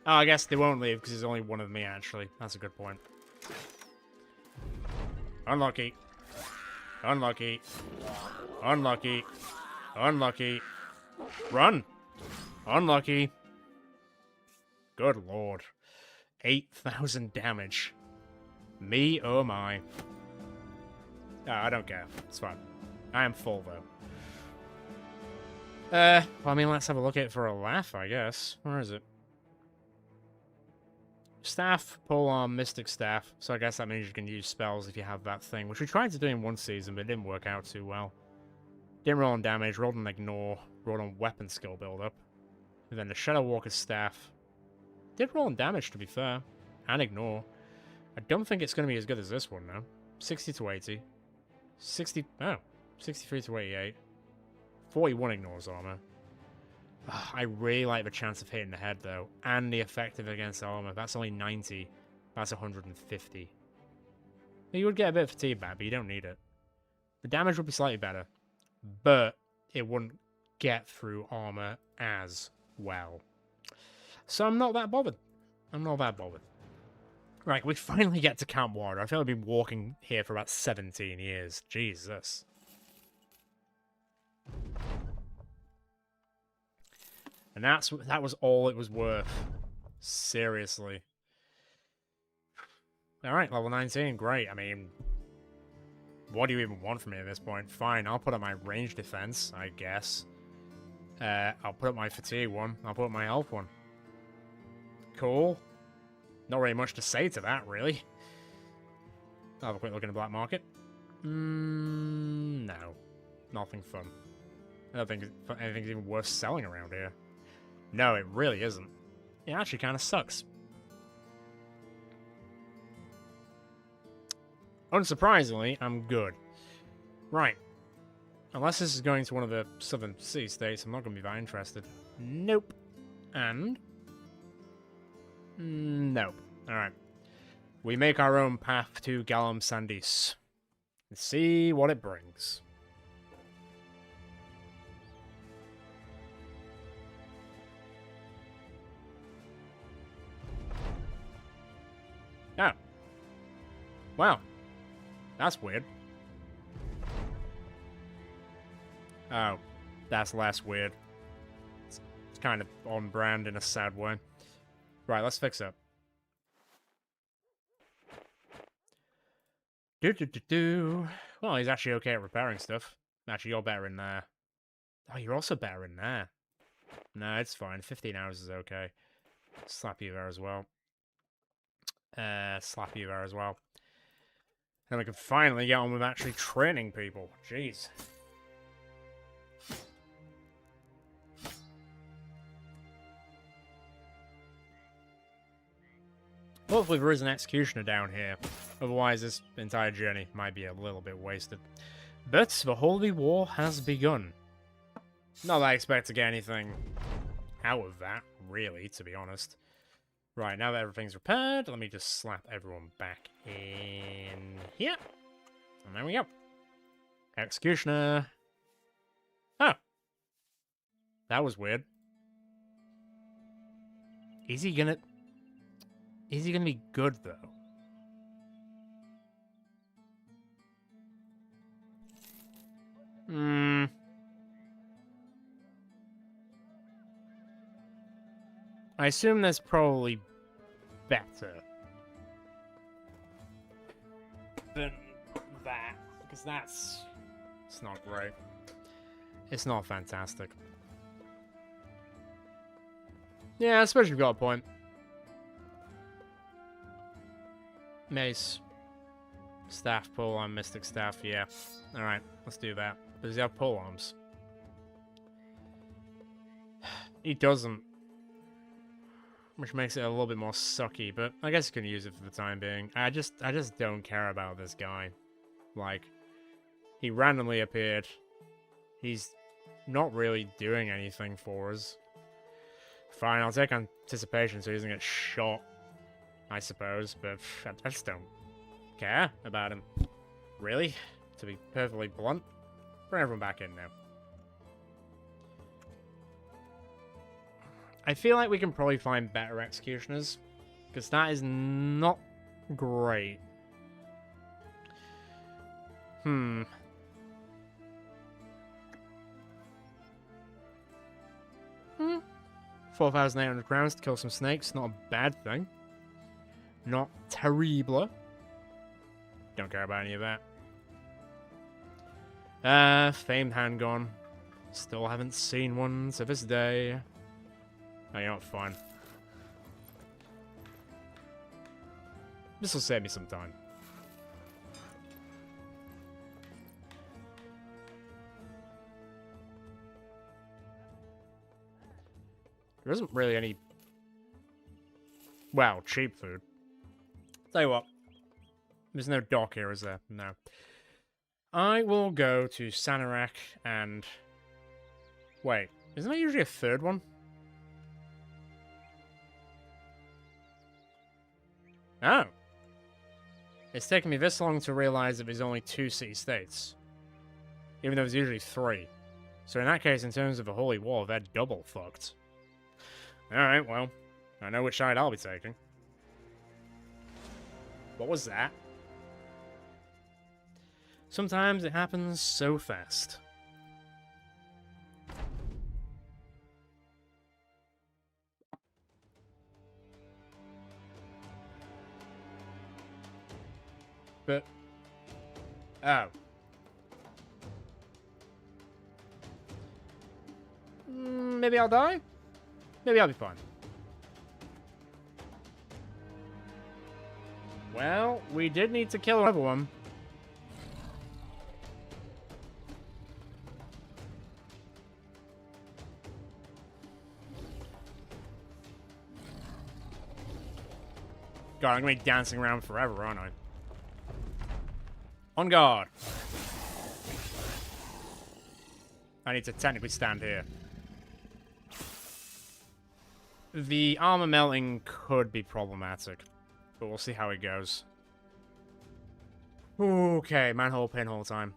Oh, I guess they won't leave, because there's only one of me, actually. That's a good point. Unlucky. Unlucky. Unlucky. Unlucky. Run! Unlucky. Good lord. 8,000 damage. Me, oh my. Oh, I don't care. It's fine. I am full, though. Well, I mean, let's have a look at it for a laugh, I guess. Where is it? Staff, polearm, mystic staff. So I guess that means you can use spells if you have that thing, which we tried to do in one season, but it didn't work out too well. Didn't roll on damage, rolled on ignore, rolled on weapon skill build-up. And then the Shadow Walker's staff. Did roll on damage, to be fair. And ignore. I don't think it's going to be as good as this one, though. 60 to 80. 60... Oh. 63 to 88. 41 ignores armor. I really like the chance of hitting the head, though. And the effective against armor. That's only 90. That's 150. You would get a bit of fatigue back, but you don't need it. The damage would be slightly better. But it wouldn't get through armor as well. So I'm not that bothered. I'm not that bothered. Right, we finally get to Camp Water. I feel like I've been walking here for about 17 years. Jesus. And that was all it was worth. Seriously. Alright, level 19, great. I mean, what do you even want from me at this point? Fine, I'll put up my range defense, I guess. I'll put up my fatigue one. I'll put up my health one. Cool. Not really much to say to that, really. I'll have a quick look in the black market. No. Nothing fun. I don't think anything's even worth selling around here. No, it really isn't. It actually kind of sucks. Unsurprisingly, I'm good. Right. Unless this is going to one of the southern sea states, I'm not going to be that interested. Nope. And... nope. Alright. We make our own path to Galam Sandis. And see what it brings. Oh. Wow. That's weird. Oh. That's less weird. It's kind of on brand in a sad way. Right, let's fix it. Well, he's actually okay at repairing stuff. Actually, you're better in there. Oh, you're also better in there. No, it's fine. 15 hours is okay. Slap you there as well. Slap you there as well. And we can finally get on with actually training people. Jeez. Hopefully there is an executioner down here. Otherwise this entire journey might be a little bit wasted. But the Holy War has begun. Not that I expect to get anything out of that, really, to be honest. Right, now that everything's repaired, let me just slap everyone back in here. And there we go. Executioner. Oh. That was weird. Is he gonna be good, though? I assume there's probably better than that, because it's not great. It's not fantastic. Yeah, I suppose you've got a point. Mace. Staff, pole arm, mystic staff, yeah. Alright, let's do that. Does he have pole arms? He doesn't. Which makes it a little bit more sucky, but I guess you can use it for the time being. I just don't care about this guy. Like, he randomly appeared. He's not really doing anything for us. Fine, I'll take anticipation so he doesn't get shot, I suppose, but I just don't care about him. Really? To be perfectly blunt. Bring everyone back in now. I feel like we can probably find better executioners, because that is not great. 4,800 crowns to kill some snakes, not a bad thing. Not terrible. Don't care about any of that. Famed handgun. Still haven't seen one to this day. Oh, you know what, fine. This will save me some time. There isn't really any... Well, cheap food. Tell you what. There's no dock here, is there? No. I will go to Sanarak and... Wait, isn't there usually a third one? Oh. It's taken me this long to realize that there's only 2 city-states. Even though there's usually 3. So in that case, in terms of the Holy War, they're double fucked. Alright, well, I know which side I'll be taking. What was that? Sometimes it happens so fast. But... Oh. Maybe I'll die? Maybe I'll be fine. Well, we did need to kill another one. God, I'm gonna be dancing around forever, aren't I? On guard. I need to technically stand here. The armor melting could be problematic, but we'll see how it goes. Okay, manhole pinhole time.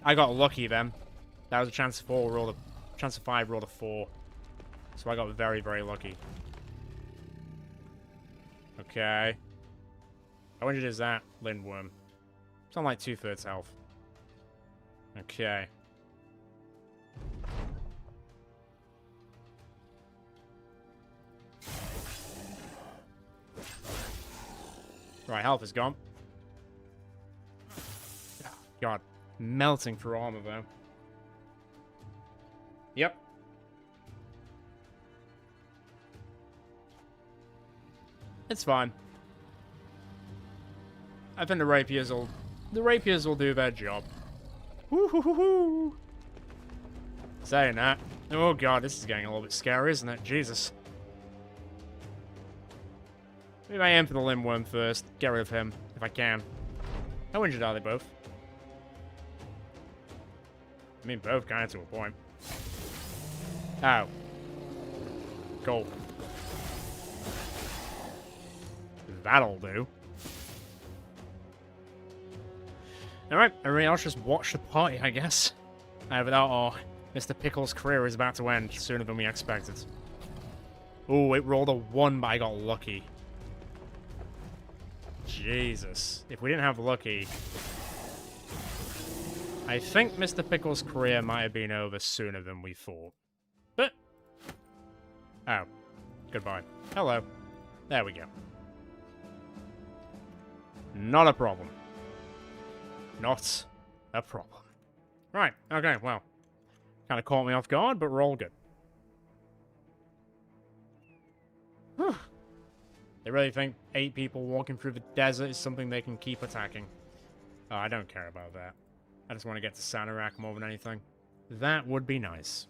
I got lucky then. That was a chance of 4, rolled a chance of 5, rolled a 4. So I got very, very lucky. Okay. How injured is that, Lindworm? It's on like 2/3 health. Okay. Right, health is gone. God, melting through armor though. Yep. It's fine. I think the rapiers will do their job. Woo-hoo-hoo-hoo. Saying that. Oh god, this is getting a little bit scary, isn't it? Jesus. Maybe I aim for the Limworm first. Get rid of him, if I can. How injured are they both? I mean, both kind of to a point. Ow. Cool. That'll do. Alright, everybody else just watch the party, I guess. Without our Mr. Pickle's career is about to end sooner than we expected. Ooh, it rolled a 1, but I got lucky. Jesus. If we didn't have lucky... I think Mr. Pickle's career might have been over sooner than we thought. But... Oh. Goodbye. Hello. There we go. Not a problem. Not a problem. Right, okay, well. Kind of caught me off guard, but we're all good. Whew. They really think 8 people walking through the desert is something they can keep attacking. Oh, I don't care about that. I just want to get to Sanarak more than anything. That would be nice.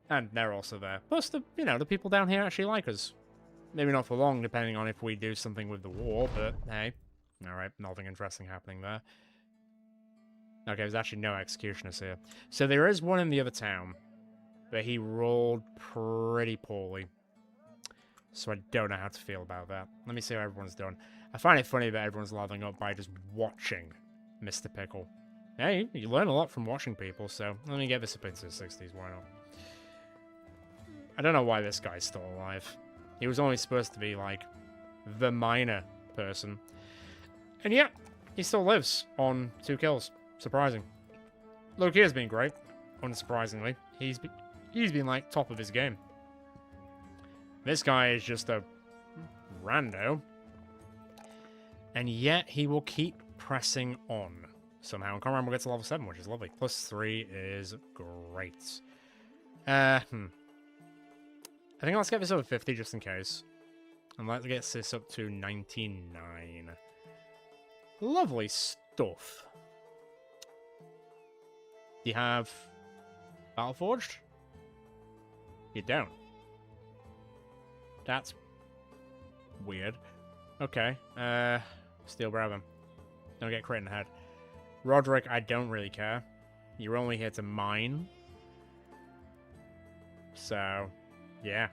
And they're also there. Plus, the people down here actually like us. Maybe not for long, depending on if we do something with the war, but hey. Alright, nothing interesting happening there. Okay, there's actually no executioners here. So there is one in the other town, but he rolled pretty poorly. So I don't know how to feel about that. Let me see how everyone's done. I find it funny that everyone's leveling up by just watching Mr. Pickle. Hey, you learn a lot from watching people, so let me get this up into the 60s, why not? I don't know why this guy's still alive. He was only supposed to be, like, the minor person. And yeah, he still lives on 2 kills. Surprising. Loki has been great, unsurprisingly. He's been, like, top of his game. This guy is just a rando. And yet, he will keep pressing on somehow. And Conrad will get to level 7, which is lovely. +3 is great. I think let's get this over 50 just in case. And let's get this up to 99. Lovely stuff. Do you have Battle Forged? You don't. That's weird. Okay. Steel Brabham. Don't get crit in the head. Roderick, I don't really care. You're only here to mine. So, yeah.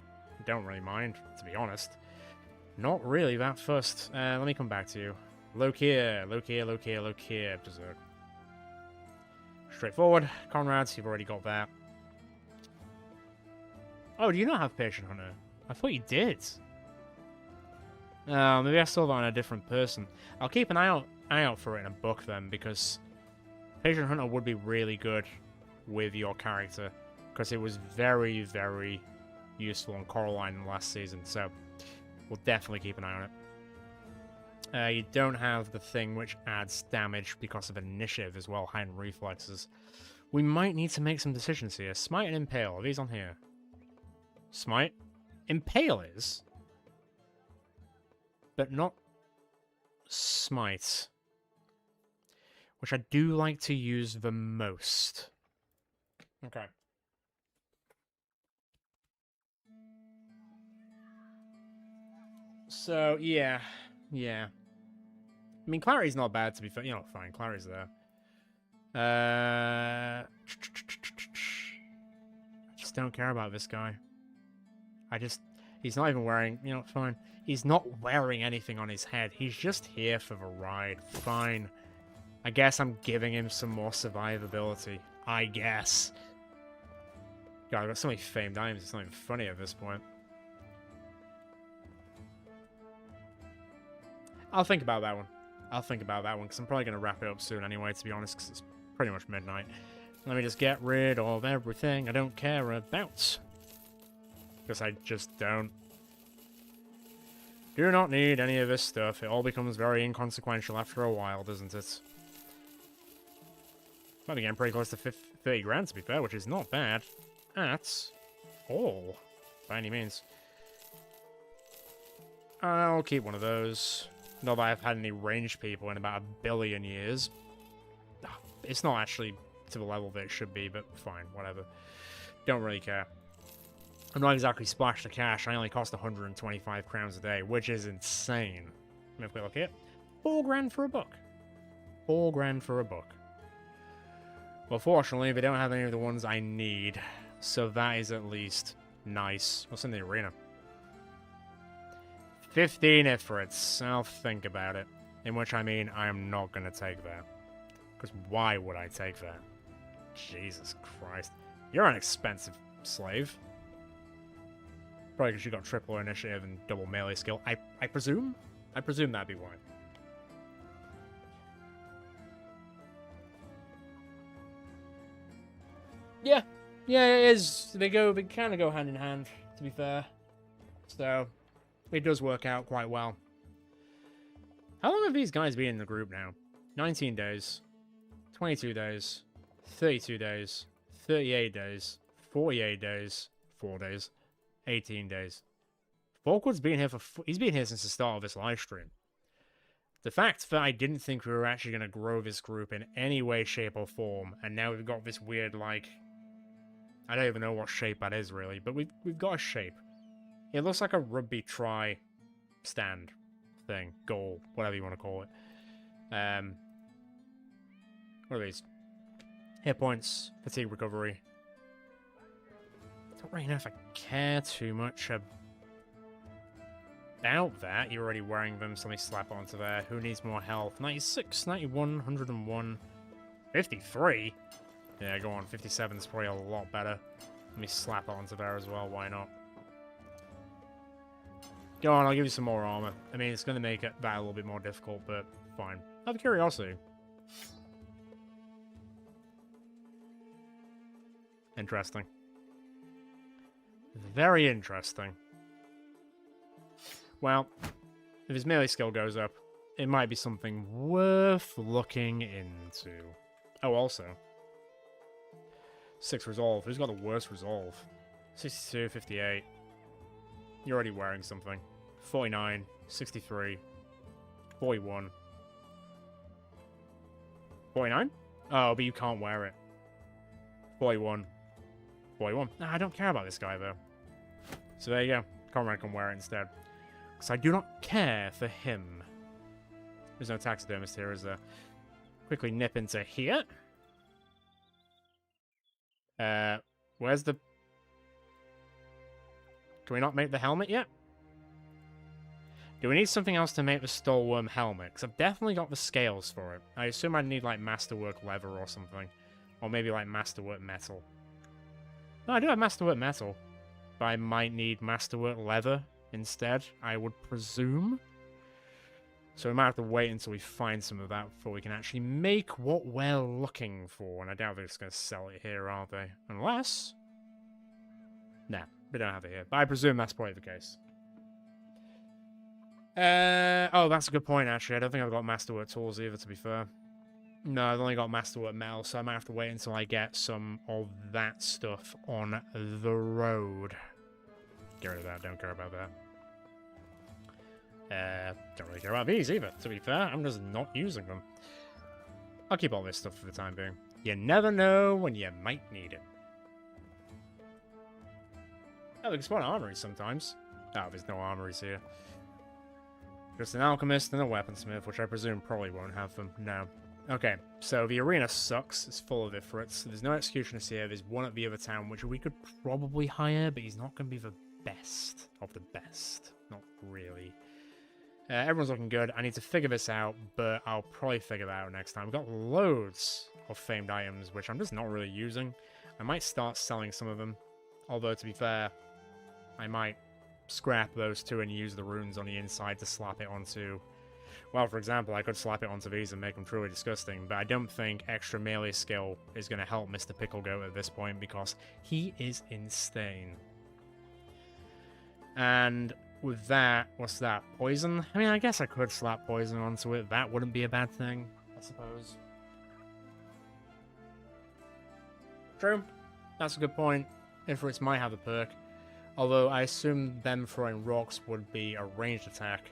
Don't really mind, to be honest. Not really that fussed. Let me come back to you. Lokier, Berserk. Straightforward. Conrads, you've already got that. Oh, do you not have Patient Hunter? I thought you did. Maybe I saw that on a different person. I'll keep an eye out for it in a book then, because Patient Hunter would be really good with your character, because it was very, very useful on Coraline in the last season, so we'll definitely keep an eye on it. You don't have the thing which adds damage because of initiative as well, heightened reflexes. We might need to make some decisions here. Smite and Impale, are these on here? Smite? Impale is, but not Smite, which I do like to use the most. Okay. So, yeah. I mean, Clary's not bad, to be fair. You know, fine, Clary's there. I just don't care about this guy. He's not even wearing, you know, fine. He's not wearing anything on his head. He's just here for the ride. Fine. I guess I'm giving him some more survivability. I guess. God, I've got so many famed items, it's not even funny at this point. I'll think about that one. Because I'm probably going to wrap it up soon anyway, to be honest, because it's pretty much midnight. Let me just get rid of everything I don't care about. Because I just don't. Do not need any of this stuff. It all becomes very inconsequential after a while, doesn't it? But again, pretty close to 30 grand, to be fair, which is not bad at all, by any means. I'll keep one of those. Not that I've had any ranged people in about 1 billion years. It's not actually to the level that it should be, but fine, whatever. Don't really care. I'm not exactly splashed the cash. I only cost 125 crowns a day, which is insane. Let me have a quick look here. 4 grand for a book. 4 grand for a book. Well, fortunately, they don't have any of the ones I need, so that is at least nice. What's in the arena? 15 Ifrits. I'll think about it. In which I mean, I am not going to take that. Because why would I take that? Jesus Christ. You're an expensive slave. Probably because you got triple initiative and double melee skill. I presume? I presume that'd be why. Yeah. Yeah, it is. They kind of go hand in hand, to be fair. So, it does work out quite well. How long have these guys been in the group now? 19 days. 22 days. 32 days. 38 days. 48 days. 4 days. 18 days. Falkwood's been here he's been here since the start of this live stream. The fact that I didn't think we were actually going to grow this group in any way, shape, or form, and now we've got this weird, like... I don't even know what shape that is, really, but we've got a shape. It looks like a rugby try stand thing, goal, whatever you want to call it. What are these? Hit points, fatigue recovery. I don't really know if I care too much about that. You're already wearing them, so let me slap onto there. Who needs more health? 96, 91, 101, 53? Yeah, go on. 57 is probably a lot better. Let me slap onto there as well. Why not? Go on, I'll give you some more armor. I mean, it's going to make that a little bit more difficult, but fine. Out of curiosity. Interesting. Very interesting. Well, if his melee skill goes up, it might be something worth looking into. Oh, also. 6 resolve. Who's got the worst resolve? 62, 58. You're already wearing something. 49, 63, 41. 49? Oh, but you can't wear it. 41. 41. Nah, I don't care about this guy, though. So there you go. Conrad can wear it instead. Because I do not care for him. There's no taxidermist here, is there? Quickly nip into here. Where's the... Can we not make the helmet yet? Do we need something else to make the Stallworm helmet? Because I've definitely got the scales for it. I assume I'd need, like, Masterwork leather or something. Or maybe, like, Masterwork metal. No, I do have Masterwork metal. But I might need Masterwork leather instead, I would presume. So we might have to wait until we find some of that before we can actually make what we're looking for. And I doubt they're just going to sell it here, are they? Unless... Nah, we don't have it here. But I presume that's probably the case. Oh, that's a good point, actually. I don't think I've got Masterwork tools either, to be fair. No, I've only got Masterwork metal, so I might have to wait until I get some of that stuff on the road. Get rid of that, don't care about that. Don't really care about these either, to be fair. I'm just not using them. I'll keep all this stuff for the time being. You never know when you might need it. Oh, we can spawn armories sometimes. Oh, there's no armories here. Just an alchemist and a weaponsmith, which I presume probably won't have them. No. Okay, so the arena sucks. It's full of ifrits. There's no executioners here. There's one at the other town, which we could probably hire, but he's not going to be the best of the best. Not really. Everyone's looking good. I need to figure this out, but I'll probably figure that out next time. We've got loads of famed items, which I'm just not really using. I might start selling some of them. Although, to be fair, I might scrap those two and use the runes on the inside to slap it onto... Well, for example, I could slap it onto these and make them truly disgusting, but I don't think extra melee skill is going to help Mr. Pickle Goat at this point, because he is insane. And with that, what's that? Poison? I mean, I guess I could slap poison onto it. That wouldn't be a bad thing, I suppose. True. That's a good point. Ifrits might have a perk. Although I assume them throwing rocks would be a ranged attack.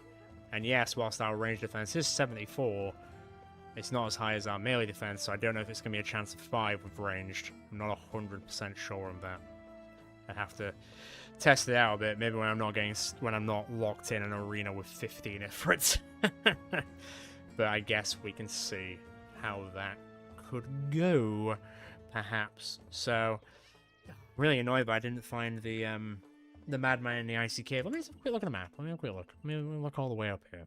And yes, whilst our range defense is 74, it's not as high as our melee defense, so I don't know if it's going to be a chance of 5 with ranged. I'm not 100% sure on that. I have to test it out a bit, maybe when I'm not locked in an arena with 15 ifrits. But I guess we can see how that could go, perhaps. So, really annoyed that I didn't find the madman in the icy cave. Let me have a quick look at the map. Let me have a quick look. Let me look all the way up here.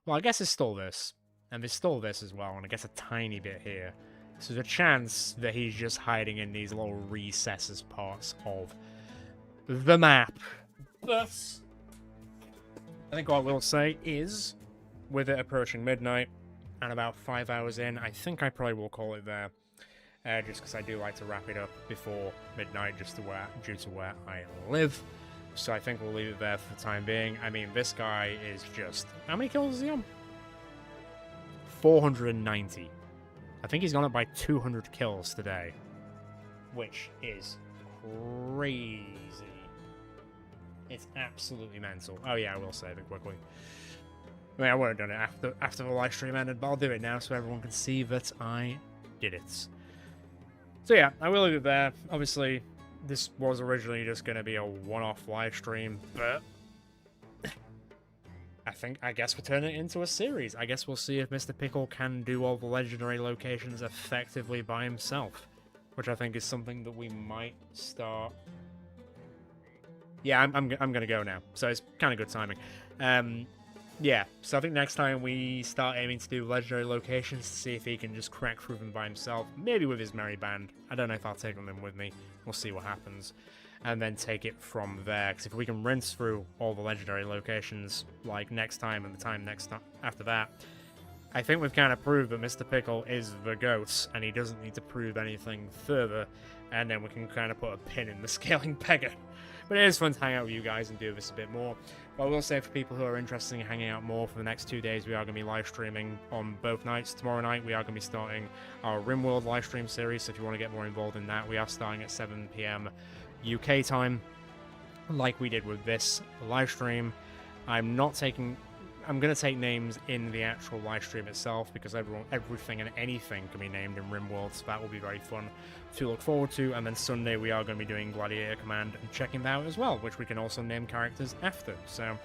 Well, I guess there's still this. And there's still this as well, and I guess a tiny bit here. So there's a chance that he's just hiding in these little recesses parts of the map. But I think what I will say is, with it approaching midnight, and about 5 hours in, I think I probably will call it there. Just because I do like to wrap it up before midnight, just due to where I live. So I think we'll leave it there for the time being. I mean, this guy is just... How many kills is he on? 490. I think he's gone up by 200 kills today. Which is crazy. It's absolutely mental. Oh yeah, I will save it quickly. I mean, I would have done it after the live stream ended, but I'll do it now so everyone can see that I did it. So yeah, I will leave it there. Obviously, this was originally just going to be a one-off live stream, but I guess we're turning it into a series. I guess we'll see if Mr. Pickle can do all the legendary locations effectively by himself, which I think is something that we might start. Yeah, I'm going to go now, so it's kind of good timing. Yeah, so I think next time we start aiming to do legendary locations to see if he can just crack through them by himself, maybe with his merry band. I don't know if I'll take them in with me. We'll see what happens. And then take it from there, because if we can rinse through all the legendary locations, like next time and the time after that, I think we've kind of proved that Mr. Pickle is the goat, and he doesn't need to prove anything further, and then we can kind of put a pin in the Scaling Beggar. But it is fun to hang out with you guys and do this a bit more. But I will say, for people who are interested in hanging out more for the next 2 days, we are going to be live streaming on both nights. Tomorrow night, we are going to be starting our RimWorld live stream series, so if you want to get more involved in that, we are starting at 7 PM UK time, like we did with this live stream. I'm not taking... I'm going to take names in the actual live stream itself, because everything and anything can be named in RimWorld, so that will be very fun to look forward to. And then Sunday we are going to be doing Gladiator Command and checking that out as well, which we can also name characters after. So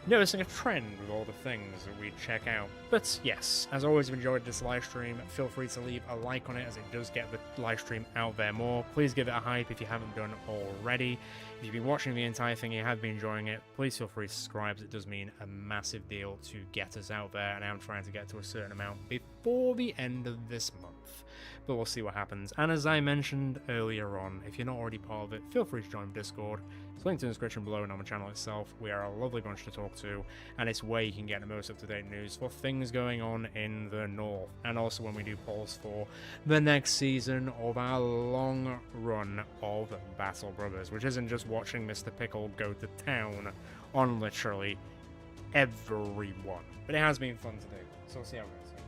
noticing a trend with all the things that we check out. But yes, as always, if you enjoyed this live stream, feel free to leave a like on it, as it does get the live stream out there more. Please give it a hype if you haven't done already. If you've been watching the entire thing and you have been enjoying it, please feel free to subscribe, as it does mean a massive deal to get us out there, and I'm trying to get to a certain amount before the end of this month. But we'll see what happens. And as I mentioned earlier on, if you're not already part of it, feel free to join Discord. It's linked in the description below and on the channel itself. We are a lovely bunch to talk to, and it's where you can get the most up-to-date news for things going on in the north, and also when we do polls for the next season of our long run of Battle Brothers, which isn't just watching Mr. Pickle go to town on literally everyone, but it has been fun to do, so we'll see how it goes.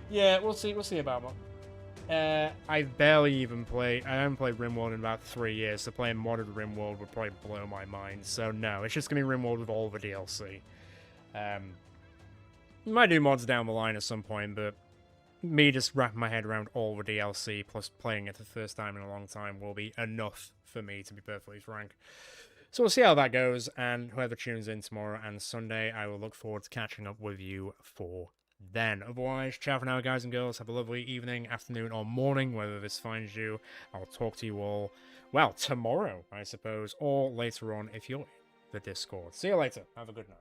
Yeah, we'll see about that. I've barely even played. I haven't played RimWorld in about 3 years, so playing modded RimWorld would probably blow my mind. So no, it's just gonna be RimWorld with all the DLC. Might do mods down the line at some point, but me just wrapping my head around all the DLC plus playing it the first time in a long time will be enough for me, to be perfectly frank. So we'll see how that goes, and whoever tunes in tomorrow and Sunday, I will look forward to catching up with you for then. Otherwise, ciao for now, guys and girls. Have a lovely evening, afternoon, or morning, whether this finds you. I'll talk to you all, well, tomorrow, I suppose, or later on if you're in the Discord. See you later. Have a good night.